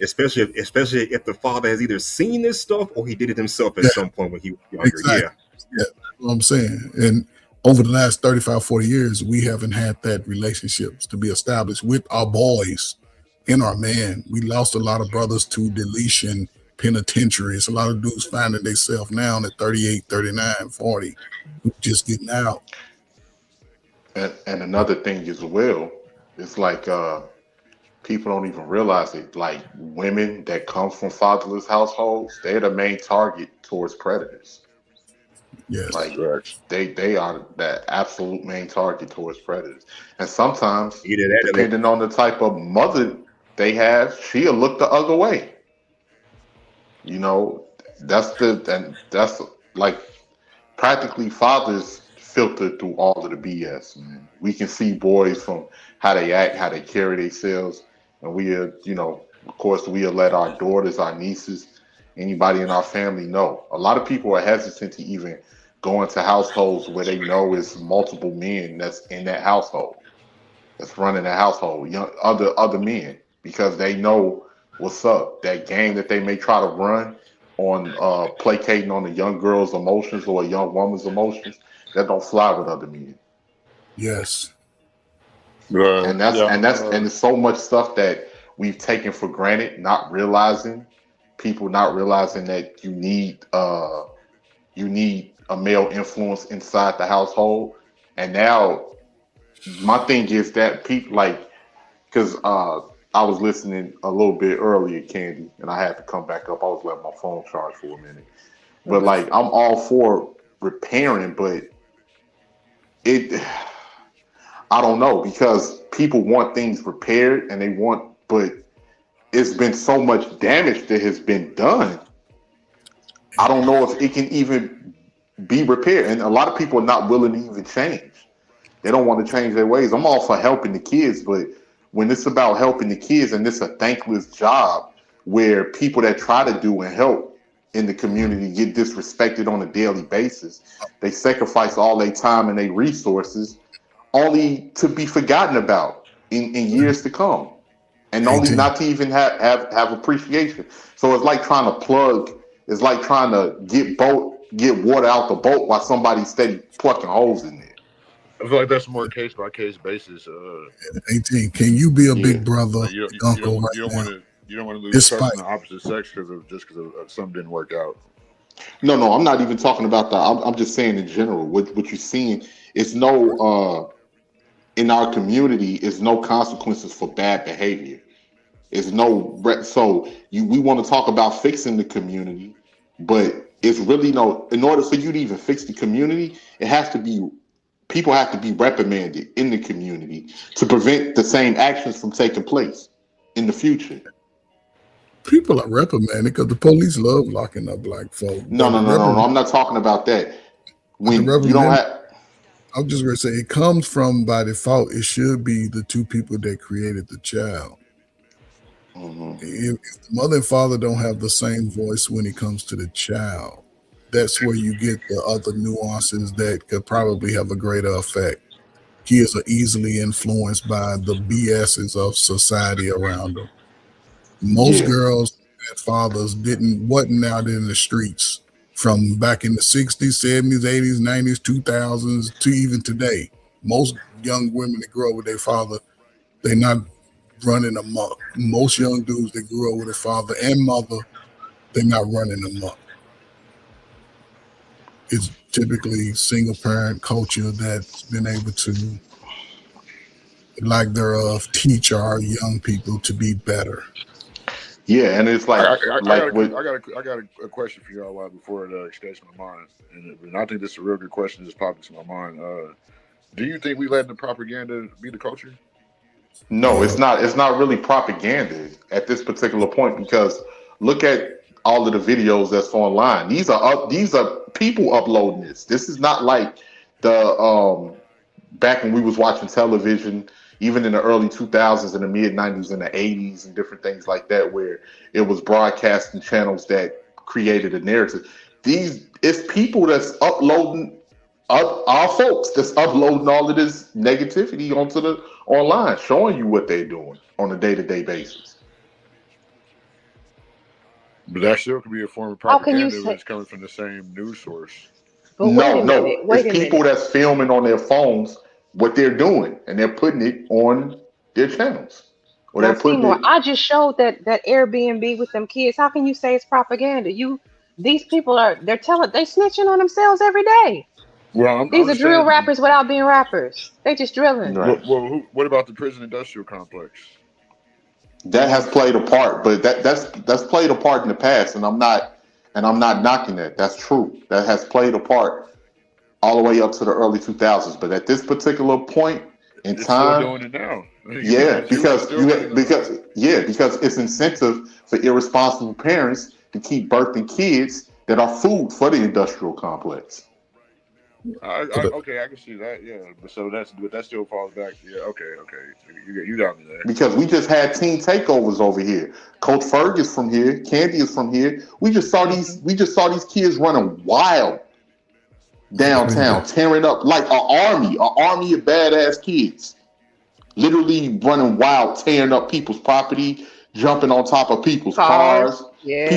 especially if the father has either seen this stuff or he did it himself at Yeah, some point when he was younger. exactly. Yeah. Yeah, that's what I'm saying. And over the last 35, 40 years, we haven't had that relationships to be established with our boys and our man. We lost a lot of brothers to deletion penitentiaries. A lot of dudes finding themselves now at 38, 39, 40, just getting out. And another thing as well, it's like people don't even realize it. Like women that come from fatherless households, they're the main target towards predators. Yes. Like they are the absolute main target towards predators. And sometimes, Either that or they depending on the type of mother they have, she'll look the other way. You know, that's like practically fathers filter through all of the BS, man. We can see boys from how they act, how they carry themselves, and we are, of course, we'll let our daughters, our nieces, anybody in our family know. A lot of people are hesitant to even go into households where they know it's multiple men that's in that household, that's running the household, other men, because they know what's up. That game that they may try to run on placating on a young girl's emotions or a young woman's emotions, that don't fly with other men. Yes. And that's Yeah. and that's and there's so much stuff that we've taken for granted, not realizing, people not realizing that you need a male influence inside the household. And now My thing is that people like because I was listening a little bit earlier, Candy, and I had to come back up. I was letting my phone charge for a minute, but like I'm all for repairing, but it I don't know because people want things repaired and they want, but it's been so much damage that has been done. I don't know if it can even be repaired, and a lot of people are not willing to even change. They don't want to change their ways. I'm all for helping the kids, but when it's about helping the kids and it's a thankless job where people that try to do and help in the community get disrespected on a daily basis, they sacrifice all their time and their resources only to be forgotten about in years to come. And only 18. not to even have appreciation. So it's like trying to plug, it's like trying to get water out the boat while somebody's steady plucking holes in there. I feel like that's more case by case basis. 18. Can you be a Yeah. big brother, Like you uncle right you don't now? want to lose Despite trust in the opposite sex because of something didn't work out. No, I'm not even talking about that. I'm just saying in general. What you're seeing is no in our community is no consequences for bad behavior. It's no so we want to talk about fixing the community, but it's really no. In order for you to even fix the community, it has to be people have to be reprimanded in the community to prevent the same actions from taking place in the future. people are reprimanded because the police love locking up black folk. No, But no, the no, no, no. I'm not talking about that. When you don't reprimand, have I'm just going to say it comes from by default. It should be the two people that created the child. If the mother and father don't have the same voice when it comes to the child, that's where you get the other nuances that could probably have a greater effect. Kids are easily influenced by the BSs of society around them. Most yeah. girls and fathers wasn't out in the streets from back in the 60s, 70s, 80s, 90s, 2000s to even today. Most young women that grow up with their father, they're not running amok. Most young dudes that grew up with a father and mother, they're not running amok. It's typically single parent culture that's been able to, lack thereof, teach our young people to be better. Yeah, and it's like what I got a question for y'all before it escapes my mind, and I think this is a real good question. Just popped into my mind. Do you think we letting the propaganda be the culture? no, it's not. It's not really propaganda at this particular point because look at all of the videos that's online. These are people uploading this. This is not like the back when we was watching television, even in the early 2000s and the mid 90s and the 80s and different things like that, where it was broadcasting channels that created a narrative. These it's people that's uploading our folks that's uploading all of this negativity onto the online, showing you what they're doing on a day-to-day basis. But that still could be a form of How can you propaganda when say? it's coming from the same news source. But wait a No, minute. no, it's Wait a people minute. that's filming on their phones what they're doing, and they're putting it on their channels, or Now, they're putting Seymour, it. I just showed that Airbnb with them kids. How can you say it's propaganda? These people they snitching on themselves every day. Well, These I'm are just drill saying. rappers without being rappers. They just drilling. Right. What about the prison industrial complex? That has played a part, but that's played a part in the past, and I'm not knocking that. That's true. That has played a part all the way up to the early 2000s. But at this particular point in It's still time, doing it now. yeah, It's still running on that. because it's incentive for irresponsible parents to keep birthing kids that are food for the industrial complex. Okay, I can see that. Yeah, but that still falls back. Yeah, okay. You got me there. Because we just had team takeovers over here. Coach Ferg is from here. Candy is from here. We just saw these kids running wild downtown, tearing up like an army of badass kids, literally running wild, tearing up people's property, jumping on top of people's cars. Yeah.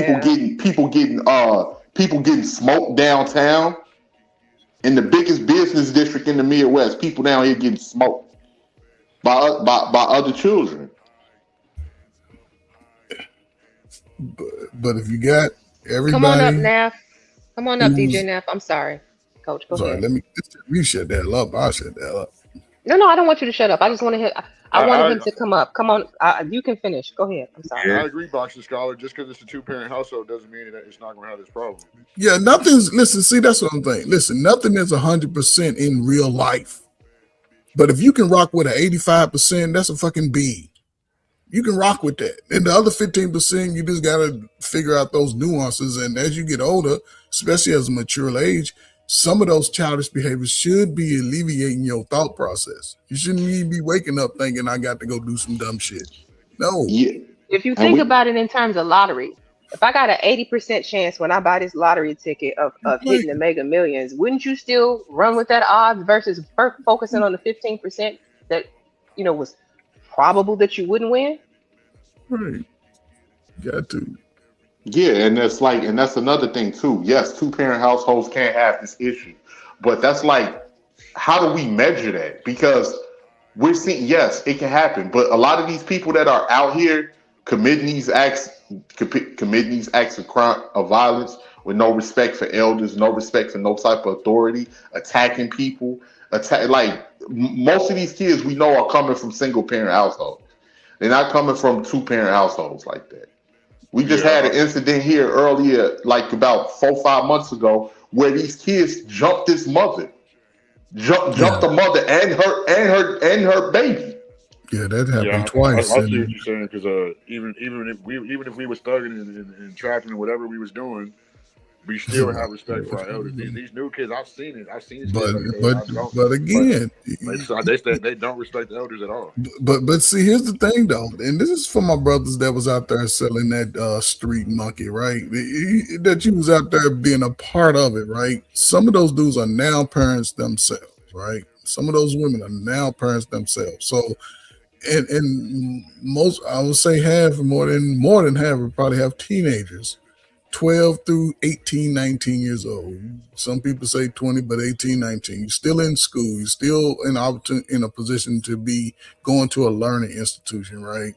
People getting smoked downtown in the biggest business district in the Midwest. People down here getting smoked by other children. But if you got Come on up, everybody Neff. Come on up, DJ who's Neff. I'm sorry, Coach. Go sorry, ahead. we shut that up. I'll shut that up. No, I don't want you to shut up. I just want to hear. I wanted I him to come up. Come on, you can finish. Go ahead. I'm sorry. I agree, Boxing Scholar. Just because it's a 2-parent household doesn't mean that it's not going to have this problem. Yeah, nothing's. Listen, see, that's what I'm saying. Listen, nothing is 100% in real life. But if you can rock with an 85%, that's a fucking B. You can rock with that. And the other 15%, you just got to figure out those nuances. And as you get older, especially as a mature age, some of those childish behaviors should be alleviating your thought process. You shouldn't even be waking up thinking, I got to go do some dumb shit. No. Yeah, If you and think we about it in terms of lottery, if I got an 80% chance when I buy this lottery ticket of hitting the Mega Millions, wouldn't you still run with that odds versus focusing on the 15% that was probable that you wouldn't win? Right. Got to. Yeah, and that's another thing too. Yes, 2-parent households can't have this issue, but that's like, how do we measure that? Because we're seeing, yes, it can happen, but a lot of these people that are out here committing these acts of crime, of violence, with no respect for elders, no respect for no type of authority, attacking people, most of these kids we know are coming from single parent households. They're not coming from 2-parent households like that. We just had an incident here earlier, like about 4-5 months ago, where these kids jumped this mother, jumped the mother and her baby. Yeah, that happened Yeah, twice. I see what you're saying, because even if we was thugging and trapping and whatever we was doing, we still have respect for our elders. These new kids, I've seen it. I've seen it. But again, they don't respect the elders at all. But see, here's the thing though, and this is for my brothers that was out there selling that street monkey, right? That you was out there being a part of it, right? Some of those dudes are now parents themselves, right? Some of those women are now parents themselves. So, and most, I would say more than half would probably have teenagers. 12 through 18, 19 years old. Some people say 20, but 18, 19. You're still in school. You're still in a position to be going to a learning institution, right?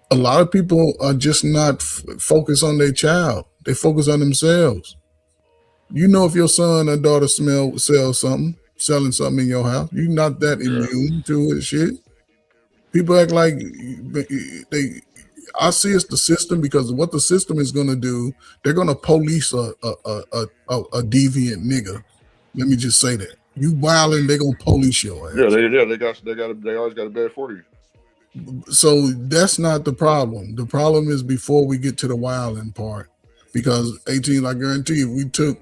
A lot of people are just not focused on their child. They focus on themselves. You know, if your son or daughter selling something in your house, you're not that immune to it, shit. People act like I see it's the system, because what the system is going to do, they're going to police a deviant nigga. Let me just say that. You wilding, they're going to police your ass. They always got a bed for you. So that's not the problem. The problem is before we get to the wilding part, because 18, I guarantee you, if we took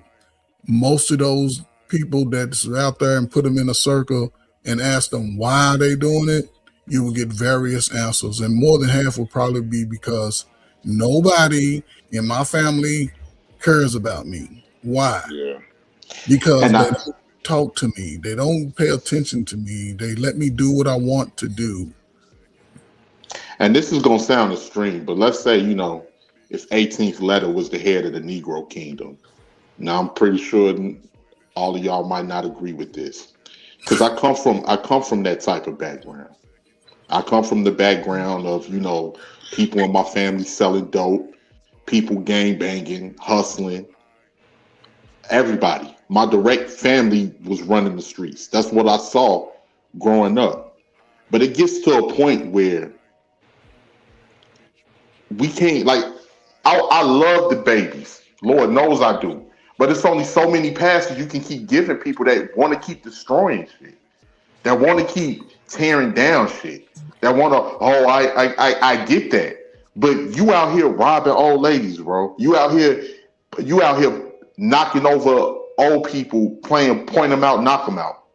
most of those people that's out there and put them in a circle and asked them why they doing it, you will get various answers, and more than half will probably be because nobody in my family cares about me. Why? Yeah. Because they don't talk to me. They don't pay attention to me. They let me do what I want to do. And this is going to sound extreme, but let's say, if 18th letter was the head of the Negro Kingdom. Now, I'm pretty sure all of y'all might not agree with this, because I come from that type of background. I come from the background of, people in my family selling dope, people gang banging, hustling. Everybody. My direct family was running the streets. That's what I saw growing up. But it gets to a point where we can't, I love the babies. Lord knows I do. But it's only so many passes you can keep giving people that want to keep destroying shit, that want to keep tearing down shit, that want to, I get that. But you out here robbing old ladies, bro. You out here knocking over old people, point them out, knock them out.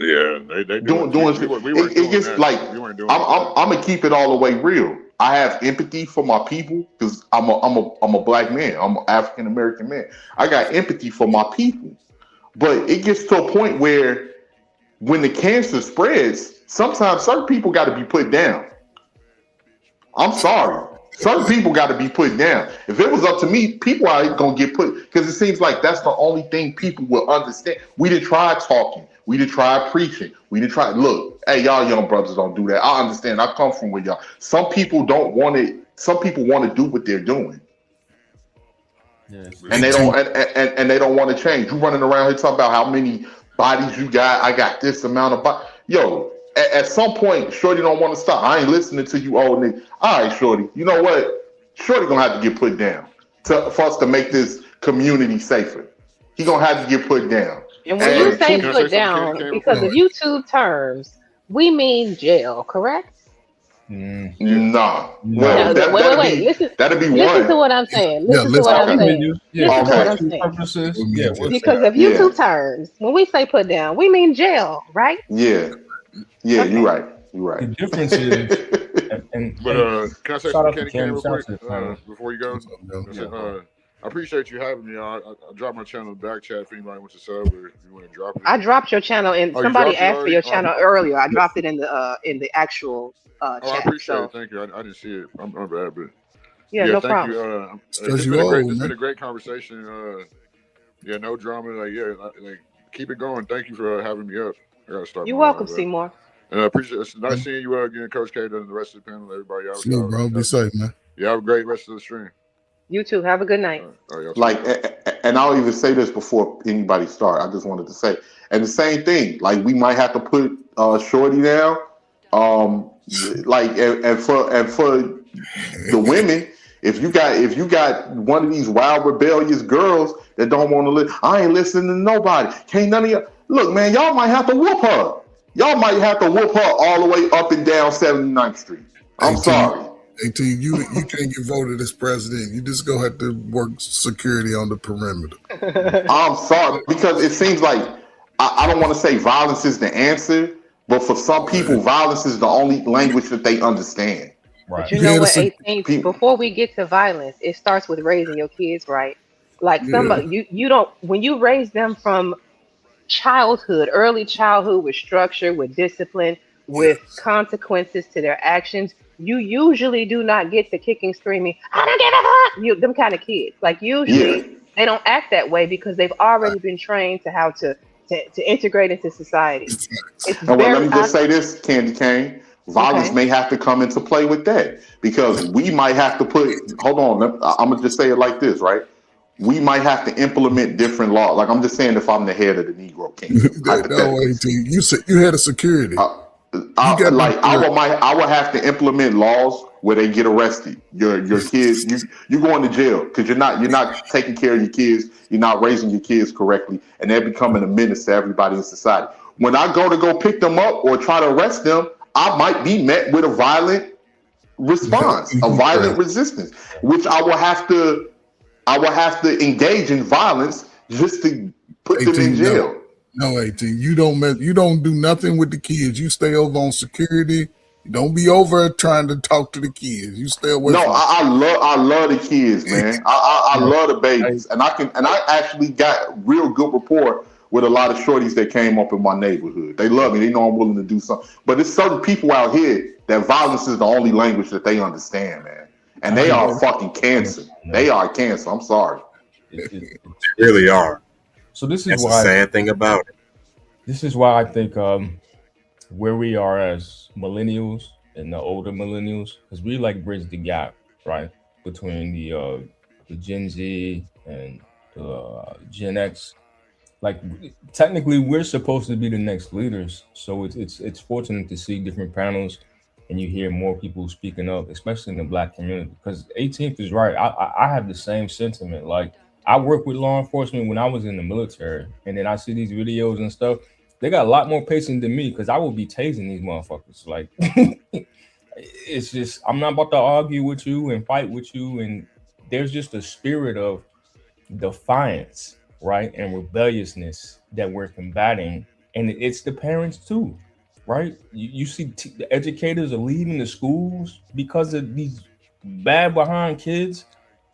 Yeah, they doing shit. It gets like, I'm gonna keep it all the way real. I have empathy for my people because I'm a black man. I'm an African American man. I got empathy for my people, but it gets to a point where when the cancer spreads, sometimes certain people got to be put down. I'm sorry. Certain people got to be put down. If it was up to me, people are going to get put, because it seems like that's the only thing people will understand. We did try talking. We did try preaching. We did try, look, hey, y'all young brothers don't do that. I understand. I come from where y'all. Some people don't want it. Some people want to do what they're doing. Yes. And they don't and they don't want to change. You running around here talking about how many bodies you got. I got this amount of bodies. yo, at some point, Shorty don't want to stop. I ain't listening to you old nigga. All right, Shorty. You know what? Shorty gonna have to get put down for us to make this community safer. He gonna have to get put down. And when you say Can I put say something, Candy down, Cane, real because quick? of YouTube terms, we mean jail, correct? Yeah. Nah. No, Well, wait. Listen that'd be to one. what I'm saying. Yeah, Listen to what I'm listen. saying. Yeah, Listen to for what I'm two saying. purposes. Yeah, we'll say Because that. of YouTube terms, when we say put down, we mean jail, right? Yeah. Okay. You're right. You're The right. difference is, and Can I say shout something, out to Candy Cane, Kim, real shout out quick, to the panel. before you go? I said, I appreciate you having me. I dropped my channel in the back chat if anybody wants to sub or if you want to drop it. I dropped your channel, and Oh, you somebody dropped it asked for already? your Oh, channel earlier. I dropped it in the actual I chat. appreciate So it. Thank you. I didn't see it. I'm bad, but yeah, yeah, no thank problem. you. Because It's you been a great. old, It's man. been a great conversation. Yeah, no drama. Like keep it going. Thank you for having me up. I gotta start You're my welcome, live up. Seymour. And I appreciate it. It's nice seeing you again, Coach K, and the rest of the panel, everybody else. Salute, bro. Be safe, man. Yeah, have a great rest of the stream. You too. Have a good night. All right, y'all Like, and I'll even say this before anybody start. I just wanted to say, and the same thing. Like, we might have to put Shorty down. Like, and for the women, if you got one of these wild rebellious girls that don't want to live, I ain't listening to nobody. Can't none of y'all look, man. Y'all might have to whoop her. Y'all might have to whoop her all the way up and down 79th Street. I'm 18, sorry. 18, you can't get voted as president. You just gonna have to work security on the perimeter. I'm sorry because it seems like I don't want to say violence is the answer, but for some people, violence is the only language that they understand. But you know what, 18, before we get to violence, it starts with raising your kids right. Like somebody, you don't, when you raise them from childhood, early childhood with structure, with discipline, with consequences to their actions, you usually do not get the kicking, screaming, I don't give a fuck, them kind of kids. Like usually they don't act that way because they've already been trained to how to integrate into society. It's And well, let very me just say this, Candy Cane. Violence may have to come into play with that because we might have to put. Hold on, I'm gonna just say it like this, right? We might have to implement different laws. Like I'm just saying, if I'm the head of the Negro Kingdom, No, 18. You had a security. I would have to implement laws where they get arrested. Your kids, you going to jail because you're not taking care of your kids. You're not raising your kids correctly, and they're becoming a menace to everybody in society. When I go pick them up or try to arrest them, I might be met with a violent response, a violent resistance, which I will have to engage in violence just to put 18, them in jail. No, 18. You don't do nothing with the kids. You stay over on security. Don't be over trying to talk to the kids. You stay away. No, from I love the kids, man. I love the babies, and I actually got real good rapport with a lot of shorties that came up in my neighborhood. They love me. They know I'm willing to do something. But there's certain people out here that violence is the only language that they understand, man. And they are fucking cancer. They are cancer. I'm sorry. They really are. So this is That's why the sad thing about it. This is why I think where we are as millennials and the older millennials, because we like bridge the gap, right, between the Gen Z and the Gen X. Like technically, we're supposed to be the next leaders, so it's fortunate to see different panels, and you hear more people speaking up, especially in the Black community. Because 18th is right. I have the same sentiment. Like I worked with law enforcement when I was in the military, and then I see these videos and stuff. They got a lot more patience than me because I will be tasing these motherfuckers. Like it's just I'm not about to argue with you and fight with you, and there's just a spirit of defiance, right, and rebelliousness that we're combating, and it's the parents too, right? You see the educators are leaving the schools because of these bad behind kids,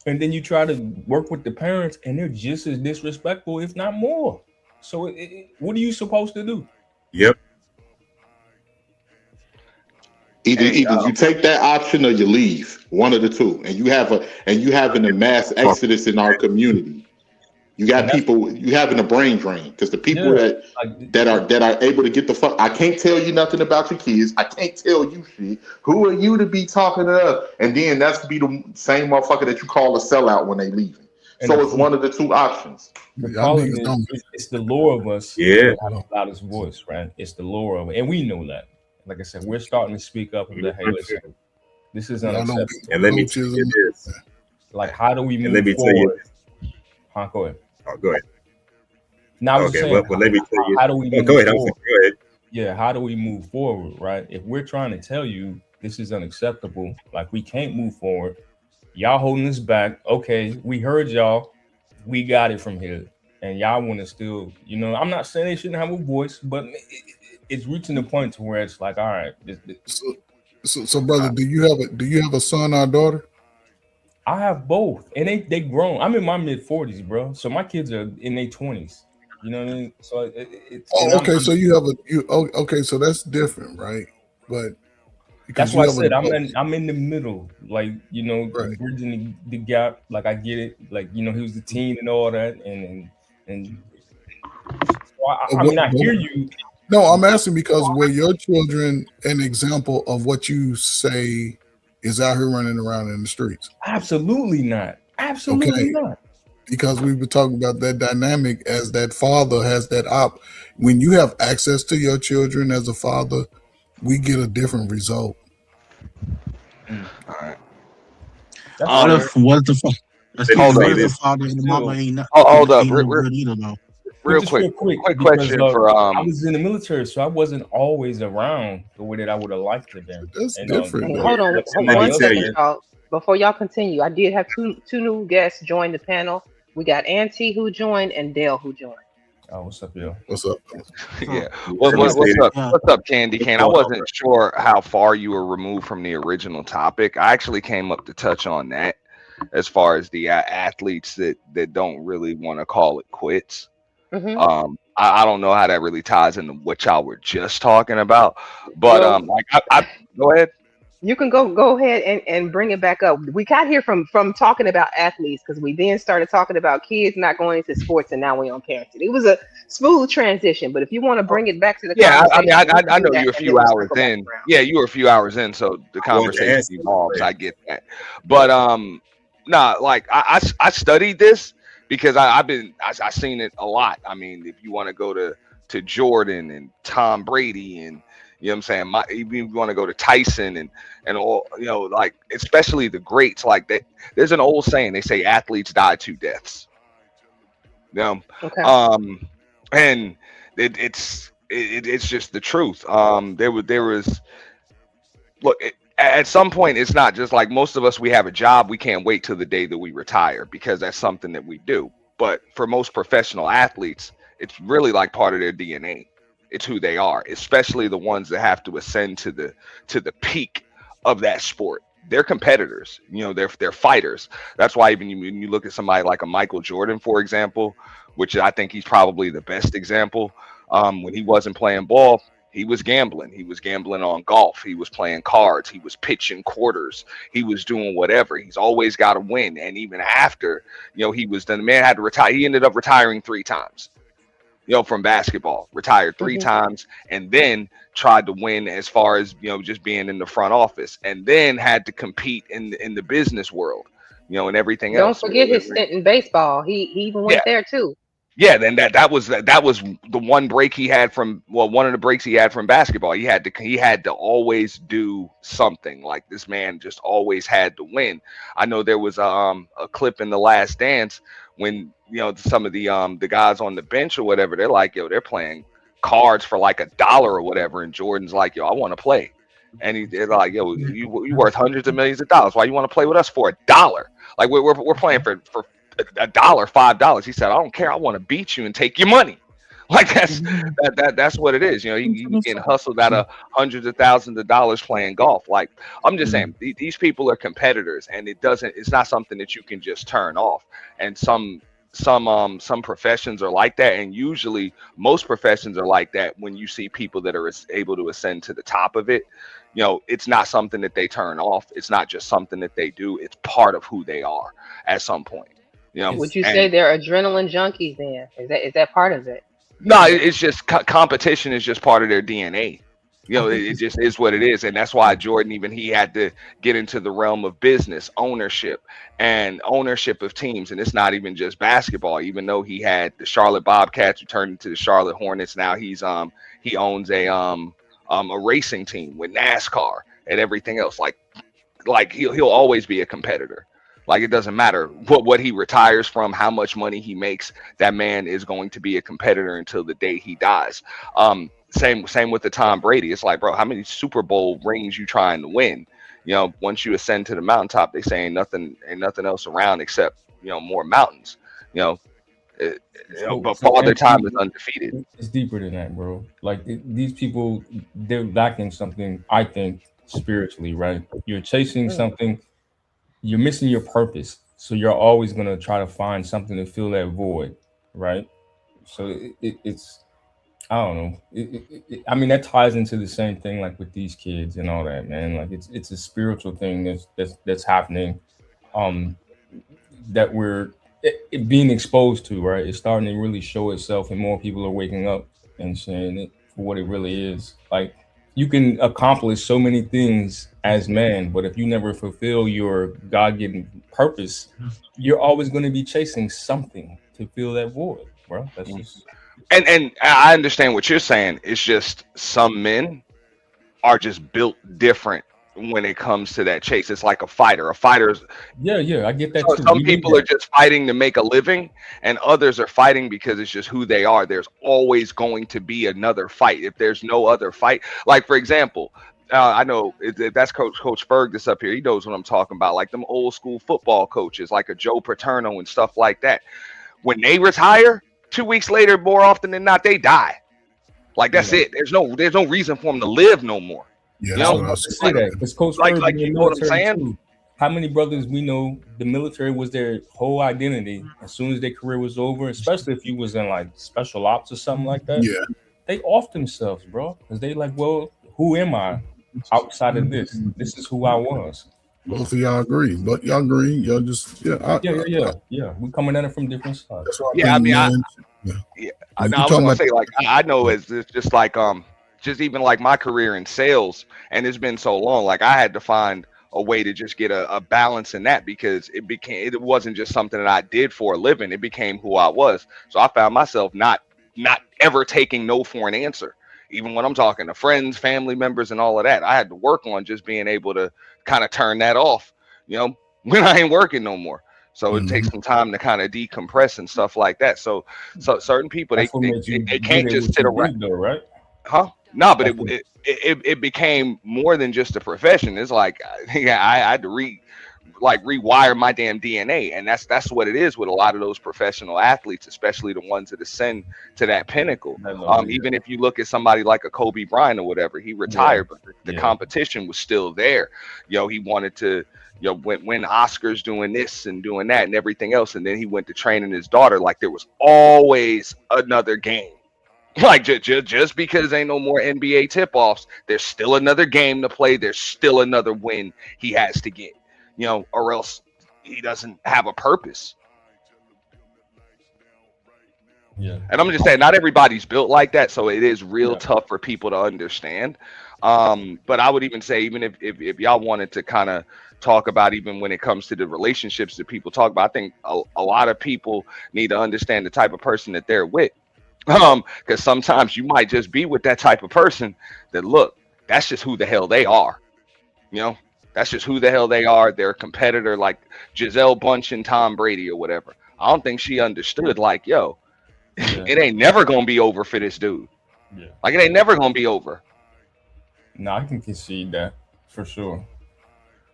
and then you try to work with the parents and they're just as disrespectful, if not more. So what are you supposed to do? Yep. Either you take that option or you leave. One of the two. And you have a mass exodus in our community. You got people, you having a brain drain because the people that are able to get the fuck. I can't tell you nothing about your kids. I can't tell you shit. Who are you to be talking to us? And then that's to be the same motherfucker that you call a sellout when they leaving. So the it's one of the two options. The Y'all problem niggas is don't. it's the lure of us Yeah. that have the loudest voice, right? It's the lure of it, and we know that. Like I said, we're starting to speak up and be like, hey, listen, this is Y'all don't unacceptable. get And let me tell coaches you and this. Like, how do we And let move me tell you forward? this. Huh, go ahead. Oh, go ahead. Now I was just Okay, saying, well, let me tell you. how do we Oh, move go ahead. forward? Go ahead. Yeah, how do we move forward, right? If we're trying to tell you this is unacceptable, like we can't move forward, y'all holding us back. Okay, we heard y'all, we got it from here, and y'all want to still, I'm not saying they shouldn't have a voice, but it's reaching the point to where it's like, all right, So brother, do you have a son or a daughter? I have both, and they grown. I'm in my mid-40s, bro. So my kids are in their 20s. You know what I mean? So it's and Oh, okay. So you have okay. So that's different, right? But because that's why I you have said a I'm in the middle, like right. bridging the gap. Like I get it, like he was the teen and all that, and so I mean I hear you. No, I'm asking because were your children an example of what you say is out here running around in the streets? Absolutely not. Absolutely not. Because we were talking about that dynamic as that father has that op. When you have access to your children as a father, we get a different result. All right. That's What fair. if let's Hold what up. if the father and the mama Hold up, ain't no good either though? real Just quick. real quick, Quick because question for I was in the military, so I wasn't always around the way that I would have liked to be. That's Hey, hold on one second, y'all. Before y'all continue, I did have two new guests join the panel. We got Auntie who joined and Dale who joined. Oh, what's up, yo? What's up? Yeah. What's up? What's up, Candy Cane? I wasn't sure how far you were removed from the original topic. I actually came up to touch on that as far as the athletes that don't really want to call it quits. I don't know how that really ties into what y'all were just talking about, but Well, like I go ahead. You can go ahead and bring it back up. We got here from talking about athletes because we then started talking about kids not going into sports, and now we're on parenting. It was a smooth transition, but if you want to bring it back to the Yeah, I mean, conversation, we can I do know that, you're a and then few we'll hours circle back in. around. Yeah, you were a few hours in, so the I wanted to conversation ask you, evolves. I get that, but nah, like I studied this because I seen it a lot. I mean, if you want to go to Jordan and Tom Brady and you know what I'm saying, even if you want to go to Tyson and all, like especially the greats like that. There's an old saying, they say athletes die two deaths. Okay. And it's just the truth. There was look at some point it's not just like most of us, we have a job, we can't wait till the day that we retire because that's something that we do. But for most professional athletes, it's really like part of their DNA. It's who they are, especially the ones that have to ascend to the peak of that sport. They're competitors, they're fighters. That's why even when you look at somebody like a Michael Jordan, for example, which I think he's probably the best example. When he wasn't playing ball, he was gambling. He was gambling on golf. He was playing cards. He was pitching quarters. He was doing whatever. He's always got to win. And even after, the man had to retire. He ended up retiring 3 times, from basketball, retired 3 times, and then tried to win as far as, just being in the front office, and then had to compete in the business world, and everything Don't else. forget his stint in baseball. He even went there too. Yeah, then that was the one break he had one of the breaks he had from basketball. He had to always do something. Like this man just always had to win. I know there was a clip in The Last Dance when some of the guys on the bench or whatever, they're like, yo, they're playing cards for like $1 or whatever, and Jordan's like, yo, I want to play. And they're like, yo, you worth hundreds of millions of dollars. Why you want to play with us for $1? Like we're playing for $1, $5. He said, I don't care. I want to beat you and take your money. Like that's what it is. He getting hustled out of hundreds of thousands of dollars playing golf. Like I'm just saying, these people are competitors, and it's not something that you can just turn off. And some professions are like that, and usually most professions are like that. When you see people that are able to ascend to the top of it, it's not something that they turn off. It's not just something that they do. It's part of who they are at some point. Would you say they're adrenaline junkies then? Is that part of it? No, it's just competition is just part of their DNA. You I know, think it it's just is what it is, and that's why Jordan, even he had to get into the realm of business ownership and ownership of teams, and it's not even just basketball. Even though he had the Charlotte Bobcats, who turned into the Charlotte Hornets, now he owns a racing team with NASCAR and everything else. Like he'll always be a competitor. Like it doesn't matter what he retires from, how much money he makes. That man is going to be a competitor until the day he dies. Same with the Tom Brady. It's like, bro, how many Super Bowl rings you trying to win? You know, once you ascend to the mountaintop, they say ain't nothing else around except more mountains. You know, it, but so Father Time is MC, undefeated. it's deeper than that, bro. Like these people, they're lacking something. I think spiritually, right? You're chasing something. You're missing your purpose, so you're always gonna try to find something to fill that void, right? So it's I don't know. I mean, that ties into the same thing, like with these kids and all that, man. Like it's a spiritual thing that's happening, um, that it being exposed to, right? It's starting to really show itself, and more people are waking up and seeing it for what it really is. Like you can accomplish so many things as man, but if you never fulfill your God-given purpose, you're always going to be chasing something to fill that void, bro. That's just And I understand what you're saying. It's just some men are just built different when it comes to that chase. It's like a fighter. A fighter's yeah. I get that so too. some We need people are that. just fighting to make a living, and others are fighting because it's just who they are. There's always going to be another fight. If there's no other fight, like for example, I know that's Coach Ferg that's up here. He knows what I'm talking about. Like them old school football coaches, like a Joe Paterno and stuff like that. When they retire, 2 weeks later, more often than not, they die. Like that's Yeah. it. There's no reason for them to live no more. Yeah, You I that's know, was what I about to was say like that because Coach like Ferg like in the you know what I'm military saying? too. How many brothers we know the military was their whole identity. As soon as their career was over, especially if you was in like special ops or something like that, Yeah, they off themselves, bro, because they like, well, who am I outside of this? This is who I was. both of y'all agree, but y'all agree. Y'all just Yeah. We coming at it from different sides. that's what I Yeah, I think, mean, man. Yeah, yeah, when no, you I was talking gonna about say like I know it's just like just even like my career in sales, and it's been so long. Like I had to find a way to just get a balance in that because it wasn't just something that I did for a living. It became who I was. So I found myself not ever taking no for an answer. Even when I'm talking to friends, family members, and all of that, I had to work on just being able to kind of turn that off. You know, when I ain't working no more. So it takes Mhm. some time to kind of decompress and stuff like that. So certain people That's what made you they good can't at just what sit you around, did, though, right? huh? No, but That's what. it became more than just a profession. It's like yeah, I had to rewire my damn DNA, and that's what it is with a lot of those professional athletes, especially the ones that ascend to that pinnacle. That level, Even if you look at somebody like a Kobe Bryant or whatever, he yeah, retired, but the yeah, competition was still there. He wanted to win Oscars doing this and doing that and everything else, and then he went to training his daughter. Like there was always another game. Like just because ain't no more NBA tip offs, there's still another game to play. There's still another win he has to get, or else he doesn't have a purpose. yeah, And I'm just saying, not everybody's built like that, so it is real yeah. tough for people to understand. But I would even say, even if y'all wanted to kind of talk about, even when it comes to the relationships that people talk about, I think a lot of people need to understand the type of person that they're with. Because sometimes you might just be with that type of person that look, that's just who the hell they are. You know, that's just who the hell they are. They're a competitor, like Giselle Bunch and Tom Brady or whatever. I don't think she understood, like, yo, Yeah, it ain't never gonna be over for this dude. yeah. Like it ain't never gonna be over. No, I can concede that for sure.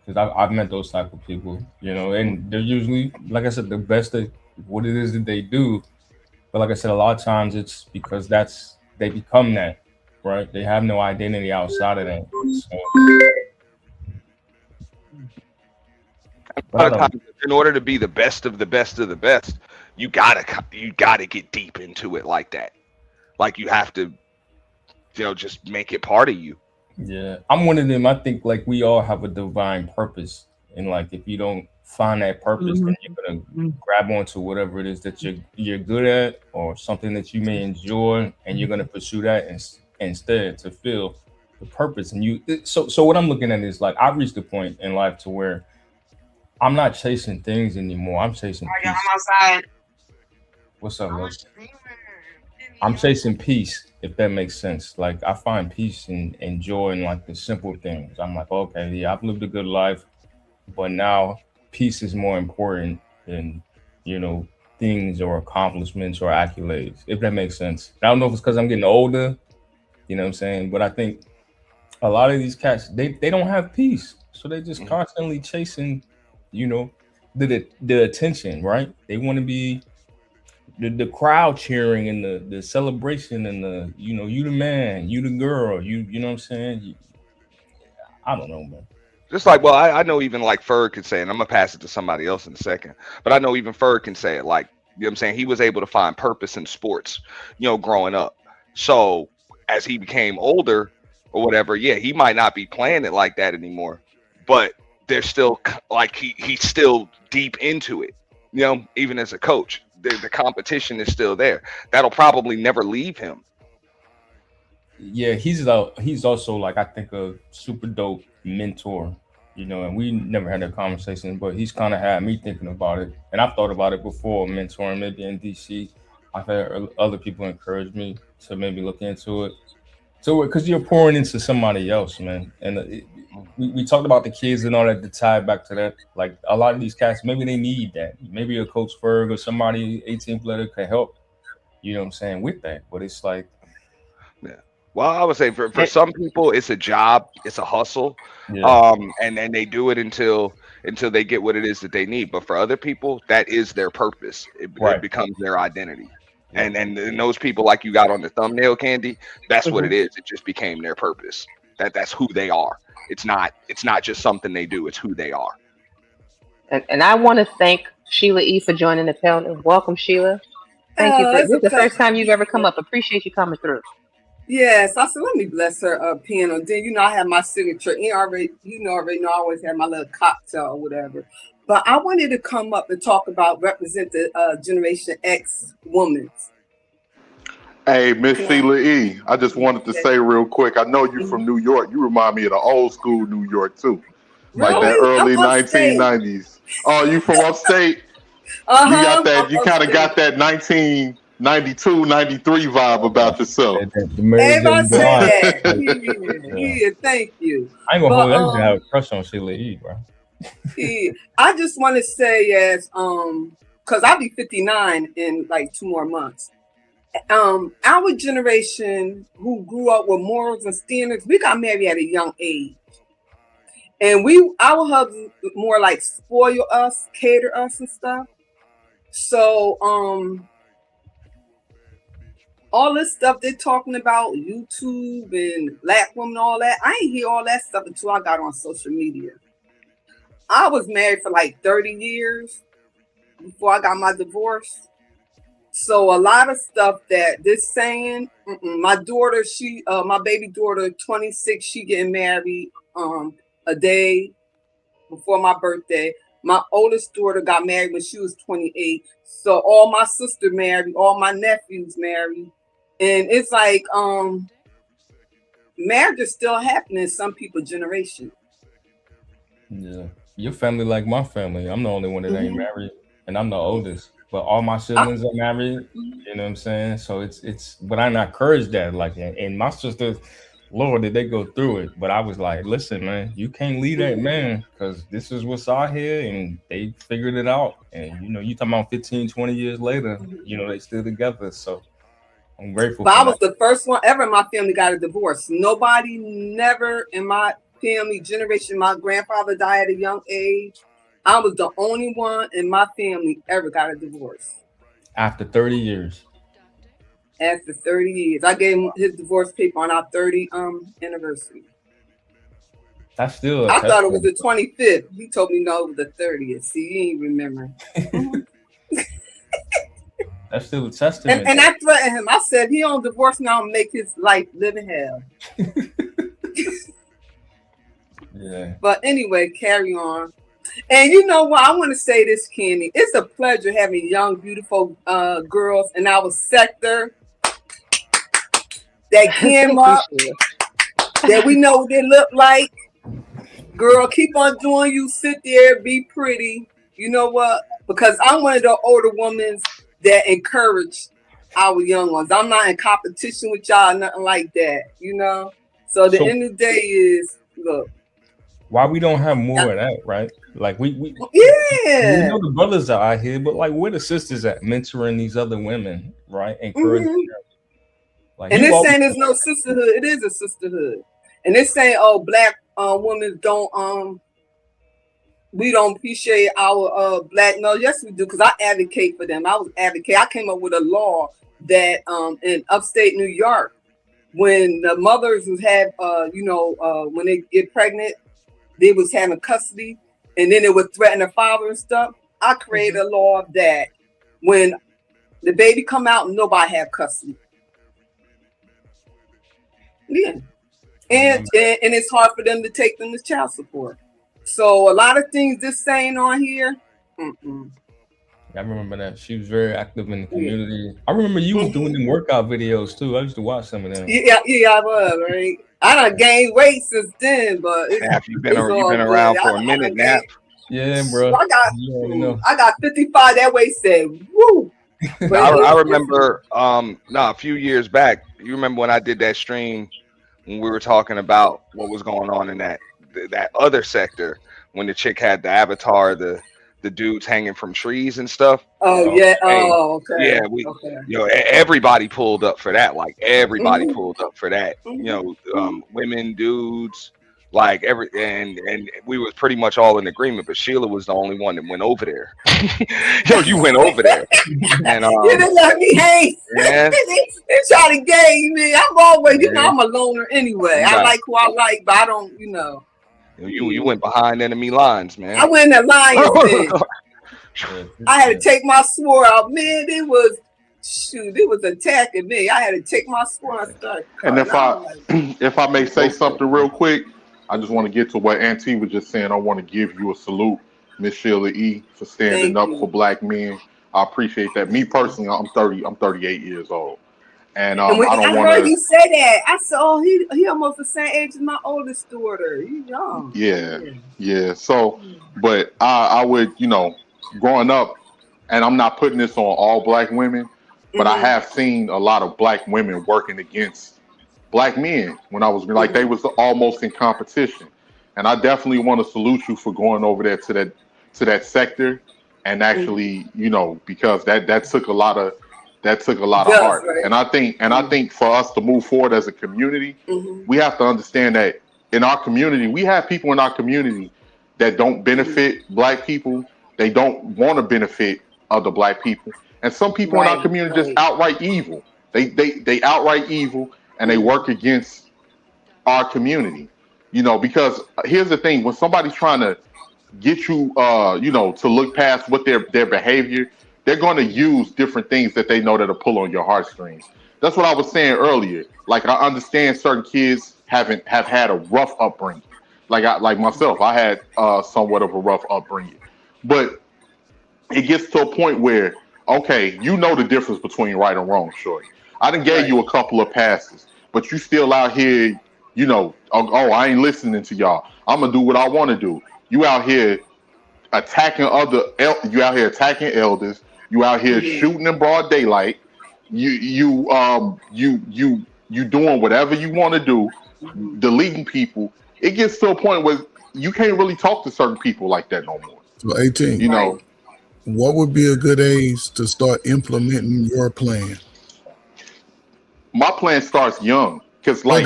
Because I've met those type of people, and they're usually, like I said, the best at what it is that they do. But like I said, a lot of times it's because they become that, right? They have no identity outside of that. So, but A I lot of don't. times, in order to be the best of the best of the best, you gotta get deep into it like that. Like you have to, just make it part of you. Yeah, I'm one of them. I think like we all have a divine purpose, and like if you don't find that purpose, then you're gonna grab onto whatever it is that you're good at, or something that you may enjoy, and you're gonna pursue that instead to fill. the purpose. And so what I'm looking at is like I've reached the point in life to where I'm not chasing things anymore. I'm chasing peace. outside. What's up, love? I'm chasing peace, if that makes sense. Like I find peace and joy in like the simple things. I'm like, okay, yeah, I've lived a good life, but now peace is more important than you know things or accomplishments or accolades, if that makes sense. I don't know if it's because I'm getting older, you know what I'm saying, but I think a lot of these cats they don't have peace, so they just constantly chasing, you know, the attention, right? They want to be the crowd cheering and the celebration and the you the man, you the girl, you know what I'm saying. I don't know, man. Just like, well, I know even like Ferg could say, and I'm gonna pass it to somebody else in a second, but I know even Ferg can say it. Like, you know what I'm saying? He was able to find purpose in sports, growing up. So as he became older or whatever, yeah, he might not be playing it like that anymore, but there's still like he's still deep into it. Even as a coach, the competition is still there. That'll probably never leave him. Yeah, he's also like I think a super dope mentor, and we never had that conversation, but he's kind of had me thinking about it, and I've thought about it before, mentoring maybe in DC. I've had other people encourage me to maybe look into it, so because you're pouring into somebody else, man, and we talked about the kids and all that to tie it back to that. Like a lot of these cats, maybe they need that. Maybe a Coach Ferg or somebody 18th letter could help. You know what I'm saying with that, but it's like, Yeah. Well, I would say for some people, it's a job, it's a hustle, yeah, and they do it until they get what it is that they need. But for other people, that is their purpose. It right. becomes their identity. Yeah. And those people like you got on the thumbnail, Candy, that's what Mhm. it is. It just became their purpose. That's who they are. It's not just something they do. It's who they are. And I want to thank Sheila E for joining the panel. Welcome, Sheila. Thank you for It's this a is the pleasure. first time you've ever come up. Appreciate you coming through. Yes, I said, let me bless her piano. Then I have my signature. Already know I always have my little cocktail or whatever. But I wanted to come up and talk about represent the Generation X woman. Hey, Miss Sheila E, I just wanted to say real quick. I know you from New York. You remind me of the old school New York too, like that Really? I'm early upstate. 1990s. Oh, you from upstate? You got that? You kind of got that 1992, 93 vibe about yourself. The Mary J. Everybody say Blige. that. Yeah, thank you. I ain't gonna But hold. I used to have a crush on Sheila E, bro. yeah, I just want to say because I'll be 59 in like 2 more months. Our generation who grew up with morals and standards, we got married at a young age. And our husbands more like spoil us, cater us and stuff. So all this stuff they're talking about, YouTube and black women, all that, I ain't hear all that stuff until I got on social media. I was married for like 30 years before I got my divorce. So a lot of stuff that this saying, my daughter, my baby daughter, 26, she getting married a day before my birthday. My oldest daughter got married when she was 28. So all my sister married, all my nephews married. And it's like marriage is still happening in some people's generation. Yeah, your family like my family. I'm the only one that ain't married, and I'm the oldest. But all my siblings are married. You know what I'm saying? So it's. But I encourage that. Like, and my sisters, Lord, did they go through it? But I was like, listen, man, you can't leave that man because this is what's out here, and they figured it out. And you talking about 15, 20 years later, they still together. So I'm grateful But for I that. was the first one ever in my family got a divorce. Nobody never in my family generation. My grandfather died at a young age. I was the only one in my family ever got a divorce. After 30 years. After 30 years. I gave him his divorce paper on our 30th anniversary. That's still a I thought it was testament. the 25th. He told me no, it was the 30th. See, you ain't remember. That's still a testament. And I threatened him. I said, he don't divorce now and make his life live in hell. Yeah. But anyway, carry on. And you know what? I want to say this, Kenny. It's a pleasure having young, beautiful girls in our sector that came up that we know what they look like. Girl, keep on doing you. Sit there, be pretty. You know what? Because I'm one of the older women that encourage our young ones. I'm not in competition with y'all, nothing like that. You know. So the So end of the day is look. why we don't have more of that, right? Like we Yeah. know the brothers are out here, but like where the sisters at mentoring these other women, right? Encouraging Mm-hmm. them. Like And you this always saying there's no sisterhood. It is a sisterhood. And this saying, oh, black women don't we don't appreciate our black. No, yes we do, because I advocate for them. I was advocate. I came up with a law that in upstate New York, when the mothers who have when they get pregnant, they was having custody, and then it would threaten the father and stuff. I created a law that when the baby come out, nobody have custody. Yeah. And it's hard for them to take them to child support. So a lot of things this saying on here. I remember that she was very active in the community. I remember you was doing them workout videos too. I used to watch some of them. Yeah, I was, right. I done gained weight since then, but You've it's all been good. around for a minute now. Yeah, bro. I got 55. That weight said, woo. But I remember a few years back. You remember when I did that stream when we were talking about what was going on in that other sector when the chick had the avatar, the dudes hanging from trees and stuff. Oh yeah. Hey, Oh okay. yeah, Okay. Everybody pulled up for that. Like everybody Mhm. pulled up for that. Mhm. Women, dudes, like and we was pretty much all in agreement. But Sheila was the only one that went over there. You went over there, and You didn't let me hang. yeah, they try to game me. I'm always, yeah, I'm a loner anyway. I nah, like who I like, but I don't, you went behind enemy lines, man. I went in the lion's den. I had to take my sword out. Man, it was attacking me. I had to take my sword and start And cutting out. if I may say something real quick, I just want to get to what Auntie was just saying. I want to give you a salute, Miss Sheila E, for standing up for black men. I appreciate that. Me personally, I'm 38 years old. And And when I don't I want heard to. you say that, I said, "Oh, he almost the same age as my oldest daughter. He's young." Yeah. So, but I would, growing up, and I'm not putting this on all black women, but I have seen a lot of black women working against black men when I was like they was almost in competition. And I definitely want to salute you for going over there to that sector and actually, because that took a lot of heart. Right. And I think for us to move forward as a community, we have to understand that in our community, we have people in our community that don't benefit black people. They don't want to benefit other black people. And some people in our community just outright evil. They outright evil and they work against our community. Because here's the thing: when somebody's trying to get you, to look past what their behavior, they're going to use different things that they know that'll pull on your heartstrings. That's what I was saying earlier. Like I understand certain kids have had a rough upbringing. Like myself, I had somewhat of a rough upbringing, but it gets to a point where, okay, you know the difference between right and wrong, shorty. I done gave you a couple of passes, but you still out here, I ain't listening to y'all. I'm gonna do what I want to do. You out here attacking you out here attacking elders. You out here shooting in broad daylight. You doing whatever you want to do, deleting people. It gets to a point where you can't really talk to certain people like that no more. So 18. What would be a good age to start implementing your plan? My plan starts young because, with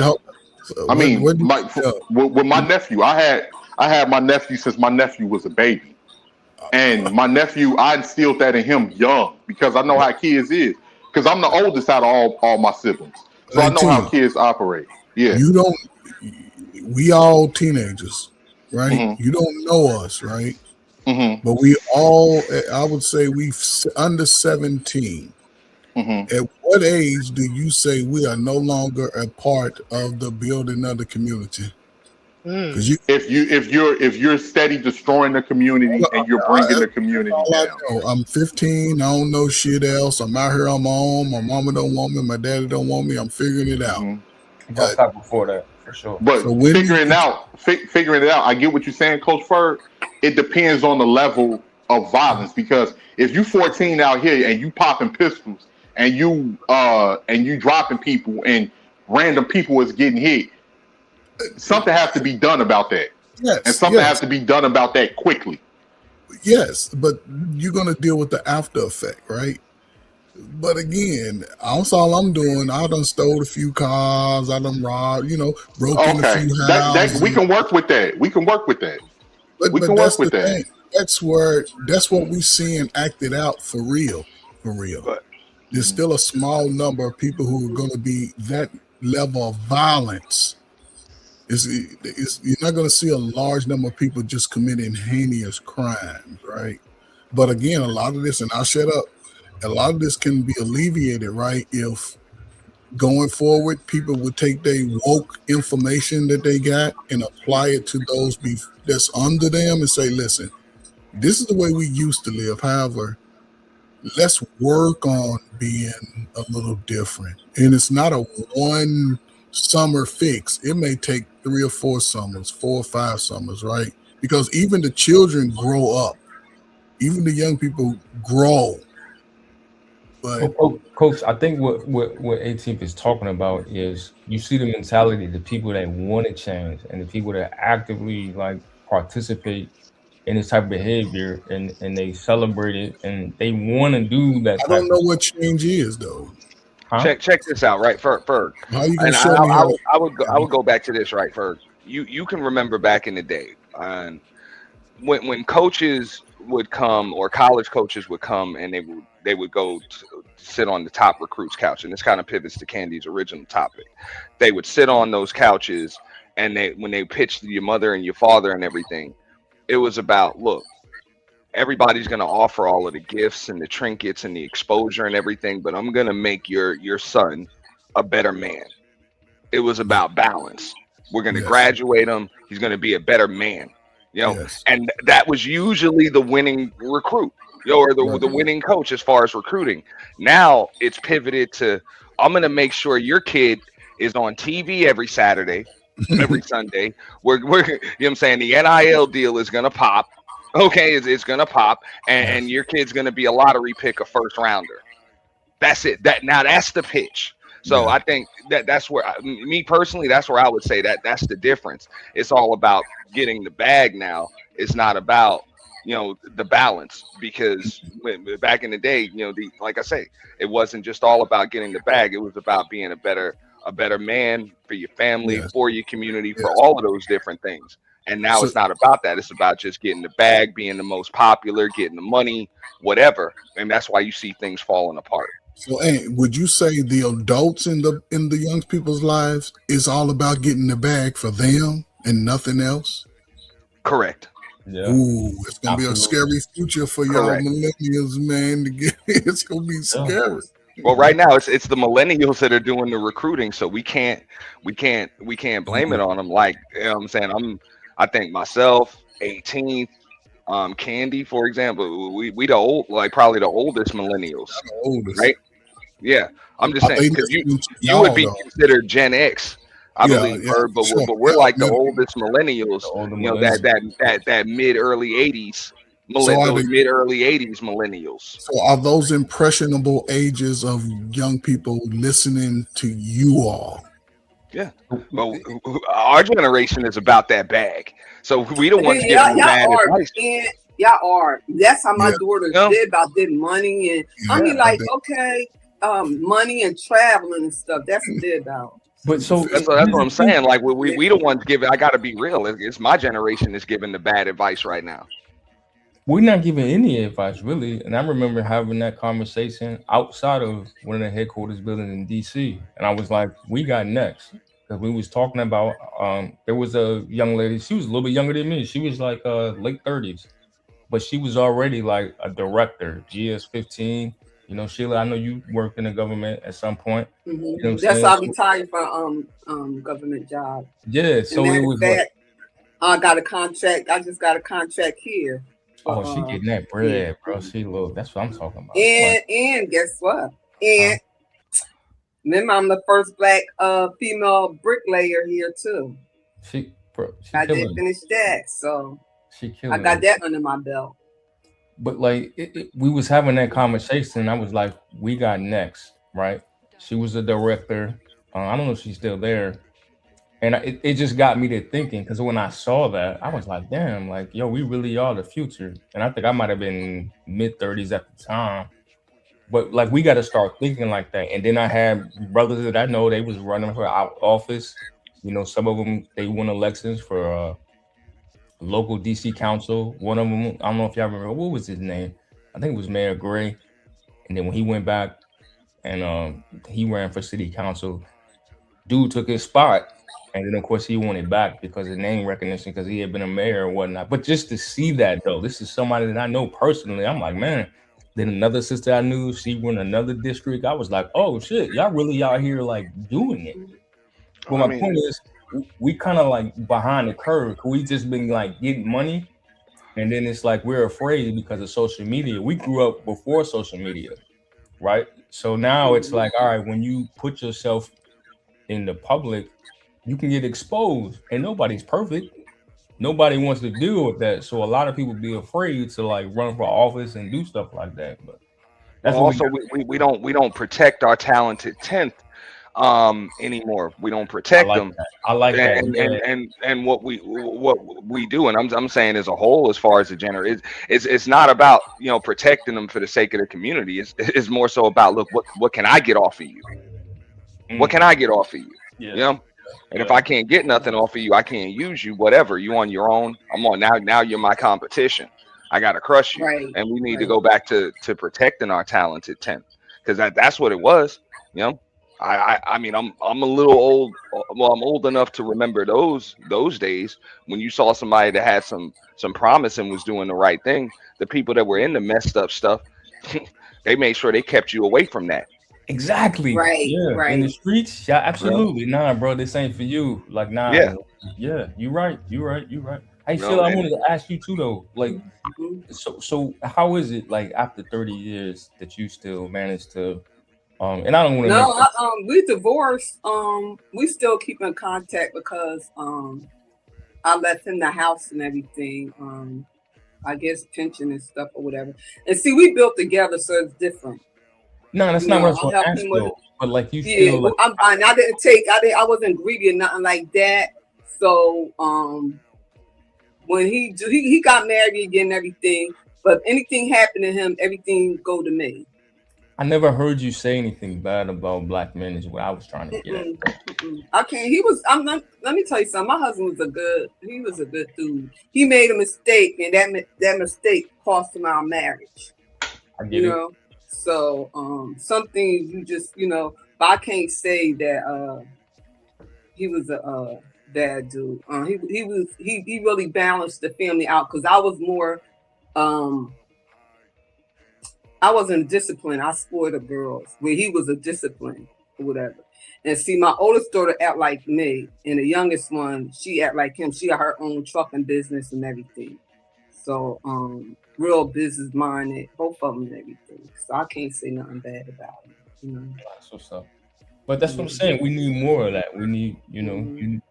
my nephew, I had my nephew since my nephew was a baby, and my nephew, I instilled that in him young because I know how kids is. Because I'm the oldest out of all my siblings, so I know how kids operate. Yeah, we all teenagers, right? You don't know us, right? But we all, I would say, under 17. At what age do you say we are no longer a part of the building of the community? Because if you're steady destroying the community and you're bringing the community down. I'm 15. I don't know shit else. I'm out here on my own. My mama don't want me. My daddy don't want me. I'm figuring it out. I'll stop before that for sure. But So when figuring you it out, figuring it out, I get what you're saying, Coach Ferg. It depends on the level of violence because if you 14 out here and you popping pistols and you dropping people and random people is getting hit, something has to be done about that, and yes, something has yes, to be done about that quickly. yes, but you're gonna deal with the after effect, right? But again, that's all I'm doing. I done stole a few cars. I done robbed, broke in a Okay, few that we houses. can work with that. We can work with that. We But can that's work the with that. thing. That's what we seeing acted out for real. For real. But There's still a small number of people who are going to be that level of violence. You're not going to see a large number of people just committing heinous crimes, right? But again, a lot of this, and I'll shut up. A lot of this can be alleviated, right? If going forward, people would take their woke information that they got and apply it to those that's under them and say, listen, this is the way we used to live. However, let's work on being a little different. And it's not a one summer fix. It may take 3 or 4 summers, 4 or 5 summers, right? Because even the children grow up, even the young people grow. But Coach, I think what 18th is talking about is you see the mentality, the people that want to change and the people that actively like participate in this type of behavior and they celebrate it and they want to do that I type don't of know what change is, though. huh? Check this out, right, Ferg. How you gonna And show me how? I would go back to this, right, Ferg. You can remember back in the day, and when coaches would come or college coaches would come and they would go to sit on the top recruits couch, and this kind of pivots to Candy's original topic. They would sit on those couches, and when they pitched your mother and your father and everything, it was about, look, everybody's going to offer all of the gifts and the trinkets and the exposure and everything, but I'm going to make your son a better man. It was about balance. We're going to Yes, graduate him. He's going to be a better man, yes, and that was usually the winning recruit, or the right. winning coach as far as recruiting. Now it's pivoted to, I'm going to make sure your kid is on TV every Saturday, every Sunday. We're you know what I'm saying? The NIL deal is going to pop. Okay, it's going to pop, and Yes, your kid's going to be a lottery pick, a first rounder. That's it. That's the pitch. So yeah, I think that's where me personally, that's where I would say that's the difference. It's all about getting the bag now. It's not about the balance, because back in the day, like I say, it wasn't just all about getting the bag. It was about being a better man for your family, yes, for your community, for yes. all of those different things. And now So, it's not about that. It's about just getting the bag, being the most popular, getting the money, whatever. And that's why you see things falling apart. hey, would you say the adults in the young people's lives is all about getting the bag for them and nothing else? Correct. Yeah, Ooh, it's gonna be a absolutely. scary future for y'all Correct. millennials, man. To get it's gonna be Yeah. scary. Well, right now it's the millennials that are doing the recruiting, so we can't blame it on them. Like, what I'm saying, I think myself, 18th, Candy, for example, we the old, like probably the oldest millennials, The oldest. right? Yeah, I'm just Are saying they because you listening to you would y'all be though? considered Gen X, I Yeah, believe, yeah, Bird, but sure. we're Yeah, like the literally. oldest millennials. The older That millennials. that mid early 80s, So are those they? mid early 80s millennials. So are those impressionable ages of young people listening to you all? Yeah. Well, our generation is about that bag. So we the And then ones giving the bad y'all are, advice. and y'all are. That's how my Yeah, daughter You know? did money, and I yeah. mean, I like, think okay, money and traveling and stuff. That's what they're about. But so That's what here's I'm the thing. saying. Like we Yeah. we the ones giving. I got to be real. It's my generation that's giving the bad advice right now. We're not giving any advice really, and I remember having that conversation outside of one of the headquarters buildings in DC, and I was like, "We got next," because we was talking about. There was a young lady. She was a little bit younger than me. She was like late 30s, but she was already like a director, GS 15. Sheila, I know you worked in the government at some point. You know what I'm That's saying? why I So, retired from government job. yeah. And So it matter of was like, fact, I got a contract. I just got a contract here. oh, she getting that Yeah. bread, bro. She look. That's what I'm talking about. Like, And guess what? huh? And Remember, I'm the first black female bricklayer here too. She I did killing it. finish that, so She I killing got it. that under my belt. But like we was having that conversation. I was like, we got next, right? She was a director. I don't know if she's still there. And it just got me to thinking because when I saw that, I was like, damn, like, yo, we really are the future. And I think I might have been mid 30s at the time. But like, we got to start thinking like that. And then I had brothers that I know they was running for office. You know, some of them they won elections for local DC council. One of them, I don't know if y'all remember, what was his name? I think it was Mayor Gray. And then when he went back and he ran for city council, dude took his spot. And then of course he wanted back because of name recognition, because he had been a mayor or whatnot. But just to see that though, this is somebody that I know personally. I'm like, man. Then another sister I knew, she won another district. I was like, oh shit, y'all really out here like doing it. But I my mean, point is, we kind of like behind the curve. We just been like getting money, and then it's like we're afraid because of social media. We grew up before social media, right? So now it's like, all right, when you put yourself in the public, you can get exposed, and nobody's perfect. Nobody wants to deal with that. So a lot of people be afraid to like run for office and do stuff like that. But well, that's what we also got. we don't protect our talented tenth anymore. We don't I protect like them. that. I like that. Yeah. And what we do, and I'm saying as a whole, as far as the gender, it's not about protecting them for the sake of the community. It's more so about, look, what can I get off of you? What can I get off of you? Yeah. You know? And if Yeah. I can't get nothing off of you, I can't use you. Whatever, you on your own. I'm on now. Now you're my competition. I gotta crush you, Right, and we need to right. go back to protecting our talented tenth, because that's what it was. You know, I mean, I'm a little old. Well, I'm old enough to remember those days when you saw somebody that had some promise and was doing the right thing. The people that were in the messed up stuff, they made sure they kept you away from that. Exactly. Right, Yeah. In the right. streets, yeah, You know? absolutely. Nah, bro, this ain't for you. Like, nah. Yeah. Yeah, you right. You right. You right. Hey, You Phil, know, I and wanted to ask you too though. Like, so how is it like after 30 years that you still manage to and I don't want to No, make that we divorced. We still keep in contact because I left him the house and everything. I guess pension and stuff or whatever. And see, we built together, so it's different. no, that's You not what I know, was I gonna helped ask him with. though. But like you Yeah, feel like I didn't take. I wasn't greedy or nothing like that. So when he got married again, and everything. But if anything happened to him, everything go to me. I never heard you say anything bad about black men is what I was trying to get at. Mm-mm, mm-mm. I can't. He was. I'm not. Let me tell you something. My husband was a good. He was a good dude. He made a mistake, and that mistake cost him our marriage. I You get it. know. So something you just But I can't say that he was a bad dude. He really balanced the family out because I was more. Um, I wasn't disciplined. I spoiled the girls where he was a discipline or whatever. And see, my oldest daughter act like me, and the youngest one, she act like him. She got her own trucking business and everything. So, real business minded, both of them and everything. So I can't say nothing bad about him. That's what's up. But that's what I'm saying. We need more of that. We need, you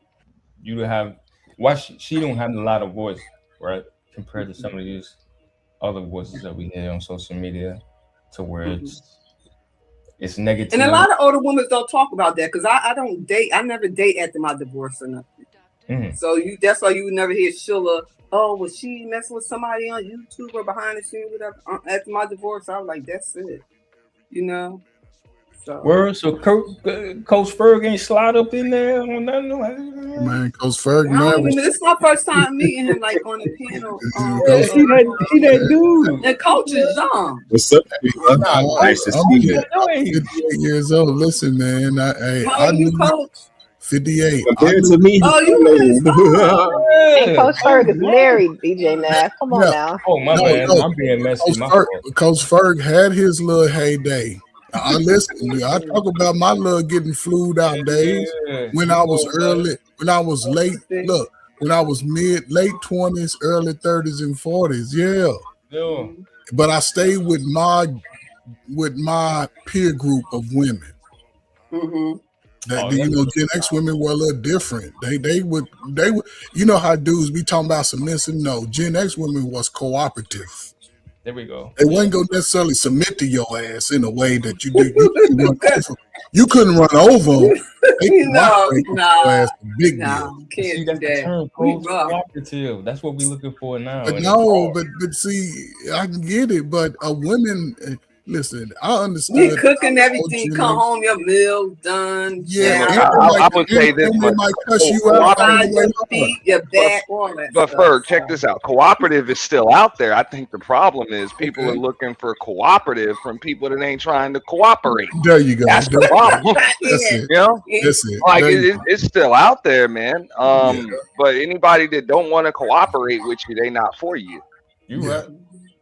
to have why she don't have a lot of voice, right? Compared to some of these other voices that we hear on social media to where it's And a negative. lot of older women don't talk about that because I don't date. I never date after my divorce or nothing. Mhm. So that's why you would never hear Sheila. Oh, was she messing with somebody on YouTube or behind the scenes, whatever? After my divorce, I was like, that's it. So Word, so Coach Ferg ain't slide up in there on nothing. Man, Coach Ferg, I man, don't even. This is my first time meeting him, like on the panel. Yeah, he that dude. And Coach is young. What's up, bro? I'm Nice to see you. 58 years old. Listen, man, How I old you, knew Coach? 58. Compared to me, Oh, you And Coach Ferg is married, DJ Nav. Come on Yeah, now. Oh my no, bad. no. I'm being messy. Coach My Ferg, fault. Coach Ferg had his little heyday. I listen. I talk about my little getting flued out days Yeah, when you I was know, man. early, when I was late. Look, when I was late 20s, early 30s, and 40s. Yeah, Yo, but I stayed with my peer group of women. Mm-hmm. That Gen X women were a little different. They would you know how dudes be talking about submissive. No, Gen X women was cooperative. There we go. They wasn't gonna necessarily submit to your ass in a way that you do. You couldn't run over them. They cooperate with your ass. A big deal. Can't See, do that's the that. term, We coach. rough. Cooperative. That's what we're looking for now. But and no, but see, I can get it. But a women, listen, I You understood. cooking how everything, Gen come X- home, your meal done. Yeah, shower, and I would say this they much. might cuss you out on massage the way your home. feet, your back, all that But stuff. Ferg, check this out. Cooperative is still out there. I think the problem is people are looking for cooperative from people that ain't trying to cooperate. There you go. That's the There you go. problem. That's it. You know, That's it. like There you go. it's still out there, man. But anybody that don't want to cooperate with you, they not for you. You Yeah. right.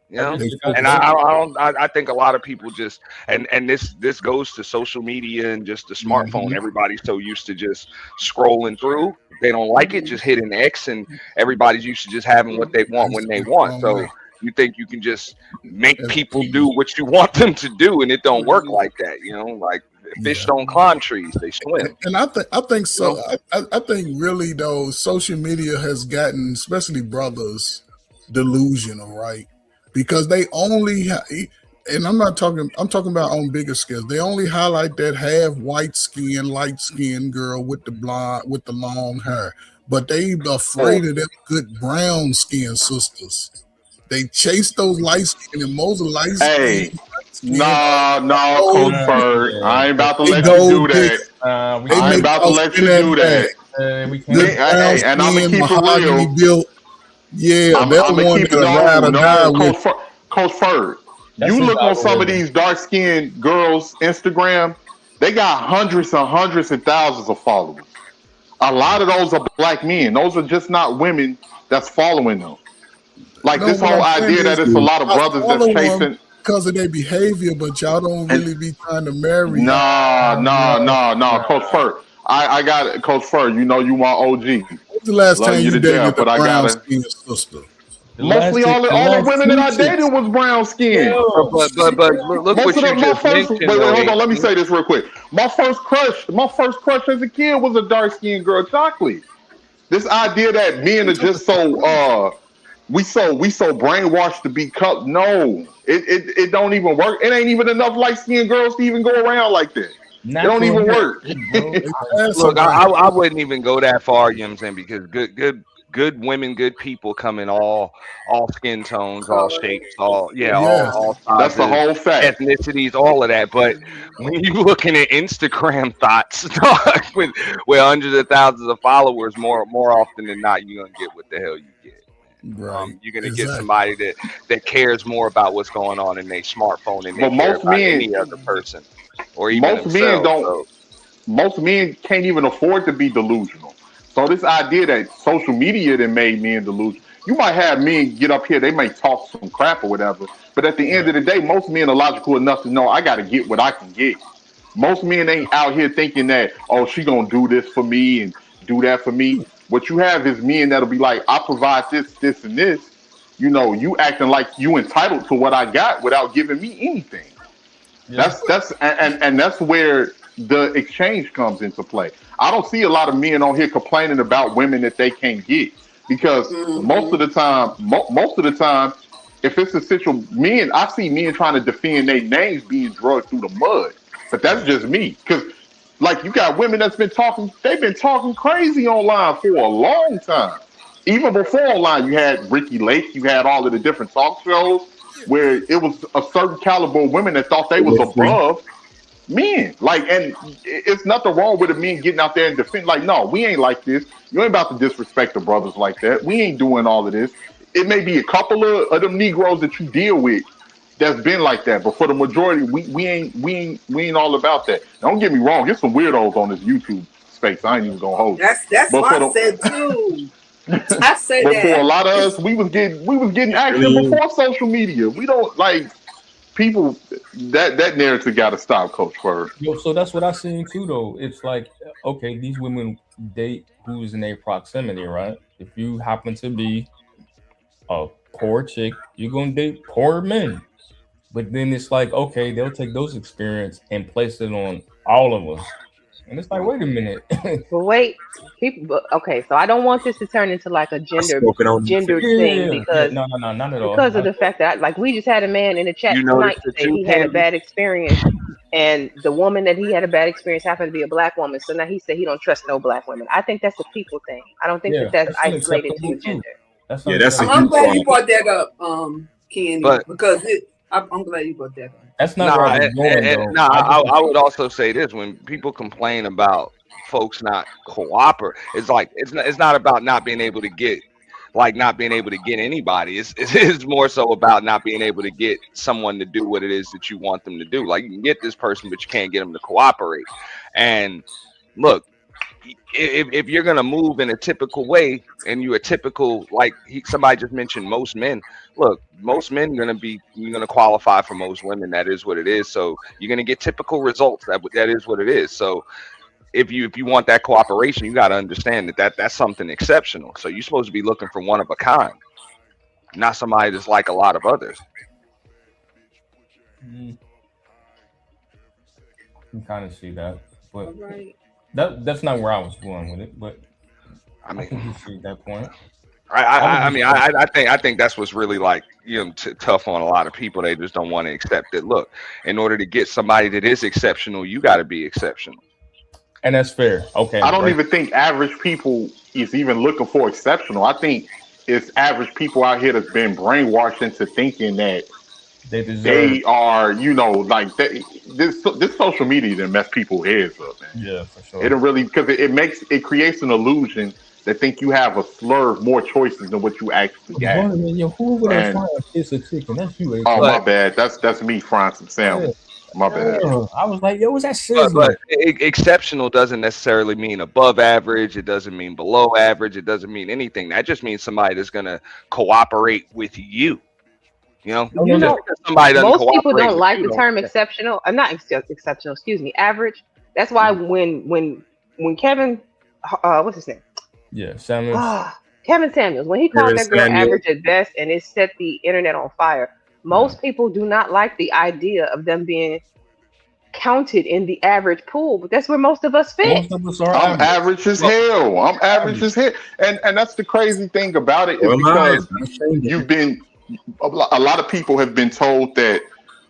You know, They and focus. I think a lot of people just and this goes to social media and just the smartphone. Mhm. Everybody's so used to just scrolling through. If they don't like it, just hit an X, and everybody's used to just having what they want when they want. So you think you can just make people do what you want them to do, and it don't work like that. You know, like fish don't climb trees; they swim. And I think so. You know? I think really though, social media has gotten, especially brothers, delusional, right? Because they only, and I'm not talking. I'm talking about on bigger scales. They only highlight that half white skin, light skinned girl with the blonde, with the long hair. But they afraid of them good brown skinned sisters. They chase those light skin, and most of light Hey, skin no, Coach Ferg. I ain't about to they let you gold do that. digger. We They I ain't make about to y'all let spin you that do bag. that. we Good can't. brown Hey, and I'm gonna skin, keep it mahogany real. built. Yeah, they're I'm the gonna one keep it. that'll ride or die No, with. Coach Ferg. That's You his look on some of algorithm. these dark skinned girls' Instagram, they got hundreds and hundreds and thousands of followers. A lot of those are black men. Those are just not women that's following them. Like No, this what whole I'm saying idea is, that it's a lot of I brothers that's follow them chasing. because of their behavior, but y'all don't And really be trying to marry. Coach Ferg. I got it, Coach Ferg. You know you my OG. When's the last Love time you you to dated death, a but I brown gotta. skinned sister? Mostly all The the last women that two I dated chicks. was brown skinned. But look Most what of you them, my just first mentioned though, hold on, let me AC. say this real quick. My first crush as a kid was a dark skinned girl, Chocolate. This idea that men are just so we so brainwashed to be cut. No, it don't even work. It ain't even enough light skinned girls to even go around like that. It don't Natural even hair, work. bro. Look, I wouldn't even go that far, you know what I'm saying? Because good women, good people come in all skin tones, all shapes, Yes. all That's the sizes, whole fact. ethnicities, all of that. But when you looking at Instagram thoughts, dog, with hundreds of thousands of followers, more often than not, you're gonna get what the hell you get. Right. You're gonna get Exactly. somebody that cares more about what's going on in their smartphone than they But care about any other person or even most men themselves. don't. So Most men can't even afford to be delusional. So this idea that social media that made men delusional, you might have men get up here, they may talk some crap or whatever, but at the end of the day, most men are logical enough to know I got to get what I can get. Most men ain't out here thinking that, oh, she gonna do this for me and do that for me. What you have is men that'll be like, I provide this, this, and this. You know, you acting like you entitled to what I got without giving me anything. Yeah. And that's where the exchange comes into play. I don't see a lot of men on here complaining about women that they can't get because most of the time, if it's a situation, men, I see men trying to defend their names being drugged through the mud. But that's just me because, like, you got women that's been talking, they've been talking crazy online for a long time. Even before online, you had Ricky Lake, you had all of the different talk shows where it was a certain caliber of women that thought they was above men. Like, and it's nothing wrong with the men getting out there and defend. Like, no, we ain't like this. You ain't about to disrespect the brothers like that. We ain't doing all of this. It may be a couple of them Negroes that you deal with that's been like that, but for the majority, we ain't all about that. Don't get me wrong. There's some weirdos on this YouTube space. I ain't even gonna hold you. That's But what for I the said too. I said but for a that. lot of us, we was getting action before social media. We don't like people that narrative got to stop, Coach Ferg. Yo, so that's what I seen too, though. It's like, okay, these women date who's in their proximity, right? If you happen to be a poor chick, you're gonna date poor men. But then it's like, okay, they'll take those experience and place it on all of us. And it's like, wait a minute. But wait, people. Okay, so I don't want this to turn into like a I spoken on you too. gendered thing Yeah, no, no, no, not at all. because of the fact that like we just had a man in the chat You notice tonight the say two he had a Candy? bad experience, and the woman that he had a bad experience happened to be a black woman. So now he said he don't trust no black women. I think that's a people thing. I don't think that Yeah, that's that's isolated to unacceptable a too. gender. That's Yeah, that's a unacceptable. I'm you glad problem. you brought that up, Candy, But because I'm glad you brought that up. That's not no, where I was going though. I just I would also say this: when people complain about folks not cooperate, it's like it's not about not being able to get not being able to get anybody. It's more so about not being able to get someone to do what it is that you want them to do. Like you can get this person, but you can't get them to cooperate. And look, if you're gonna move in a typical way and you're a typical somebody just mentioned most men, look, most men you're gonna qualify for most women. That is what it is. So you're gonna get typical results. That is what it is. So if you want that cooperation, you got to understand that's something exceptional. So you're supposed to be looking for one of a kind, not somebody that's like a lot of others. can kind of see that, but All right. that's not where I was going with it. But I I mean, can just see that point. I think that's what's really tough on a lot of people. They just don't want to accept that. Look, in order to get somebody that is exceptional, you got to be exceptional. And that's fair. Okay. I don't Right. even think average people is even looking for exceptional. I think it's average people out here that's been brainwashed into thinking that They deserve. they are, like this social media that mess people's heads up, man. Yeah, for It sure. don't really because it creates an illusion that think you have a slur of more choices than what you actually have. Boy, man, yo, who over there And frying a piece of chicken? That's you, oh AT. my But bad, that's me frying some Yeah. salmon. My bad. I was like, yo, was that but sizzling? exceptional doesn't necessarily mean above average. It doesn't mean below average. It doesn't mean anything. That just means somebody that's gonna cooperate with you. You know, No, no, You just no. know, because somebody doesn't most people cooperate don't with like you, the don't. term exceptional. Not exceptional. Excuse me, average. That's why when Kevin, what's his name? Yeah, Samuels. Ah, Kevin Samuels, when he called Kevin that girl Samuel. average at best and it set the internet on fire, Yeah. most people do not like the idea of them being counted in the average pool, but that's where most of us fit. Most of us are I'm average. average as Well, hell. I'm average Average. as hell, and that's the crazy thing about it is Well, I because not changing you've it. been a lot of people have been told that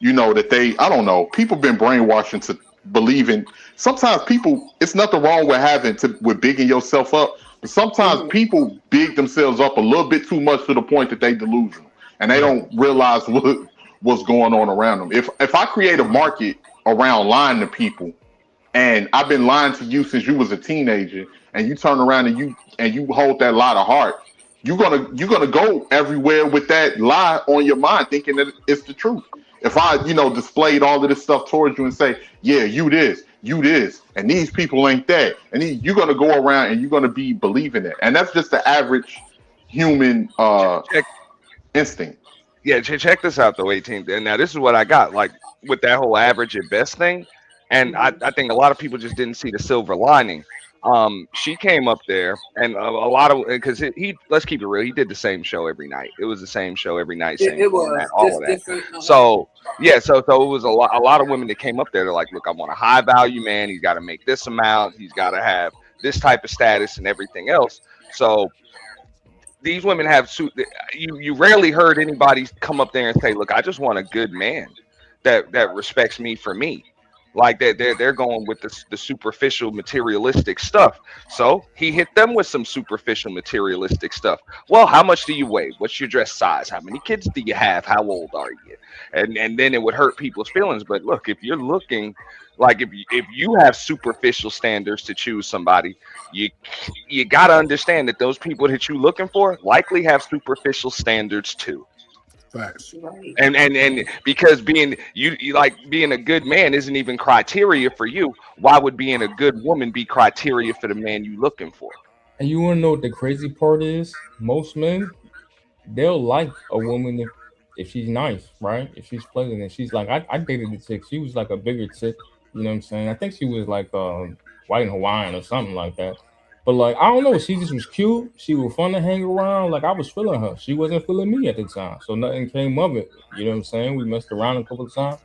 that they I don't know people been brainwashed into believing sometimes people it's nothing wrong with with bigging yourself up, but sometimes Mhm. people big themselves up a little bit too much to the point that they delusional and they Yeah. don't realize what's going on around them. If I create a market around lying to people and I've been lying to you since you was a teenager, and you turn around and you hold that lie to heart, you're gonna go everywhere with that lie on your mind, thinking that it's the truth. If I, displayed all of this stuff towards you and say, yeah, you this, and these people ain't that, and then you're gonna go around and you're gonna be believing it, and that's just the average human check, instinct. yeah, check this out though, 18. And now this is what I got like with that whole average at best thing. And Mhm. I think a lot of people just didn't see the silver lining. She came up there, and a lot of because let's keep it real, he did the same show every night. It was the same show every night, It, same it format, was all of just that. different. So yeah, so it was a lot of women that came up there. They're like, look, I want a high value man. He's got to make this amount. He's got to have this type of status and everything else. So these women have you rarely heard anybody come up there and say, look, I just want a good man that respects me for me. Like they're going with the superficial materialistic stuff. So he hit them with some superficial materialistic stuff. Well, how much do you weigh? What's your dress size? How many kids do you have? How old are you? And then it would hurt people's feelings. But look, if you're looking like if you have superficial standards to choose somebody, you you got to understand that those people that you're looking for likely have superficial standards too. Facts. Right. And because you like being a good man isn't even criteria for you, why would being a good woman be criteria for the man you looking for? And you want to know what the crazy part is? Most men, they'll like a woman if she's nice, right? If she's pleasant, and she's like, I dated a chick. She was like a bigger chick. You know what I'm saying? I think she was like white and Hawaiian or something like that. But like, I don't know. She just was cute. She was fun to hang around. Like I was feeling her. She wasn't feeling me at the time, so nothing came of it. You know what I'm saying? We messed around a couple of times.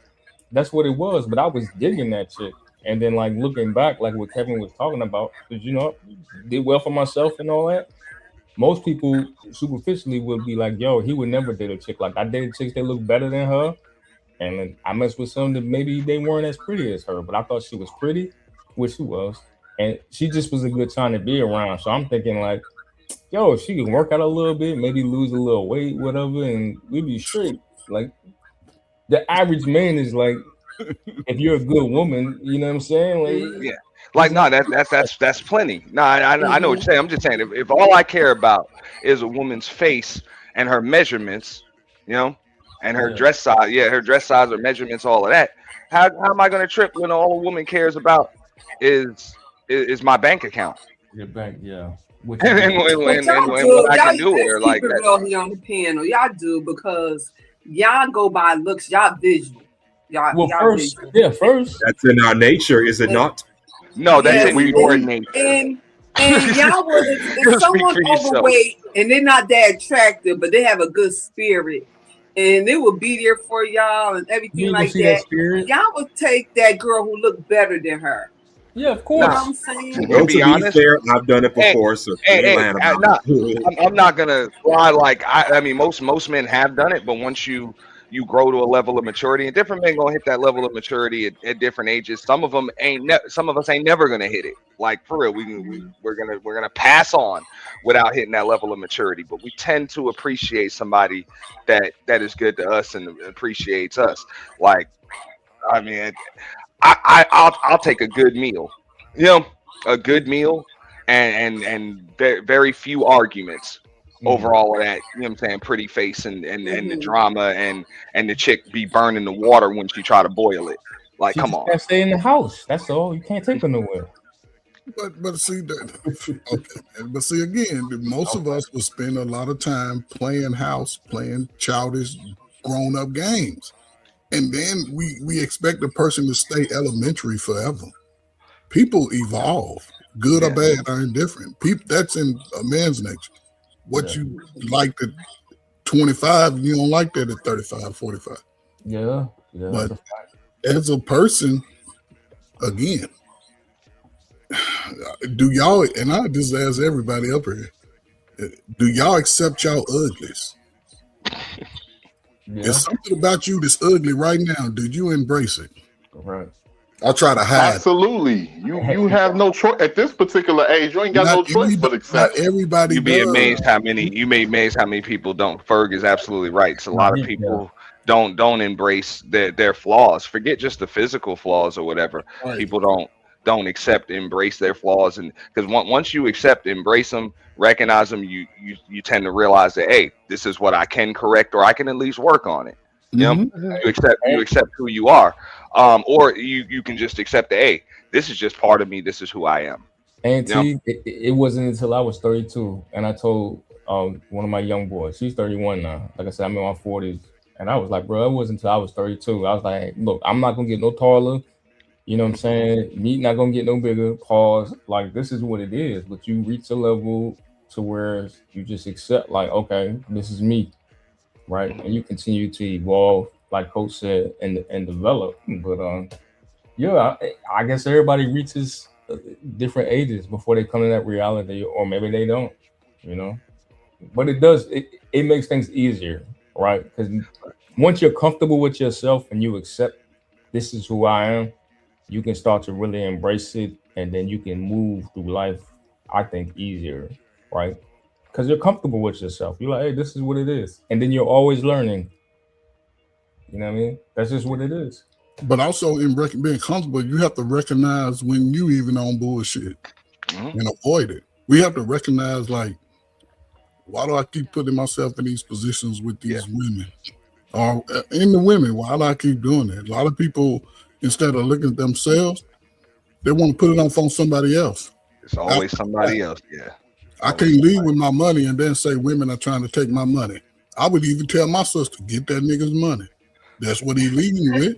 That's what it was. But I was digging that chick. And then like looking back, like what Kevin was talking about, because did well for myself and all that. Most people superficially would be like, "Yo, he would never date a chick like I dated chicks that look better than her." And then I messed with some that maybe they weren't as pretty as her, but I thought she was pretty, which she was, and she just was a good time to be around. So I'm thinking like, yo, if she can work out a little bit, maybe lose a little weight, whatever, and we be straight. Like the average man is like, if you're a good woman, you know what I'm saying? Like, Yeah. Like no, that's plenty. No, I know what you're saying. I'm just saying if all I care about is a woman's face and her measurements, you know, and her yeah, dress size, yeah, her dress size, her measurements, all of that. How am I gonna trip when all a woman cares about is my bank account your bank, yeah, what you and, do. But y'all and do, what I y'all can do with let's her keep like it that? real here on the panel. Y'all do because y'all go by looks, y'all visual. Well, Y'all first, visual. yeah, first, That's in our nature, is it And, not? No, that's Yeah, yes, in we your we nature. and y'all would if Speak someone for yourself. overweight and they're not that attractive, but they have a good spirit, and they will be there for y'all and you everything ain't gonna like see that that. spirit. Y'all would take that girl who looked better than her. Yeah, of You know Nah, what course. I'm saying? to Well, to be be honest. fair, I've done it Hey, before, so hey, we ain't hey, lying about nah, it. I'm not gonna lie. Like I mean, most men have done it, but once you grow to a level of maturity, and different men gonna hit that level of maturity at different ages. Some of them ain't. Some of us ain't never gonna hit it. Like for real, we're gonna pass on without hitting that level of maturity. But we tend to appreciate somebody that is good to us and appreciates us. Like I mean, I'll take a good meal. You know, a good meal and very few arguments over Mhm. all of that. You know what I'm saying? Pretty face and the Hmm. drama and the chick be burning the water when she try to boil it. Like, She come just on. can't stay in the house. That's all. You can't take her nowhere. But see that okay, man. But see again, most of us will spend a lot of time playing house, playing childish, grown up games, and then we expect the person to stay elementary forever. People evolve, good or Yeah. bad or indifferent. People that's in a man's nature. What Yeah, you liked at 25, you don't like that at 35, 45. yeah, yeah. That's But a fact. as a person, again, do y'all and I just ask everybody up here, do y'all accept y'all uglies? If Yeah, something about you that's ugly right now, did you embrace it? right. I'll try to hide. absolutely you have no choice at this particular age. You ain't got Not no choice but not accept it. everybody You'd be does. amazed how many you may amazed how many people don't. Ferg is absolutely right. It's a No, lot of yeah, people don't embrace their flaws. Forget just the physical flaws or whatever. Right. People don't accept, embrace their flaws, and because once you accept, embrace them, recognize them, you tend to realize that hey, this is what I can correct, or I can at least work on it. You know, Hmm. you accept who you are, or you can just accept that hey, this is just part of me. This is who I am. and You know, T, it wasn't until I was 32, and I told one of my young boys, she's 31 now. Like I said, I'm in my 40s, and I was like, bro, it wasn't until I was 32. I was like, look, I'm not gonna get no taller. You know what I'm saying? Meat not gonna get no bigger. Pause. Like this is what it is. But you reach a level to where you just accept, like, okay, this is me, right? And you continue to evolve, like Coach said, and develop. But yeah, I guess everybody reaches different ages before they come to that reality, or maybe they don't. You know, but it does. It makes things easier, right? Because once you're comfortable with yourself and you accept this is who I am, you can start to really embrace it, and then you can move through life. I think easier, right? Because you're comfortable with yourself. You're like, hey, this is what it is, and then you're always learning. You know what I mean? That's just what it is. But also in being comfortable, you have to recognize when you even on bullshit Mhm. and avoid it. We have to recognize like, why do I keep putting myself in these positions with Yeah, these women? Or in the women, why do I keep doing that? A lot of people, instead of looking at themselves, they want to put it on somebody else. it's After always the fact. somebody else. Yeah, it's I always can't leave somebody. with my money and then say women are trying to take my money. I would even tell my sister, get that nigga's money. That's what he leaving with.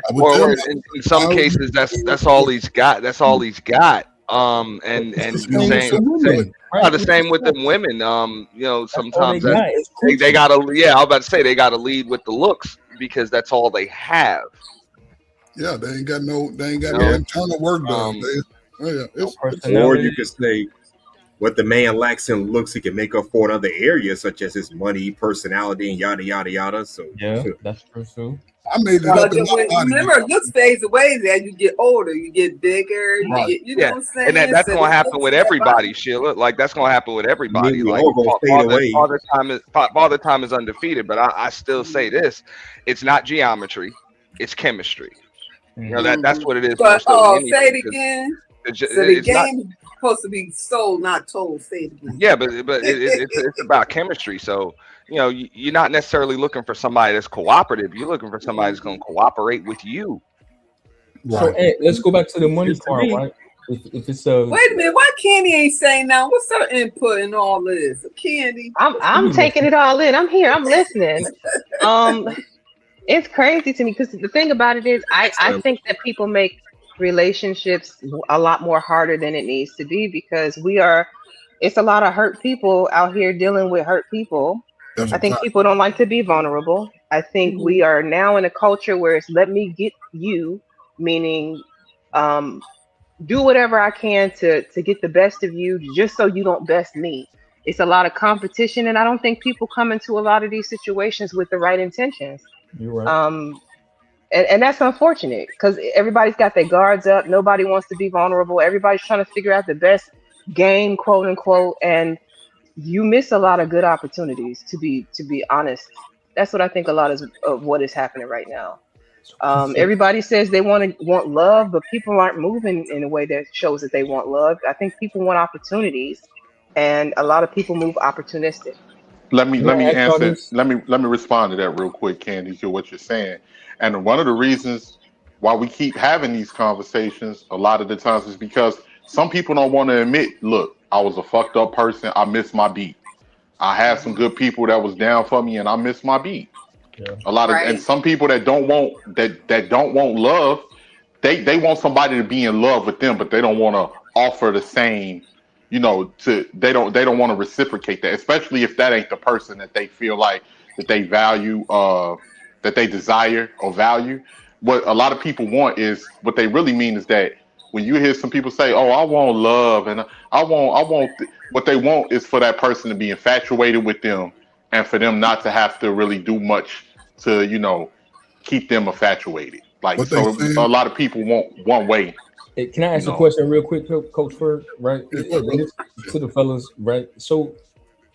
I would tell Or my in some I would, cases, that's all he's got. That's all he's got. It's the And the you know, same with same, the same women, the right? What you same with said. them women. You know, That's all they sometimes got is they coochie. gotta. Yeah, I was about to say they gotta lead with the looks because that's all they have. Yeah, they ain't got no No, internal work done. um, Or you could say what the man lacks in looks, he can make up for in other areas, such as his money, personality, and yada yada yada. So Yeah, that's true too. I made it But up in my body. remember, looks fades away as you get older. You get bigger. You right. get, you know Yeah, what I'm saying? and that's So gonna the happen looks with of that everybody, body. Sheila. Like that's gonna happen with I mean, everybody. we Like all gonna fade away. father time is undefeated, but I still say this: it's not geometry, it's chemistry. You know that's what it is more But so than say anything. it again. Because So the it's not. game is supposed to be sold, not told. Say it again. Yeah, but it's about chemistry. So you're not necessarily looking for somebody that's cooperative. You're looking for somebody that's going to cooperate with you. So hey, let's go back to the money Just to part, me. right? If it's a Wait a minute, why Candy ain't saying now? What's her input in all this? Candy. I'm taking it all in. I'm here. I'm listening. Um, it's crazy to me because the thing about it is, I think that people make relationships a lot more harder than it needs to be because it's a lot of hurt people out here dealing with hurt people. That's I a think fact. people don't like to be vulnerable. I think we are now in a culture where it's let me get you, meaning um, do whatever I can to get the best of you just so you don't best me. It's a lot of competition, and I don't think people come into a lot of these situations with the right intentions. you're right. Um, and that's unfortunate because everybody's got their guards up. Nobody wants to be vulnerable. Everybody's trying to figure out the best game, quote unquote, and you miss a lot of good opportunities. To be honest, that's what I think a lot of what is happening right now. Everybody says they want love, but people aren't moving in a way that shows that they want love. I think people want opportunities, and a lot of people move opportunistic. Let me Can let I me ask y'all answer. this? Let me respond to that real quick, Candy, to what you're saying. And one of the reasons why we keep having these conversations a lot of the times is because some people don't want to admit, look, I was a fucked up person. I missed my beat. I had some good people that was down for me, and I missed my beat. Yeah. And some people that don't want love, they want somebody to be in love with them, but they don't want to offer the same, they don't want to reciprocate that, especially if that ain't the person that they feel like that they value, that they desire or value. What a lot of people want is what they really mean is that when you hear some people say, "Oh, I want love," and what they want is for that person to be infatuated with them and for them not to have to really do much to keep them infatuated. Like, What they so a saying? lot of people want one way, Hey, can I you ask a know. question real quick, Coach Ferg? Right, Yeah, go ahead, and brother. this to the fellas, right? So,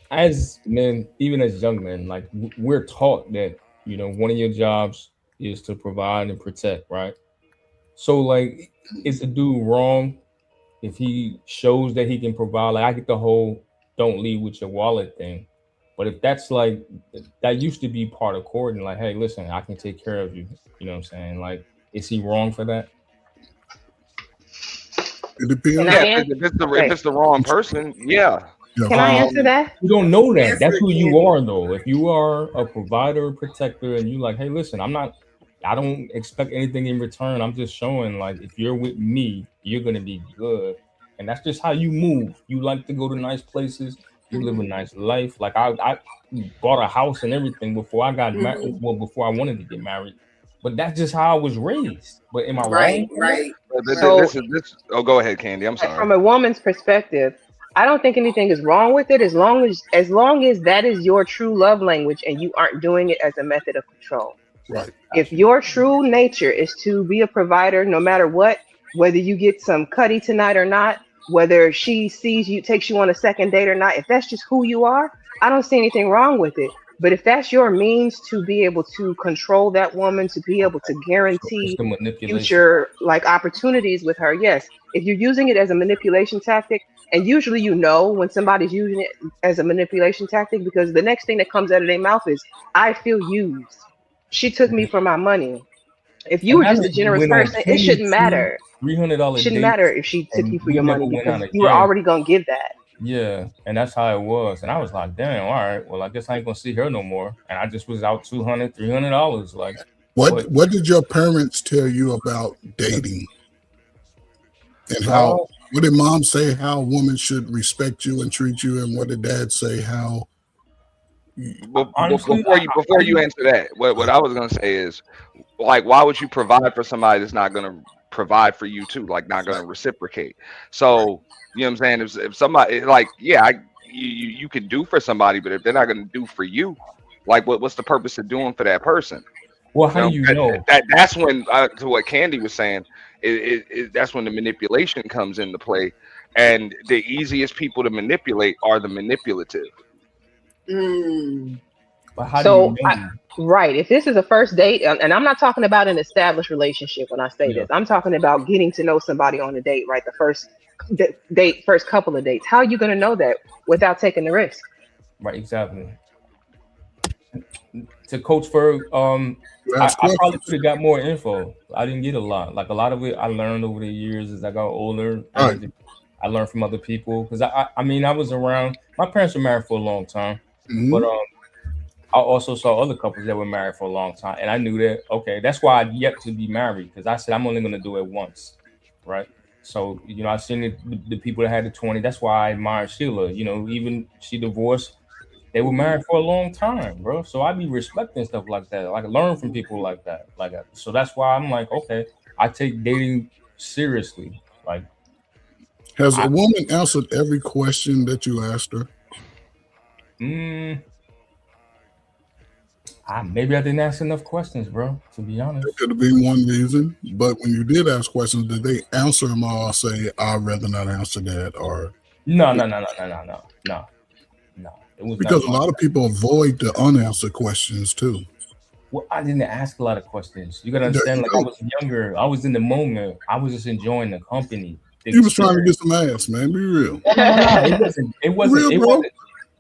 as men, even as young men, like we're taught that one of your jobs is to provide and protect, right? So, like, is the dude wrong if he shows that he can provide? Like, I get the whole "don't leave with your wallet" thing, but if that's like that used to be part of courting, like, hey, listen, I can take care of you. You know what I'm saying? Like, is he wrong for that? It depends Can on. I Yeah, answer? if Okay, it's the wrong person, yeah. Yeah, can I answer that? You don't know that. Answer That's it, who you Candy. are, though. If you are a provider, protector, and you like, hey, listen, I don't expect anything in return. I'm just showing, like, if you're with me, you're gonna be good, and that's just how you move. You like to go to nice places. You live a nice life. Like I bought a house and everything before I got married. Well, before I wanted to get married, but that's just how I was raised. But am I Right, wrong for that? right, So, This is this. Oh, go ahead, Candy. I'm sorry. from a woman's perspective, I don't think anything is wrong with it as long as that is your true love language and you aren't doing it as a method of control. right. If your true nature is to be a provider no matter what, whether you get some cutty tonight or not, whether she sees you takes you on a second date or not, if that's just who you are, I don't see anything wrong with it. But if that's your means to be able to control that woman, to be able to So it's guarantee the manipulation. future like opportunities with her, yes. If you're using it as a manipulation tactic, and usually you know when somebody's using it as a manipulation tactic because the next thing that comes out of their mouth is, I feel used. She took me for my money. If you And were that just a lady generous went on person, it shouldn't 22 matter. It $300 shouldn't matter dates, if she took and you for we your never money went because out you were again. already gonna give that. Yeah, and that's how it was. And I was like, damn, all right, well, I guess I ain't gonna see her no more. And I just was out $200, $300. Like, but What did your parents tell you about dating and how? uh, What did mom say? How a woman should respect you and treat you, and what did dad say? How? honestly, Before you answer that, what I was gonna say is, like, why would you provide for somebody that's not going to provide for you too, like not going to reciprocate? So you know what I'm saying? If somebody like, yeah, you can do for somebody, but if they're not going to do for you, like what's the purpose of doing for that person? Well, You how do know, you know? that's when to what Candy was saying, that's when the manipulation comes into play, and the easiest people to manipulate are the manipulative. Mm. But how do you So, know? right, if this is a first date, and I'm not talking about an established relationship when I say Yeah, this, I'm talking about getting to know somebody on a date, right? The first date, first couple of dates. How are you going to know that without taking the risk? right, exactly. To Coach Ferg, You I, ask I probably questions. could have got more info. I didn't get a lot. Like a lot of it, I learned over the years as I got older, Right. and I learned from other people. Because I mean, I was around. My parents were married for a long time, Hmm. but I also saw other couples that were married for a long time, and I knew that. Okay, that's why I'd yet to be married because I said I'm only going to do it once, right? So I seen the people that had the 20. That's why I admire Sheila. Even she divorced, they were married for a long time, bro. So I be respecting stuff like that. Like learn from people like that. So that's why I'm like, okay, I take dating seriously. Like Has a I woman answered every question that you asked her? mm, maybe I didn't ask enough questions, bro, to be That honest. could have been one reason. But when you did ask questions, did they answer them all or say, I'd rather not answer that? Or No, no, no, no, no, no, no, no, no. It was because never a like lot of that. people avoid the unanswered questions too. Well, I didn't ask a lot of questions. You gotta There understand, you like I go. was younger. I was in the moment. I was just enjoying the company, the You was trying to experience. get some ass, man. Be real. No, no, no. It wasn't. It Be wasn't. real, It bro. wasn't.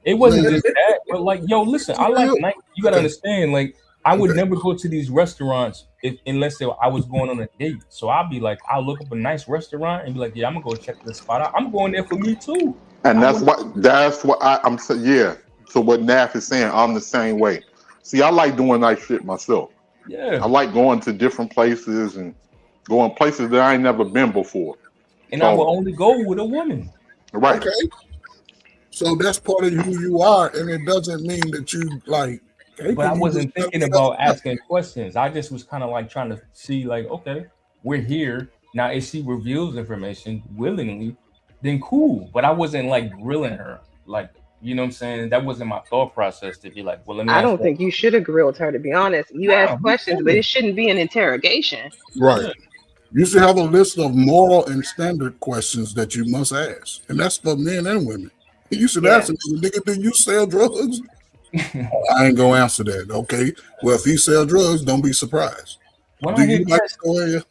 It wasn't Man, just that. But like, yo, listen. be I like real. night. You gotta Okay. understand. Like, I would Okay. never go to these restaurants I was going on a date. So I'll be like, I'll look up a nice restaurant and be like, yeah, I'm gonna go check this spot out. I'm going there for me too. And I that's wouldn't. what I'm saying. Yeah. So what Naf is saying, I'm the same way. See, I like doing nice shit myself. I Yeah. like going to different places and going places that I ain't never been before. And I will So only go with a woman. right. Okay. So that's part of who you are, and it doesn't mean that you like But I taking. You just wasn't gotta thinking be that about step. asking questions. I just was kind of like trying to see, like, okay, we're here now. If she reveals information willingly, then cool. But I wasn't like grilling her, like, you know what I'm saying? That wasn't my thought process to be like, well, let me I ask don't her. think you should have grilled her, to be honest. You ask Nah, we questions, but chilling. it shouldn't be an interrogation. Right. Yeah, You should have a list of moral and standard questions that you must ask, and that's for men and women. You should ask Yeah. them, nigga, do you sell drugs? I ain't gonna answer that. Okay. Well, if he sell drugs, don't be surprised. when Do I hear you like guys to go in?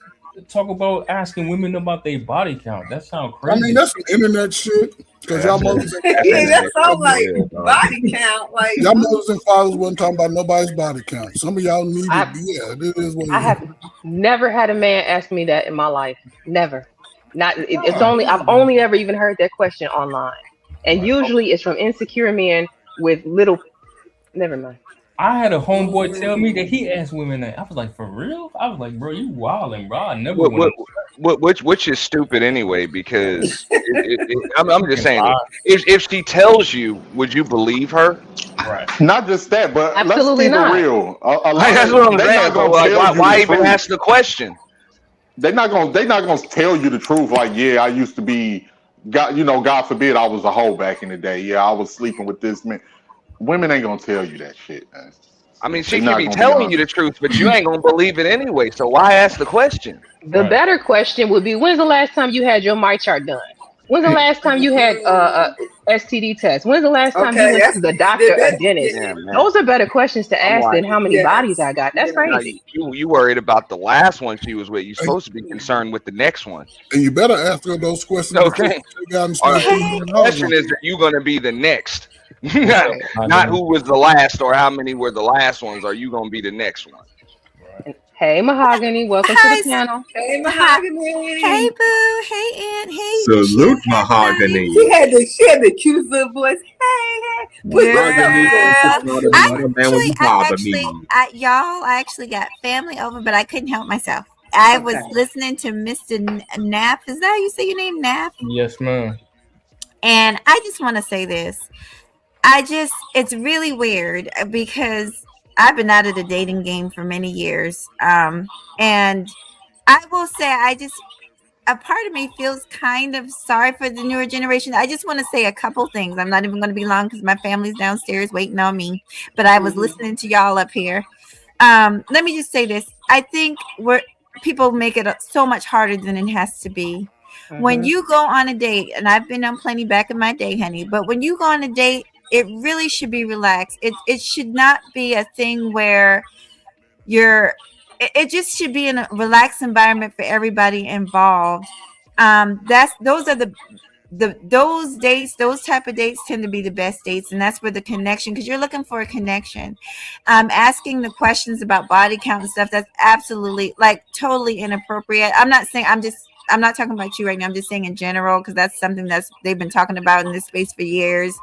talk about asking women about their body count, that sounds I mean, crazy. that's some internet shit. Yeah, Because y'all that's a mothers and that's Yeah, fathers, that internet sounds shit for like real, dog. body count. Like, y'all mothers and fathers wasn't talking about nobody's body count. Some of y'all needed, I yeah, this is what I it is. have never had a man ask me that in my life. Never. Not it's Nah, only I've only ever even heard that question online. And right. usually it's from insecure men with little never mind. I had a homeboy tell me that he asked women that. I was like, for real? I was like, bro, you wildin', bro. I never What, went what, on. which is stupid anyway, because I'm just Fucking saying, lie. if she tells you, would you believe her? Right. Not just that, but let's Absolutely keep it not. real. A Like, lot that's of what I'm they're saying. not So gonna like, tell you the why even truth. ask the question? They're not gonna tell you the truth. Like, yeah, I used to be, God forbid, I was a hoe back in the day. Yeah, I was sleeping with this man. Women ain't gonna tell you that shit, man. I mean, They're she could not be gonna be telling you the honest. truth, but you ain't gonna believe it anyway. So why ask the question? The Right. better question would be when's the last time you had your my chart done? When's the last time you had STD test? When's the last time you okay, went to that's the doctor or that. dentist? Yeah, man. Those are better questions to I'm ask like, than how many bodies Yes, I got. That's now yes. crazy. you worried about the last one she was with. You're And, supposed to be concerned with the next one. and you better ask her those questions before Okay. you take out and All spend right. Hey, $300 Question on is, you. are you going to be the next? What's not, up, not Mahogany? who was the last or how many were the last ones. Are you going to be the next one? Right. Hey Mahogany, welcome to the hi, panel. Hey, hi, hey, mahogany. Boo, hey, Aunt, hey, Michelle, Salute hey, everybody. mahogany. She had the cute little voice. Hey, hey. What's up, Mahogany sis? is Girl, not I another man when you bother me. y'all, I actually got family over, but I couldn't help myself. I was Okay. listening to Mr. Knapp. Is that how you say your name, Knapp? Yes, ma'am. And I just want to say this. It's really weird because I've been out of the dating game for many years. And I will say, a part of me feels kind of sorry for the newer generation. I just want to say a couple things. I'm not even going to be long because my family's downstairs waiting on me, but I was listening to y'all up here. Let me just say this. I think people make it so much harder than it has to be. When you go on a date, and I've been on plenty back in my day, honey, but when you go on a date, it really should be relaxed. It should not be a thing where it just should be in a relaxed environment for everybody involved. Those are those dates, those type of dates tend to be the best dates, and that's where the connection, because you're looking for a connection. Asking the questions about body count and stuff, that's absolutely, like, totally inappropriate. I'm not talking about you right now. I'm just saying in general, because that's something they've been talking about in this space for years,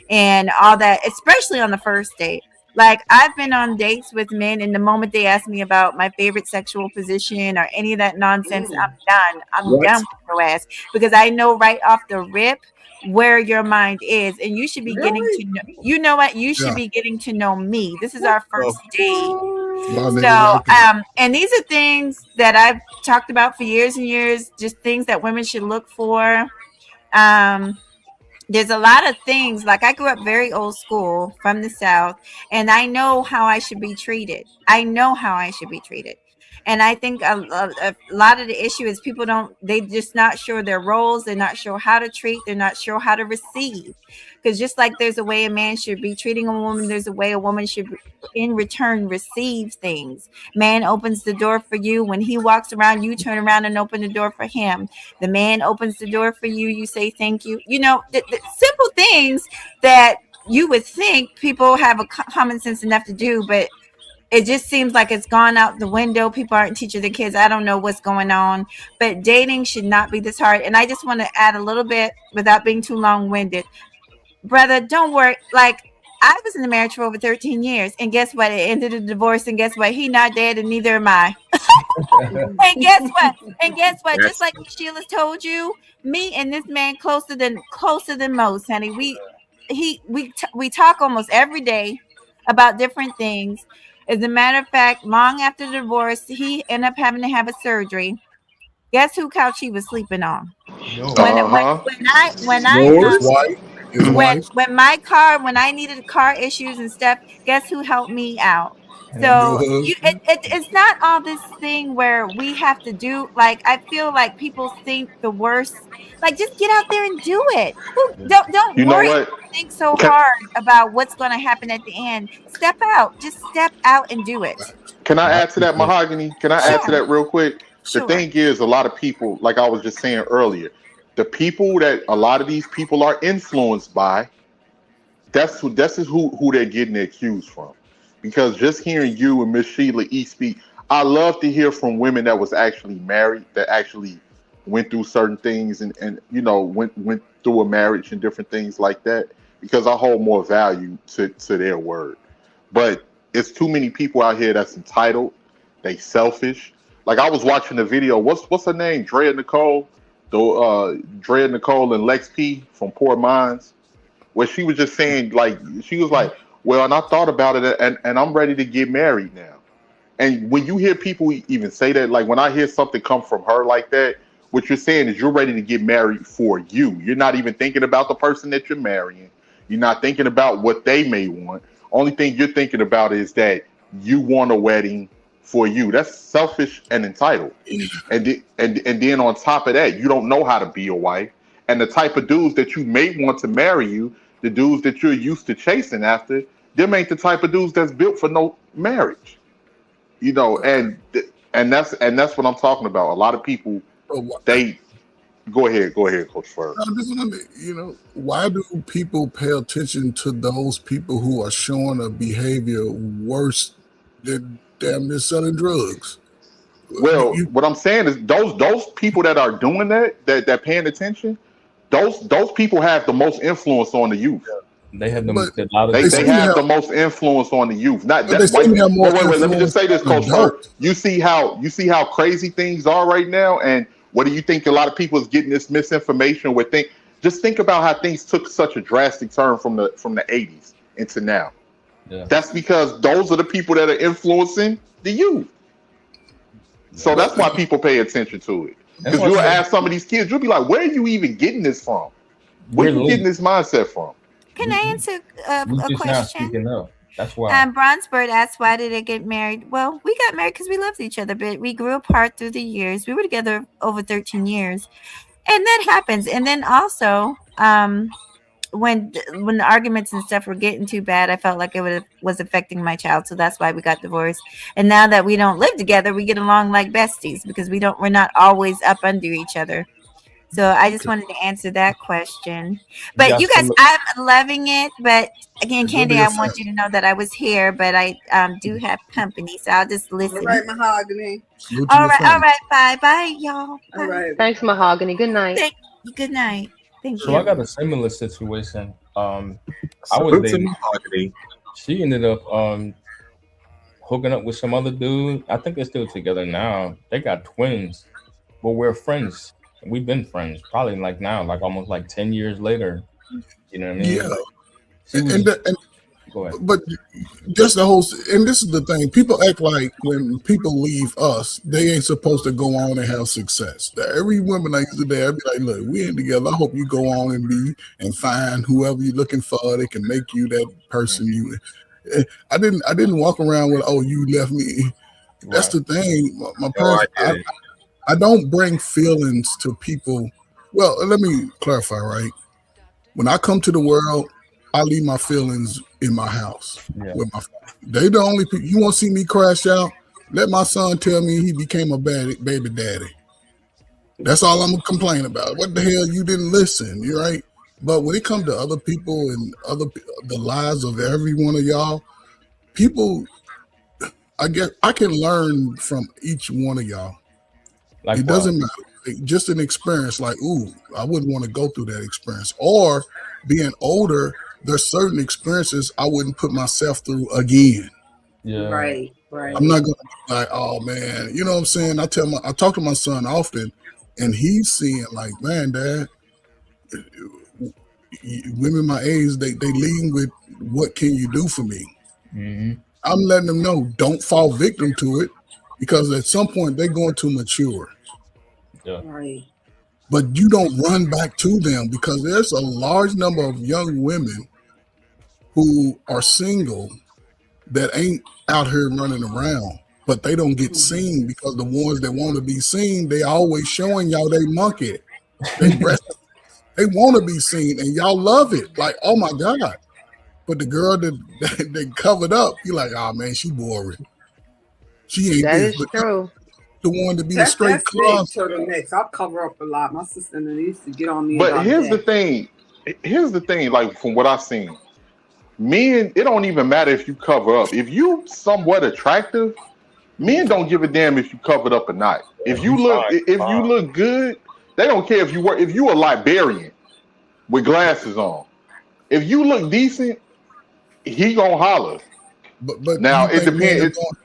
and all that, especially on the first date. Like, I've been on dates with men, and the moment they ask me about my favorite sexual position or any of that nonsense, I'm done. I'm What? done with your ass, because I know right off the rip where your mind is, and you should be getting Really? to know. You know what? You should Yeah. be getting to know me. This is What our the first date. A lot of niggas So, like that. and these are things that I've talked about for years and years. Just things that women should look for. Um, there's a lot of things, like, I grew up very old school from the South, and I know how I should be treated. I know how I should be treated. And I think a lot of the issue is people they just not sure their roles. They're not sure how to treat. They're not sure how to receive. Because just like there's a way a man should be treating a woman, there's a way a woman should in return receive things. Man opens the door for you. When he walks around, you turn around and open the door for him. The man opens the door for you, you say thank you. The simple things that you would think people have a common sense enough to do, but it just seems like it's gone out the window. People aren't teaching the kids. I don't know what's going on, but dating should not be this hard. And I just want to add a little bit without being too long-winded. Brother, don't worry. Like, I was in a marriage for over 13 years, and guess what? It ended in divorce, and guess what? He not dead, and neither am I. And guess what? And guess what? Just That's like Sheila's told you, me and this man closer than most, honey. We talk almost every day about different things. As a matter of fact, long after the divorce, he ended up having to have a surgery. Guess who couch he was sleeping on? No. His yours. wife. His wife. When I needed car issues and stuff, guess who helped me out? Your So husband. it's not all this thing where we have to do, like, I feel like people think the worst. Like, just get out there and do it. Who don't You know worry, what? think so Can, hard about what's going to happen at the end. Step out. Just step out and do it. can I I add to that, appreciate it. Mahogany? Can I add to Sure. that real quick? The Sure. thing is, a lot of people, like I was just saying earlier, the people that a lot of these people are influenced by, this is who they're getting accused from. Because just hearing you and Miss Sheila E speak, I love to hear from women that was actually married, that actually went through certain things, and went through a marriage and different things like that, because I hold more value to their word. But it's too many people out here that's entitled, they selfish. Like, I was watching the video, what's her name? Drea Nicole, Drea Nicole and Lex P from Poor Minds, where she was just saying, like, she was like, well, and I thought about it, and I'm ready to get married now. And when you hear people even say that, like, when I hear something come from her like that, what you're saying is you're ready to get married for you. You're not even thinking about the person that you're marrying. You're not thinking about what they may want. Only thing you're thinking about is that you want a wedding for you. That's selfish and entitled. And then on top of that, you don't know how to be a wife. And the type of dudes that you may want to marry you, the dudes that you're used to chasing after, them ain't the type of dudes that's built for no marriage. And that's what I'm talking about. A lot of people, So, they go ahead, Coach Fur. this is why do people pay attention to those people who are showing a behavior worse than damn near selling drugs? Well, what I'm saying is those people that are doing that paying attention, those people have the most influence on the youth. They have But a lot of They they they seem to have the have, most influence on the youth. Not but they that seem white. to have more Wait. Let me just influence say this, than Coach Fur. adults. You see how crazy things are right now, and what do you think? A lot of people is getting this misinformation. Just think about how things took such a drastic turn from the 80s into now. Yeah. That's because those are the people that are influencing the youth. So that's why people pay attention to it. That's Because why I you'll said ask some of these kids, you'll be like, where are you even getting this from? Where we're are you getting late. this mindset from? Can I answer We a just now question? speaking up. That's why. Bronzebird asked, why did they get married? Well, we got married because we loved each other, but we grew apart through the years. We were together over 13 years. And that happens. And then also, when the arguments and stuff were getting too bad, I felt like was affecting my child. So that's why we got divorced. And now that we don't live together, we get along like besties because we're not always up under each other. So I just wanted to answer that question. You But got you guys, some. I'm loving it. But again, Go to Candy, your I want family. you to know that I was here, but I do have company, so I'll just All right, listen. Mahogany. Salute to your All family. right, bye, bye, y'all. All Bye. right. Thanks, Mahogany. Good night. Thank you. Good night. Thank So I you. got a similar situation. I was Salute to dating. mahogany. She ended up hooking up with some other dude. I think they're still together now. They got twins, but we're friends. We've been friends probably like now, like almost like 10 years later. You know what I mean? Yeah, Like she and, was. and Go ahead. but just the whole, and this is the thing, people act like when people leave us, they ain't supposed to go on and have success. Every woman I used to date, I'd be like, look, we ain't together. I hope you go on and find whoever you're looking for. They can make you that person you. I didn't walk around with, oh, you left me. That's Right. the thing. My No, I parents, get it. I don't bring feelings to people. Well, let me clarify, right? When I come to the world, I leave my feelings in my house Yeah. with my family. They the only people you want to see me crash out. Let my son tell me he became a bad baby daddy. That's all I'm gonna complain about. What the hell? You didn't listen. You're right. But when it comes to other people and the lives of every one of y'all, people, I guess I can learn from each one of y'all. Like It what? doesn't matter. Just an experience like, ooh, I wouldn't want to go through that experience. Or being older, there's certain experiences I wouldn't put myself through again. Yeah. Right. I'm Right. not gonna be like, oh man, you know what I'm saying? I talk to my son often, and he's seeing like, man, Dad, women my age, they lean with what can you do for me? Hmm. I'm letting them know, don't fall victim to it, because at some point they're going to mature. Yeah. Right. But you don't run back to them, because there's a large number of young women who are single that ain't out here running around, but they don't get seen because the ones that want to be seen, they always showing y'all they monkey, they breast, they want to be seen, and y'all love it. Like, oh my God. But the girl that covered up, you like, oh man, she boring. She ain't That this, is but true. the one to be the straight That's big closet. turtlenecks. I'll cover up a lot. My sister and them used to get on me But about here's the that. thing. Here's the thing, like from what I've seen, men, it don't even matter if you cover up. If you somewhat attractive, men don't give a damn if you covered up or not. Yeah, you If you fine. look good, they don't care if you a librarian with glasses on. If you look decent, he gonna holler. But do Now you it think men depends. are going?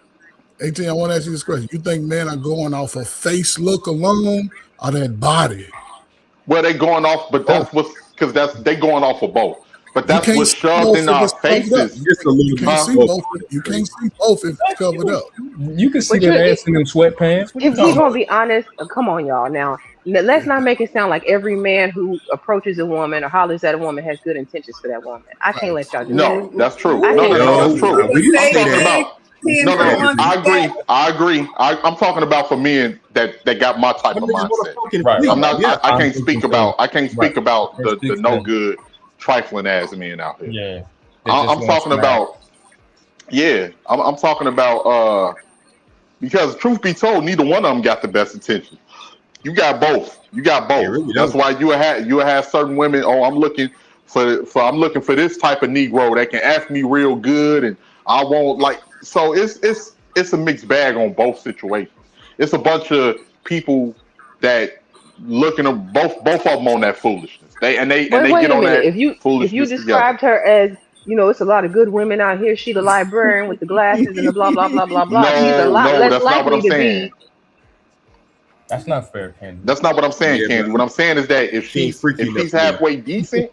18, I want to ask you this question. You think men are going off of face look alone or that body? Well, they going off, but Both. that's what's because that's they going off of both. But You that's can't what's see shoved both in if our it's covered up. faces, Just a You little bit can't huh? see closer both. to the You can't face. see both if it's covered up. You can see But that ass in them sweatpants. What are you if we talking No, gonna about? be honest, come on, y'all. Now, let's not make it sound like every man who approaches a woman or hollers at a woman has good intentions for that woman. I can't let y'all do that. No, that's true. I No, can't no, let no, y'all that's do No, that. true. We we didn't I'm say say talking that. men about tend no, to no, I no. want agree. I that. agree. I agree. I'm talking about for men that got my type Some of niggas want mindset. to fucking Right, right, flee. I'm right. not. Yeah. I I'm can't thinking speak too. about. I can't Right. speak about Can't the speak for no them. good trifling ass men out here. Yeah. They just I'm want to talking smash. about. Yeah, I'm talking about. Because truth be told, neither one of them got the best intentions. You got both. You got They both. really That's don't. why you have certain women. Oh, I'm looking for this type of Negro that can ask me real good, and I won't like. So it's a mixed bag on both situations. It's a bunch of people that looking at both of them on that foolishness. But They wait get a on minute. that If you foolishness together. described her as, it's a lot of good women out here. She the librarian with the glasses and the blah blah blah blah blah. She's a No, lot no, less that's not what I'm likely to saying. be. That's not fair, Candy. That's not what I'm saying, Yeah, bro. Candy. What I'm saying is that if She ain't freaky she's enough for me. halfway decent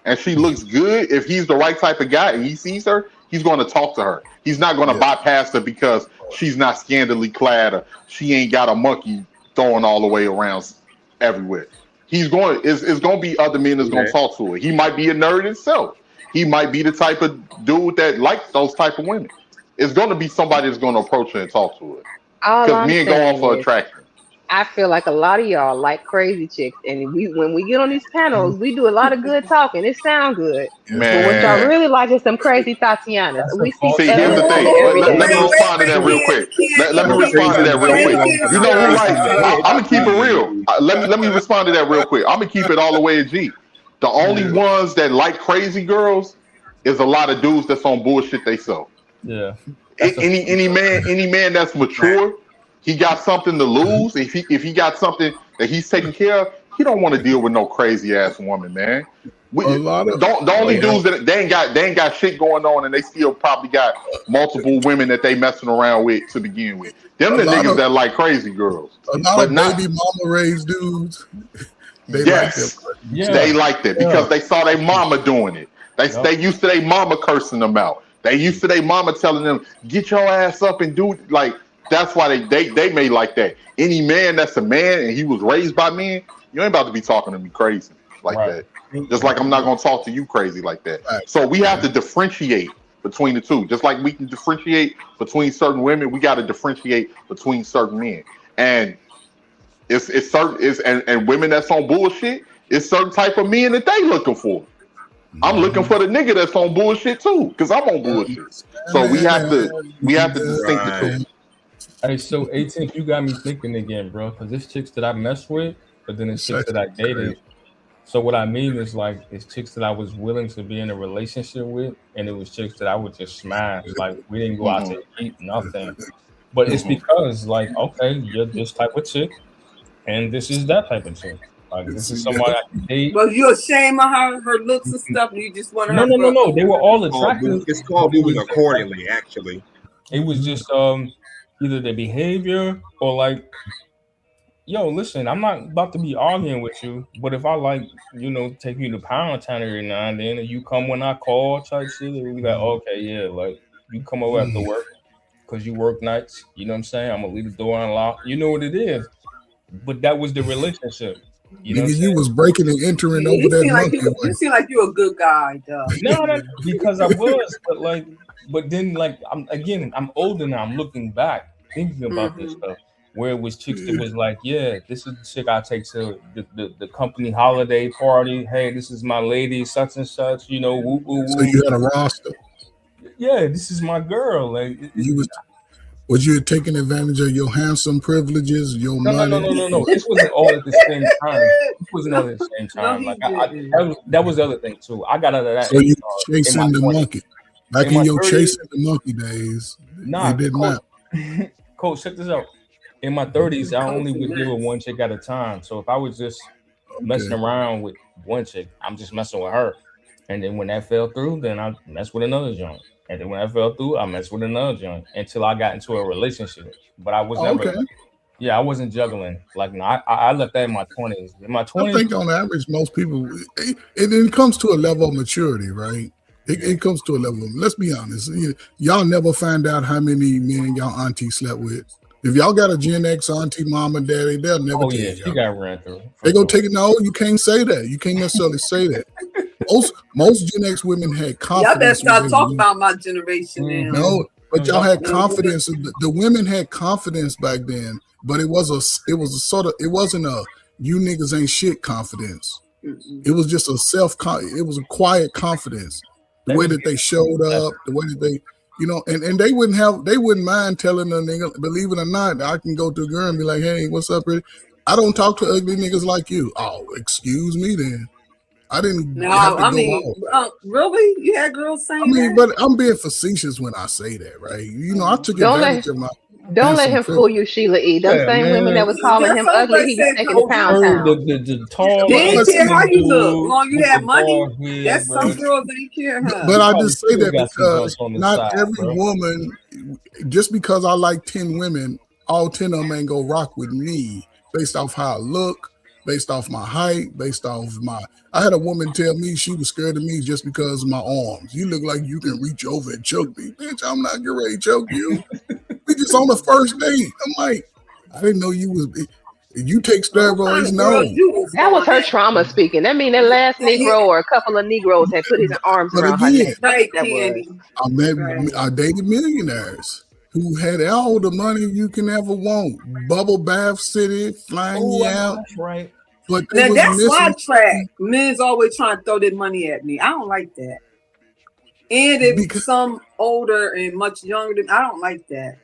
and she looks good, if he's the right type of guy and he sees her, he's going to talk to her. He's not going to bypass her because she's not scantily clad or she ain't got a monkey throwing all the way around everywhere. He's going. It's going to be other men that's going to talk to her. He might be a nerd himself. He might be the type of dude that likes those type of women. It's going to be somebody that's going to approach her and talk to her. All Because I'm men go off saying for is, attraction. I feel like a lot of y'all like crazy chicks, and when we get on these panels, we do a lot of good talking. It sounds good, but what y'all Man. really like is some crazy Tatianas. That's a We see false See, here's ugly the shit thing. Oh, every Let day. me wait, respond to that real quick. Let me respond to that real quick. You know who like? I'm gonna keep it real. Let me respond to that real quick. I'm gonna keep it all the way at G. The only ones that like crazy girls is a lot of dudes that's on bullshit they sell. Yeah. Any man that's mature, he got something to lose. If he got something that he's taking care of, he don't want to deal with no crazy ass woman, man. The only dudes that they ain't got shit going on, and they still probably got multiple women that they messing around with to begin with. Them the niggas that like crazy girls, A lot but of not. baby mama raised dudes. They Yes, they liked it because they saw their mama doing it. They used to their mama cursing them out. They used to their mama telling them, "Get your ass up and do it." Like that's why they made like that. Any man that's a man and he was raised by men, you ain't about to be talking to me crazy like that. Just like I'm not gonna talk to you crazy like that. So we have to differentiate between the two. Just like we can differentiate between certain women, we got to differentiate between certain men. And it's certain and women that's on bullshit. It's certain type of men that they looking for. I'm looking for the nigga that's on bullshit too, because I'm on bullshit. So we have to distinct the two. Hey, so 18th, you got me thinking again, bro. Because there's chicks that I messed with, but then there's chicks that I dated. So what I mean is like it's chicks that I was willing to be in a relationship with, and it was chicks that I would just smash. Like we didn't go out to eat, nothing. But it's because like, okay, you're this type of chick, and this is that type of chick. Like this is somebody I can date. Was you ashamed of her looks and stuff, and you just wanted her? No. They were all attractive. It's called moving accordingly, actually. It was just either their behavior or like, yo, listen, I'm not about to be arguing with you, but if I like, take you to Pound Town every now and then, and you come when I call type shit, and we like, okay, yeah, like you come over after work because you work nights. You know what I'm saying? I'm gonna leave the door unlocked. You know what it is. But that was the relationship. You know what I'm saying? You was breaking and entering over that monkey. You seem like you're a good guy, though. No, because I was, but then like I'm older now. I'm looking back, thinking about this stuff. Where it was chicks that was like, yeah, this is the chick I take to the company holiday party. Hey, this is my lady, such and such. Woo, woo, woo. So you had a roster. Yeah, this is my girl. Like was you taking advantage of your handsome privileges, your money? No. This wasn't all at the same time. This wasn't all at the same time. Like that was the other thing too. I got out of that. So you chasing the monkey. Back in your 30s, chasing the monkey days. It didn't matter. Coach, check this out. In my 30s, I only would deal with one chick at a time. So if I was just messing around with one chick, I'm just messing with her. And then when that fell through, then I mess with another joint. And then when I fell through, I messed with another joint until I got into a relationship. But I was never, I wasn't juggling. Like, no, I left that in my 20s. In my 20s, I think on average, most people, it comes to a level of maturity, right? It comes to a level. Let's be honest. Y'all never find out how many men y'all auntie slept with. If y'all got a Gen X auntie, mom, and daddy, they'll never tell you. She got ran through. They gonna take it. No, you can't say that. You can't necessarily say that. Most Gen X women had confidence. Y'all better start talking about my generation now. No, but y'all had confidence. The women had confidence back then, but it wasn't a you niggas ain't shit confidence. It was just it was a quiet confidence. The way that they showed up, the way that they, and they wouldn't mind telling a nigga, believe it or not, I can go to a girl and be like, hey, what's up, Brady? I don't talk to ugly niggas like you. Oh, excuse me then. I didn't have to go really? You had girls saying that? But I'm being facetious when I say that, right? I took advantage of my... Don't let him fool you, Sheila E. Them same women that was calling him ugly, he was taking to Pound Town. The tall, they didn't care how you look. Long you had money. That's some girls ain't care. But I just say that because not every woman, just because I like 10 women, all 10 of them ain't gonna rock with me based off how I look based off my height, based off my. I had a woman tell me she was scared of me just because of my arms. You look like you can reach over and choke me, bitch. I'm not getting ready to choke you. We just on the first date. I'm like, I didn't know you was. You take steroids? No. That was her trauma speaking. That mean that last Negro or a couple of Negroes had put his arms But around her again, neck. That's what that was. I dated millionaires who had all the money you can ever want. Bubble bath city, flying you out. That's right. But they Now was that's missing. sidetrack. Men's always trying to throw their money at me. I don't like that. And if some older and much younger than I don't like that.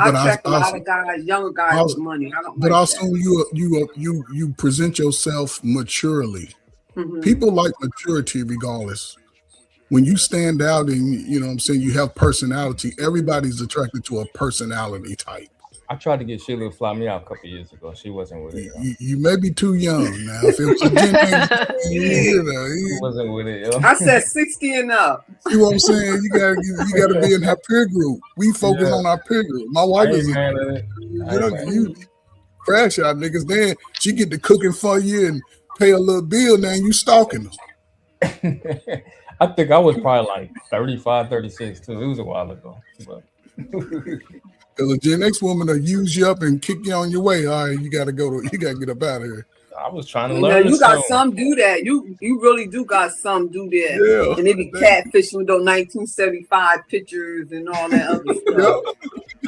I track a lot of guys, younger guys with money. I don't but like also that. you present yourself maturely. Mhm. People like maturity regardless. When you stand out and you know what I'm saying, you have personality, everybody's attracted to a personality type. I tried to get Sheila to fly me out a couple years ago. She wasn't with it. You may be too young now. If it was a Gen X, She wasn't with it. Yo. I said 60 and up. See what I'm saying? You gotta be in her peer group. We focus on our peer group. My wife is you crash out niggas. Then she get to cooking for you and pay a little bill. Now you stalking them. I think I was probably like 35, 36 too. It was a while ago. But because a Gen X woman will use you up and kick you on your way. All right, you gotta get up out of here. I was trying to You learn. know, you got some do that. You really do got some do that. Yeah. And they be catfishing with those 1975 pictures and all that other stuff.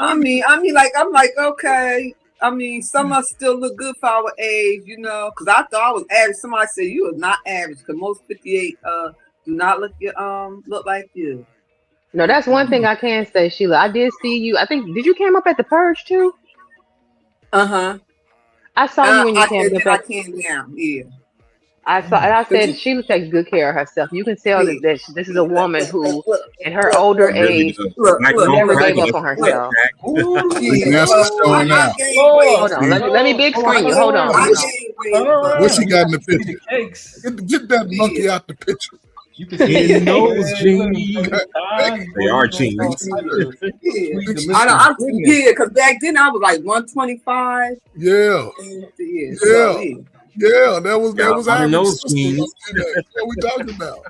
I mean, like I'm like, okay. I mean, some of us still look good for our age, you know, because I thought I was average. Somebody said you are not average because most 58 do not look like you. No, that's one thing I can say, Sheila. I did see you. I think did you came up at the purge too? Uh-huh. I saw you when you came up. I came down. Yeah. I saw, and I said Sheila takes good care of herself. You can tell that this is a woman who, in her older age, never gave up on herself. Hold on, let me big screen you. Hold on. What she got in the picture? Get that monkey out the picture. You can see in those jeans. They are jeans. Because back then I was like 125. Yeah. Yeah, that was in those jeans. What we talking about?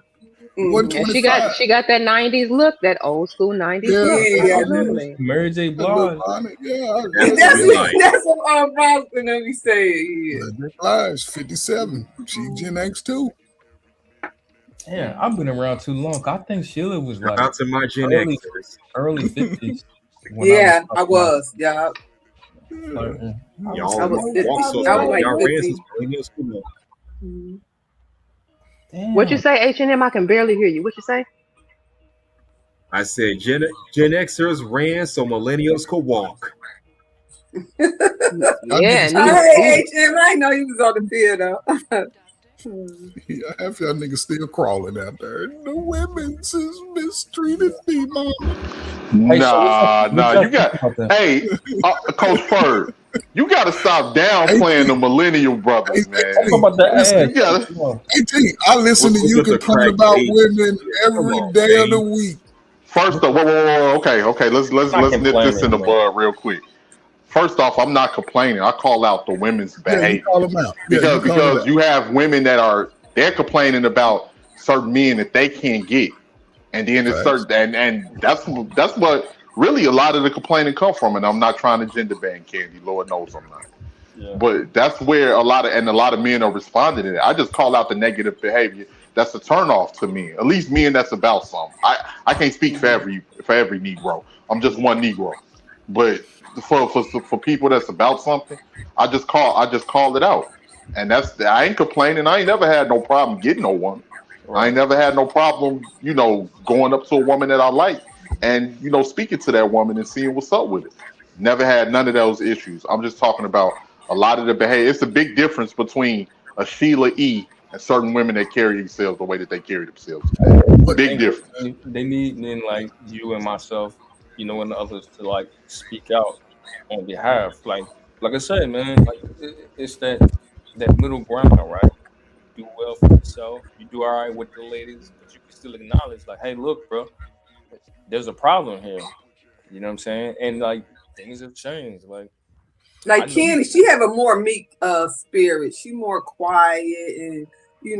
And she got that 90s look, that old school 90s look. Absolutely. Mary J. Blige. That's what Boston and we say. Blige, 57. She Gen X too. Yeah, I've been around too long. I think Sheila was like out to my Gen Xers. Early 50s. Yeah, I was. Yeah. Y'all ran since millennial school. What you say, H&M? I can barely hear you. What you say? I said Gen Xers ran so millennials could walk. Yeah. Hey, H&M, I know you was on the field though. Yeah, half y'all niggas still crawling out there. The women's is mistreated me, mom. Nah, you got. Hey, Coach Ferg, you got to stop downplaying the millennial brothers, man. I listen to you complain about women every day of the week. First off, whoa. Okay. Let's nip this in the bud real quick. First off, I'm not complaining. I call out the women's behavior. You call them out. Because you have women they're complaining about certain men that they can't get. And then it's certain and that's what really a lot of the complaining come from. And I'm not trying to gender ban Candy. Lord knows I'm not. Yeah. But that's where a lot of men are responding to it. I just call out the negative behavior. That's a turnoff to me. At least men that's about something. I can't speak for every Negro. I'm just one Negro. But for people that's about something, I just call it out, and I ain't complaining. I ain't never had no problem getting no one. Right. I ain't never had no problem, going up to a woman that I like and speaking to that woman and seeing what's up with it. Never had none of those issues. I'm just talking about a lot of the behavior. It's a big difference between a Sheila E. and certain women that carry themselves the way that they carry themselves. Big difference. They need men like you and myself, and others to like speak out on behalf. Like I said, man, like it's that middle ground, right? You do well for yourself, you do all right with the ladies, but you can still acknowledge, like, hey, look, bro, there's a problem here. You know what I'm saying? And like things have changed. Like I Like know you. Candy, she have a more meek spirit. She more quiet and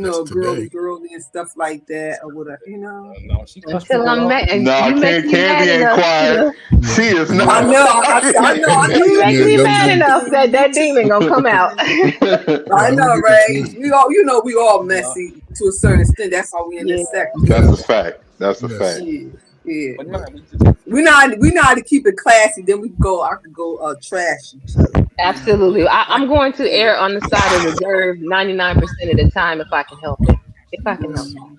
That's today. girly and stuff like that or whatever, you know. No, she cuss Until people I'm out. mad, and Nah, you make me Candy mad ain't enough, quiet. Yeah, She is yeah, I not. know, I know you you make yeah. me Them, mad them, enough too. that You that demon too. gonna come out. yeah, I don't know, get it right? twisted. We all Yeah. messy to a certain extent. That's why we in Yeah. this sector. That's Yeah, a fact. That's a yes, fact. Yeah, yeah. But but nah, we just We know how to keep it classy. Then I could go trash each other. You know. Absolutely. like I'm going to Yeah. err on the side of reserve 99% of the time if I can help it. If I can help it. Mm.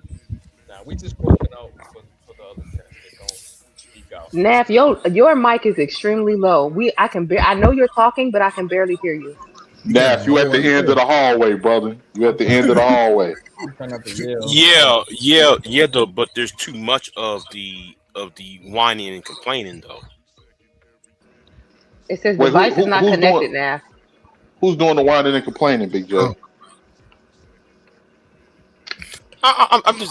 nah, we just calling out for the other cats that don't speak out. Naf, your mic is extremely low. I know you're talking, but I can barely hear you. you got Nath, it you at low the and end of clear. the hallway, brother. You at the end of the hallway. I'm trying not to yell. Yeah. Though, but there's too much of the whining and complaining though. It says Wait, device is not connected, Naf. who's doing the whining and complaining, Big J? Oh,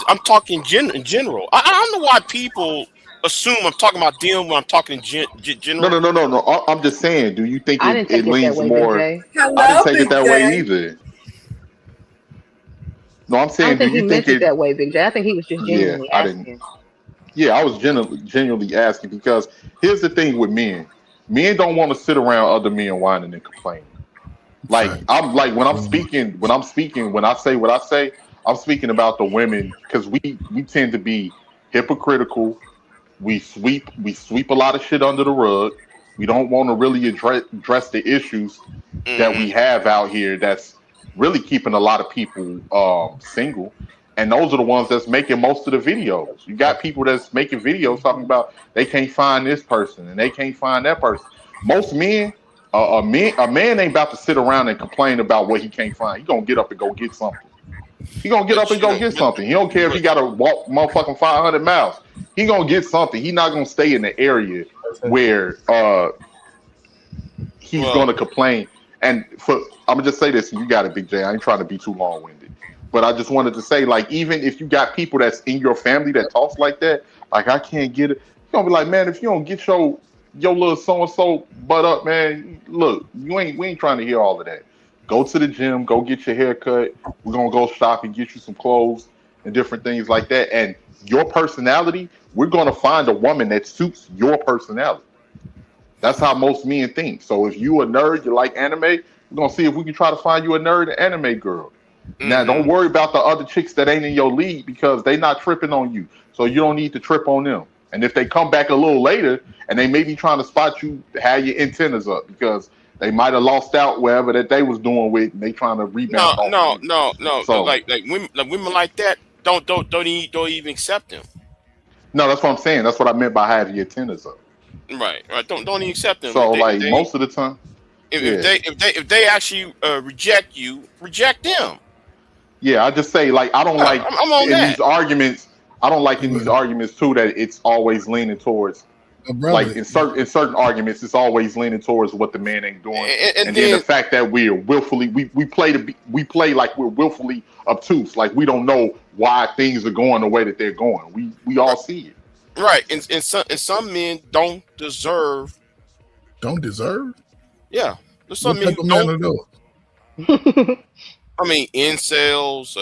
I'm talking in general. I don't know why people assume I'm talking about them when I'm talking in No, no, general. no, no, no. I'm just saying. Do you think I it, didn't it take it that leans way, Big more? J. I didn't Hello, take it Big that way J. either. No, I'm I don't saying. Do think you he think meant it it? that way, Big J. I think he was just Yeah, genuinely I didn't. asking. Yeah, I was genuinely asking because here's the thing with men. Men don't want to sit around other men whining and complaining. Like facts. I'm like Yeah. when I say what I say, I'm speaking about the women because we tend to be hypocritical. We sweep a lot of shit under the rug. We don't want to really address the issues that Hmm. we have out here that's really keeping a lot of people single. And those are the ones that's making most of the videos. You got people that's making videos talking about they can't find this person and they can't find that person. Most men, a man ain't about to sit around and complain about what he can't find. He gonna get up and go get something. He gonna get up But and you go know, get something. He don't care if he got to walk motherfucking 500 miles. He gonna get something. He not gonna stay in the area where he's well, gonna complain. And I'm gonna just say this, and you got it, Big J. I ain't trying to be too long winded, but I just wanted to say, like, even if you got people that's in your family that talks like that, like I can't get it, you gonna be like, man, if you don't get your little so and so butt up, man, look, we ain't trying to hear all of that. Go to the gym, go get your hair cut. We're gonna go shop and get you some clothes and different things like that. And your personality, we're gonna find a woman that suits your personality. That's how most men think. So if you a nerd, you like anime, we're gonna see if we can try to find you a nerd anime girl. Now don't hmm worry about the other chicks that ain't in your league because they not tripping on you. So you don't need to trip on them. And if they come back a little later and they may be trying to spot you, have your antennas up because they might have lost out wherever that they was doing with and they trying to no, rebound off of no, you. no, no. So Like women like that don't even accept them. no, that's what I'm saying. That's what I meant by have your antennas up. Right. Don't even accept them. So like most of the time, yeah. If they actually reject you, reject them. Yeah, I just say like I don't Yeah, like I'm on in that. these arguments. I don't like in these Well, arguments too that it's always leaning towards like brother, in certain arguments it's always leaning towards what the man ain't doing, And and then the then fact that we're willfully we play like we're willfully obtuse, like we don't know why things are going the way that they're going. We all see it. right, and some men don't deserve. don't deserve. Yeah, there's What some men type who of man don't. are those? I mean, incels,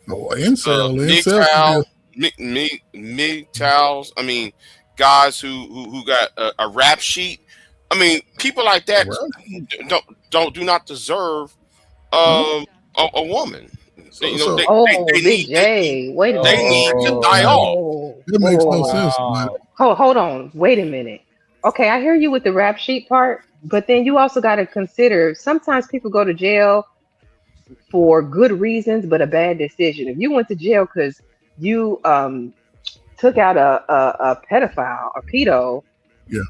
Oh, incel, incel can be MGTOW, MGTOWs. I mean, guys who got a rap sheet. I mean, people like a that rap. do not deserve No. a woman. So so Oh, Big J. Wait a They minute. need to oh, die off. that Whoa, makes whoa, no whoa. sense, man. Wow. Hold on. Wait a minute. Okay, I hear you with the rap sheet part, but then you also got to consider sometimes people go to jail for good reasons, but a bad decision. If you went to jail because you took out a pedophile or pedo, Yeah,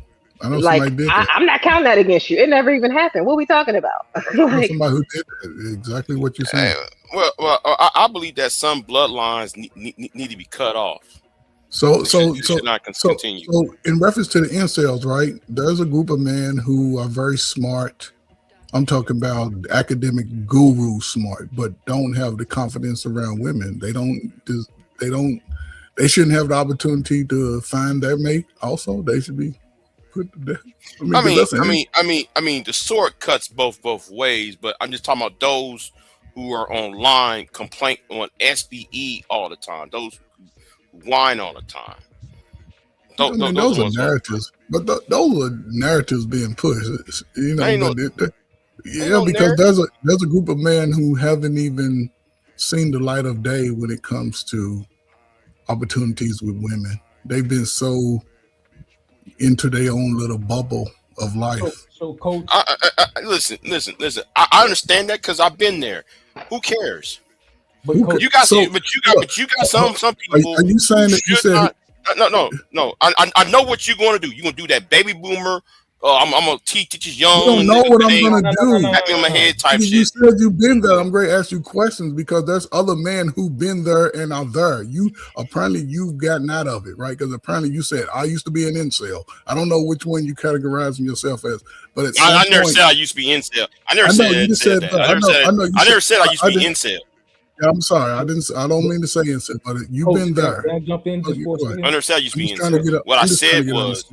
I know like somebody did that. I'm not counting that against you. It never even happened. What are we talking about? I know Like, somebody who did that. Exactly what you're saying. I believe that some bloodlines need to be cut off. So, It should, so, it so, should not so, continue. so, in reference to the incels, right? There's a group of men who are very smart. I'm talking about academic guru smart, but don't have the confidence around women. They don't. They shouldn't have the opportunity to find their mate. Also, they should be put to death. I mean, the sword cuts both ways, but I'm just talking about those who are online complaint on SBE all the time. Those who whine all the time. Those are narratives, but those are narratives being pushed. Because there's a group of men who haven't even seen the light of day when it comes to opportunities with women. They've been so into their own little bubble of life. So coach, listen. I understand that because I've been there. Who cares? But you got some people. Are you saying that you said? No. I know what you're going to do. You're going to do that baby boomer. I'm going to teach this young. You don't know what I'm going to do. Pat me on my head type shit. You said you've been there. I'm going to ask you questions because there's other men who've been there and are there. You've gotten out of it, right? Because apparently you said, I used to be an incel. I don't know which one you categorizing yourself as, but I never said I used to be incel. I never said that. I never said I used to be incel. Yeah, I'm sorry. I don't mean to say incel, but you've been there. Can I jump in just for a second? I never said I used to be incel. What I said was,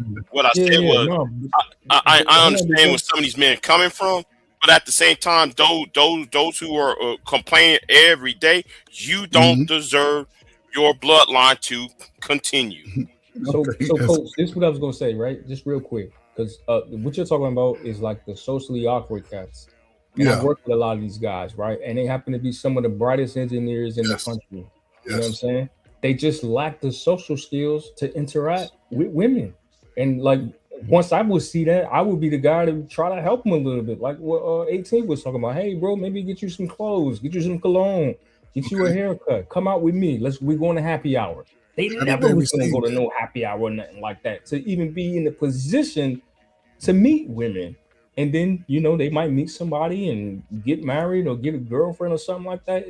I understand where some of these men are coming from, but at the same time, those who are complaining every day, you don't deserve your bloodline to continue. So coach, this is what I was gonna say, right? Just real quick, because what you're talking about is like the socially awkward cats. And I work with a lot of these guys, right? And they happen to be some of the brightest engineers in the country. You know what I'm saying? They just lack the social skills to interact with women. And like once I would see that, I would be the guy to try to help them a little bit. Like what 18 was talking about. Hey, bro, maybe get you some clothes, get you some cologne, get you a haircut. Come out with me. We're going to happy hour. They never was going to go to no happy hour or nothing like that. To even be in the position to meet women. And then, they might meet somebody and get married or get a girlfriend or something like that.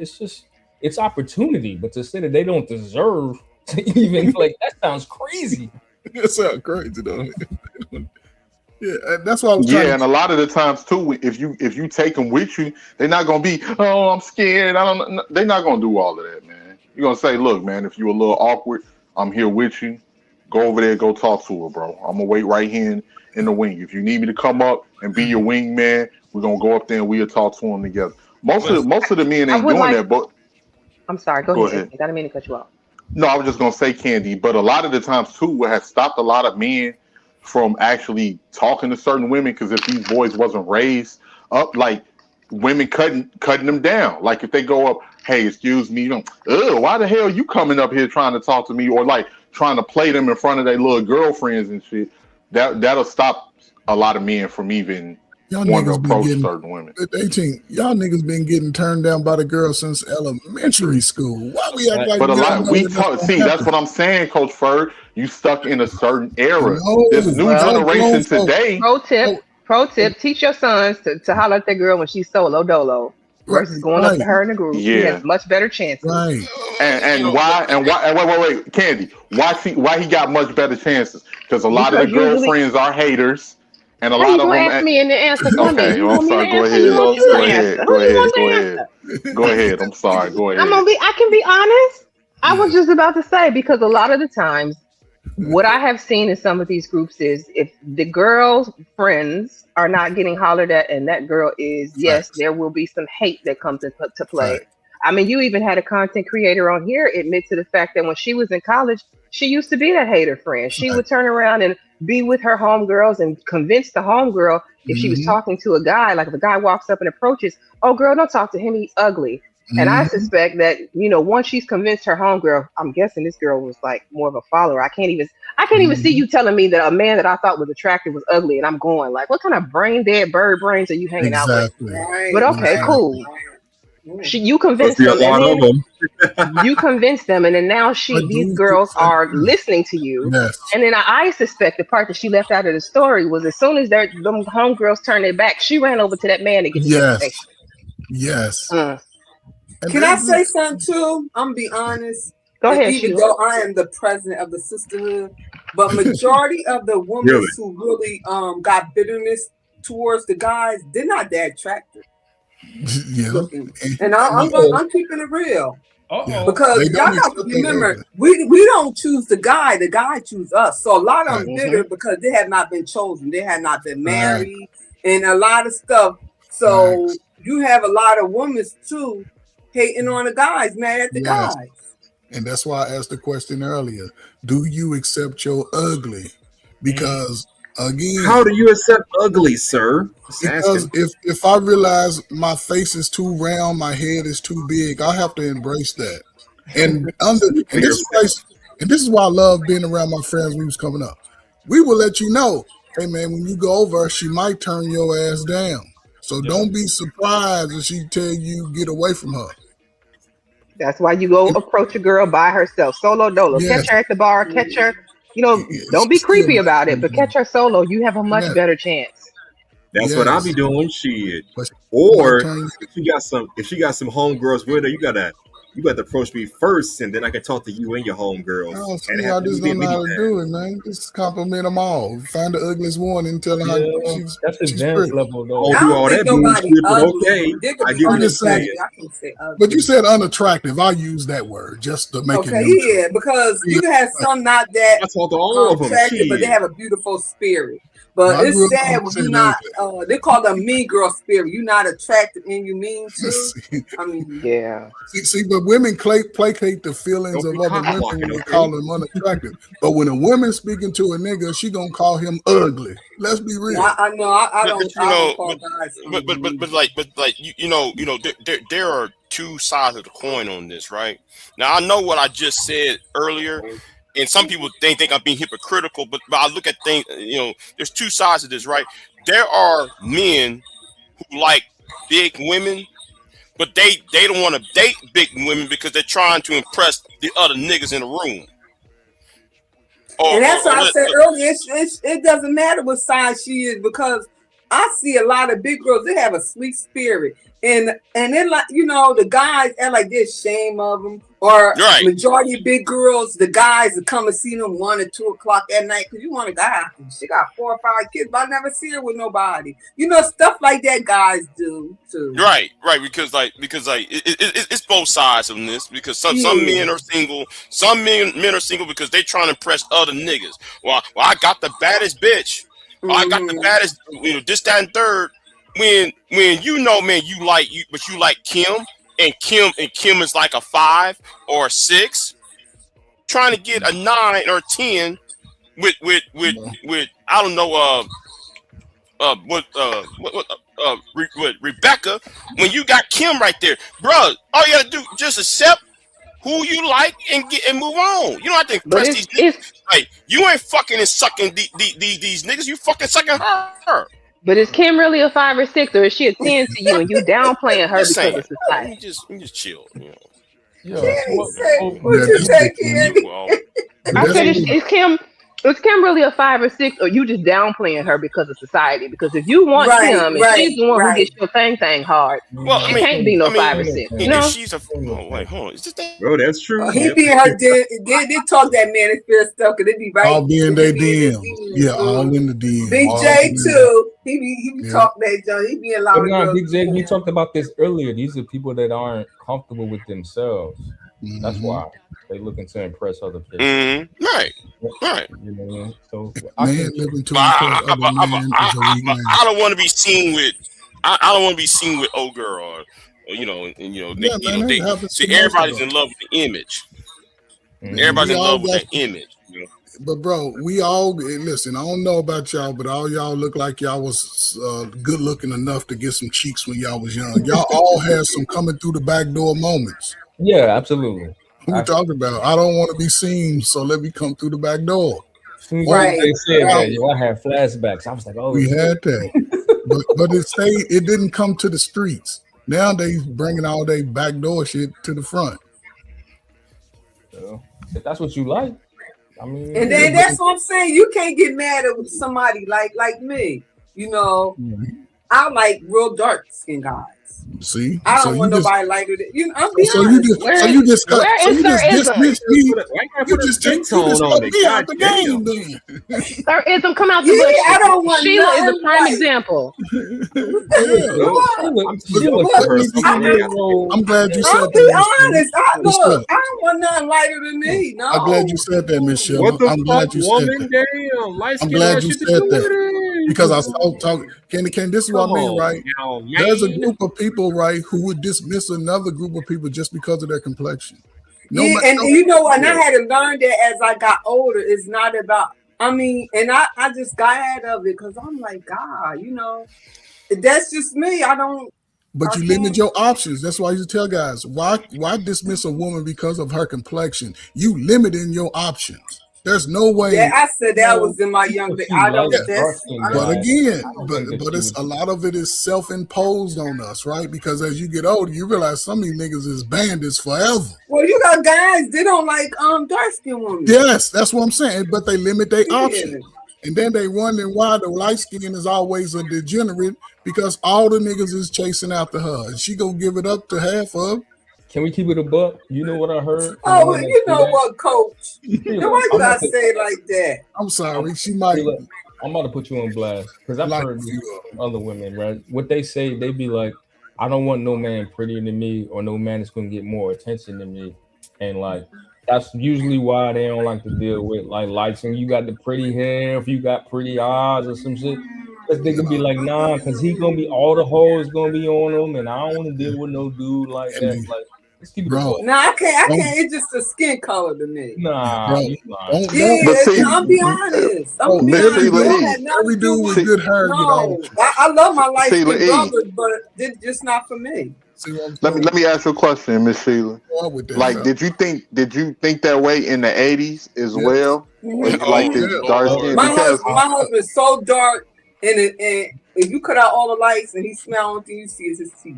It's opportunity. But to say that they don't deserve to even, that sounds crazy. That sounds crazy, though. Yeah, that's what I was trying and a lot of the times, too, if you take them with you, they're not going to be, oh, I'm scared. They're not going to do all of that, man. You're going to say, look, man, if you're a little awkward, I'm here with you. Go over there, go talk to her, bro. I'm going to wait right here in the wing. If you need me to come up and be your wingman, we're gonna go up there and we'll talk to them together. Most of the men ain't doing that, but I'm sorry, go ahead. I didn't mean to cut you off. No, I was just gonna say, Candy, but a lot of the times too, what has stopped a lot of men from actually talking to certain women, because if these boys wasn't raised up, like women cutting them down. Like if they go up, hey, excuse me, why the hell you coming up here trying to talk to me, or like trying to play them in front of their little girlfriends and shit. That'll stop a lot of men from even wanting to approach certain women. 18, y'all niggas been getting turned down by the girls since elementary school. Why we act like? But a lot that's what I'm saying, Coach Ferg. You stuck in a certain era. This new generation today. Pro tip: teach your sons to holler at that girl when she's solo dolo versus going up to her in the group. He has much better chances. Right. And wait, Candy. Why he got much better chances? Because a lot of the girlfriends are haters, and a lot of them. Ask me and then answer for me. Okay, I'm sorry. Go ahead. I'm sorry. Go ahead. I can be honest. I was just about to say, because a lot of the times, what I have seen in some of these groups is if the girls' friends are not getting hollered at, and that girl is, there will be some hate that comes into play. Right. I mean, you even had a content creator on here admit to the fact that when she was in college, she used to be that hater friend. She would turn around and be with her homegirls and convince the homegirl if she was talking to a guy, like if a guy walks up and approaches, oh girl, don't talk to him, he's ugly. And I suspect that, once she's convinced her homegirl, I'm guessing this girl was like more of a follower. I can't even see you telling me that a man that I thought was attractive was ugly, and I'm going like, what kind of brain dead bird brains are you hanging out with? Right. But okay, cool. You convinced them, you convinced them, and then now these girls are listening to you. Yes. And then I suspect the part that she left out of the story was as soon as them homegirls turned their back, she ran over to that man to get the information. Yes. Can I say something too? I'm gonna be honest. Go ahead. Even though I am the president of the sisterhood, but majority of the women who really got bitterness towards the guys, they're not that attractive. Yeah. And I'm keeping it real. Because They y'all don't got to accept they remember, ugly. we don't choose the guy chooses us. So a lot of them Right. bitter because they have not been chosen, they have not been Right. married, and a lot of stuff. So you have a lot of women too hating on the guys, mad at the Yes. guys. And that's why I asked the question earlier. Do you accept your ugly? Because again, How do you accept ugly, sir? Just because asking. if I realize my face is too round, my head is too big, I have to embrace that. And Speak for and this is why yourself. I love being around my friends when we was coming up. We will let you know, hey man, when you go over, she might turn your ass down. So Yeah. don't be surprised if she tell you get away from her. That's why you go approach a girl by herself, solo dolo. Catch Yes, her at the bar, catch her. she Don't be still creepy might about it, turn but you catch her solo. You have a much down. better chance. That's what I'll be Yes, doing. Shit. but she might Or turn you. if she got some homegirls with her, you got to approach me first, and then I can talk to you and your homegirls, Oh, and see, have I to just be a don't know mini how to do it, man. Just compliment them all. Find the ugliest one and tell her how Yeah, that's she's advanced pretty. level I though. don't I do don't all think that nobody bullshit, but ugly. okay, They could I be get what I'm you're just saying. unattractive. saying. I can say But you ugly. said unattractive. I use that word just to make it Okay, neutral. yeah, because Yeah, you can have some not that I talk to all of them. attractive, but they Shit. have a beautiful spirit. no, But I grew it's up on sad when you're saying not. ugly. They call them mean girl spirit. You're not attractive and you mean too. see, I mean, Yeah. but women placate the feelings Don't of be other cock women blocking, when they okay? call them unattractive. But when a woman speaking to a nigga, she gonna call him ugly. Let's be real. I know. I But don't. you I don't know, call guys ugly. but like there are two sides of the coin on this, right? Now I know what I just said earlier, and some people think I'm being hypocritical, but I look at things. There's two sides of this, right? There are men who like big women, but they don't want to date big women because they're trying to impress the other niggas in the room. And Or, or, that's or why I let, said earlier, it doesn't matter what size she is because I see a lot of big girls. They have a sweet spirit, and then like the guys act like they're ashamed of them. Or right. majority of big girls, the guys that come and see them 1 or 2 o'clock at night because you want a guy. She got 4 or 5 kids, but I never see her with nobody. Stuff like that. Guys do too. Right, because it's both sides of this. Because some Yeah. men are single, some men are single because they trying to impress other niggas. Well, I got the baddest bitch. Or I got the Mm-hmm. baddest, this, that, and third. When man, but you like Kim, and Kim is like a 5 or a 6, trying to get a 9 or 10 with I don't know with Rebecca, when you got Kim right there, bro. All you gotta do just accept who you like and move on. You don't have to But impress these it's niggas. Like you ain't fucking and sucking these niggas. You fucking sucking her. but is Kim really a 5 or 6, or is she a 10 to you and you downplaying her Just because saying. of society? You just chill. Yeah. Kenny So, said, so "What Yeah, you that's say, different. Kenny?" Well, But I that's said, maybe is Kim really a 5 or 6, or you just downplaying her because of society? Because if you want Right, Kim and she's right, the one who right. gets your thing hard, well, she can't be no 5 or 6. if she's a wait, hold on, is this that? Bro, that's true. He Yep. be her. They talk that manosphere stuff because they be right. all being They they be in the DMs. Yeah, all in the DM. Big All J in too. He be yeah. talking that John. He be in a But lot of now, girls. Big J, we talked about this earlier. These are people that aren't comfortable with themselves. That's Mm-hmm. why they looking to impress other people. Right. You know what I mean? So I Man can. living to But impress other men is a weak man. I don't want to be seen with. I don't want to be seen with old girl or Yeah, man, they that happens see to most of everybody's us. in love with the image. Man, Everybody's we in all love with got that image. but bro, we all listen. I don't know about y'all, but all y'all look like y'all was good looking enough to get some cheeks when y'all was young. Y'all all had some coming through the back door moments. Yeah, absolutely. What we talking about? I don't want to be seen, so let me come through the back door. As soon as Or they said that, Right. yo, I had flashbacks. I was like, oh we shit. had that, but it stayed. It didn't come to the streets. Now they bringing all they backdoor shit to the front. So, if that's what you like, I mean, And Yeah, then but that's what I'm saying. You can't get mad at somebody like me. I like real dark skinned guys. See, I so don't you want just nobody lighter than you. I'm be so honest. you just cut Where so is you just Sirism? dismiss me. Why you You put a just skin you just tone cut on it? me out God the damn. game then. Sirism, come out Yeah, the bushes. I don't want Sheila is a nothing prime white. example. Yeah. Nope. What? I'm too But, young but for her, so I'm gonna hang out the game. I'm glad you said I'll that, be Miss Sheila. honest. I Miss look. Sheila, I don't want nothing lighter than me. I'm glad No. you said that, Miss What Sheila. the I'm fuck, glad you said woman? that. Damn, light I'm skin don't glad have you shit to said do with that. Because I it. saw talk Candy, this is what Come I mean, on right? now, There's a man. group of people, right, who would dismiss another group of people just because of their complexion. No, Yeah, and no, you know what? And I yeah. had to learn that as I got older. It's not about. I mean, and I just got out of it because I'm like, God, you know, that's just me. I don't. But I you limit can't. your options. That's why I used to tell guys, why dismiss a woman because of her complexion? You limiting your options. There's no Yeah, way. I said that Well, was in my young if day. she I likes don't. Yeah. dark That's. skinned I But don't. guys, again, I don't think that but she it's would. a lot of it is self-imposed on us, right? Because as you get older, you realize some of these niggas is bandits forever. Well, you got guys. They don't like dark skinned women. Yes, that's what I'm saying. But they limit their Yeah. options. And then they wondering why the light skin is always a degenerate because all the niggas is chasing after her. And she gonna give it up to half of. Can we keep it a buck? You know what I heard from Oh, women that you say know that? what, Coach? Then Sheila, why you I'm about gotta to, say it like that? I'm I'm, sorry, she might Sheila, I'm about to put you on blast because I've like heard a this few of from other women, right? What they say, they be like, I don't want no man prettier than me or no man that's gonna get more attention than me. And like that's usually why they don't like to deal with like lights and you got the pretty hair, if you got pretty eyes or some shit. Cause they could be like, nah, cause he gonna be all the hoes gonna be on him, and I don't want to deal with no dude like and that. Like, let's keep it a bro, buck. No, I can't. I don't can't. It's just the skin color to me. Nah, bro, you lying. Yeah, But see, I'm be honest. I'm gonna be Miss honest. It Sheila don't E. have nothing every to do dude with. with See, good hair get all the No, I love my light Sheila skinned E. brothers, but it's just not for me. see what I'm Let me saying? let me ask you a question, Miss Sheila. Go on with that, Like, fella. did you think that way in the '80s as Yes. well when you Oh like Oh the yeah. dark Oh, skin? My Because husband, my husband's so dark, and if you cut out all the lights and he smell, only thing you see is his teeth.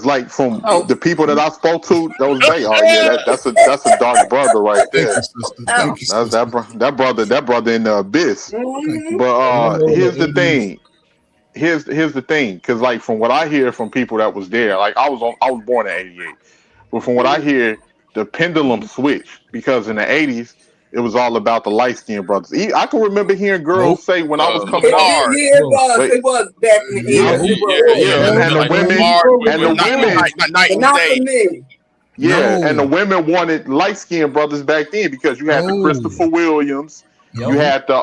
like from Oh, the people that I spoke to, those they are yeah that's a dark brother right Thank you, there. sister. oh. Thank you, That's sister. that brother in the abyss. Thank you. Mm-hmm. But and you know in the here's the 80s, thing. Here's the thing, because like from what I hear from people that was there, like I was born in '88, but from what I hear, the pendulum switched because in the '80s it was all about the light skinned brothers. I can remember hearing Nope. girls say when I was coming up, Lamar. Yeah, it bro. was. wait, It was back in the Yeah, No, 80s. It yeah, was. yeah. no, and the Like women Lamar with, and with the night, women night But and not for day. me. yeah, and the no, women wanted light skinned brothers back then because you had the no. Christopher Williams, Yep. you had the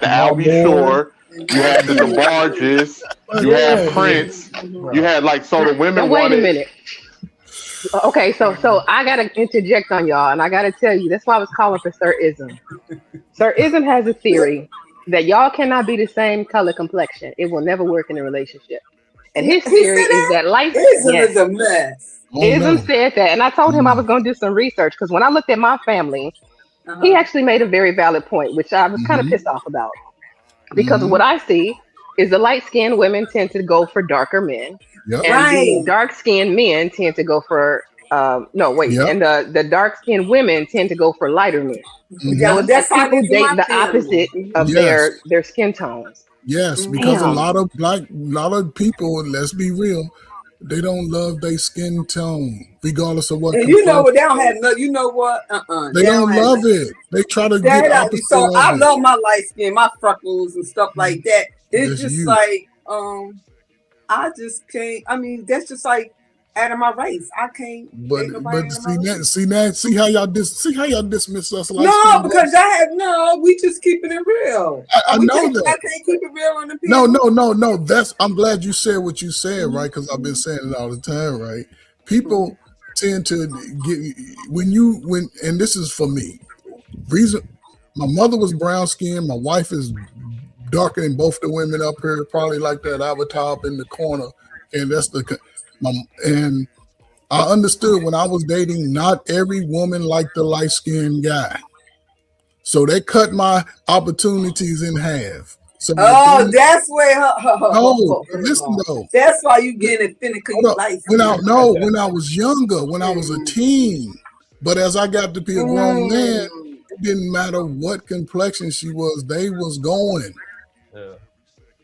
Jamal Albie Moore. Shore, you had the DeBarges, But you had Yeah. Prince, you Bro. had like so Now, the now women wait a wanted. minute. Okay, so I gotta interject on y'all, and I gotta tell you that's why I was calling for Sir Ism. Sir Ism has a theory that y'all cannot be the same color complexion. It will never work in a relationship. And his He theory said is that? that life, Ism yes, is a mess. oh Ism no. said that, and I told him I was going to do some research because when I looked at my family, he Uh-huh. actually made a very valid point, which I was kind of Mm-hmm. pissed off about because Mm-hmm. what I see is the light skinned women tend to go for darker men, Yep. and the Right. dark skinned men tend to go for no wait, Yep. and the dark skinned women tend to go for lighter men. Yeah, Mm-hmm. well, So that's how it people is in my date the family. opposite of Yes. their skin tones. Yes. Because a Mm-hmm. Damn. lot of people, let's be real, they don't love their skin tone, regardless of what And you know complexion. what? They don't have no. You know what? They They don't don't have love nothing. it. They try to get That opposite so of I it. love my light skin, my freckles and stuff like that. It's That's just you. like I just can't. I mean, that's just like out of my race. I can't But date nobody out of my race. see how y'all dismiss us light No, skinned because brothers. I have no. We just keeping it real. I We know can't. I that. can't keep it real on the No, people. That's I'm glad you said what you said, Mhm. right? Because I've been saying it all the time, right? People tend to get when and this is for me. Reason my mother was brown skinned, my wife is darker than both the women up here, probably like that avatar up in the corner. And that's my and I understood when I was dating, not every woman liked the light skinned guy. So they cut my opportunities in half. So Oh, within that's where no, listen though. that's why you getting offended because Hold you up. light When I skin. no, when I was younger, when I was a teen, but as I got to be a grown man, it didn't matter what complexion she was, they was going. Yeah.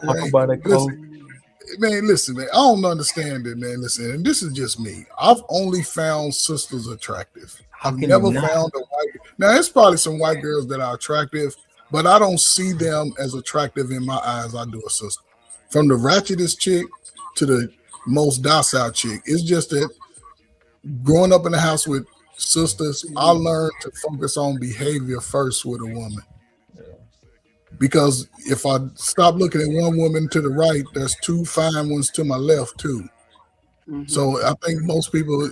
Talk about that code. Listen, man. I don't understand it, man. Listen, and this is just me. I've only found sisters attractive. I've can you never not? found a white. Now, it's probably some white girls that are attractive, but I don't see them as attractive in my eyes. I do a sister. From the ratchetest chick to the most docile chick. It's just that growing up in the house with sisters, I learned to focus on behavior first with a woman. Because if I stop looking at one woman to the right, there's two fine ones to my left too. So I think most people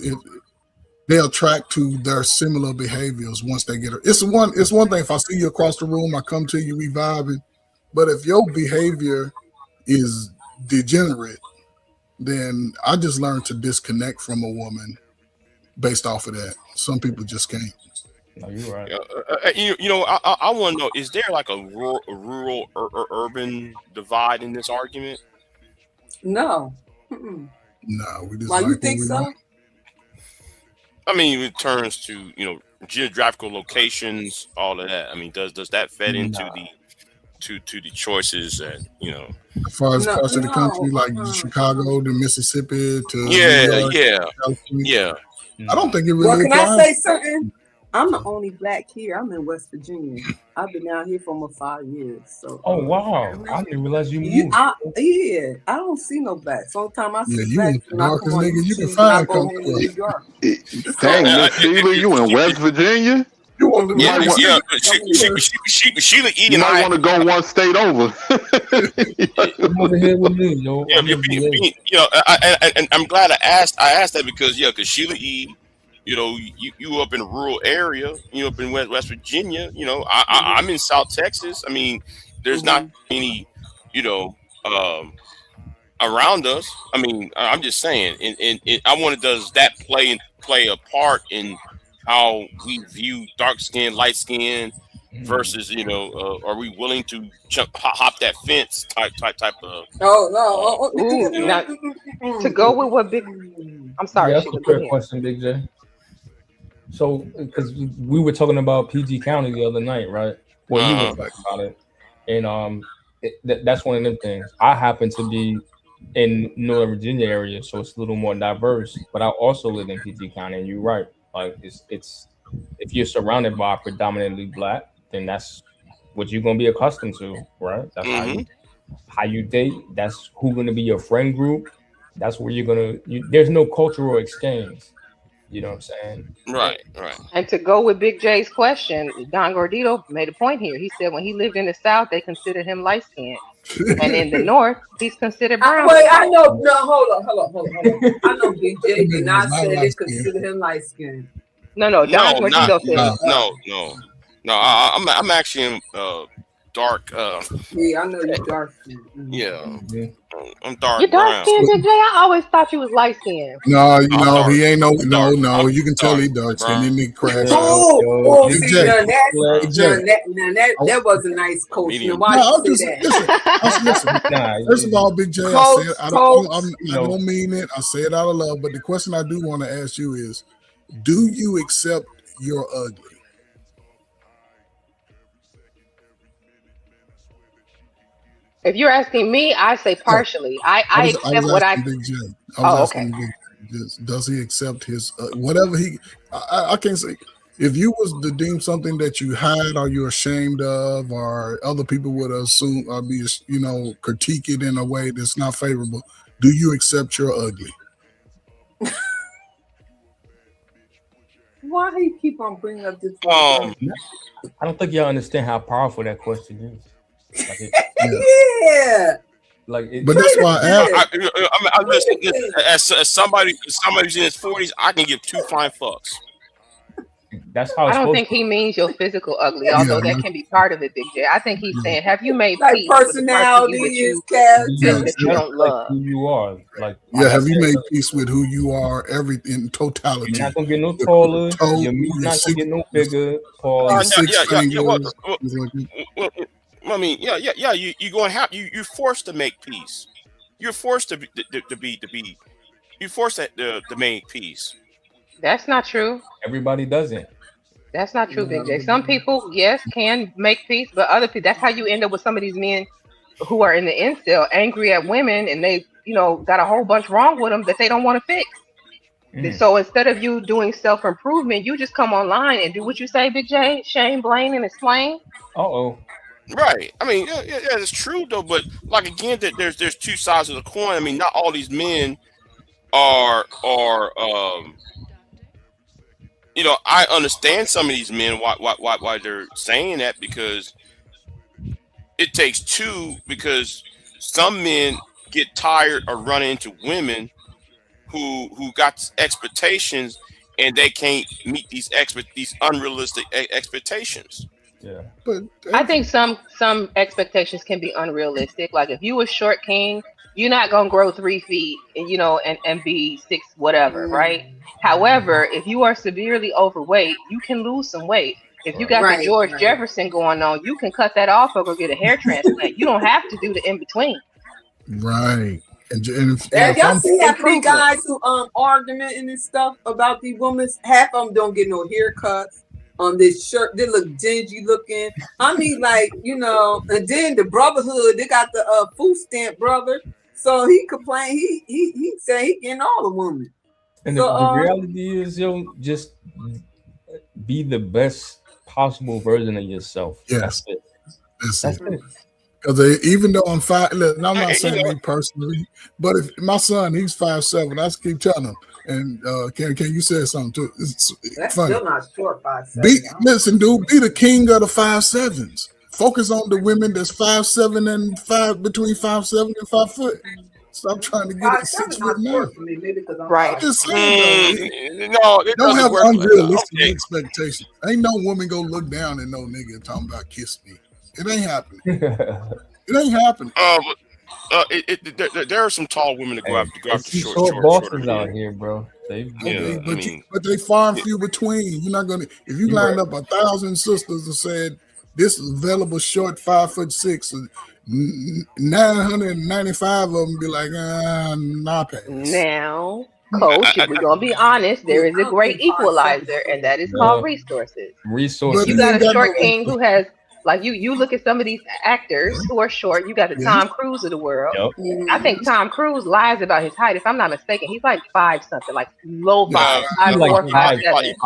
they attract to their similar behaviors once they get it. It's one thing if I see you across the room, I come to you, we vibing. But if your behavior is degenerate, then I just learned to disconnect from a woman based off of that. Some people just can't. No, you're right. I want to know: is there like a rural or urban divide in this argument? No. No, we just Why like you think so? I mean, in terms to geographical locations, all of that. I mean, does that fed into the choices that As far as parts of the country, like Chicago to Mississippi to New York, yeah. I don't think it Well, really can I applies. say something? I'm the only black here. I'm in West Virginia. I've been down here for almost 5 years. So. Oh wow! I didn't realize you moved. I don't see no black. Sometimes I see you black want the when I come darkest on nigga you YouTube can and I find go come home to New York. Dang, Miss Sheila, you in West Virginia? You want the Yeah, darkest yeah. nigga? Sheila E. You and might I. want to go one state over. Come over here with me, yo. Yeah, and I'm glad I asked that because Sheila E. You up in a rural area, you up in West Virginia. I'm in South Texas. I mean, there's not any, around us. I mean, I'm just saying, and I wonder, does that play a part in how we view dark skin, light skin, versus are we willing to hop that fence type of? Ooh, now to go with what Big. I'm sorry, Yeah, that's Sheila. a Go fair ahead. question, Big J. So, because we were talking about PG County the other night, right? Well, you were talking about it, and that's one of them things. I happen to be in Northern Virginia area, so it's a little more diverse. But I also live in PG County, and you're right. Like it's if you're surrounded by predominantly black, then that's what you're gonna be accustomed to, right? That's how you date. That's who's gonna be your friend group. That's where you're gonna. There's no cultural exchange. You know what I'm saying? Right. And to go with Big J's question, Don Gordito made a point here. He said when he lived in the South, they considered him light skinned. And in the North, he's considered brown. Wait, I know. No, hold on. I know Big J did not say they consider him light skinned. No, Don Gordito said. No. I'm actually dark. Yeah, I know you're dark skinned. Yeah, I'm dark You're dark brown. skinned, Big J? I always thought you was light skinned. No, dark. he ain't no. I'm You can tell he dark skinned. He need crash. See, that was a nice coach. Now, why you say that? First of all, Big J, I said I don't mean it. I say it out of love. But the question I do want to ask you is, do you accept your ugly? If you're asking me, I say partially. I accept what I. Big J. I was asking Big J, does he accept his whatever he? I can't say. If you was to deem something that you hide or you're ashamed of, or other people would assume or be, critique it in a way that's not favorable, do you accept your ugly? Why do you keep on bringing up this? I don't think y'all understand how powerful that question is. Yeah. But that's why I listen. As somebody who's in his 40s, I can give two fine fucks. That's how I don't think he means your physical ugly, although that can be part of it, Big J. I think he's saying, have you made peace personality with is that you don't love? Who you are, have you made peace with who you are? Everything in totality. You're not gonna get no taller. Your meat's not gonna get no bigger. I mean, you're going to have you're forced to make peace. You're forced to be. You're forced to make peace. That's not true. Everybody doesn't. That's not true, Big J. Some people, yes, can make peace, but other people, that's how you end up with some of these men who are in the incel, angry at women, and they, got a whole bunch wrong with them that they don't want to fix. So instead of you doing self-improvement, you just come online and do what you say, Big J, shame, blame, and explain. Uh-oh. Right. I mean, yeah, it's true though. But like again, that there's two sides of the coin. I mean, not all these men are. I understand some of these men why they're saying that, because it takes two. Because some men get tired of running into women who got expectations, and they can't meet these unrealistic expectations. Yeah. But I think some expectations can be unrealistic. Like if you a short king, you're not gonna grow 3 feet, and be six whatever, right? However, if you are severely overweight, you can lose some weight. If you Right. got the Right, George right. Jefferson going on, you can cut that off or go get a hair transplant. You don't have to do the in between. right, and Have if y'all I'm seen half of these Improvement. guys who argumenting and stuff about these women? Half of them don't get no haircuts. This shirt, they look dingy looking. I mean, like, and then the brotherhood, they got the food stamp brother. So he complained. He said he getting all the women. And So the reality is, just be the best possible version of yourself. That's yes, it. that's That's it. it. Because even though I'm five, look, and I'm not You saying know, me personally, but if my son, he's 5'7", I just keep telling him. And can you say something too? It's that's funny. still not short 5'7". Be listen, dude. Be the king of the 5'7s. Focus on the women that's 5'7" and between 5'7" and 5 foot. Stop trying to get it 5'7" six foot not now. short for me, maybe because I'm Right. I'm just 5'6". saying though, no, it don't doesn't have work. unrealistic Okay. expectations. Ain't no woman gonna look down at no nigga and talking about kiss me. It ain't happening. It ain't happening. There are some tall women that Hey, go there's after some shorter bosses men. out here, bro. Yeah, Okay, I mean, but they far and yeah, few between. You're not gonna if you You're right. lined up 1,000 sisters and said this is available short 5'6", 995 of them be like, nah, pass. Now, coach, if we're gonna be honest, there is I a don't great think 5'7" equalizer, and that is called No resources. If But you you resources. got ain't a got short no. king who has, like, you look at some of these actors who are short, you got the Yes, Tom Cruise of the world. Yep. I think yes, Tom Cruise lies about his height. If I'm not mistaken, he's like five something, like low yes. five, five He like four, five he seven. probably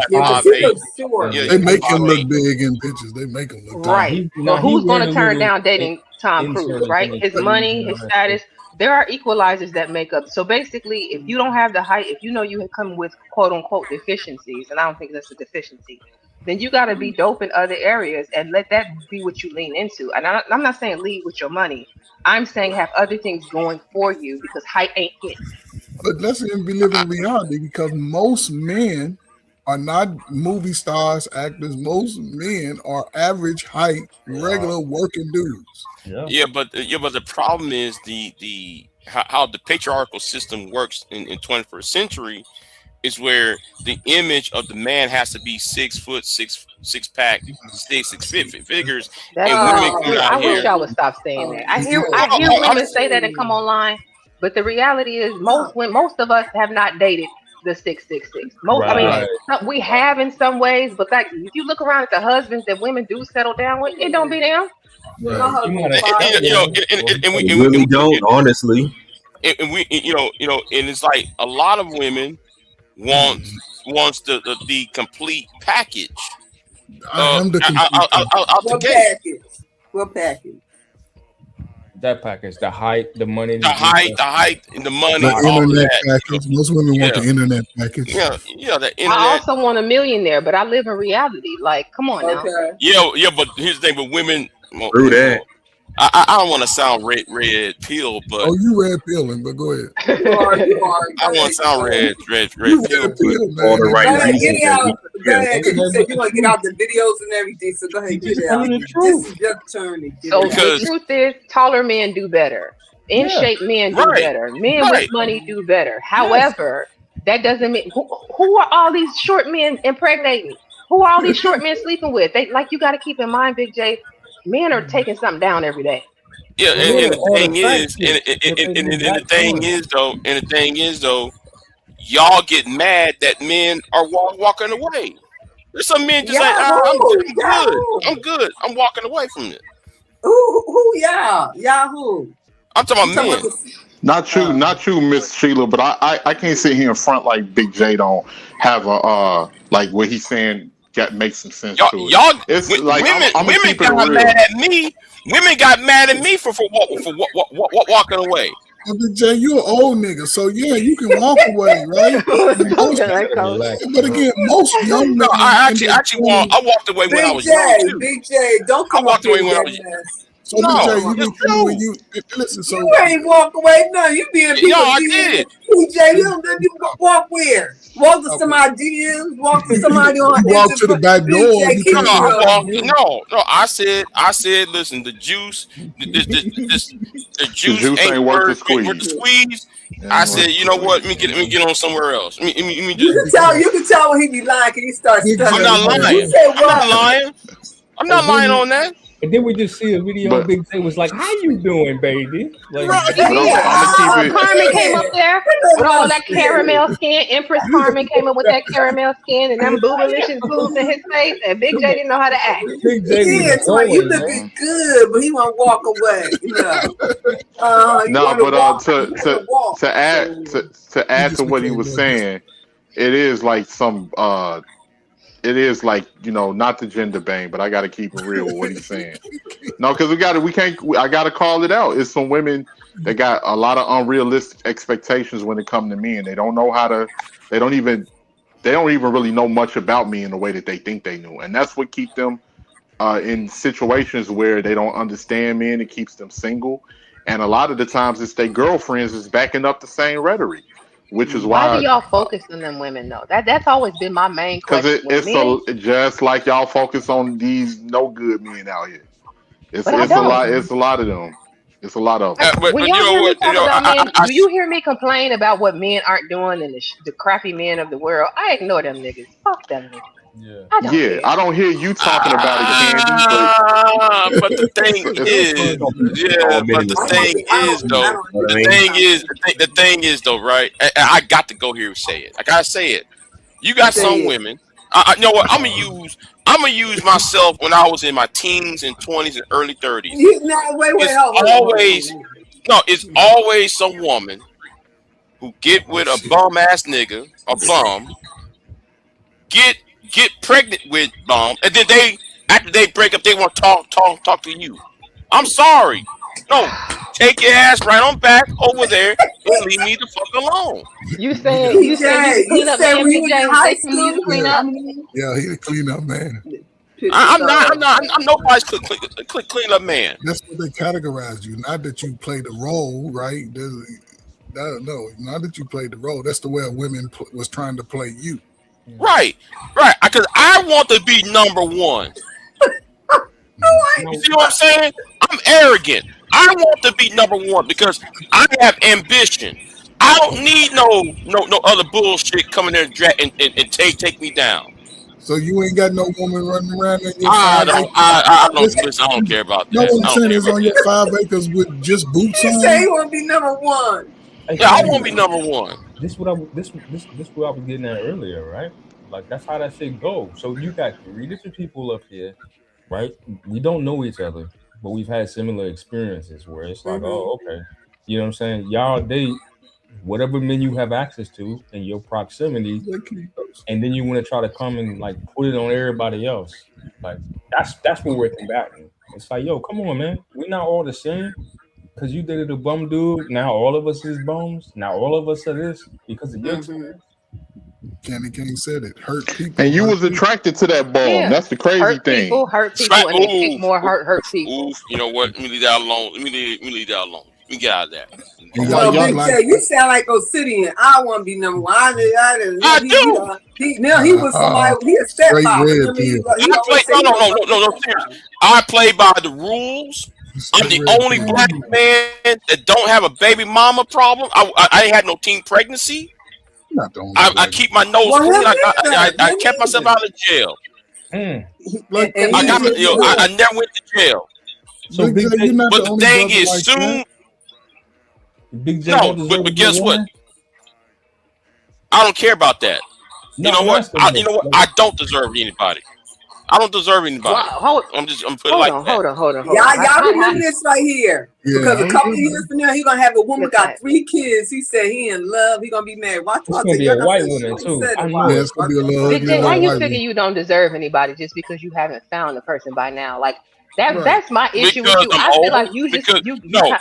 Yeah, but 5'8". he looks short. Yeah, They he he probably make him five look eight. big in pictures. They make him look Nah, tiny. Right. Well, he who's wear gonna the turn little down dating Tom Cruise, insert in right? his His sleeves money, and his all that status. shit. There are equalizers that make up. So basically, if you don't have the height, if you know you have come with quote unquote deficiencies, and I don't think that's a deficiency, then you got to be dope in other areas and let that be what you lean into. And I'm not saying lead with your money. I'm saying have other things going for you because height ain't it. But let's even be living reality because most men are not movie stars, actors. Most men are average height, They are. regular working dudes. Yeah. But the problem is the how the patriarchal system works in 21st century is where the image of the man has to be 6 foot, six pack, six figures, That's and women not coming true. out I wish here. y'all would stop saying that. I hear Oh, women say that and come online, but the reality is most of us have not dated the 666. Most, I mean, Right. we have in some ways, but like if you look around at the husbands that women do settle down with, it don't be them. My Right. You might husband's have and, slept five and, with you know, him, or he and we probably They and we really and, don't, honestly. and it's like a lot of women wants the complete package I am the complete out the What gate. package? What package? that package, the height, the money, The height, and the the money, all of internet that. package. Most women want Yeah, the internet package. the I internet. also want a millionaire, but I live in reality. Like, come on now. Okay. Yeah. But here's the thing with women. Well, Through that. I don't want to sound red pill, but Oh, you red pilling, but go ahead. You are. You are. I Go don't want ahead. to sound You red pill, red but pill, All the man. right Go ahead. Get reasons it that out. we Go yeah. ahead, Ain't because you nothing said but you the want to get truth. out the videos and everything. So go He ahead, get just it out. telling the This truth. is your turn to get it So out. the because truth is, taller men do better. In Yeah. shape men do right, better. Men with right. money do better. Yes. However, that doesn't mean who are all these short men impregnating? Who are all these short men sleeping with? They like you got to keep in mind, Big J. Men are taking something down every day. Yeah, Yeah, and the all the thing fat is, chicks that they done and got the thing done. is though, y'all get mad that men are walking away. There's some men just like, Yahoo! I'm good, Yahoo! I'm walking away from it. Who? Yeah. Yahoo! I'm talking You about talking men. about the? Not you, Miss Sheila, but I can't sit here in front like Big J don't have a like what he's saying. make some sense Y'all, to it. y'all It's like women, I'm gonna women keep it got real. mad at me. Women got mad at me for walking away. Well, Big J, you an old nigga, so yeah, you can walk away, right? Most, Relax, but bro. again, most young No, men I in their actually 20s. I walked away when I Big was young J, too. Big J, don't I come up walked here away with when I that was mess. So Big J, no, you it's be coming when true. you listen. You So ain't walk away. No, you be in No, people I DMs. did. PJ, you walk where? Walk to somebody DMs. Walk to somebody on you walk to the Instagram. back Big door. J, You keep No, can't it I walk real. out walked. the door. No. I said, listen, the juice, the The juice juice ain't ain't worth the worth the squeeze. squeeze. I Ain't worth said, the you know what? squeeze. Let me get on somewhere else. Let me You just. can tell. You can tell when he be lying. Can you start Big I'm J, stuttering? not man. You lying. say I'm not what? lying. I'm And not lying on then that. we just see a video and But Big J was like, "How you doing, baby?" Like, Right. He but did. I'm gonna keep it. Carmen came up Yeah. there That with all was that scary. caramel skin. Empress Carmen came up with that caramel skin and them boobylicious boobs in his face, and Big J didn't know how to act. Big J was Yeah, somebody, you going, looking man. good, but he want to walk away. No. You Nah, want to but walk. You to want to walk. to He add just to what he became was more distant. saying, it is like some it is like, not the gender bang, but I got to keep it real with what he's saying. No, because we can't. I got to call it out. It's some women that got a lot of unrealistic expectations when it comes to men. They don't know how to. They don't even. They don't even really know much about me in the way that they think they knew, and that's what keep them in situations where they don't understand men. It keeps them single, and a lot of the times it's their girlfriends is backing up the same rhetoric, which is Why do why. y'all focus on them women though? That's always been my main Because question with it's men. just like y'all focus on these no good men out here. It's But I it's a don't. lot. It's a lot of them. It's a lot of them. When But you y'all know hear me what? talk about men, I do you hear me complain about what men aren't doing and the crappy men of the world? I ignore them niggas. Fuck them niggas. Yeah. I don't Yeah, care. I don't hear you talking about it, Candy, but but the thing it's is, All yeah, men but in the the I same don't. thing I boat. is don't. I though, don't You know what hear I the mean? thing nobody. is, the thing is though, right? I got to go here and say it. I gotta say it. You got Say some it. women. You know what? I'm gonna use myself when I was in my teens and 20s and early 30s. You now wait. It's Hold always on. no. It's always some woman who get Oh with a shit. bum ass nigga, a bum, get get pregnant with bum, and then they after they break up, they want to talk to you. I'm sorry. No, take your ass right on back over there and leave me the fuck alone. You He got saying it. you saying you PJ, the you cleanup said man, when you was in PJ? high They come to you to school, clean Yeah, up? how many yeah, he the cleanup man. pictures of? I'm nobody's clean up man. That's what they categorize you. Not that you play the role, right? No, not that you played the role. That's the way a women was trying to play you. Right, right. Because I want to be number one. You Now, see what I'm saying? I'm arrogant. I want to be number one because I have ambition. I don't need no other bullshit coming there and, and take me down. So you ain't got no woman running around in your I 5 acres. don't. I don't Just, listen. I don't care about no, that. what I'm I don't saying care is about on your that. 5 acres with just boots He said he on. want to be number one. hey Yeah, I Candy, want to be number one. this what I this what I was getting at earlier, right? Like that's how that shit goes. So you got three different people up here, right? We don't know each other, but we've had similar experiences where it's like, Mm-hmm. oh, okay, you know what I'm saying? Y'all date whatever men you have access to in your proximity, and then you want to try to come and like put it on everybody else. Like that's what we're combating. It's like, yo, come on, man, we're not all the same. Cause you dated a bum dude, now all of us is bums. Now all of us are this because of your Mm-hmm. choice. Candy King said it. Hurt and people, you hurt was people. attracted to that bum. Yeah. That's the crazy thing. Hurt Strike. people, and they pick Ooh, more hurt people. oof. You know what? Let me leave that alone. Let me leave that alone. Let me get out of that. And Well, y'all Big black. J, you sound like Obsidian. I want to be number one. I didn't know I do. he was somebody. He a Straight stepfather. red Remember, pill. he I play. always say No, he no, gonna no, fuck no, his no, no. Serious. stepfather. I play by the rules. I'm Straight the red only pill. black man that don't have a baby mama problem. I ain't had no teen pregnancy. Not the only I black. keep my nose Well, clean. him neither. I Him kept myself neither. out of jail. Mm. Like And I he Big got J, was I good. never went to jail. So Big J, you're not the But the only thing brother is, like that. soon Big J no. don't deserve to But get a guess what? woman. I don't care about that. You No, know I'm what? asking though. You know what? Like, I don't deserve anybody. I don't deserve anybody. Wow, I'm put it like that. hold on. Y'all remember this right here. Because a Yeah. couple of years from now, he gonna have a woman got Listen, 3 kids. He said he in love. He gonna be married. Watch It's out gonna till be a y'all white say woman she too. said I it. know Watch. Yeah, it. it's gonna be a little Big ugly J, why little you white figure woman. you don't deserve anybody just because you haven't found the person by now? Like Right. that's my issue with Because you. I'm I feel like old. you just Because you no,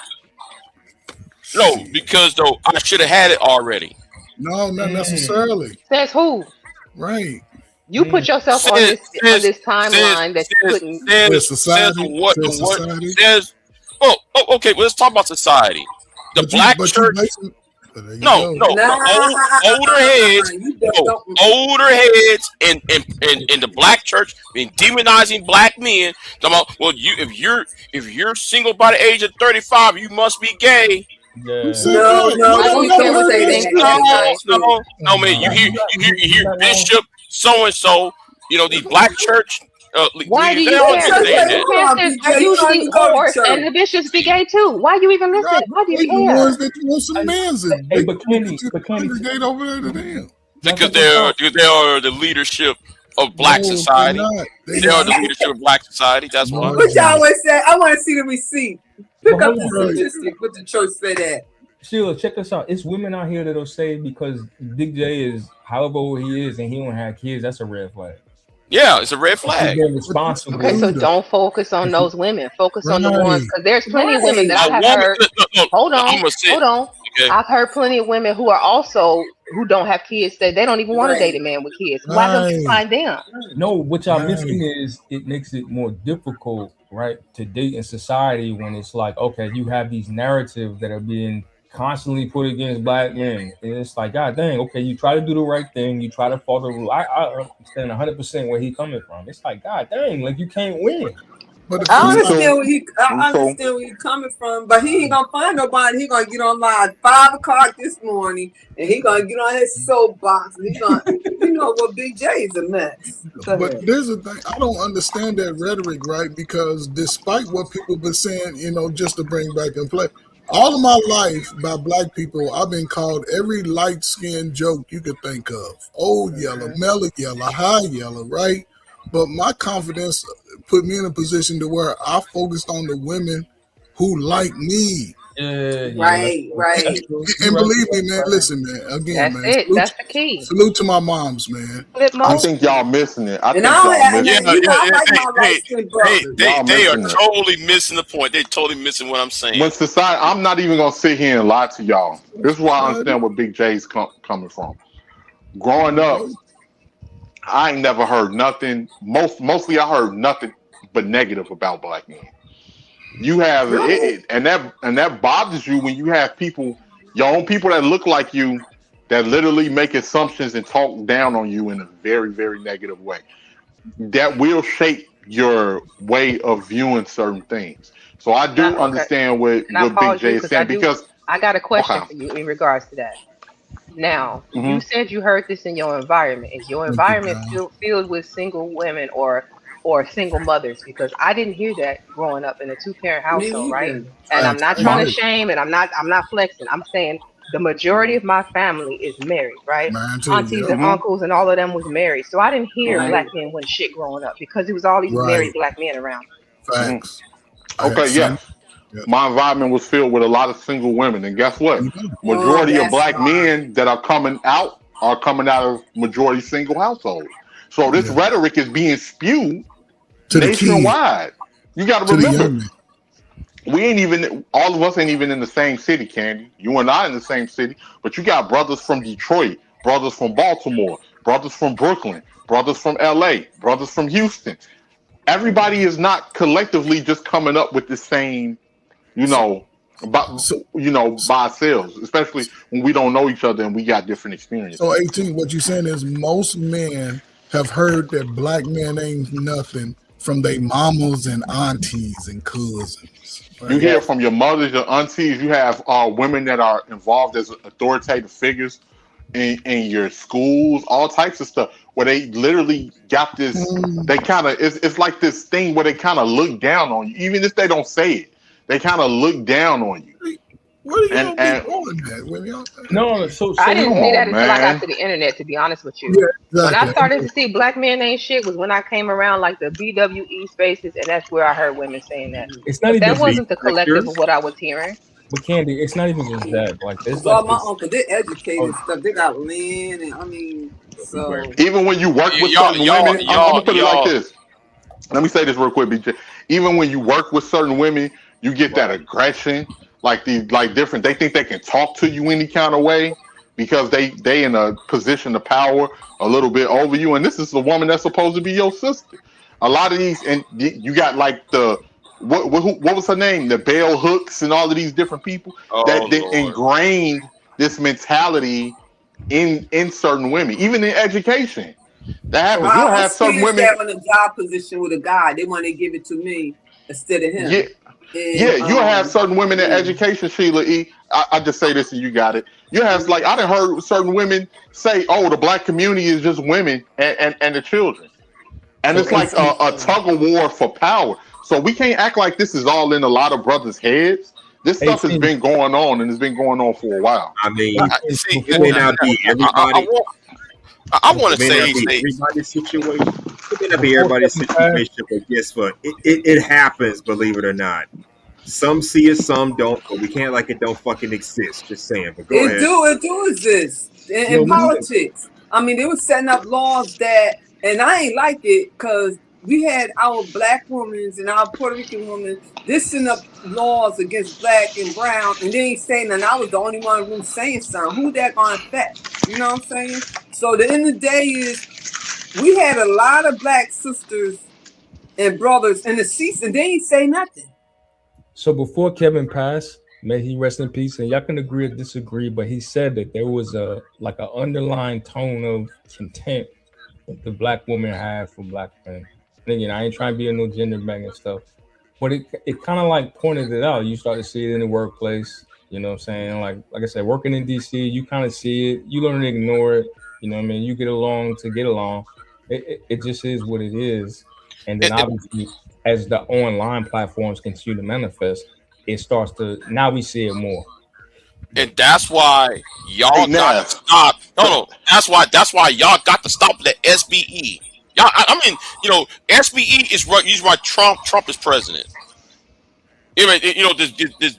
no, Shit. because though I should have had it already. No, not Mm, necessarily. says who? Right. You mm. put yourself on Says this says says timeline that you says couldn't. Says says society. the Says what society. says. Okay. Well, let's talk about society. The But black you church. basically. But there you No, go. no, Nah, the older heads. you just No, don't. older heads in the black church been demonizing black men. Talking about, well, if you're single by the age of 35, you must be gay. Who Yeah. said No, that? no, You Why do don't you don't never care don't what heard they that say think, that. shit. That's Big No, not J? true. no, man. You Nah, hear Bishop so and so. These black church Why do leaders. They you all What care? been church? The saying Wait, that. Bishop hold on, pastors are BJ. You don't usually even go to whores, and church. the bishops be gay too. Why you even Right. listen? Why do you They even the ones care? that you want some mans in. hey, They but you get Kenny, you but Kenny, congregate over there to them. can I Because say something? they are the leadership of black No, they society. not. They They are not. the leadership of black society. That's No, why. they What y'all not. always say? I want to see the receipt. But Pick up hold the on, Right. statistic. What the church say that. Sheila, check this out. It's women out here that'll say because Big J is however old he is and he don't have kids, that's a red flag. Yeah, it's a red If he's flag. being But this is Okay, responsible, so rude. don't focus on if he, those women. Focus on the ones Right. because there's plenty of women that Right. I A have woman. heard. No, Hold I'm on, gonna say. hold on. Okay. I've heard plenty of women who are also who don't have kids say they don't even want to date Right. a man with kids. Why don't you Right. find them? no, what y'all missing Right. is it makes it more difficult, right, to date in society when it's like, okay, you have these narratives that are being constantly put against black men. And it's like, God dang, okay, you try to do the right thing, you try to follow the rule. I understand 100% where he coming from. It's like, God dang, like you can't win. But the I flip Me side, too. understand where he. Me I too. understand where he coming from, but he ain't gonna find nobody. He gonna get online 5 o'clock this morning, and he gonna get on his soapbox, and he gonna. You know what? Big J is a mess. Go but ahead. there's a thing. I don't understand that rhetoric, right? Because despite what people been saying, just to bring back and play, all of my life by black people, I've been called every light skinned joke you could think of. Old yellow, mellow yellow, high yellow, right? But my confidence put me in a position to where I focused on the women who like me. Yeah, that's Right. true. That's Right. true. You're And right. believe You're me, man, right. listen, man, again, That's man, it. That's the key. salute to my moms, man. Flip I mode. think y'all missing it. I And I think don't y'all have. And Yeah, missing it. yeah, I yeah. like my light Hey, skinned hey, brothers. Y'all they are missing it. totally missing the point. They're totally missing what I'm When saying. society, I'm not even gonna sit here and lie to y'all. This is why I Society, understand where Big J's coming from. Growing you up, know, I ain't never heard nothing. Mostly, I heard nothing but negative about black men. You have Really? and that bothers you when you have people, your own people that look like you, that literally make assumptions and talk down on you in a very, very negative way. That will shape your way of viewing certain things. So I do Now, okay. understand And I what Big pause you J is because I saying do. because I got a question okay, for you in regards to that. Now, you hmm said you heard this in your environment. Is your thank you, environment God. filled with single women or single mothers? Because I didn't hear that growing up in a two-parent Me household, right? either. And I'm Facts. not trying to Amen. shame, and I'm not flexing. I'm saying the majority of my family is married, right? Mine too. Aunties Yep. and hmm uncles and all of them was married. So I didn't hear hmm black Right. men wasn't shit growing up because it was all these Right. married black men around. hmm Facts. I had the okay, same. yes. Yep. My environment was filled with a lot of single women, and guess There what? you go. Majority of That's black why. men that are coming out of majority single households. So this Yeah. rhetoric is being spewed To the kid, nationwide. You got to to the remember, young man. we ain't even all of us ain't even in the same city, Candy. You and I in the same city, but you got brothers from Detroit, brothers from Baltimore, brothers from Brooklyn, brothers from LA, brothers from Houston. Everybody is not collectively just coming up with the same, you So, know, by, so, by ourselves, especially when we don't know each other and we got different so, experiences. 18, what you're saying is most men have heard that black men ain't nothing from their mamas and aunties and cousins, You right? hear Yes. from your mothers, your aunties. You have women that are involved as authoritative figures in your schools, all types of stuff, where they literally got this. Mm, They kind of it's like this thing where they kind of look down on you, even if they don't say it. They kind of look down on you. What are And y'all be doing that when y'all? No, so I didn't come see that on, until I got man. to the internet, to be honest with you. Yeah, When I exactly. started to see black men ain't shit was when I came around like the BWE spaces, and that's where I heard women saying that. it's not But even that just, These wasn't the collective of lectures. what I was hearing. but Candy, it's not even just that. Like there's Cause like all my this. uncles, they educated Oh, and stuff. They got land, and I mean, so Even when you work with Y'all, certain y'all, women, I'm y'all, gonna put it like y'all. this. Let me say this real quick, BJ. Even when you work with certain women, you get that right. aggression, like these, like different. They think they can talk to you any kind of way because they in a position of power a little bit over you, and this is the woman that's supposed to be your sister. A lot of these, and you got like the what was her name? The bell hooks and all of these different people Oh that they Lord. ingrained this mentality in certain women, even in education. That so happens. You'll how have certain serious women. that when a job position with a guy, they want to give it to me instead of Yeah, him. And yeah, you have certain women in yeah. education, Sheila E. I just say this and you got it. You have like I done heard certain women say, "Oh, the black community is just women and the children," and So it's like AC, a tug of war for power. So we can't act like this is all in a lot of brothers' heads. This stuff has AC, been going on and it's been going on for a while. I mean, AC. See, it Before may not be everybody. I want It to may not say, be everybody's situation. It may not be before everybody's Kevin passed, situation, but guess what? It happens, believe it or not. Some see it, some don't, but we can't like it don't fucking exist. Just saying. But go ahead. It do exist yo, in listen, politics. I mean, they were setting up laws that, and I ain't like it because we had our black women and our Puerto Rican women. This setting up laws against black and brown, and they ain't saying nothing. I was the only one who was saying something. Who that gonna affect? You know what I'm saying? So the end of the day is we had a lot of black sisters and brothers in the seats, and they ain't say nothing. so before Kevin passed, may he rest in peace. And y'all can agree or disagree, but he said that there was a like an underlying tone of contempt that the black woman had for black men. And again, I ain't trying to be a no gender bang and stuff, but it kind of like pointed it out. You start to see it in the workplace. You know what I'm saying? Like I said, working in DC, you kind of see it. You learn to ignore it. You know what I mean? You get along to get along. It just is what it is. And then and, obviously, as the online platforms continue to manifest, it starts to now we see it more. and that's why Hey y'all got to Nav, stop. No, that's why y'all got to stop the SBE. Y'all, I mean, SBE is right. He's why Trump is president. This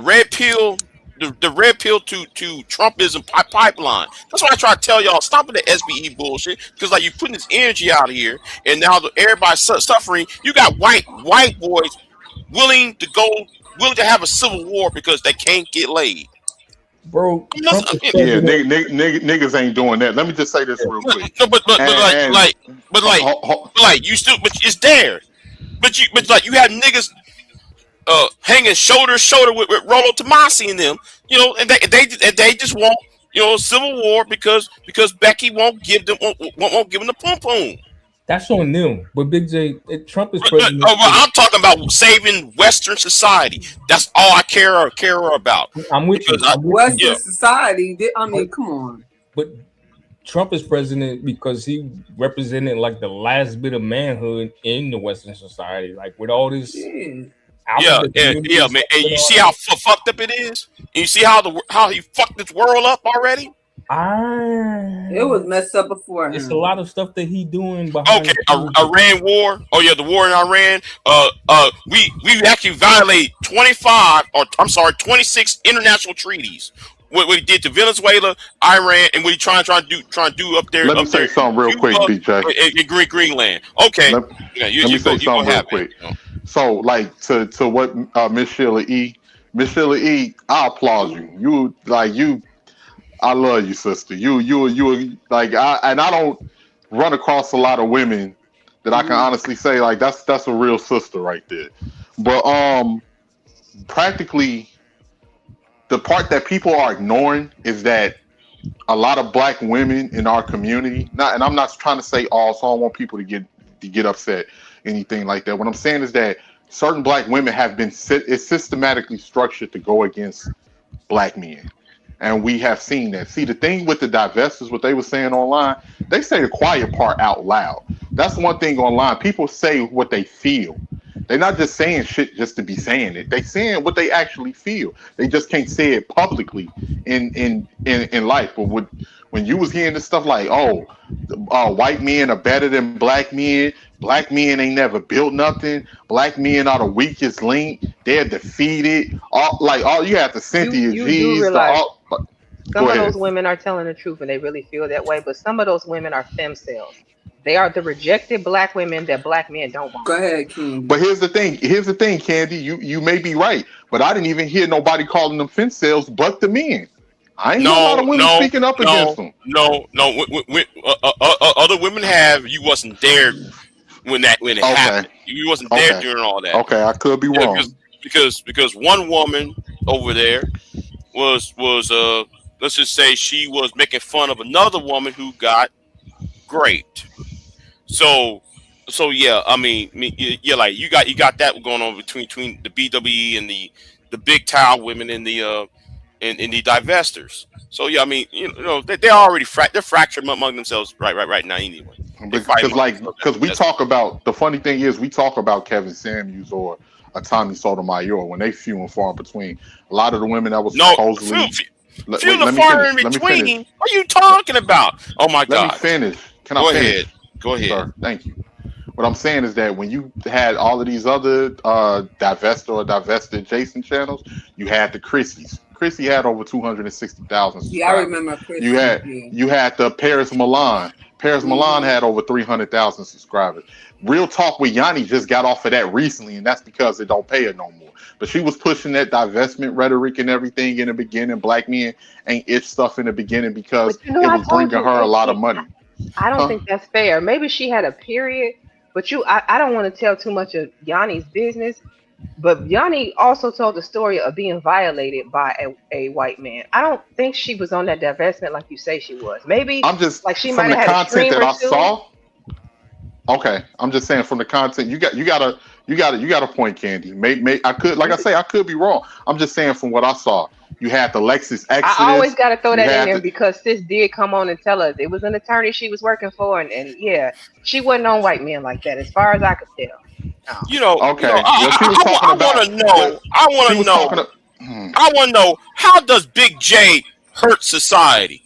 red pill. The red pill to Trumpism pipeline. That's why I try to tell y'all stop with the SBE bullshit. Because like you putting this energy out here, and now everybody's suffering. You got white boys willing to have a civil war because they can't get laid. Bro, Trump is yeah, president. niggas ain't doing that. Let me just say this real quick. No, but And, and ho- ho- you still, but it's there. But like you have niggas hanging shoulder to shoulder with Rollo Tomasi and them, and they just want civil war because Becky won't give them the pum pum. That's on them. But Big J, Trump is But president. I'm talking about saving Western society. That's all I care about. I'm with Because you. I'm with you. Western society, I mean, come on. But Trump is president because he represented like the last bit of manhood in the Western society, like with all this Yeah. alphabet community yeah, and man. stuff And going you see on. fucked up it is. And you see how he fucked this world up already. It was messed up before It's a him. lot of stuff that he doing behind Okay, the scenes. Iran war. Oh yeah, the war in Iran. We actually violated 26 international treaties. What he did to Venezuela, Iran, and what he trying to do let me up there say in something real quick, Cuba BJ. and Greenland. Okay, Let, yeah, let me say you go something real have it. quick. So, like to what Miss Sheila E, I applaud you. I love you, sister. You like I don't run across a lot of women that I can honestly say like that's a real sister right there. But practically the part that people are ignoring is that a lot of black women in our community, not and I'm not trying to say all, so I don't want people to get upset, anything like that. What I'm saying is that certain black women have been it's systematically structured to go against black men. And we have seen that. See, the thing with the divestors, what they were saying online, they say the quiet part out loud. That's one thing online. People say what they feel. They're not just saying shit just to be saying it. They saying what they actually feel. They just can't say it publicly in life. But when you was hearing this stuff like, oh, white men are better than black men. Black men ain't never built nothing. Black men are the weakest link. They're defeated. All you have to Cynthia You do G's. realize Go some of ahead. those women are telling the truth and they really feel that way, but some of those women are femcells. They are the rejected black women that black men don't want. Go ahead, King. But here's the thing. Here's the thing, Candy. You may be right, but I didn't even hear nobody calling them fence sales, but the men. I ain't hear a lot No, of women no, speaking up against no, them. no, no. Other women have. You wasn't there when it Okay. happened. You wasn't there Okay. during all that. Okay. I could be Yeah, wrong. because one woman over there was let's just say she was making fun of another woman who got great. So yeah, yeah, like you got that going on between the BWE and the big tile women and the divestors. So yeah, they're already they're fractured among themselves right now anyway. They fight among themselves. Because we talk about the funny thing is we talk about Kevin Samuels or a Tommy Sotomayor when they few and far between. A lot of the women that was No, supposedly few the far in Let me finish. between. What are you talking about? Oh my Let me God! finish. Can I Go finish? ahead. Go ahead. Sir, thank you. What I'm saying is that when you had all of these other divestor or divested Jason channels, you had the Chrissies. Chrissy had over 260,000 Yeah, I subscribers. remember Chris. You had the Paris Milan. Paris Milan had over 300,000 subscribers. Real Talk with Yanni just got off of that recently, and that's because it don't pay her no more. But she was pushing that divestment rhetoric and everything in the beginning. Black men ain't itch stuff in the beginning because But you know, it I was told bringing you, her a lot of money. I don't Huh? think that's fair. Maybe she had a period, but I don't want to tell too much of Yanni's business. But Yanni also told the story of being violated by a white man. I don't think she was on that divestment like you say she was. Maybe I'm just like she from might the have had a content stream that or I two. saw. Okay, I'm just saying from the content you got a point, Candy. I could, like I say, I could be wrong. I'm just saying from what I saw, you had the Lexus I always Exodus. got to throw You that in had there the because sis did come on and tell us it was an attorney she was working for, and yeah, she wasn't on white men like that, as far as I could tell. No. okay. Well, she was talking I want about. to know. I She want to was talking. know. I want to know, how does Big J hurt society?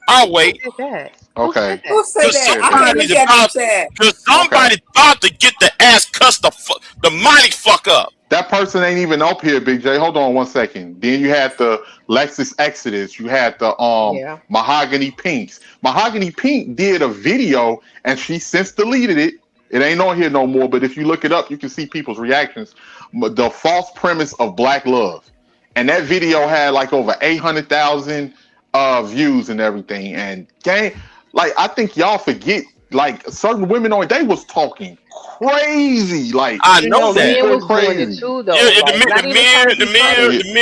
I'll Who wait. said that? Who said Okay. that? Who said that? I can't look at the chat. Cause Okay. somebody's about to get the ass cussed the mighty fuck up. That person ain't even up here, Big J. Hold on one second. Then you had the Lexus Exodus. You had the Yeah. Mahogany Pinks. Mahogany Pink did a video and she since deleted it. It ain't on here no more, but if you look it up, you can see people's reactions. The false premise of black love. And that video had like over 800,000 views and everything. And like I think y'all forget, like certain women on they was talking crazy, like I You know know, that. men was doing it crazy. too, though. Yeah, Like, not even trying to be funny. the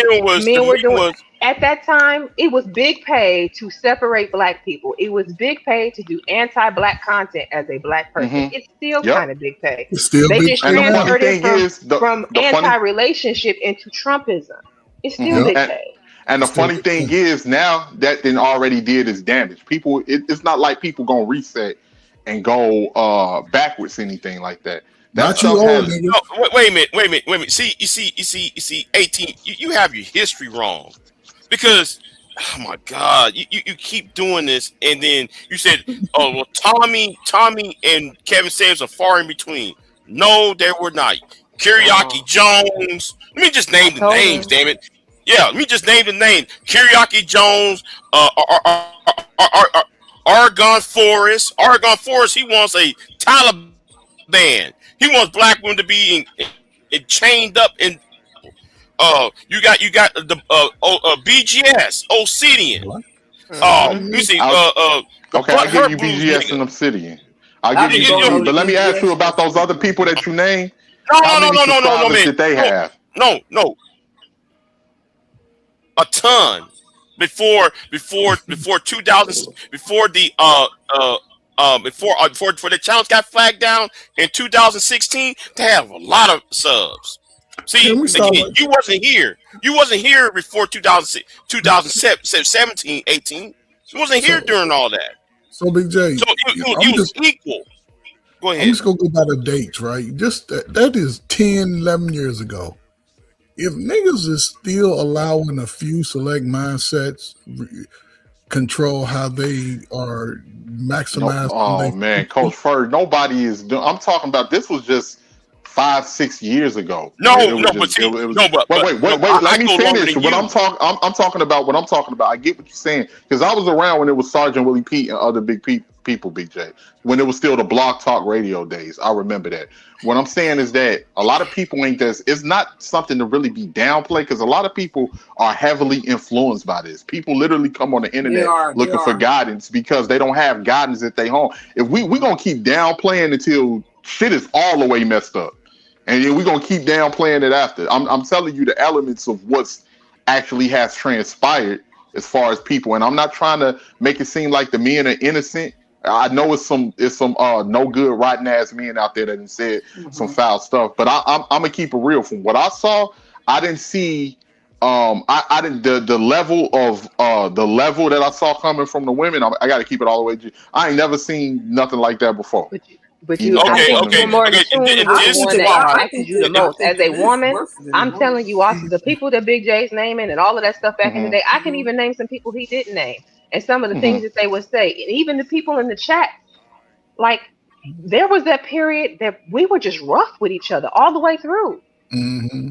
Men were men doing was. at that time. It was big pay to separate black people. It was big pay to do anti-black content as a black person. Mm-hmm. It's still kind Yep. of big pay. It's still They big just pay And the now. funny transferred it thing is, from the funny anti-relationship into Trumpism. It's still Mhm. Yep. big pay. And the It's still funny big thing pay. is now that then already did is damage. People, it's not like people gonna reset and go backwards, anything like that. That Not you stuff old has. niggas. No, wait a minute. Wait a minute. Wait a minute. See, you see. 18. You have your history wrong because. Oh my God! You keep doing this, and then you said, "Oh well, Tommy, and Kevin Samuels are far in between." No, they were not. Kiriaki No, Jones. Let me just I name the told names. her. Damn it! Yeah, let me just name the name. Kiriaki Jones, Argon Forest. Argon Forest. He wants a Taliban. He wants black women to be chained up in. You got BGS, Obsidian. What? Let me Hmm. see. I'll, The okay, I'll Butt give Hurt you Blues BGS nigga. and Obsidian. I'll I give be you going You- BG, over but the let me ask you BGS about stuff those other too. people that you named. no, How no, many no, no, no, no, subscribers man. did they No, have? no. A ton before 2000, before the before the challenge got flagged down in 2016. They have a lot of subs. Can See, we start again, with you wasn't here. You wasn't here before 2017, 18. You wasn't here so during all that. Big J? So it I'm was just equal. Go I'm ahead. just gonna go by the dates, right? Just that is 10, 11 years ago. If niggas is still allowing a few select mindsets control how they are No, maximizing oh their man, Coach Furr, nobody is doing. I'm talking about this was just 5, 6 years ago. No, It was no, but just see, it was. no, Wait, but wait, no, wait, wait. I Let me go longer finish. than What you. I'm talking about. What I'm talking about. I get what you're saying because I was around when it was Sergeant Willie Pete and other big people. BJ, when it was still the Blog Talk Radio days. I remember that. What I'm saying is that a lot of people ain't this. It's not something to really be downplayed because a lot of people are heavily influenced by this. People literally come on the They internet are. They looking for are. guidance because they don't have guidance at their home. If we gonna keep downplaying until shit is all the way messed up, and then we're gonna keep downplaying it after. I'm telling you the elements of what's actually has transpired as far as people, and I'm not trying to make it seem like the men are innocent. I know it's some no good rotten ass men out there that have said some Mm-hmm. foul stuff, but I'm gonna keep it real. From what I saw, I didn't see I didn't the level of the level that I saw coming from the women. I got to keep it all the way. I ain't never seen nothing like that before. But Even you, I coming Okay, think from the you okay, were men. more in okay. tune And with I the this think is one it. that why. I impacted think you the it. I most. As think a it is woman, worse than the I'm women. telling you, Austin, the people that Big J's naming and all of that stuff back in the Hmm. day, I can Mm-hmm. even name some people he didn't name. And some of the Hmm. things that they would say. And even the people in the chat, like there was that period that we were just rough with each other all the way through. Mm-hmm.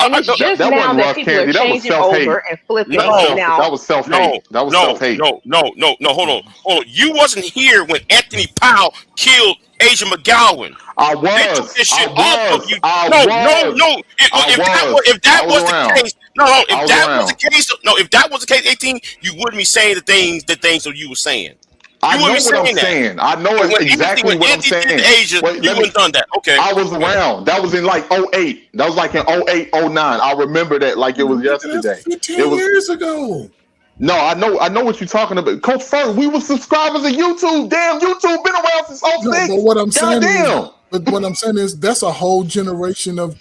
And it's No, just That now wasn't that rough, people are Candy. That was changing self over hate. and flipping. And That now, was self hate. no, That was self no, hate. no, no, no, no. Hold on. You wasn't here when Anthony Powell killed Asia McGowan. I They took was. this I shit off of was. you. I No, no, was. no. I If was. that I was was the around. case, no. I If was that was the around. case, no. If that was the case, 18, you wouldn't be saying the things that you were saying. I You wouldn't know be what I'm saying that. saying. I know When exactly when what I'm Anthony did saying. Asia, Wait, you let me. wouldn't done that. Okay, I was go ahead. around. That was in like '08. That was like in '08, '09. I remember that like it was Nigga, that's yesterday. It 15 was years ago. no, I know what you're talking about. Coach Fur, we were subscribers of YouTube. Damn, YouTube been around since No, but '06. what I'm saying is, Goddamn. that's a whole generation of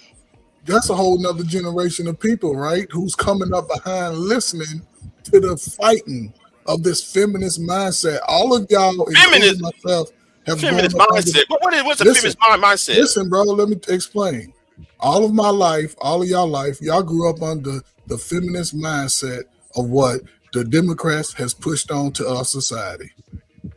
that's a whole nother generation of people, right? Who's coming up behind listening to the fighting of this feminist mindset. All of y'all, including Feminist, myself, have grown feminist up under mindset. the What's a listen, feminist mindset? listen, bro, let me explain. All of my life, all of y'all life, y'all grew up under the feminist mindset of what the Democrats has pushed on to our society.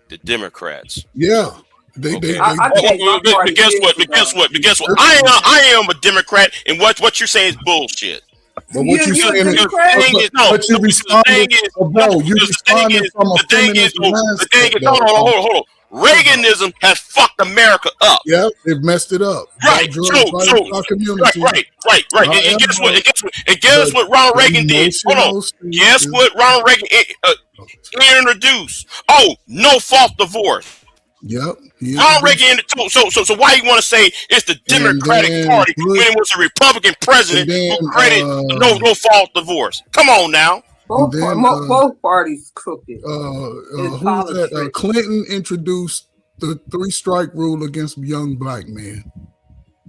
The Democrats. Yeah. They Okay. I changed my But party guess what? years But guess ago. what? But guess what? listen, I am a Democrat, and what you're saying is bullshit. but what you You're a saying is, Because the Democrat. thing is, no, but you no, because the thing responded, is, oh, no, bro, you because responding from a feminist the thing mindset, is, though. hold on. Reaganism has fucked America up. Yeah, they've messed it up. Right. Brought drugs right into our community. Right. However, And guess the what Ronald Reagan did? Hold on. emotional state Guess is, what Ronald Reagan introduced? Oh, no fault divorce. yep, he Ronald introduced, Reagan. So why you want to say it's the and Democratic then Party when Bush, it was a Republican and president then, who created no fault divorce? Come on now. and Both then, both parties crooked. who It's was that? politics. Clinton introduced the three-strike rule against young black men.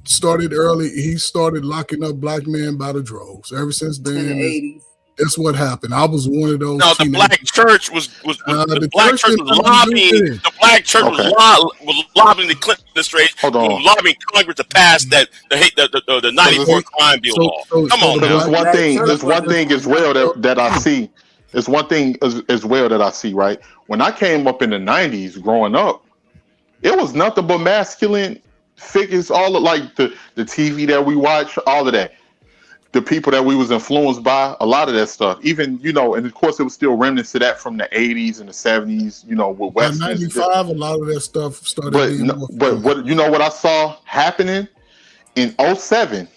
Started early. He started locking up black men by the droves. Ever since In the then, '80s. that's what happened. I was one of those No, the teenagers. black church was the The black church church didn't was have nothing to do lobbying. with it. The black church Okay. was lobbying the Clinton administration, Hold on. lobbying Congress to pass the Because it's 94 crime bill law. Come So on the because now. it's black one Black thing. church There's one wasn't thing doing as well nothing. that I see. It's one thing as well that I see. Right when I came up in the '90s, growing up, it was nothing but masculine figures. All of like the TV that we watch, all of that. The people that we was influenced by, a lot of that stuff. Even and of course it was still remnants of that from the '80s and the '70s. With by westerns. '95, a lot of that stuff started But being more but feminine. what I saw happening in '07.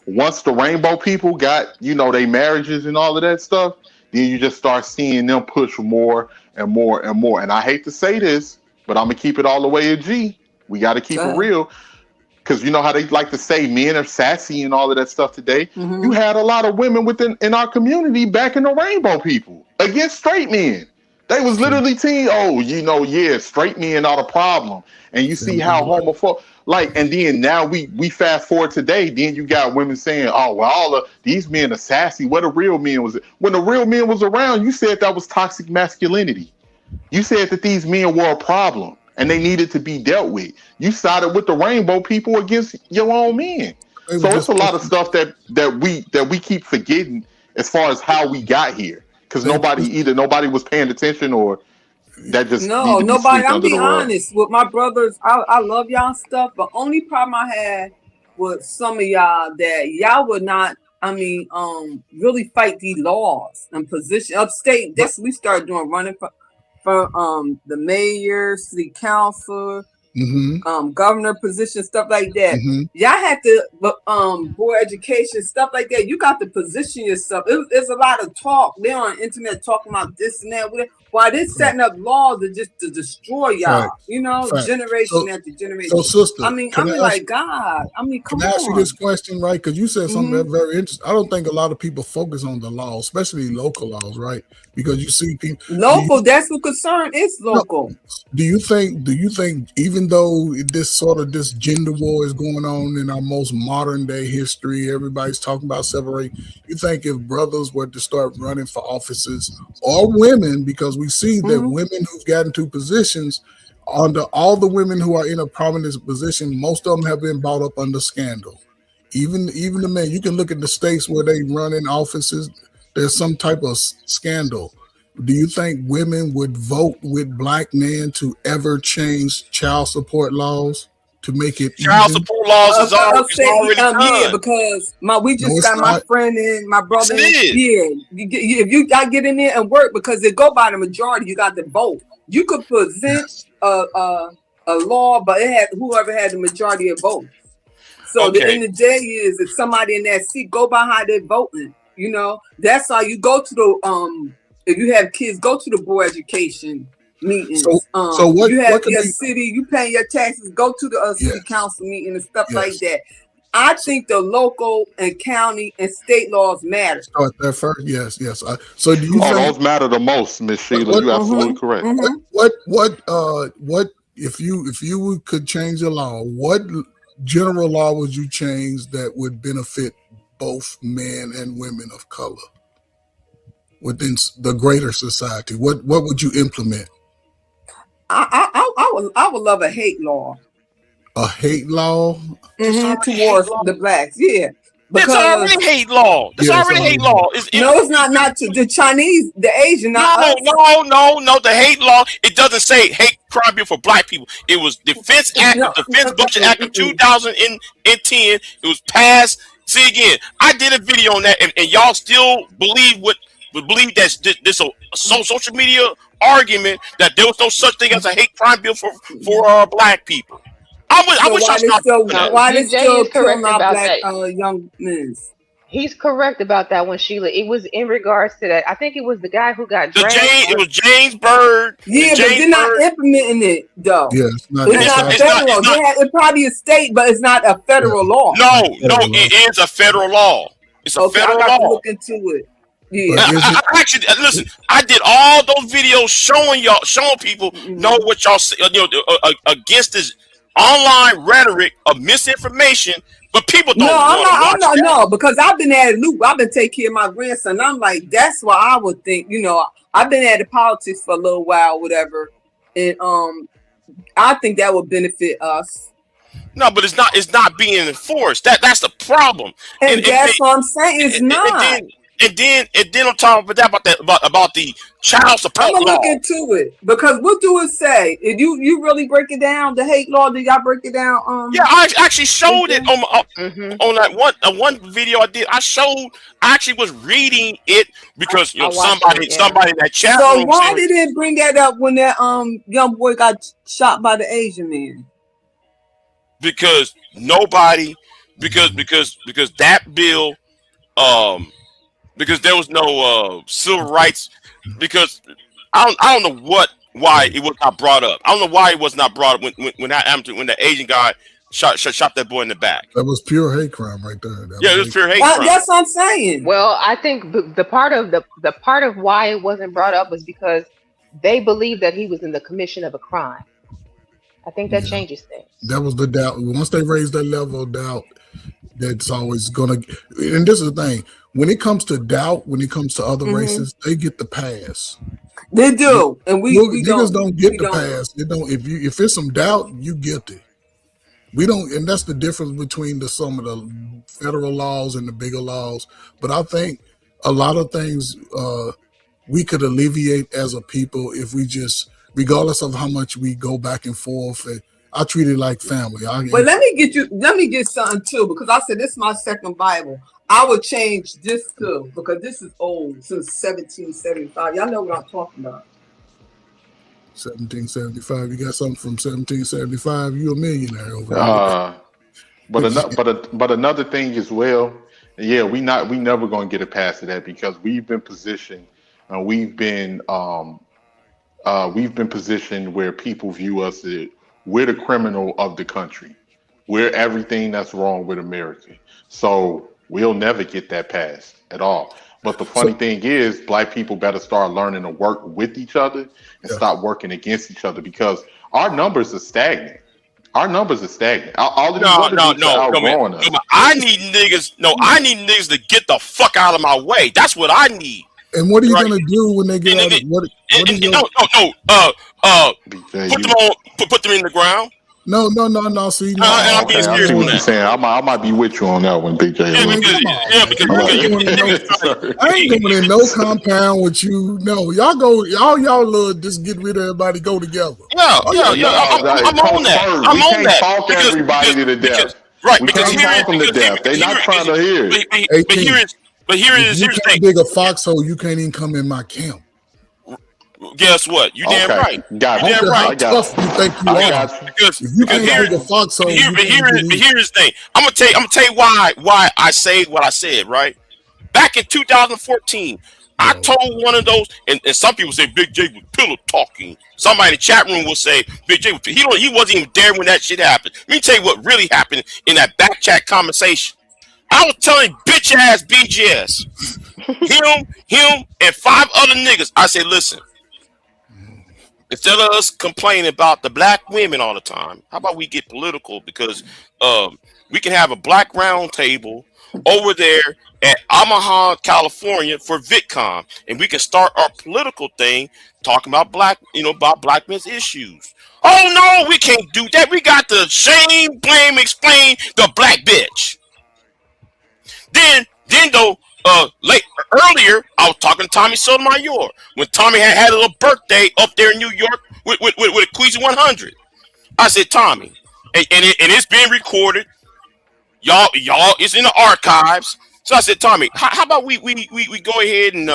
Once the rainbow people got they marriages and all of that stuff, then you just start seeing them push more and more and more. And I hate to say this, but I'm gonna keep it all the way a G. We got to keep it real because you know how they like to say men are sassy and all of that stuff today. You Mm-hmm. had a lot of women in our community backing the rainbow people against straight men. They was literally team, yeah, straight men are the problem. And you see how homophobic, and then now we fast forward today, then you got women saying, oh, well, all of these men are sassy. What a real men was. When the real men was around, you said that was toxic masculinity. You said that these men were a problem. and they needed to be dealt with. You sided with the rainbow people against your own men. So it's a lot of stuff that we keep forgetting as far as how we got here, because nobody was paying attention, or that just need No, to be nobody. swept I'm under the be rug. honest with my brothers. I love y'all stuff, but only problem I had with some of y'all that y'all would not. I mean, really fight these laws and position upstate. That's we started doing running for the mayor, city council, governor position, stuff like that. Y'all had to board education, stuff like that. You got to position yourself. There's a lot of talk. They're on the internet talking about this and that. Why they're setting up laws to destroy y'all, generation after generation. So, sister, I mean, I'm like, God. I mean, come can I ask you on. this question, right? Because you said something that's very interesting. I don't think a lot of people focus on the law, especially local laws, right? Because you see people local. That's what concern is local. Do you think even though this gender war is going on in our most modern day history, everybody's talking about separation, you think if brothers were to start running for offices, or women, because we see that women who've gotten to positions, under all the women who are in a prominent position, most of them have been brought up under scandal. Even the men, you can look at the states where they run in offices, there's some type of scandal. Do you think women would vote with black men to ever change child support laws to make it child even? support laws is already done? Yeah, because we just got my friend and my brother. Yes, if you got to get in there and work, because they go by the majority, you got to vote. You could present a law, but it had whoever had the majority of votes. So the end of the day is if somebody in that seat go by how they're voting, that's how you go to the if you have kids, go to the board education meetings. So what you have could your be, city, you pay your taxes, go to the city council meeting and stuff like that. I think the local and county and state laws matter. Start there first. Yes. So do you think those matter the most, Miss Sheila? You're absolutely correct. What if you could change the law? What general law would you change that would benefit both men and women of color within the greater society? What would you implement? I would love a hate law. A hate law? Towards the blacks, yeah. That's already hate law. That's already hate law. It's not to the Chinese, the Asian. No. The hate law. It doesn't say hate crime bill for black people. It was Defense Budget Act of 2010. It was passed. See again. I did a video on that, and y'all still believe that this a social media argument that there was no such thing as a hate crime bill for black people. I wish I stopped that. Why they still correct killing our about black that. young men? He's correct about that one, Sheila. It was in regards to that. I think it was the guy who got dragged. It was James Bird. Yeah, but they're not implementing it though. Yeah, it's not federal. It's probably a state, but it's not a federal law. No, it is a federal law. It's a federal law. To look into it. Yeah. I actually listen. I did all those videos showing people know what y'all say, against this online rhetoric of misinformation, but people don't. I'm not, because I've been at it, Luke. I've been taking care of my grandson. I'm like, that's why I would think, I've been at the politics for a little while, whatever, and I think that would benefit us. No, but it's not being enforced. That's the problem. And that's what I'm saying. It's not. And then on top of that, about the child support law. I'm gonna look law. into it, because what do it say? If you really break it down, the hate law, did y'all break it down? Yeah, I actually showed it on that one video I did. I actually was reading it because somebody in that chat room. So why did it bring that up when that young boy got shot by the Asian man? Because because that bill because there was no civil rights, because I don't know why it was not brought up. I don't know why it was not brought up when the Asian guy shot that boy in the back. That was pure hate crime right there. It was pure hate crime. That's what I'm saying. Well, I think the part of why it wasn't brought up was because they believe that he was in the commission of a crime. I think that changes things. That was the doubt. Once they raise that level of doubt, that's always gonna. And this is the thing: when it comes to doubt, when it comes to other races, they get the pass. They do, and we niggas don't get we the don't. pass. It don't. If it's some doubt, you guilty. We don't, and that's the difference between some of the federal laws and the bigger laws. But I think a lot of things we could alleviate as a people if we just, regardless of how much we go back and forth. I treat it like family. But let me get something too, because I said this is my second Bible. I would change this too, because this is old, since 1775. Y'all know what I'm talking about. 1775. You got something from 1775? You a millionaire over there. But another thing as well, yeah, we never gonna get it past that, because we've been positioned and we've been positioned where people view us as we're the criminal of the country. We're everything that's wrong with America. So we'll never get that passed at all. But the funny thing is, black people better start learning to work with each other and stop working against each other, because our numbers are stagnant. All of these other groups are outgrowing us. I need niggas to get the fuck out of my way. That's what I need. And what are you gonna do when they get out? Put them in the ground. No. See, no. I'm being serious what on you're that. saying. I might be with you on that one, Big J. I ain't going in no compound with you. No, y'all little just get rid of everybody, go together. Yeah. I'm on that. We can't talk everybody to death. Right, we because can't talk them to death. They're not trying to hear it. But here is you the can't thing. dig a foxhole, you can't even come in my camp. Guess what? You damn right. Got you damn right. How tough you think you are? Because you can't dig a foxhole. Here's the thing. I'm gonna tell you why I say what I said. Right, back in 2014, I told one of those, and some people say Big J was pillow talking. Somebody in the chat room will say Big J he wasn't even there when that shit happened. Let me tell you what really happened in that back chat conversation. I was telling bitch ass BGS, him, and 5 other niggas. I said, listen, instead of us complaining about the black women all the time, how about we get political? Because we can have a black round table over there at Omaha, California for VidCon, and we can start our political thing talking about black men's issues. Oh no, we can't do that. We got to shame, blame, explain the black bitch. Then though, earlier I was talking to Tommy Sotomayor when Tommy had a little birthday up there in New York with a Queasy 100. I said, Tommy, and it's being recorded. Y'all, it's in the archives. So I said, Tommy, how about we go ahead and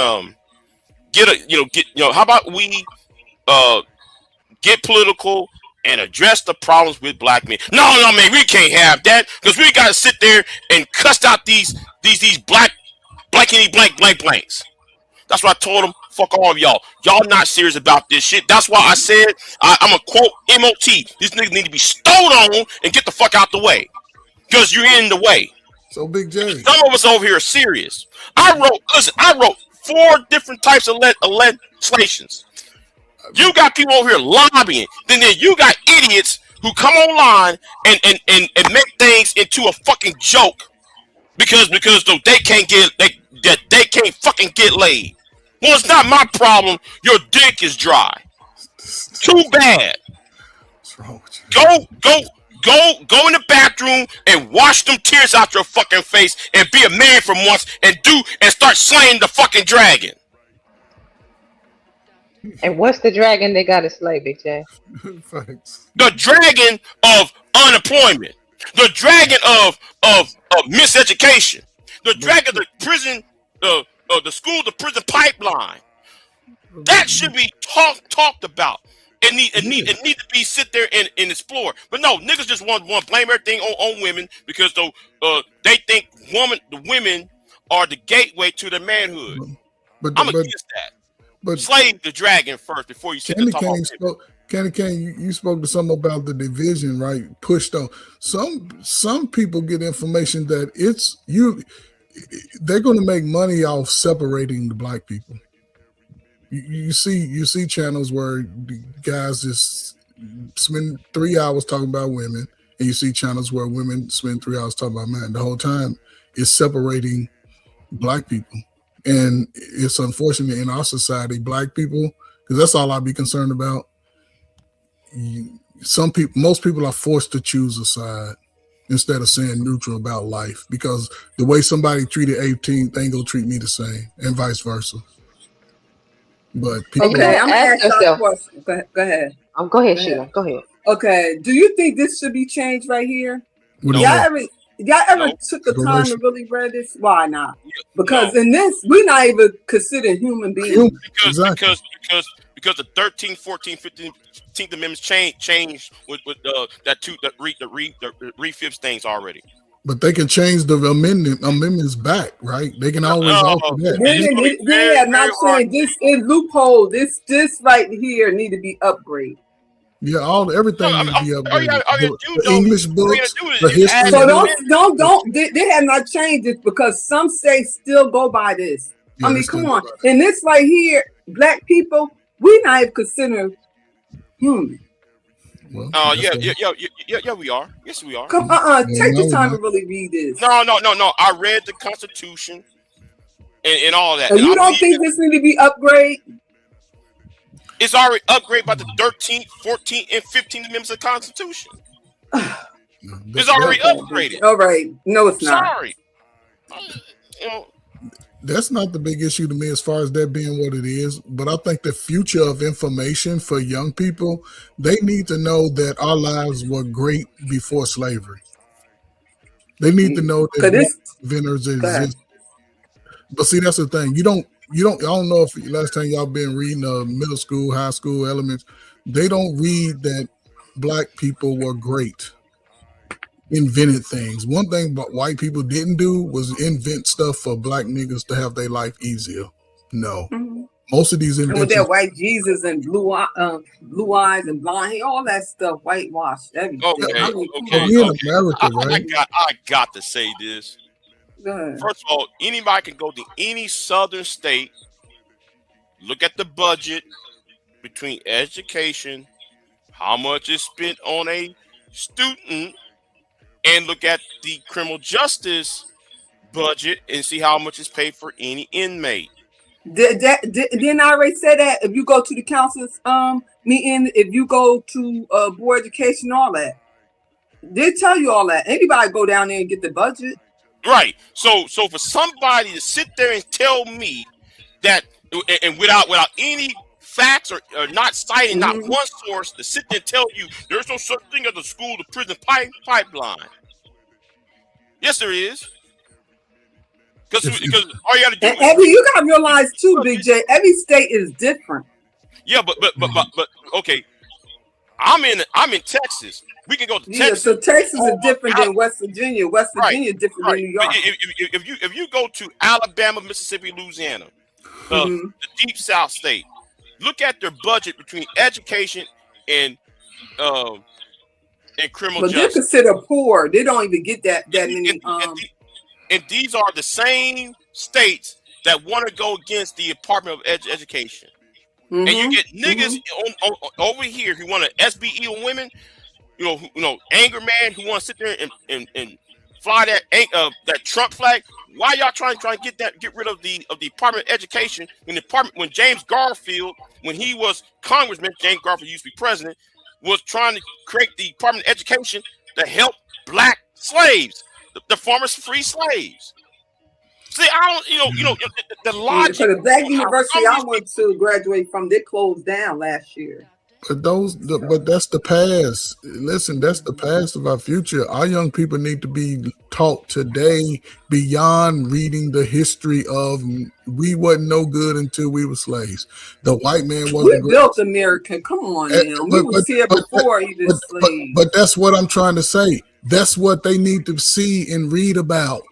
how about we get political and address the problems with black men? No, man, we can't have that, because we got to sit there and cuss out these blankety blanks. That's what I told them. Fuck all of y'all. Y'all not serious about this shit. That's why I said I'm gonna quote MOT. These niggas need to be stowed on and get the fuck out the way, because you're in the way. So Big J, some of us over here are serious. I wrote 4 different types of legislations. You got people over here lobbying. Then you got idiots who come online and make things into a fucking joke because they can't fucking get laid. Well, it's not my problem. Your dick is dry. Too bad. What's wrong with you? Go in the bathroom and wash them tears out your fucking face and be a man for once and start slaying the fucking dragon. And what's the dragon they got to slay, Big J? The dragon of unemployment. The dragon of miseducation. The dragon of the prison, the school to prison pipeline. That should be talked about. It need to be sit there and explore. But no, niggas just want to blame everything on women because they think the women are the gateway to their manhood. I'm against that. But slay the dragon first before you sit there talking about Candy Cane, you spoke to something about the division, right? Pushed on. Some people get information that they're going to make money off separating the black people. You see channels where the guys just spend 3 hours talking about women, and you see channels where women spend 3 hours talking about men. The whole time it's separating black people. And it's unfortunate in our society, black people because that's all I'd be concerned about. Most people are forced to choose a side instead of saying neutral about life, because the way somebody treated 18, they ain't gonna treat me the same, and vice versa. But people, And you Okay, gotta I'm gonna ask ask y'all a yourself. question. Go ahead. Go ahead, Go ahead. Sheila. Go ahead. Okay, do you think this should be changed right here? what is Y'all that? ever No. took the time to Separation. really read this? Why not? Because No. in this, we're not even considered human beings. Exactly. Because the 13th, 14th, 15th amendments changed with the re-fifth things already. But they can change the amendments back, right? They can always alter that. It's gonna be very, Yeah, not very hard. saying this is loophole. This right here need to be upgraded. Yeah, No, everything I need mean, to be all you upgraded. gotta do The though, English all you books, gotta do the is add history So the books. don't. They have not changed it because some states still go by this. Yeah, I they mean, still come go on. by And this right here, black people, we not even considered human. that. Well, Yeah, we are. Yes, we are. Come, well, take no, the we're time not. to really read this. No. I read the Constitution and all that, And and you I don't believe think this need to be upgraded? it's already upgraded by the 13th, 14th, and 15th amendments of the Constitution. It's already upgraded. All right. No, it's not. Sorry. You know, That's not the big issue to me as far as that being what it is. But I think the future of information for young people, they need to know that our lives were great before slavery. They need to know Cause that black this. inventors Go ahead. exist. But see, that's the thing. I don't know if last time y'all been reading middle school, high school, elements. They don't read that black people were great, invented things. One thing but white people didn't do was invent stuff for black niggas to have their life easier. No. Mhm. Most of these And with inventions, that white Jesus and blue eyes and blonde hair, all that stuff, whitewashed everything. okay, I mean, come okay, on. we in okay. America, right? I got to say this. Go ahead. First of all, anybody can go to any southern state, look at the budget between education, how much is spent on a student, and look at the criminal justice budget and see how much is paid for any inmate. Didn't I already say that? If you go to the council's meeting, if you go to board education, all that, they tell you all that. Anybody go down there and get the budget. Right. So for somebody to sit there and tell me that, and without any facts or not citing not one source, to sit there and tell you there's no such thing as a school to prison pipeline. Yes, there is. Because all you got to do. And every you got to realize too, Big J. Every state is different. Yeah, but okay. I'm in Texas. We can go to Yeah, Texas. so Texas is different than West Virginia. West Virginia is different than New York. If you go to Alabama, Mississippi, Louisiana, the deep South state, look at their budget between education and criminal But justice. they're considered poor. They don't even get that many. And these are the same states that want to go against the Department of Education. And you get niggas on over here who want to SBE on women, you know, anger man who want to sit there and fly that Trump flag. Why y'all trying to get rid of the Department of Education when James Garfield, when he was Congressman, James Garfield used to be president, was trying to create the Department of Education to help black slaves, the former free slaves. See, I don't, the logic. For the black university I went to graduate from, they closed down last year. But that's the past. Listen, that's the past of our future. Our young people need to be taught today beyond reading the history of we wasn't no good until we were slaves. The white man wasn't. We built America. Come on now. We was here before even slaves. But that's what I'm trying to say. That's what they need to see and read about.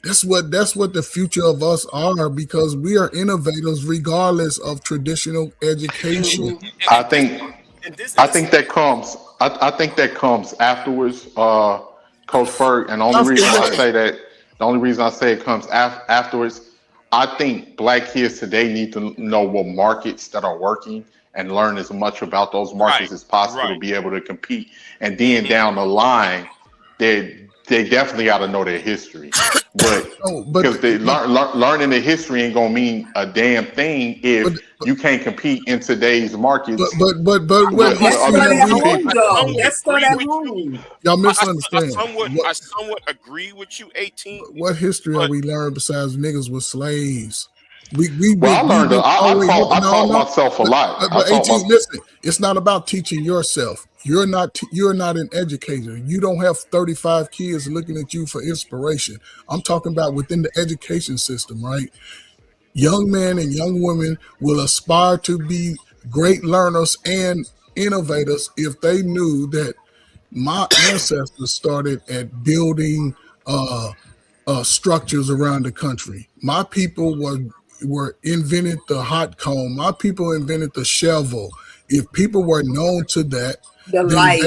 That's what the future of us are, because we are innovators regardless of traditional education. I think that comes afterwards, Coach Ferg. And the only reason I say it comes afterwards, I think black kids today need to know what markets that are working and learn as much about those markets as possible to be able to compete. And then down the line, they definitely got to know their history. But Oh, because they learning the history ain't gonna mean a damn thing but if you can't compete in today's markets but what with That history other start have at other we? home, people. though. somewhat That start agree at with you. home. Y'all I misunderstand. somewhat agree with you, 18. What history have But we learned besides niggas with slaves? We've Well, I been learned. always I no taught no. myself a lot. I But taught 18, my. listen, it's not about teaching yourself. You're not an educator. You don't have 35 kids looking at you for inspiration. I'm talking about within the education system, right? Young men and young women will aspire to be great learners and innovators if they knew that my ancestors started at building uh, structures around the country. My people were invented the hot comb. My people invented the shovel. If people were known to that, The then light.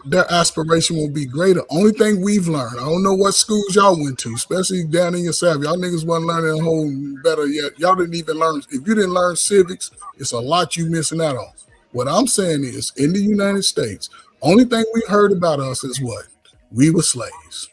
their aspiration will be greater. Only thing we've learned, I don't know what schools y'all went to, especially down in your South. Y'all niggas wasn't learning a whole better yet. Y'all didn't even learn. If you didn't learn civics, it's a lot you missing out on. What I'm saying is, in the United States, only thing we heard about us is what? We were slaves.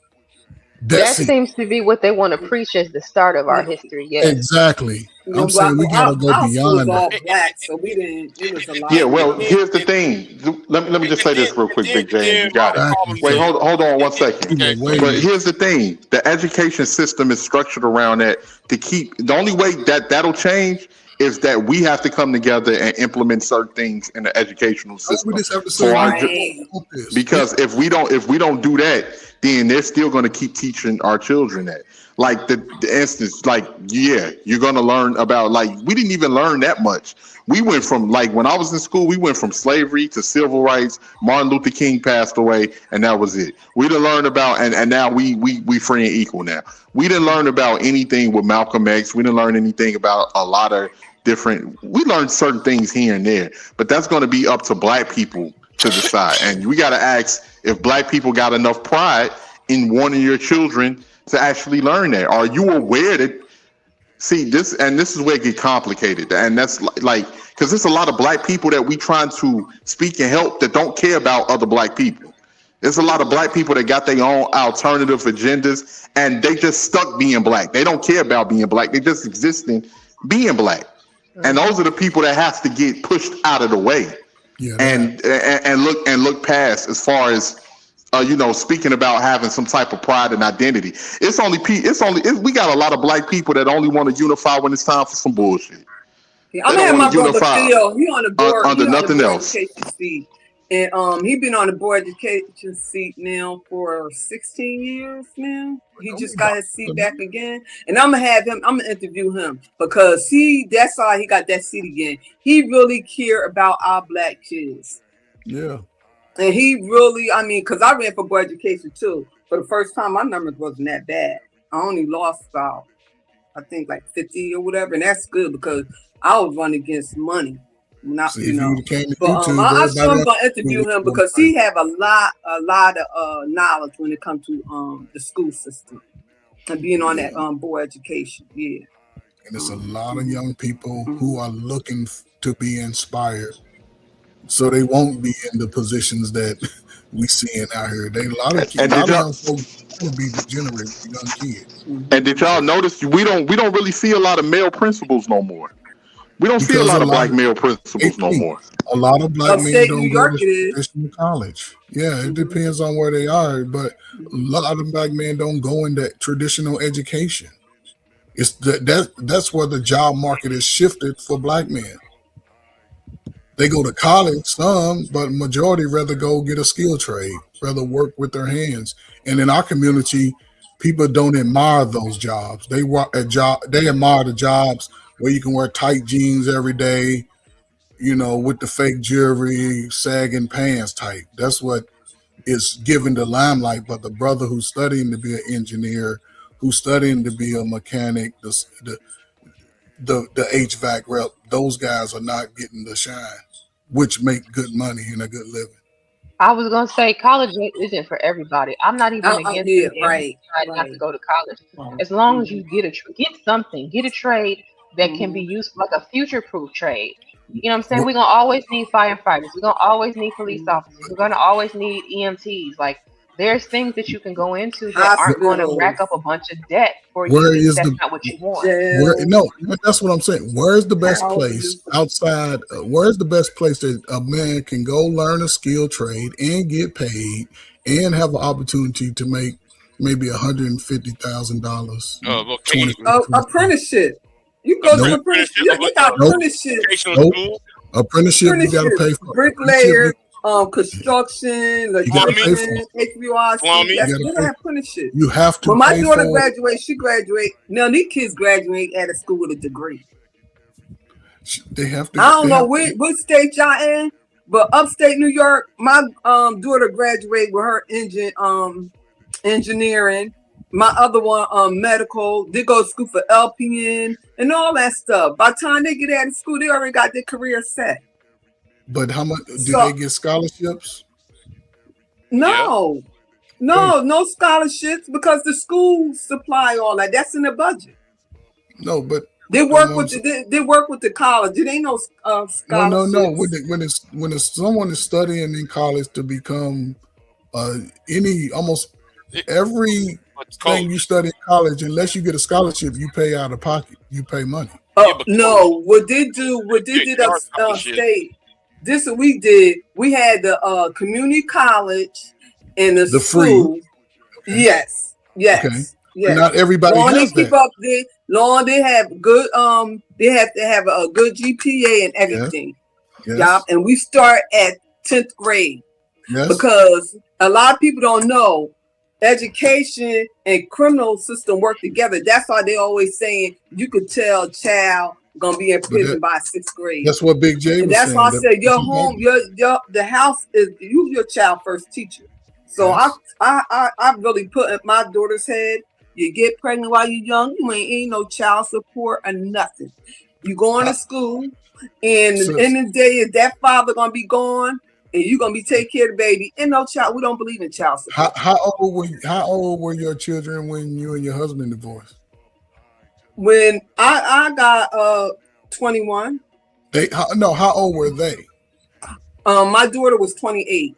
That's That it. seems to be what they want to preach as the start of our history. Yes. Exactly. You I'm know, saying we gotta go our school was beyond that. all black, so we didn't. It was a Yeah, lot well, more. here's the thing. Let me just say this real quick, Big J, and you got it. my Exactly. problem Wait, is, hold on one second. We were way But here's the thing: the education system is structured around that to keep. The only way that that'll change is that we have to come together and implement certain things in the educational we system just have to say for we our. Right. want this. Yeah. Because if we don't do that, then they're still going to keep teaching our children that. Like the instance, like yeah, you're going to learn about like we didn't even learn that much. We went from like when I was in school, we went from slavery to civil rights. Martin Luther King passed away, and that was it. We didn't learn about and now we free and equal now. We didn't learn about anything with Malcolm X. We didn't learn anything about a lot of different. We learned certain things here and there, but that's going to be up to black people to decide. And we got to ask if black people got enough pride in wanting your children to actually learn that. Are you aware that? See this, and this is where it get complicated, and that's like because there's a lot of black people that we trying to speak and help that don't care about other black people. There's a lot of black people that got their own alternative agendas, and they just stuck being black. They don't care about being black. They just existing being black, and those are the people that has to get pushed out of the way Yeah, and look past as far as speaking about having some type of pride and identity. We got a lot of black people that only want to unify when it's time for some bullshit. Yeah, They I'm gonna don't have want my to brother unify Theo. He on the board. under He on the nothing board else. education seat, and he been on the board education seat now for 16 years now. He just got his seat back again, and I'm gonna have him. I'm gonna interview him because that's why he got that seat again. He really care about our black kids. Yeah. And he really, I mean, because I ran for board education too. For the first time, my numbers wasn't that bad. I only lost about, I think, like 50 or whatever. And that's good because I was running against money. Not, See, if you would have came to But YouTube, I everybody still else going to interview him because he have a lot of knowledge when it comes to the school system and being on that board education. Yeah. And it's a lot of young people who are looking to be inspired, so they won't be in the positions that we seeing out here. They a lot of young folks want to be degenerate young kids. And did y'all notice we don't really see a lot of male principals no more. We don't see a Because lot of black male principals no more. A lot of black men Upstate don't New go York to it is. traditional college. Yeah, it depends on where they are, but a lot of black men don't go into traditional education. It's that's where the job market is shifted for black men. They go to college, some, but majority rather go get a skill trade, rather work with their hands. And in our community, people don't admire those jobs. They admire the jobs where you can wear tight jeans every day, with the fake jewelry, sagging pants type. That's what is given the limelight. But the brother who's studying to be an engineer, who's studying to be a mechanic, the HVAC rep, those guys are not getting the shine, which make good money and a good living. I was gonna say college isn't for everybody. I'm not even against the Yeah, men who right. decide not to go to college, as long as you get something, get a trade that can be used like a future-proof trade. You know what I'm saying? We're gonna always need firefighters. We're gonna always need police officers. We're gonna always need EMTs. Like There's things that you can go into that aren't going to rack up a bunch of debt for you Where if is that's the not what you want. no? That's what I'm saying. Where's the best Houses. place outside? Where's the best place that a man can go learn a skill trade and get paid and have an opportunity to make maybe $150,000? Apprenticeship. You go to apprenticeship. They got apprenticeship. Apprenticeship you got to pay for. Bricklayer, construction, You got to pay for electrician, HVAC. Yes, they got apprenticeship. You have to. When my pay daughter for graduates, she graduate. Now these kids graduate out of school with a degree. They have to. I don't know what state y'all in, but upstate New York, my daughter graduated with her engineering. My other one, medical. They go to school for LPN and all that stuff. By the time they get out of school, they already got their career set. But how much do they get scholarships? No, no scholarships because the schools supply all that. That's in the budget. No, but they work with they work with the college. It ain't no scholarships. No. When someone is studying in college to become almost every thing you study in college, unless you get a scholarship, you pay out of pocket. You pay money. No, what they did upstate. This is what we did. We had the community college and the school. Free. Yes. Okay. But not everybody has keep that. up there. Long they have good they have to have a good GPA and everything. Yes. Yeah. And we start at 10th grade. Yes. Because a lot of people don't know education and criminal system work together. That's why they always saying you could tell a child gonna be in prison by 6th grade. That's what Big J was and that's saying. why I said your home, the house is your child first teacher. So yes. I really put in my daughter's head, you get pregnant while you're young, you ain't no child support or nothing. You going to school, and at the end of the day, is that father gonna be gone? And you're gonna be taking care of the baby. And no child, we don't believe in child support. How old were your children when you and your husband divorced? When I got 21. How old were they? My daughter was 28.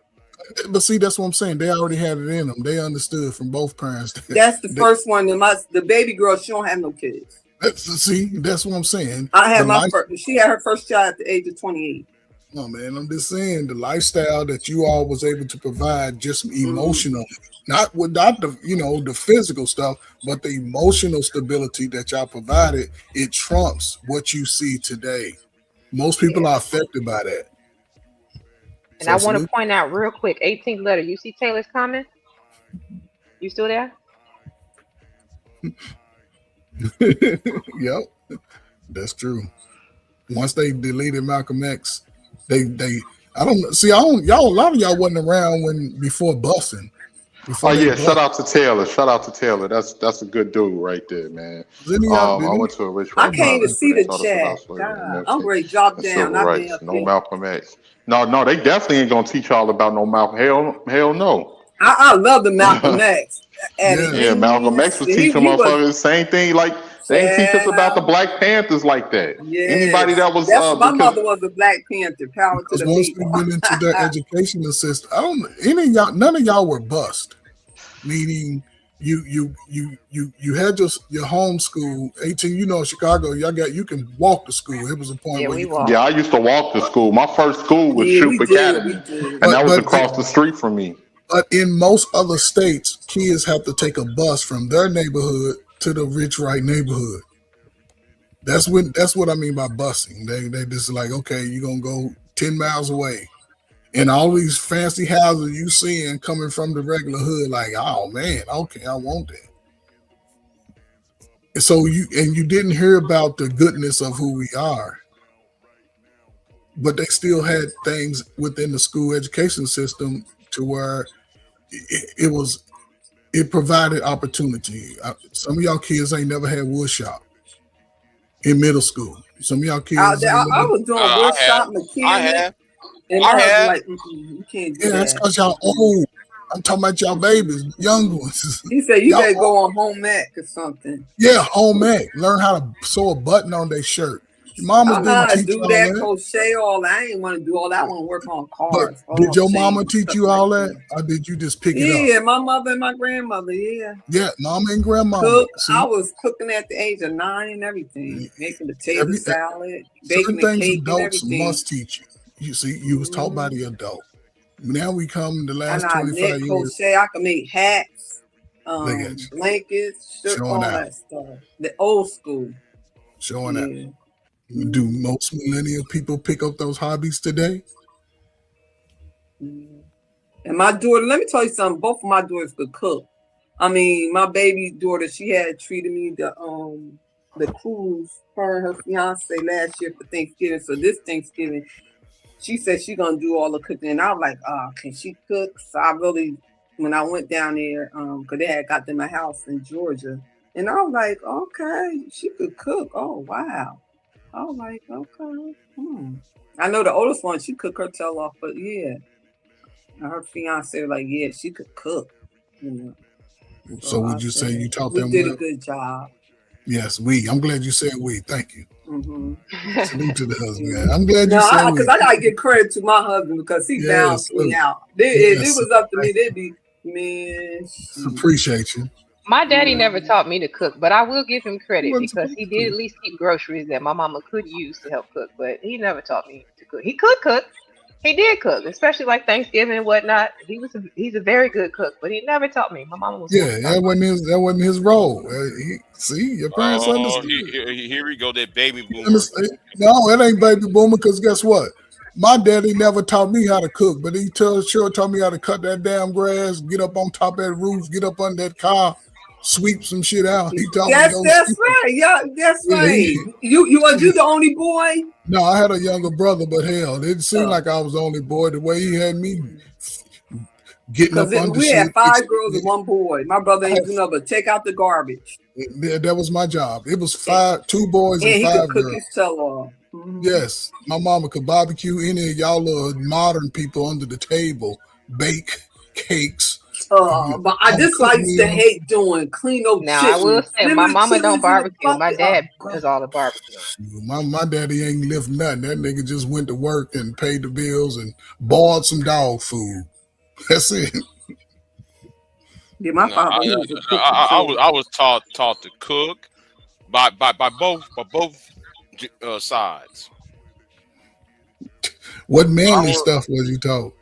But see, that's what I'm saying. They already had it in them. They understood from both parents. That's the first one. The baby girl, she don't have no kids. That's what I'm saying. I had she had her first child at the age of 28. No, man, I'm just saying the lifestyle that you all was able to provide, just emotional, not the physical stuff, but the emotional stability that y'all provided, it trumps what you see today. Most people are affected by that. And I want to point out real quick, 18th letter. You see Taylor's comment? You still there? Yep, that's true. Once they deleted Malcolm X, a lot of y'all wasn't around before busing. Shout out to Taylor. That's a good dude right there, man. I went to a rich. I can't even see the chat. I'm ready to drop down. No Malcolm X. No, they definitely ain't gonna teach y'all about no Malcolm. Hell no. I love the Malcolm X. Malcolm X was teaching motherfuckers the same thing. Like they ain't teach us about the Black Panthers like that. Yes. Anybody that was my mother was a Black Panther. Power to the once people. we get into the educational system, none of y'all were bust. Meaning you had your home school. 18, in Chicago, you can walk to school. It was a point where I used to walk to school. My first school was Shoup Academy, and that was across the street from me. But in most other states, kids have to take a bus from their neighborhood to the rich right neighborhood. That's what I mean by busing. They just like, okay, you're gonna go 10 miles away. And all these fancy houses you seeing coming from the regular hood, like, oh man, okay, I want that. And so you didn't hear about the goodness of who we are, but they still had things within the school education system to where it provided opportunity. Some of y'all kids ain't never had wood shop in middle school. Some of y'all kids. I was doing wood shop mechanic. And I was like, you can't do that. That's because y'all old. I'm talking about y'all babies, young ones. He said you better go on home ec or something. Yeah, home ec. Learn how to sew a button on their shirt. Your mamas I know didn't how to teach do you all that, that. crochet, all that. I ain't want to do all that. I want to work on But cars, did all your chains mama and teach stuff you like all that, that. or did you just pick it up? Yeah, my mother and my grandmother, yeah. Yeah, mama and grandmama. Cook. I See, was cooking at the age of 9 and everything, making potato every salad, certain baking a things cake and adults everything. must teach you. You see, you was taught by the adult. Now we come the And last I knit, 25 years. crochet. I can make hats, Look at you blankets, shirt, showing all out, that stuff. The old school. showing out. Yeah. Do most millennial people pick up those hobbies today? And my daughter, let me tell you something. Both of my daughters could cook. I mean, my baby daughter, she had treated me the cruise, her and her fiance last year for Thanksgiving. So this Thanksgiving, she said she gonna do all the cooking. And I was like, can she cook? So I really, when I went down there, because they had got them a house in Georgia, and I was like, okay, she could cook. Oh wow. I was like, okay. I know the oldest one, she cooked her tail off, but yeah. And her fiance was like, yeah, she could cook. You know. So I would you say said, you taught we them did a well? good job. Yes, we. I'm glad you said we. Thank you. Salute to the husband. Yeah. I'm glad you No, said because we. I gotta give credit to my husband because he Yes, balanced me out. If it yes. was up to me, they'd be, man, shoot. Appreciate you. My daddy never taught me to cook, but I will give him credit wasn't because supposed he to. did at least keep groceries that my mama could use to help cook, but he never taught me to cook. He could cook. He did cook, especially like Thanksgiving and whatnot. He's a very good cook, but he never taught me. My mama was more Yeah, that wasn't his role. See, your parents Oh, understood. here we go. That baby boomer. Understand? No, it ain't baby boomer. Because guess what? My daddy never taught me how to cook, but he sure taught me how to cut that damn grass, get up on top of that roof, get up under that car, sweep some shit out. He taught me those That's skills. right. Yeah, that's Yeah, right. You was you the only boy? No, I had a younger brother, but hell, it seemed like I was the only boy. The way he had me getting Because up under we had shit. 5 girls and 1 boy. My brother ain't do nothing but take out the garbage. That was my job. It was 2 boys and And he 5 could cook girls. his tail off. Yes, my mama could barbecue any of y'all little modern people under the table, bake cakes. But this what I used to hate doing, clean no Now I will chitlins. say Then my my mama don't chitlins in the barbecue. My bucket. dad does all the barbecue. My daddy ain't lift nothing. That nigga just went to work and paid the bills and bought some dog food. That's it. Yeah, my No, father, he was a cook too. I was taught to cook by both sides. What manly stuff was you taught?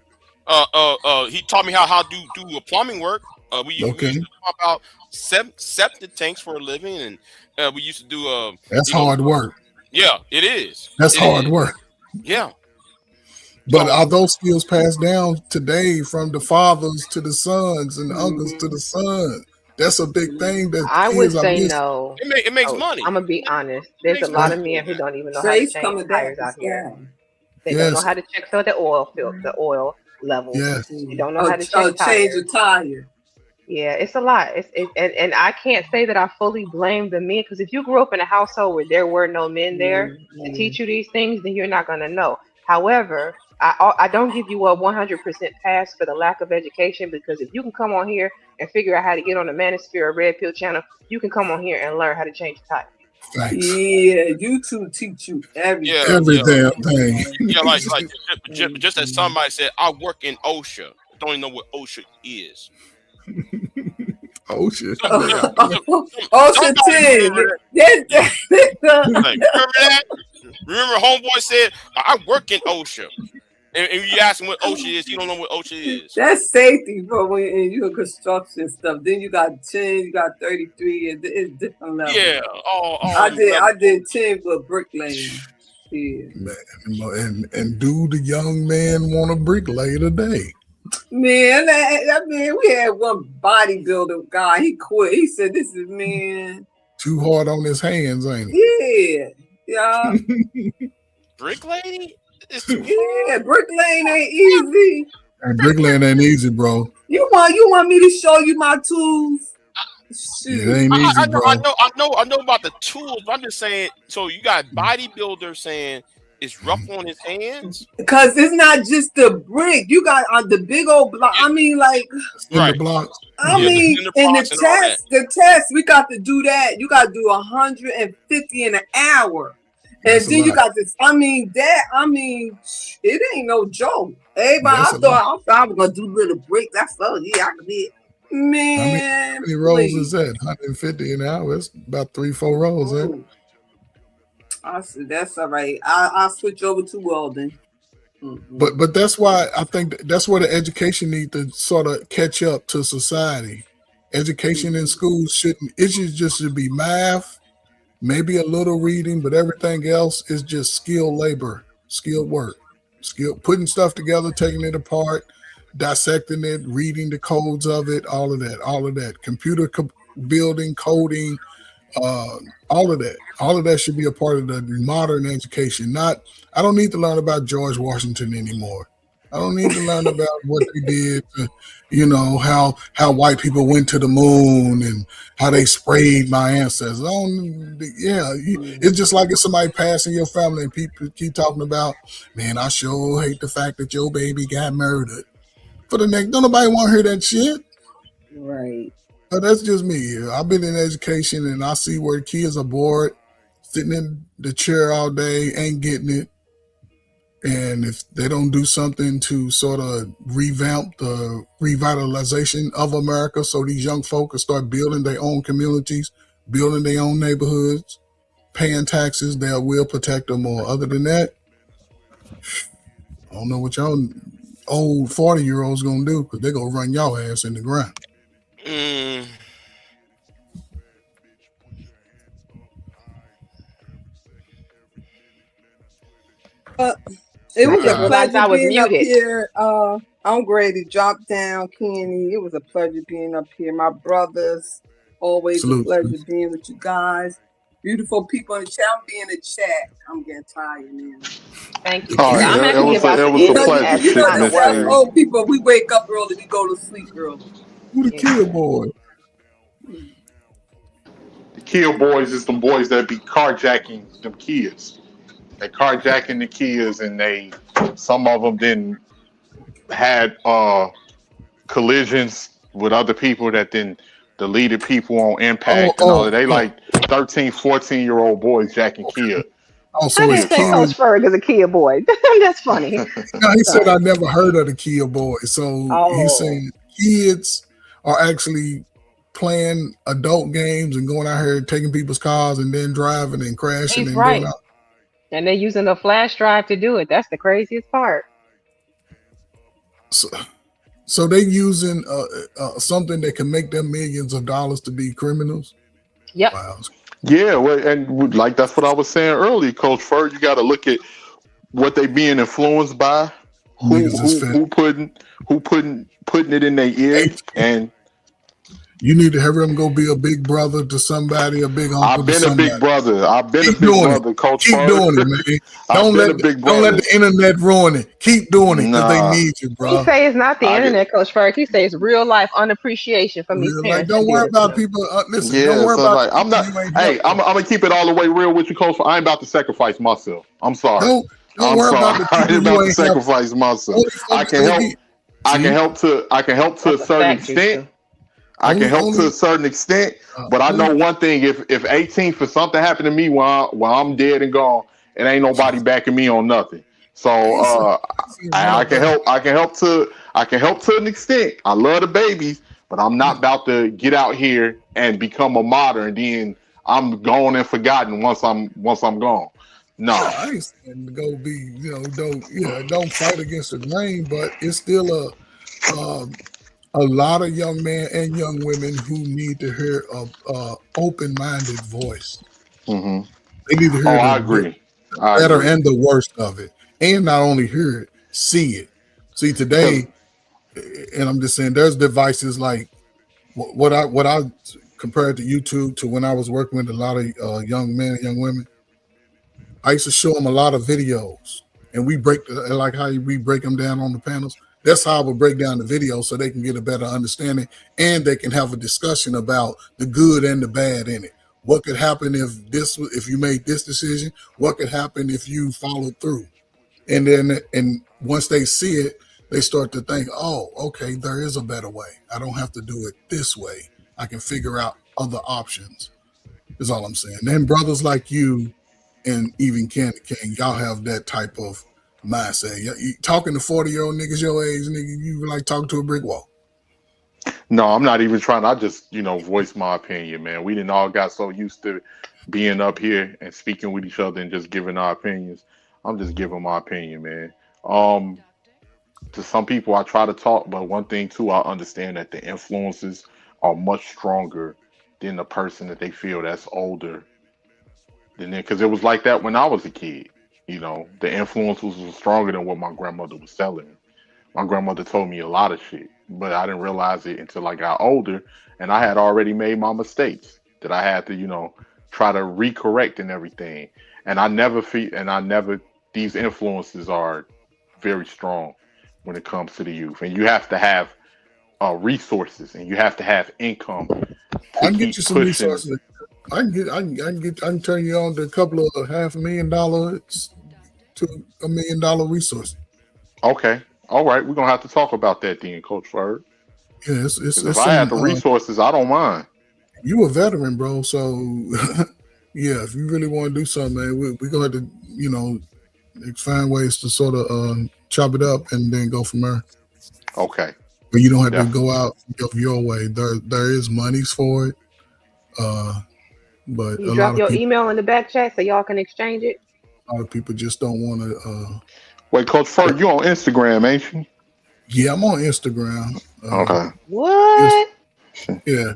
He taught me how to do plumbing work. We used to pump out septic tanks for a living, and we used to do That's hard work. Yeah, it is. That's hard work. Yeah. But are those skills passed down today from the fathers to the sons and the uncles to the sons? That's a big thing that I would kids are say missing. no. It makes money. I'm gonna be honest. There's a lot of men who don't even know how to Trace change coming back tires out here. strong. They don't know how to check for the oil levels. Yes. They don't know how to check change tires. a tire. Yeah, it's a lot. And I can't say that I fully blame the men because if you grew up in a household where there were no men there to teach you these things, then you're not gonna know. However, I don't give you a 100% pass for the lack of education because if you can come on here and figure out how to get on the Manosphere or Red Pill channel, you can come on here and learn how to change the tire. Thanks. Yeah, YouTube teach you everything. Every damn thing. Yeah, like just as somebody said, I work in OSHA. Don't even know what OSHA is. OSHA. OSHA 10. Remember that? Remember, homeboy said, I work in OSHA. And you ask him what OSHA is, he don't know what OSHA is. That's safety, bro. When you in construction stuff, then you got 10, you got 33, and it's different levels. Yeah, I did 10 for bricklaying. Yeah. And do the young man want a bricklayer today? Man, we had one bodybuilder guy. He quit. He said, "This is man too hard on his hands, ain't it?" Yeah. Brick lady? Yeah, bricklaying ain't easy. And bricklaying ain't easy, bro. You want me to show you my tools? Shoot. It ain't easy, bro. I know about the tools, but I'm just saying. So you got bodybuilders saying it's rough on his hands because it's not just the brick. You got the big old block. I mean, like the blocks. I mean, in the test, we got to do that. You got to do 150 in an hour. And That's a then you lot. got this. It ain't no joke. Everybody, That's I a lot. thought I was gonna do little breaks. I thought, yeah, I could do it. How many, Man, how many rows is please. that? 150 an hour. It's about 3-4 rows, eh? Oh, I said that's all right. I'll switch over to welding. Mm-mm. But that's why I think that's where the education needs to sort of catch up to society. Education in schools shouldn't. It should be math, maybe a little reading, but everything else is just skilled labor, skilled work, putting stuff together, taking it apart, dissecting it, reading the codes of it, all of that. Building, coding, all of that should be a part of the modern education. Not, I don't need to learn about George Washington anymore. I don't need to learn about what they did. How white people went to the moon and how they sprayed my ancestors. It's just like if somebody passed in your family and people keep talking about, man, I sure hate the fact that your baby got murdered. For the next, don't nobody want to hear that shit. Right. But that's just me. I've been in education and I see where kids are bored, sitting in the chair all day, ain't getting it. And if they don't do something to sort of revamp the revitalization of America so these young folk can start building their own communities, building their own neighborhoods, paying taxes, they will protect them. Or other than that, I don't know what y'all old 40-year-olds gonna do because they're gonna run y'all ass in the ground. Mm. It was didn't a realize pleasure I was being up muted. here. I'm Grady. Drop down, Kenny. It was a pleasure being up here. My brothers, always Salute. a pleasure being with you guys. Beautiful people in the chat. I'm being in the chat. I'm getting tired now. Thank you, All Kira. right, I'm actually it about to was a end pleasure, as You know kind of this Miss us work. Thing. old people, we wake up early, we go to sleep early. Who the Yeah. kid boy? The Kill Boys is them boys that be carjacking them kids. They carjacking the kids, and some of them then had collisions with other people that then deleted people on Oh, impact and all oh, that. They oh. like 13, 14-year-old boys jacking kids. Oh, I so it's didn't say kids. Coach Ferg is a kid boy. That's funny. No, he said Sorry. I never heard of the Kia boy. So he's Oh, saying kids are actually playing adult games and going out here taking people's cars and then driving and crashing he's and doing right. all. And they're using a flash drive to do it. That's the craziest part. So they using something that can make them millions of dollars to be criminals. Yep. Wow. Yeah, well, and like that's what I was saying earlier, Coach Fur. You got to look at what they being influenced by, who Niggas is who fat. who putting it in their ear, and You need to have them go be a big brother to somebody, a big uncle I've to been a somebody. big brother. I've been Keep a big doing it. brother, Coach Keep Fur. doing it, man. I've Don't been let a big don't let brother. the internet ruin it. Keep doing it because they Nah, need you, He bro. say it's not the I get. internet, Coach Ferg. He say it's real life unappreciation from these Like, parents that don't did worry it to about them. people. Listen, don't Yeah, worry so about like the I'm people not. you ain't Hey, helping. I'm gonna keep it all the way real with you, Coach Fur. I ain't about to sacrifice myself. I'm sorry. Don't I'm worry about sorry. the I people ain't you about to ain't helping. sacrifice myself. Only I folks can they help. need. I can See, help to. I can help to a That's a certain fact, extent. Juicer. I can help to only a certain extent, but I only. know one thing: if 18 for something happened to me while I'm dead and gone, it ain't nobody backing me on nothing. So I ain't saying I can nobody. help. I can help to an extent. I love the babies, but I'm not about to get out here and become a martyr and then I'm gone and forgotten once I'm gone. Yeah, No. I ain't saying to go be, don't fight against the grain, but it's still a lot of young men and young women who need to hear a open-minded voice. Hmm. They need to Oh, hear I the agree. I better agree. and the worst of it, and not only hear it, see it. See Because today, and I'm just saying, there's devices like what I compared to YouTube to when I was working with a lot of young men and young women. I used to show them a lot of videos, and we like how we break them down on the panels. That's how I would break down the video so they can get a better understanding and they can have a discussion about the good and the bad in it. What could happen if you made this decision? What could happen if you followed through? And once they see it, they start to think, oh, okay, there is a better way. I don't have to do it this way. I can figure out other options. Is all I'm saying. Then brothers like you and even Candy King, y'all have that type of mindset. Talking to 40-year-old niggas your age, nigga, you like talking to a brick wall. No, I'm not even trying. I just, voice my opinion, man. We didn't all got so used to being up here and speaking with each other and just giving our opinions. I'm just giving my opinion, man. Um, to some people, I try to talk, but one thing too, I understand that the influences are much stronger than the person that they feel that's older than them. Because it was like that when I was a kid. The influences was stronger than what my grandmother was telling me. My grandmother told me a lot of shit, but I didn't realize it until I got older, and I had already made my mistakes that I had to, try to recorrect and everything. And I never. These influences are very strong when it comes to the youth, and you have to have resources, and you have to have income I to can get you keep some pushing. resources. I can turn you on to a couple of $500,000 to $1 million resource. Okay, all right, we're gonna have to talk about that then, Coach Ferg. Yeah, Because if it's I had some. the resources, I don't mind. You a veteran, bro. So yeah, if you really want to do something, man, we gonna have to, find ways to sort of chop it up and then go from there. Okay, But you don't have to go definitely. out of your way. There is monies for it, but You drop your email in the back chat so y'all can exchange it. a lot of people just don't want to. Wait, Coach Ferg, you on Instagram, ain't you? Yeah, I'm on Instagram. Okay. Just, What? yeah,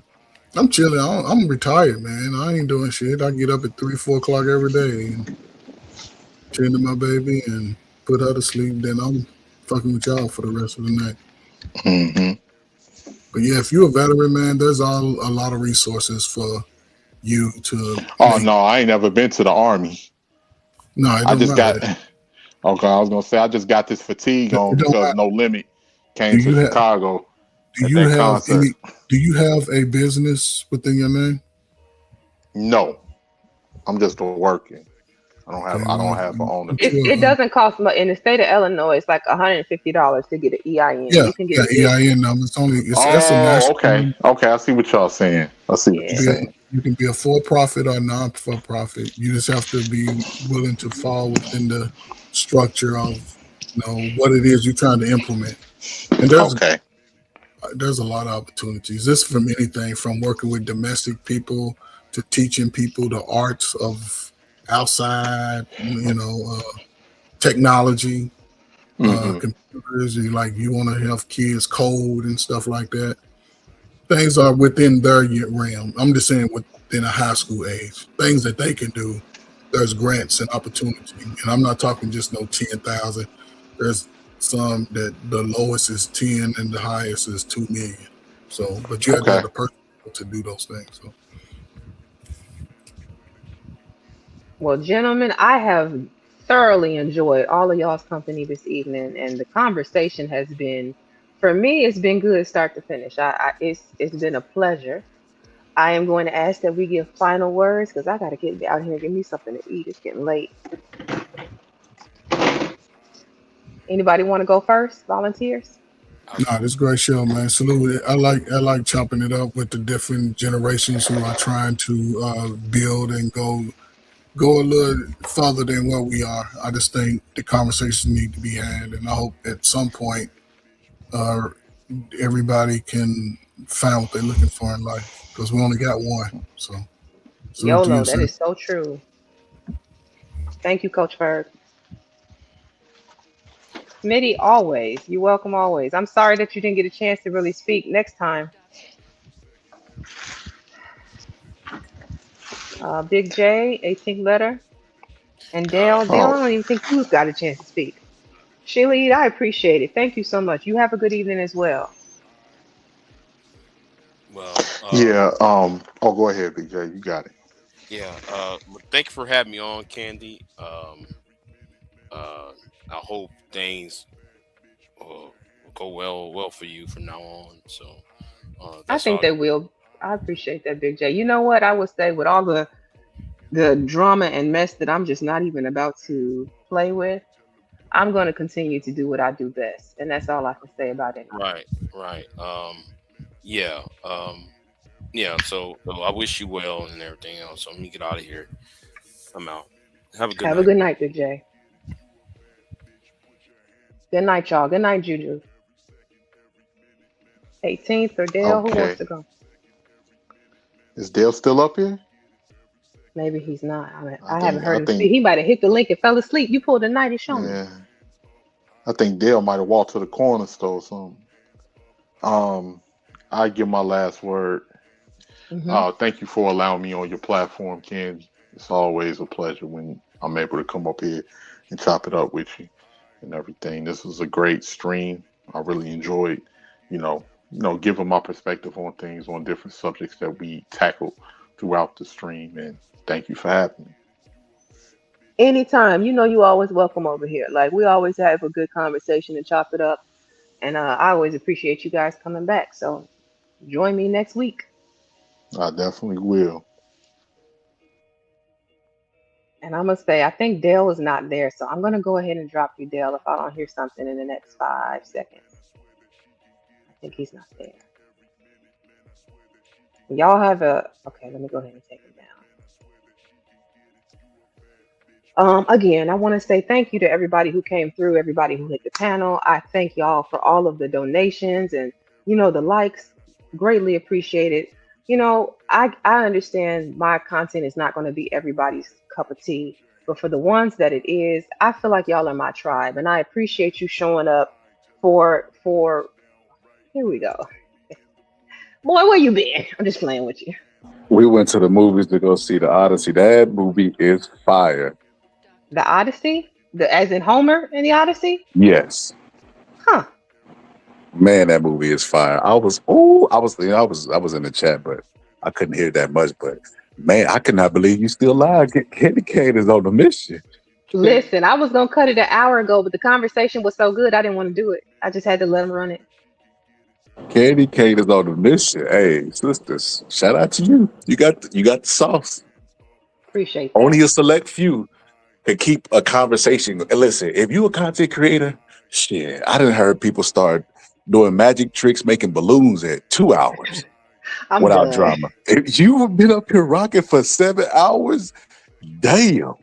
I'm chilling. I'm retired, man. I ain't doing shit. I get up at 3, 4 o'clock every day and tend to my baby and put her to sleep. Then I'm fucking with y'all for the rest of the night. Mm-hmm. But yeah, if you're a veteran, man, there's a lot of resources for you to Oh make. no, I ain't never been to the army. No, it I don't just matter. got. Okay, I was gonna say I just got this fatigue on It don't because matter. No Limit Do came to you have Chicago do at you that have concert. any? Do you have a business within your name? No, I'm just working. Okay, I don't well, have an owner It you it business. doesn't cost much in the state of Illinois. It's like $150 to get an EIN. yeah, You can get yeah, a business. EIN number. That's a Oh, okay, national. okay. I see what y'all saying. I see what you're Yeah. saying. You can be a for-profit or non-for-profit. You just have to be willing to fall within the structure of what it is you're trying to implement. And Okay. there's a lot of opportunities. This from anything from working with domestic people to teaching people the arts of outside, technology, Mm-hmm. computers. You want to help kids code and stuff like that. Things are within their realm. I'm just saying within a high school age, things that they can do. There's grants and opportunity, and I'm not talking just no 10,000. There's some that the lowest is 10 and the highest is 2 million. So, but you have to have Okay. the person to do those things. So, Well, gentlemen, I have thoroughly enjoyed all of y'all's company this evening, and the conversation has been, for me, it's been good start to finish. It's been a pleasure. I am going to ask that we give final words because I got to get out here and give me something to eat. It's getting late. Anybody want to go first? Volunteers? nah, this great show, man. Salute. I like chopping it up with the different generations who are trying to build and go a little further than where we are. I just think the conversations need to be had, and I hope at some point uh, everybody can find what they're looking for in life because we only got one. So, salute to you, YOLO, that sir. is so true. Thank you, Coach Ferg. Smitty, always. You're welcome always. I'm sorry that you didn't get a chance to really speak next time. Big J, 18th letter. And Dale, Dale, Oh, I don't even think you've got a chance to speak. Sheila, I appreciate it. Thank you so much. You have a good evening as well. Well, yeah. Oh, go ahead, BJ. You got it. yeah. Thank you for having me on, Candy. Uh, I hope things uh, go well for you from now on. So I that's think all. they will. I appreciate that, Big J. You know what? I would say with all the drama and mess that I'm just not even about to play with, I'm going to continue to do what I do best, and that's all I can say about anything. Right, right. Yeah. Yeah. So I wish you well and everything else. So let me get out of here. I'm out. Have a good Have a night. good night, Big J. Good night, y'all. Good night, Juju. 18th or Dale, who wants Okay. to go? Is Dale still up here? Maybe he's not. I mean, I I haven't think heard I him speak. think He might have hit the link and fell asleep. You pulled a night and show me. yeah. I think Dale might have walked to the corner store or something. Um, I give my last word. Hmm. Thank you for allowing me on your platform, Ken. It's always a pleasure when I'm able to come up here and chop it up with you and everything. This was a great stream. I really enjoyed, giving my perspective on things on different subjects that we tackled throughout the stream. And thank you for having me. Anytime, you always welcome over here. Like we always have a good conversation and chop it up. And I always appreciate you guys coming back. So join me next week. I definitely will. And I must say, I think Dale is not there. So I'm going to go ahead and drop you, Dale, if I don't hear something in the next 5 seconds. I think he's not there. Y'all have okay, let me go ahead and take him down. Again, I want to say thank you to everybody who came through, everybody who hit the panel. I thank y'all for all of the donations and the likes. Greatly appreciated. I understand my content is not going to be everybody's cup of tea, but for the ones that it is, I feel like y'all are my tribe, and I appreciate you showing up for. Here we go. Boy, where you been? I'm just playing with you. We went to the movies to go see the Odyssey. That movie is fire. The Odyssey, as in Homer in the Odyssey, Yes. huh? Man, that movie is fire. I was in the chat, but I couldn't hear that much. But man, I cannot believe you still alive. Candy Cane is on the mission. Listen, I was gonna cut it an hour ago, but the conversation was so good, I didn't want to do it. I just had to let him run it. Candy Cane is on the mission. Hey, sisters, shout out to you. You got the sauce. Appreciate that. Only a select few can keep a conversation. And listen, if you a content creator, shit, I done heard people start doing magic tricks, making balloons at 2 hours I'm without done. drama. If you've been up here rocking for 7 hours, damn.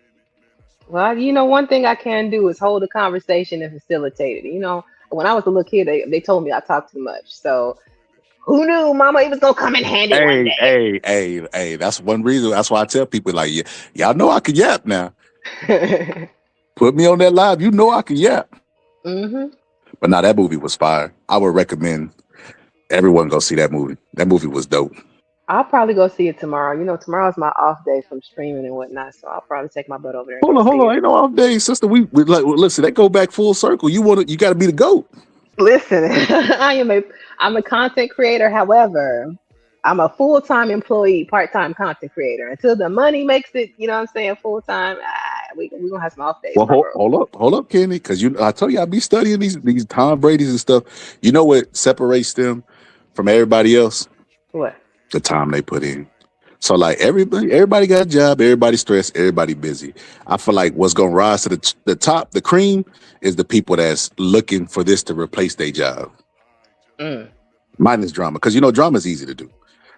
Well, one thing I can do is hold a conversation and facilitate it. When I was a little kid, they told me I talked too much. So who knew, Mama, it was gonna come in handy one Hey, that's one reason. That's why I tell people like, yeah, y'all know I can yap now. day. Put me on that live. You know I can yap. Hmm. But now that movie was fire. I would recommend everyone go see that movie. That movie was dope. I'll probably go see it tomorrow. Tomorrow's my off day from streaming and whatnot, so I'll probably take my butt over there and go Hold see on. it. Ain't no off days, sister. We like listen. They go back full circle. You got to be the goat. Listen, I'm a content creator. However, I'm a full-time employee, part-time content creator. Until the money makes it, you know what I'm saying, full-time, we gonna have some off days, Well, my bro. hold up, Kenny, because I told you I be studying these Tom Brady's and stuff. You know what separates them from everybody else? What? The time they put in. So like everybody got a job, everybody stressed, everybody busy. I feel like what's gonna rise to the top, the cream, is the people that's looking for this to replace their job. Mm. Minus drama, because drama is easy to do.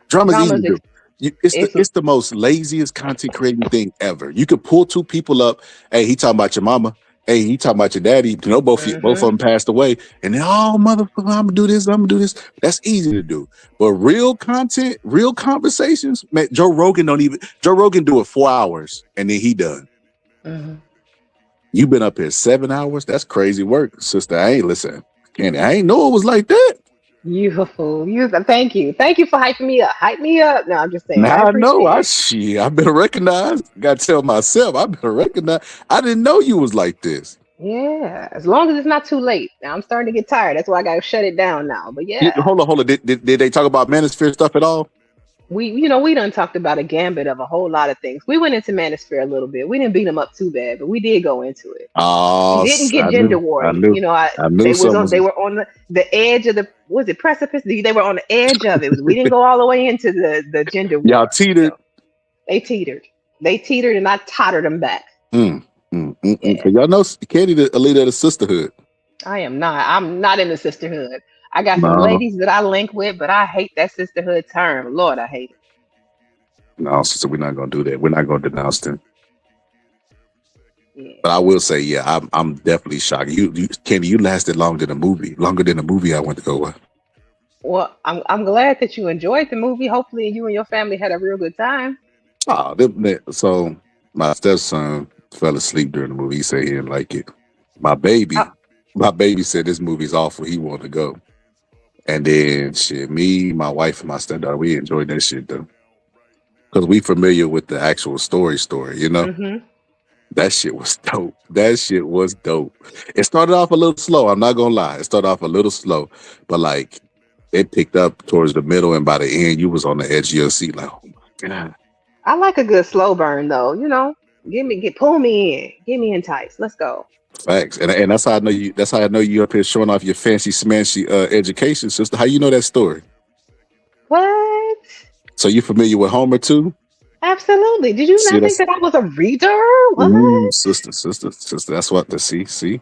Drama's easy Drama's to do. ex- It's the it's it's the most laziest content creating thing ever. You can pull two people up. Hey, he talking about your mama. Hey, he talking about your daddy. Both of mm-hmm. them passed away, and then motherfucker, I'm gonna do this. I'm gonna do this. That's easy to do. But real content, real conversations, man. Joe Rogan do it 4 hours, and then he done. Mm-hmm. You been up here 7 hours. That's crazy work, sister. I ain't listen, Candy. I ain't know it was like that. You a fool. Thank you. Thank you for hyping me up. Hype me up. No, I'm just saying. I Now I know. appreciate it. I better recognize. Got to tell myself. I better recognize. I didn't know you was like this. Yeah, as long as it's not too late. Now I'm starting to get tired. That's why I gotta shut it down now. But yeah, Hold on. Did they talk about Manosphere stuff at all? we done talked about a gambit of a whole lot of things. We went into Manosphere a little bit. We didn't beat them up too bad, but we did go into it. We Oh, didn't get I gender knew. I war. knew. I knew something was. They were on the edge of the was it precipice? They were on the edge of it. We didn't go all the way into the gender Y'all war. teetered. They teetered. They teetered, and I tottered them back. Yeah. Cause y'all know Candy, the leader of the sisterhood. I am not. I'm not in the sisterhood. I got some No, ladies that I link with, but I hate that sisterhood term. Lord, I hate it. no, sister, we're not gonna do that. We're not gonna denounce them. Yeah. But I will say, yeah, I'm definitely shocked. Candy, you lasted longer than the movie I went to go with. Well, I'm glad that you enjoyed the movie. Hopefully, you and your family had a real good time. Oh, so my stepson fell asleep during the movie. He said he didn't like it. My Uh, baby, my baby said this movie's awful. He wanted to go. And then shit, me, my wife, and my stepdaughter, we enjoyed that shit though. Because we familiar with the actual story, you know? mm-hmm. That shit was dope. That shit was dope. It started off a little slow. I'm not gonna lie. It started off a little slow, but like it picked up towards the middle, and by the end, you was on the edge of your seat, like, oh my god. I like a good slow burn though. Pull me in, get me enticed. Let's go. Facts, and that's how I know you. That's how I know you up here showing off your fancy smancy education, sister. How you know that story? What? So you familiar with Homer too? Absolutely. Did you See, not think that's that I was a reader? What? sister. That's what the see.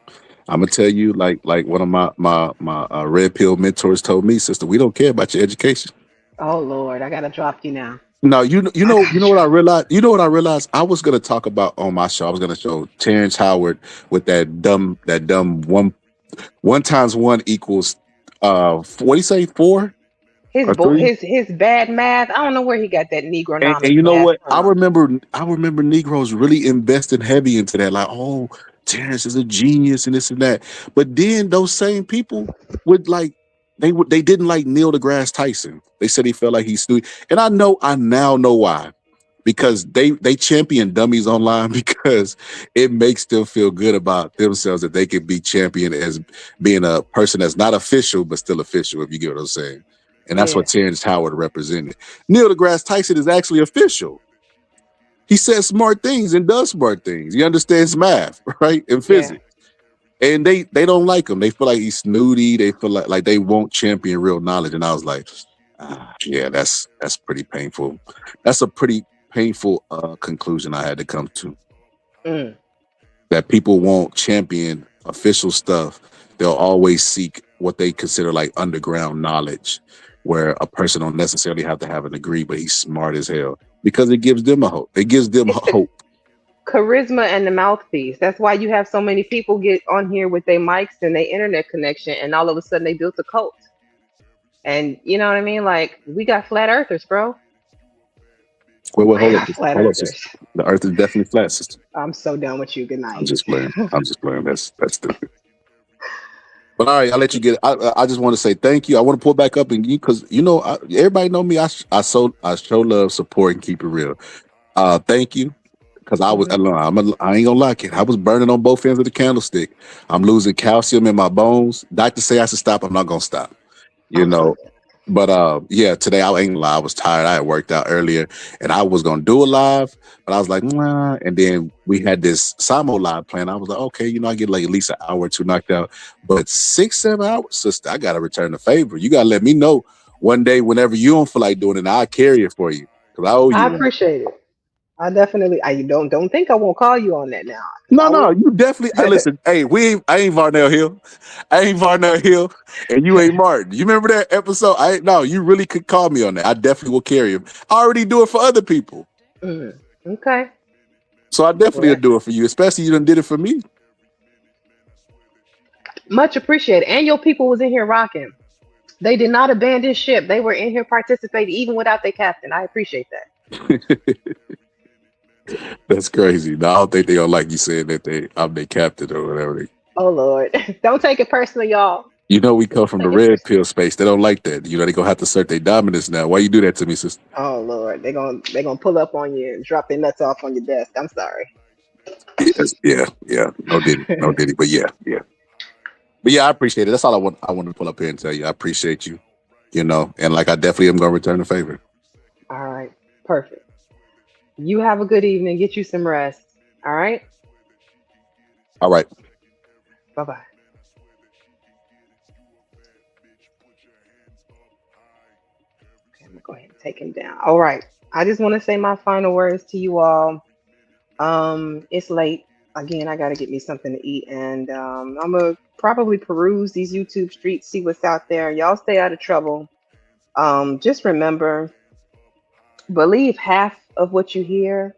I'm gonna tell you, like one of my red pill mentors told me, sister. We don't care about your education. Oh Lord, I gotta drop you now. No, I gotta you know what I drop. realized. You know what I realized. I was gonna talk about on my show. I was gonna show Terrence Howard with that dumb one times one equals what do you say, 4 His or 3? his bad math. I don't know where he got that And Negronomics you know math what? I from. remember I remember Negroes really investing heavy into that. Like, oh, Terrence is a genius and this and that. But then those same people would like they didn't like Neil deGrasse Tyson. They said he felt like he's stupid. And I now know why. Because they champion dummies online because it makes them feel good about themselves that they can be championed as being a person that's not official but still official, if you get what I'm saying. And that's Yeah, what Terrence Howard represented. Neil deGrasse Tyson is actually official. He says smart things and does smart things. He understands math, right? And yeah. physics. And they don't like him. They feel like he's snooty. They feel like they won't champion real knowledge. And I was like, yeah, that's pretty painful. That's a pretty painful conclusion I had to come to. Mm. That people won't champion official stuff. They'll always seek what they consider like underground knowledge, where a person don't necessarily have to have a degree, but he's smart as hell because it gives them a hope. It gives them It's the hope. charisma and the mouthpiece. That's why you have so many people get on here with their mics and their internet connection, and all of a sudden they built a cult. And you know what I mean? Like we got flat earthers, bro. Wait, We hold up, got flat hold up, sister. earthers. The Earth is definitely flat, sister. I'm so done with you. Good I'm night. just playing. I'm just playing. That's stupid. But all right, I'll let you get. I just want to say thank you. I want to pull back up and you because everybody know me. I show love, support, and keep it real. Thank you because Mhm. I ain't gonna lie, kid. I was burning on both ends of the candlestick. I'm losing calcium in my bones. Doctors say I should stop. I'm not gonna stop. You I'm so know, done. but yeah, today I ain't gonna lie, I was tired. I had worked out earlier and I was gonna do a live, but I was like, nah. And then we had this Samo live plan. I was like, okay, I get like at least an hour or two knocked out. But 6, 7 hours, sister, I gotta return the favor. You gotta let me know one day whenever you don't feel like doing it, I'll carry it for you. Cause I owe I you one. appreciate it. I definitely. I don't think I won't call you on that now because No, I no, will. you definitely. Hey, listen, hey, I ain't Varnell Hill, I ain't Varnell Hill, and you ain't Martin. You remember that episode? I ain't. No, you really could call me on that. I definitely will carry him. I already do it for other people, Mm. Okay. so I Well, definitely will that's do it for you. Especially you done did it for me. much appreciated. And your people was in here rocking. They did not abandon ship. They were in here participating even without their captain. I appreciate that. That's crazy. No, I don't think they don't like you saying that I'm their captain or whatever. Oh Lord. Don't take it personal, y'all. We come Don't from the take it red personal. pill space. They don't like that. They gonna have to assert their dominance now. Why you do that to me, sister? Oh Lord. They're gonna pull up on you and drop their nuts off on your desk. I'm sorry. Yes, yeah. No diddy, but yeah. But yeah, I appreciate it. That's all I want to pull up here and tell you. I appreciate you. And like I definitely am gonna return the favor. All right. Perfect. You have a good evening. Get you some rest. All right. All right. Bye bye. Okay, I'm gonna go ahead and take him down. All right. I just want to say my final words to you all. It's late. Again, I gotta get me something to eat, and I'm gonna probably peruse these YouTube streets, see what's out there. Y'all stay out of trouble. Just remember, believe half of what you hear,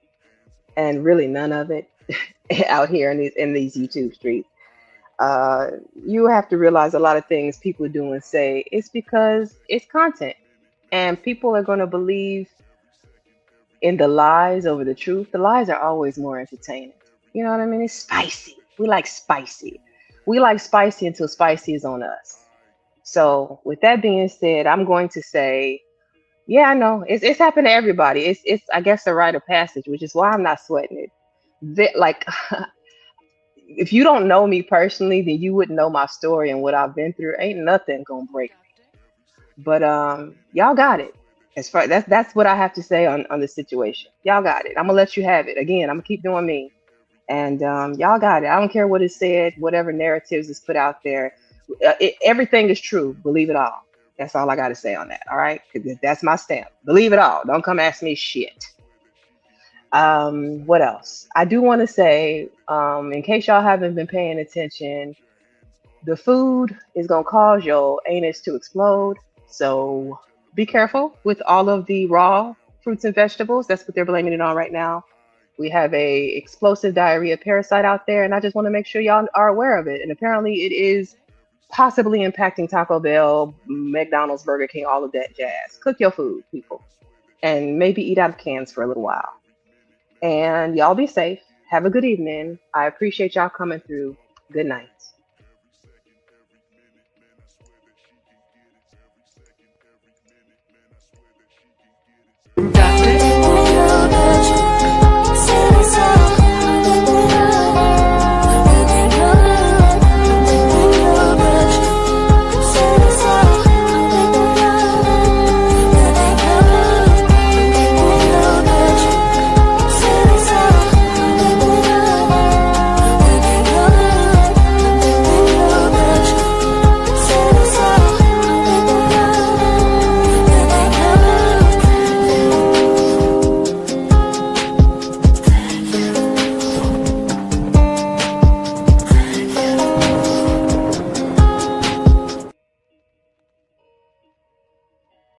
and really none of it. out here in these YouTube streets. You have to realize a lot of things people do and say it's because it's content, and people are going to believe in the lies over the truth. The lies are always more entertaining. You know what I mean? It's spicy. We like spicy. We like spicy until spicy is on us. So, with that being said, I'm going to say, yeah, I know it's happened to everybody. It's I guess a rite of passage, which is why I'm not sweating it. Like, if you don't know me personally, then you wouldn't know my story and what I've been through. Ain't nothing gonna break me. But y'all got it. As far that's what I have to say on the situation. Y'all got it. I'm gonna let you have it. Again, I'm gonna keep doing me. And y'all got it. I don't care what is said, whatever narratives is put out there. Everything is true. Believe it all. That's all I got to say on that. All right, 'cause that's my stamp. Believe it all. Don't come ask me shit. What else? I do want to say, in case y'all haven't been paying attention, the food is gonna cause your anus to explode. So be careful with all of the raw fruits and vegetables. That's what they're blaming it on right now. We have a explosive diarrhea parasite out there, and I just want to make sure y'all are aware of it. And apparently, it is possibly impacting Taco Bell, McDonald's, Burger King, all of that jazz. Cook your food, people, and maybe eat out of cans for a little while. And y'all be safe. Have a good evening. I appreciate y'all coming through. Good night.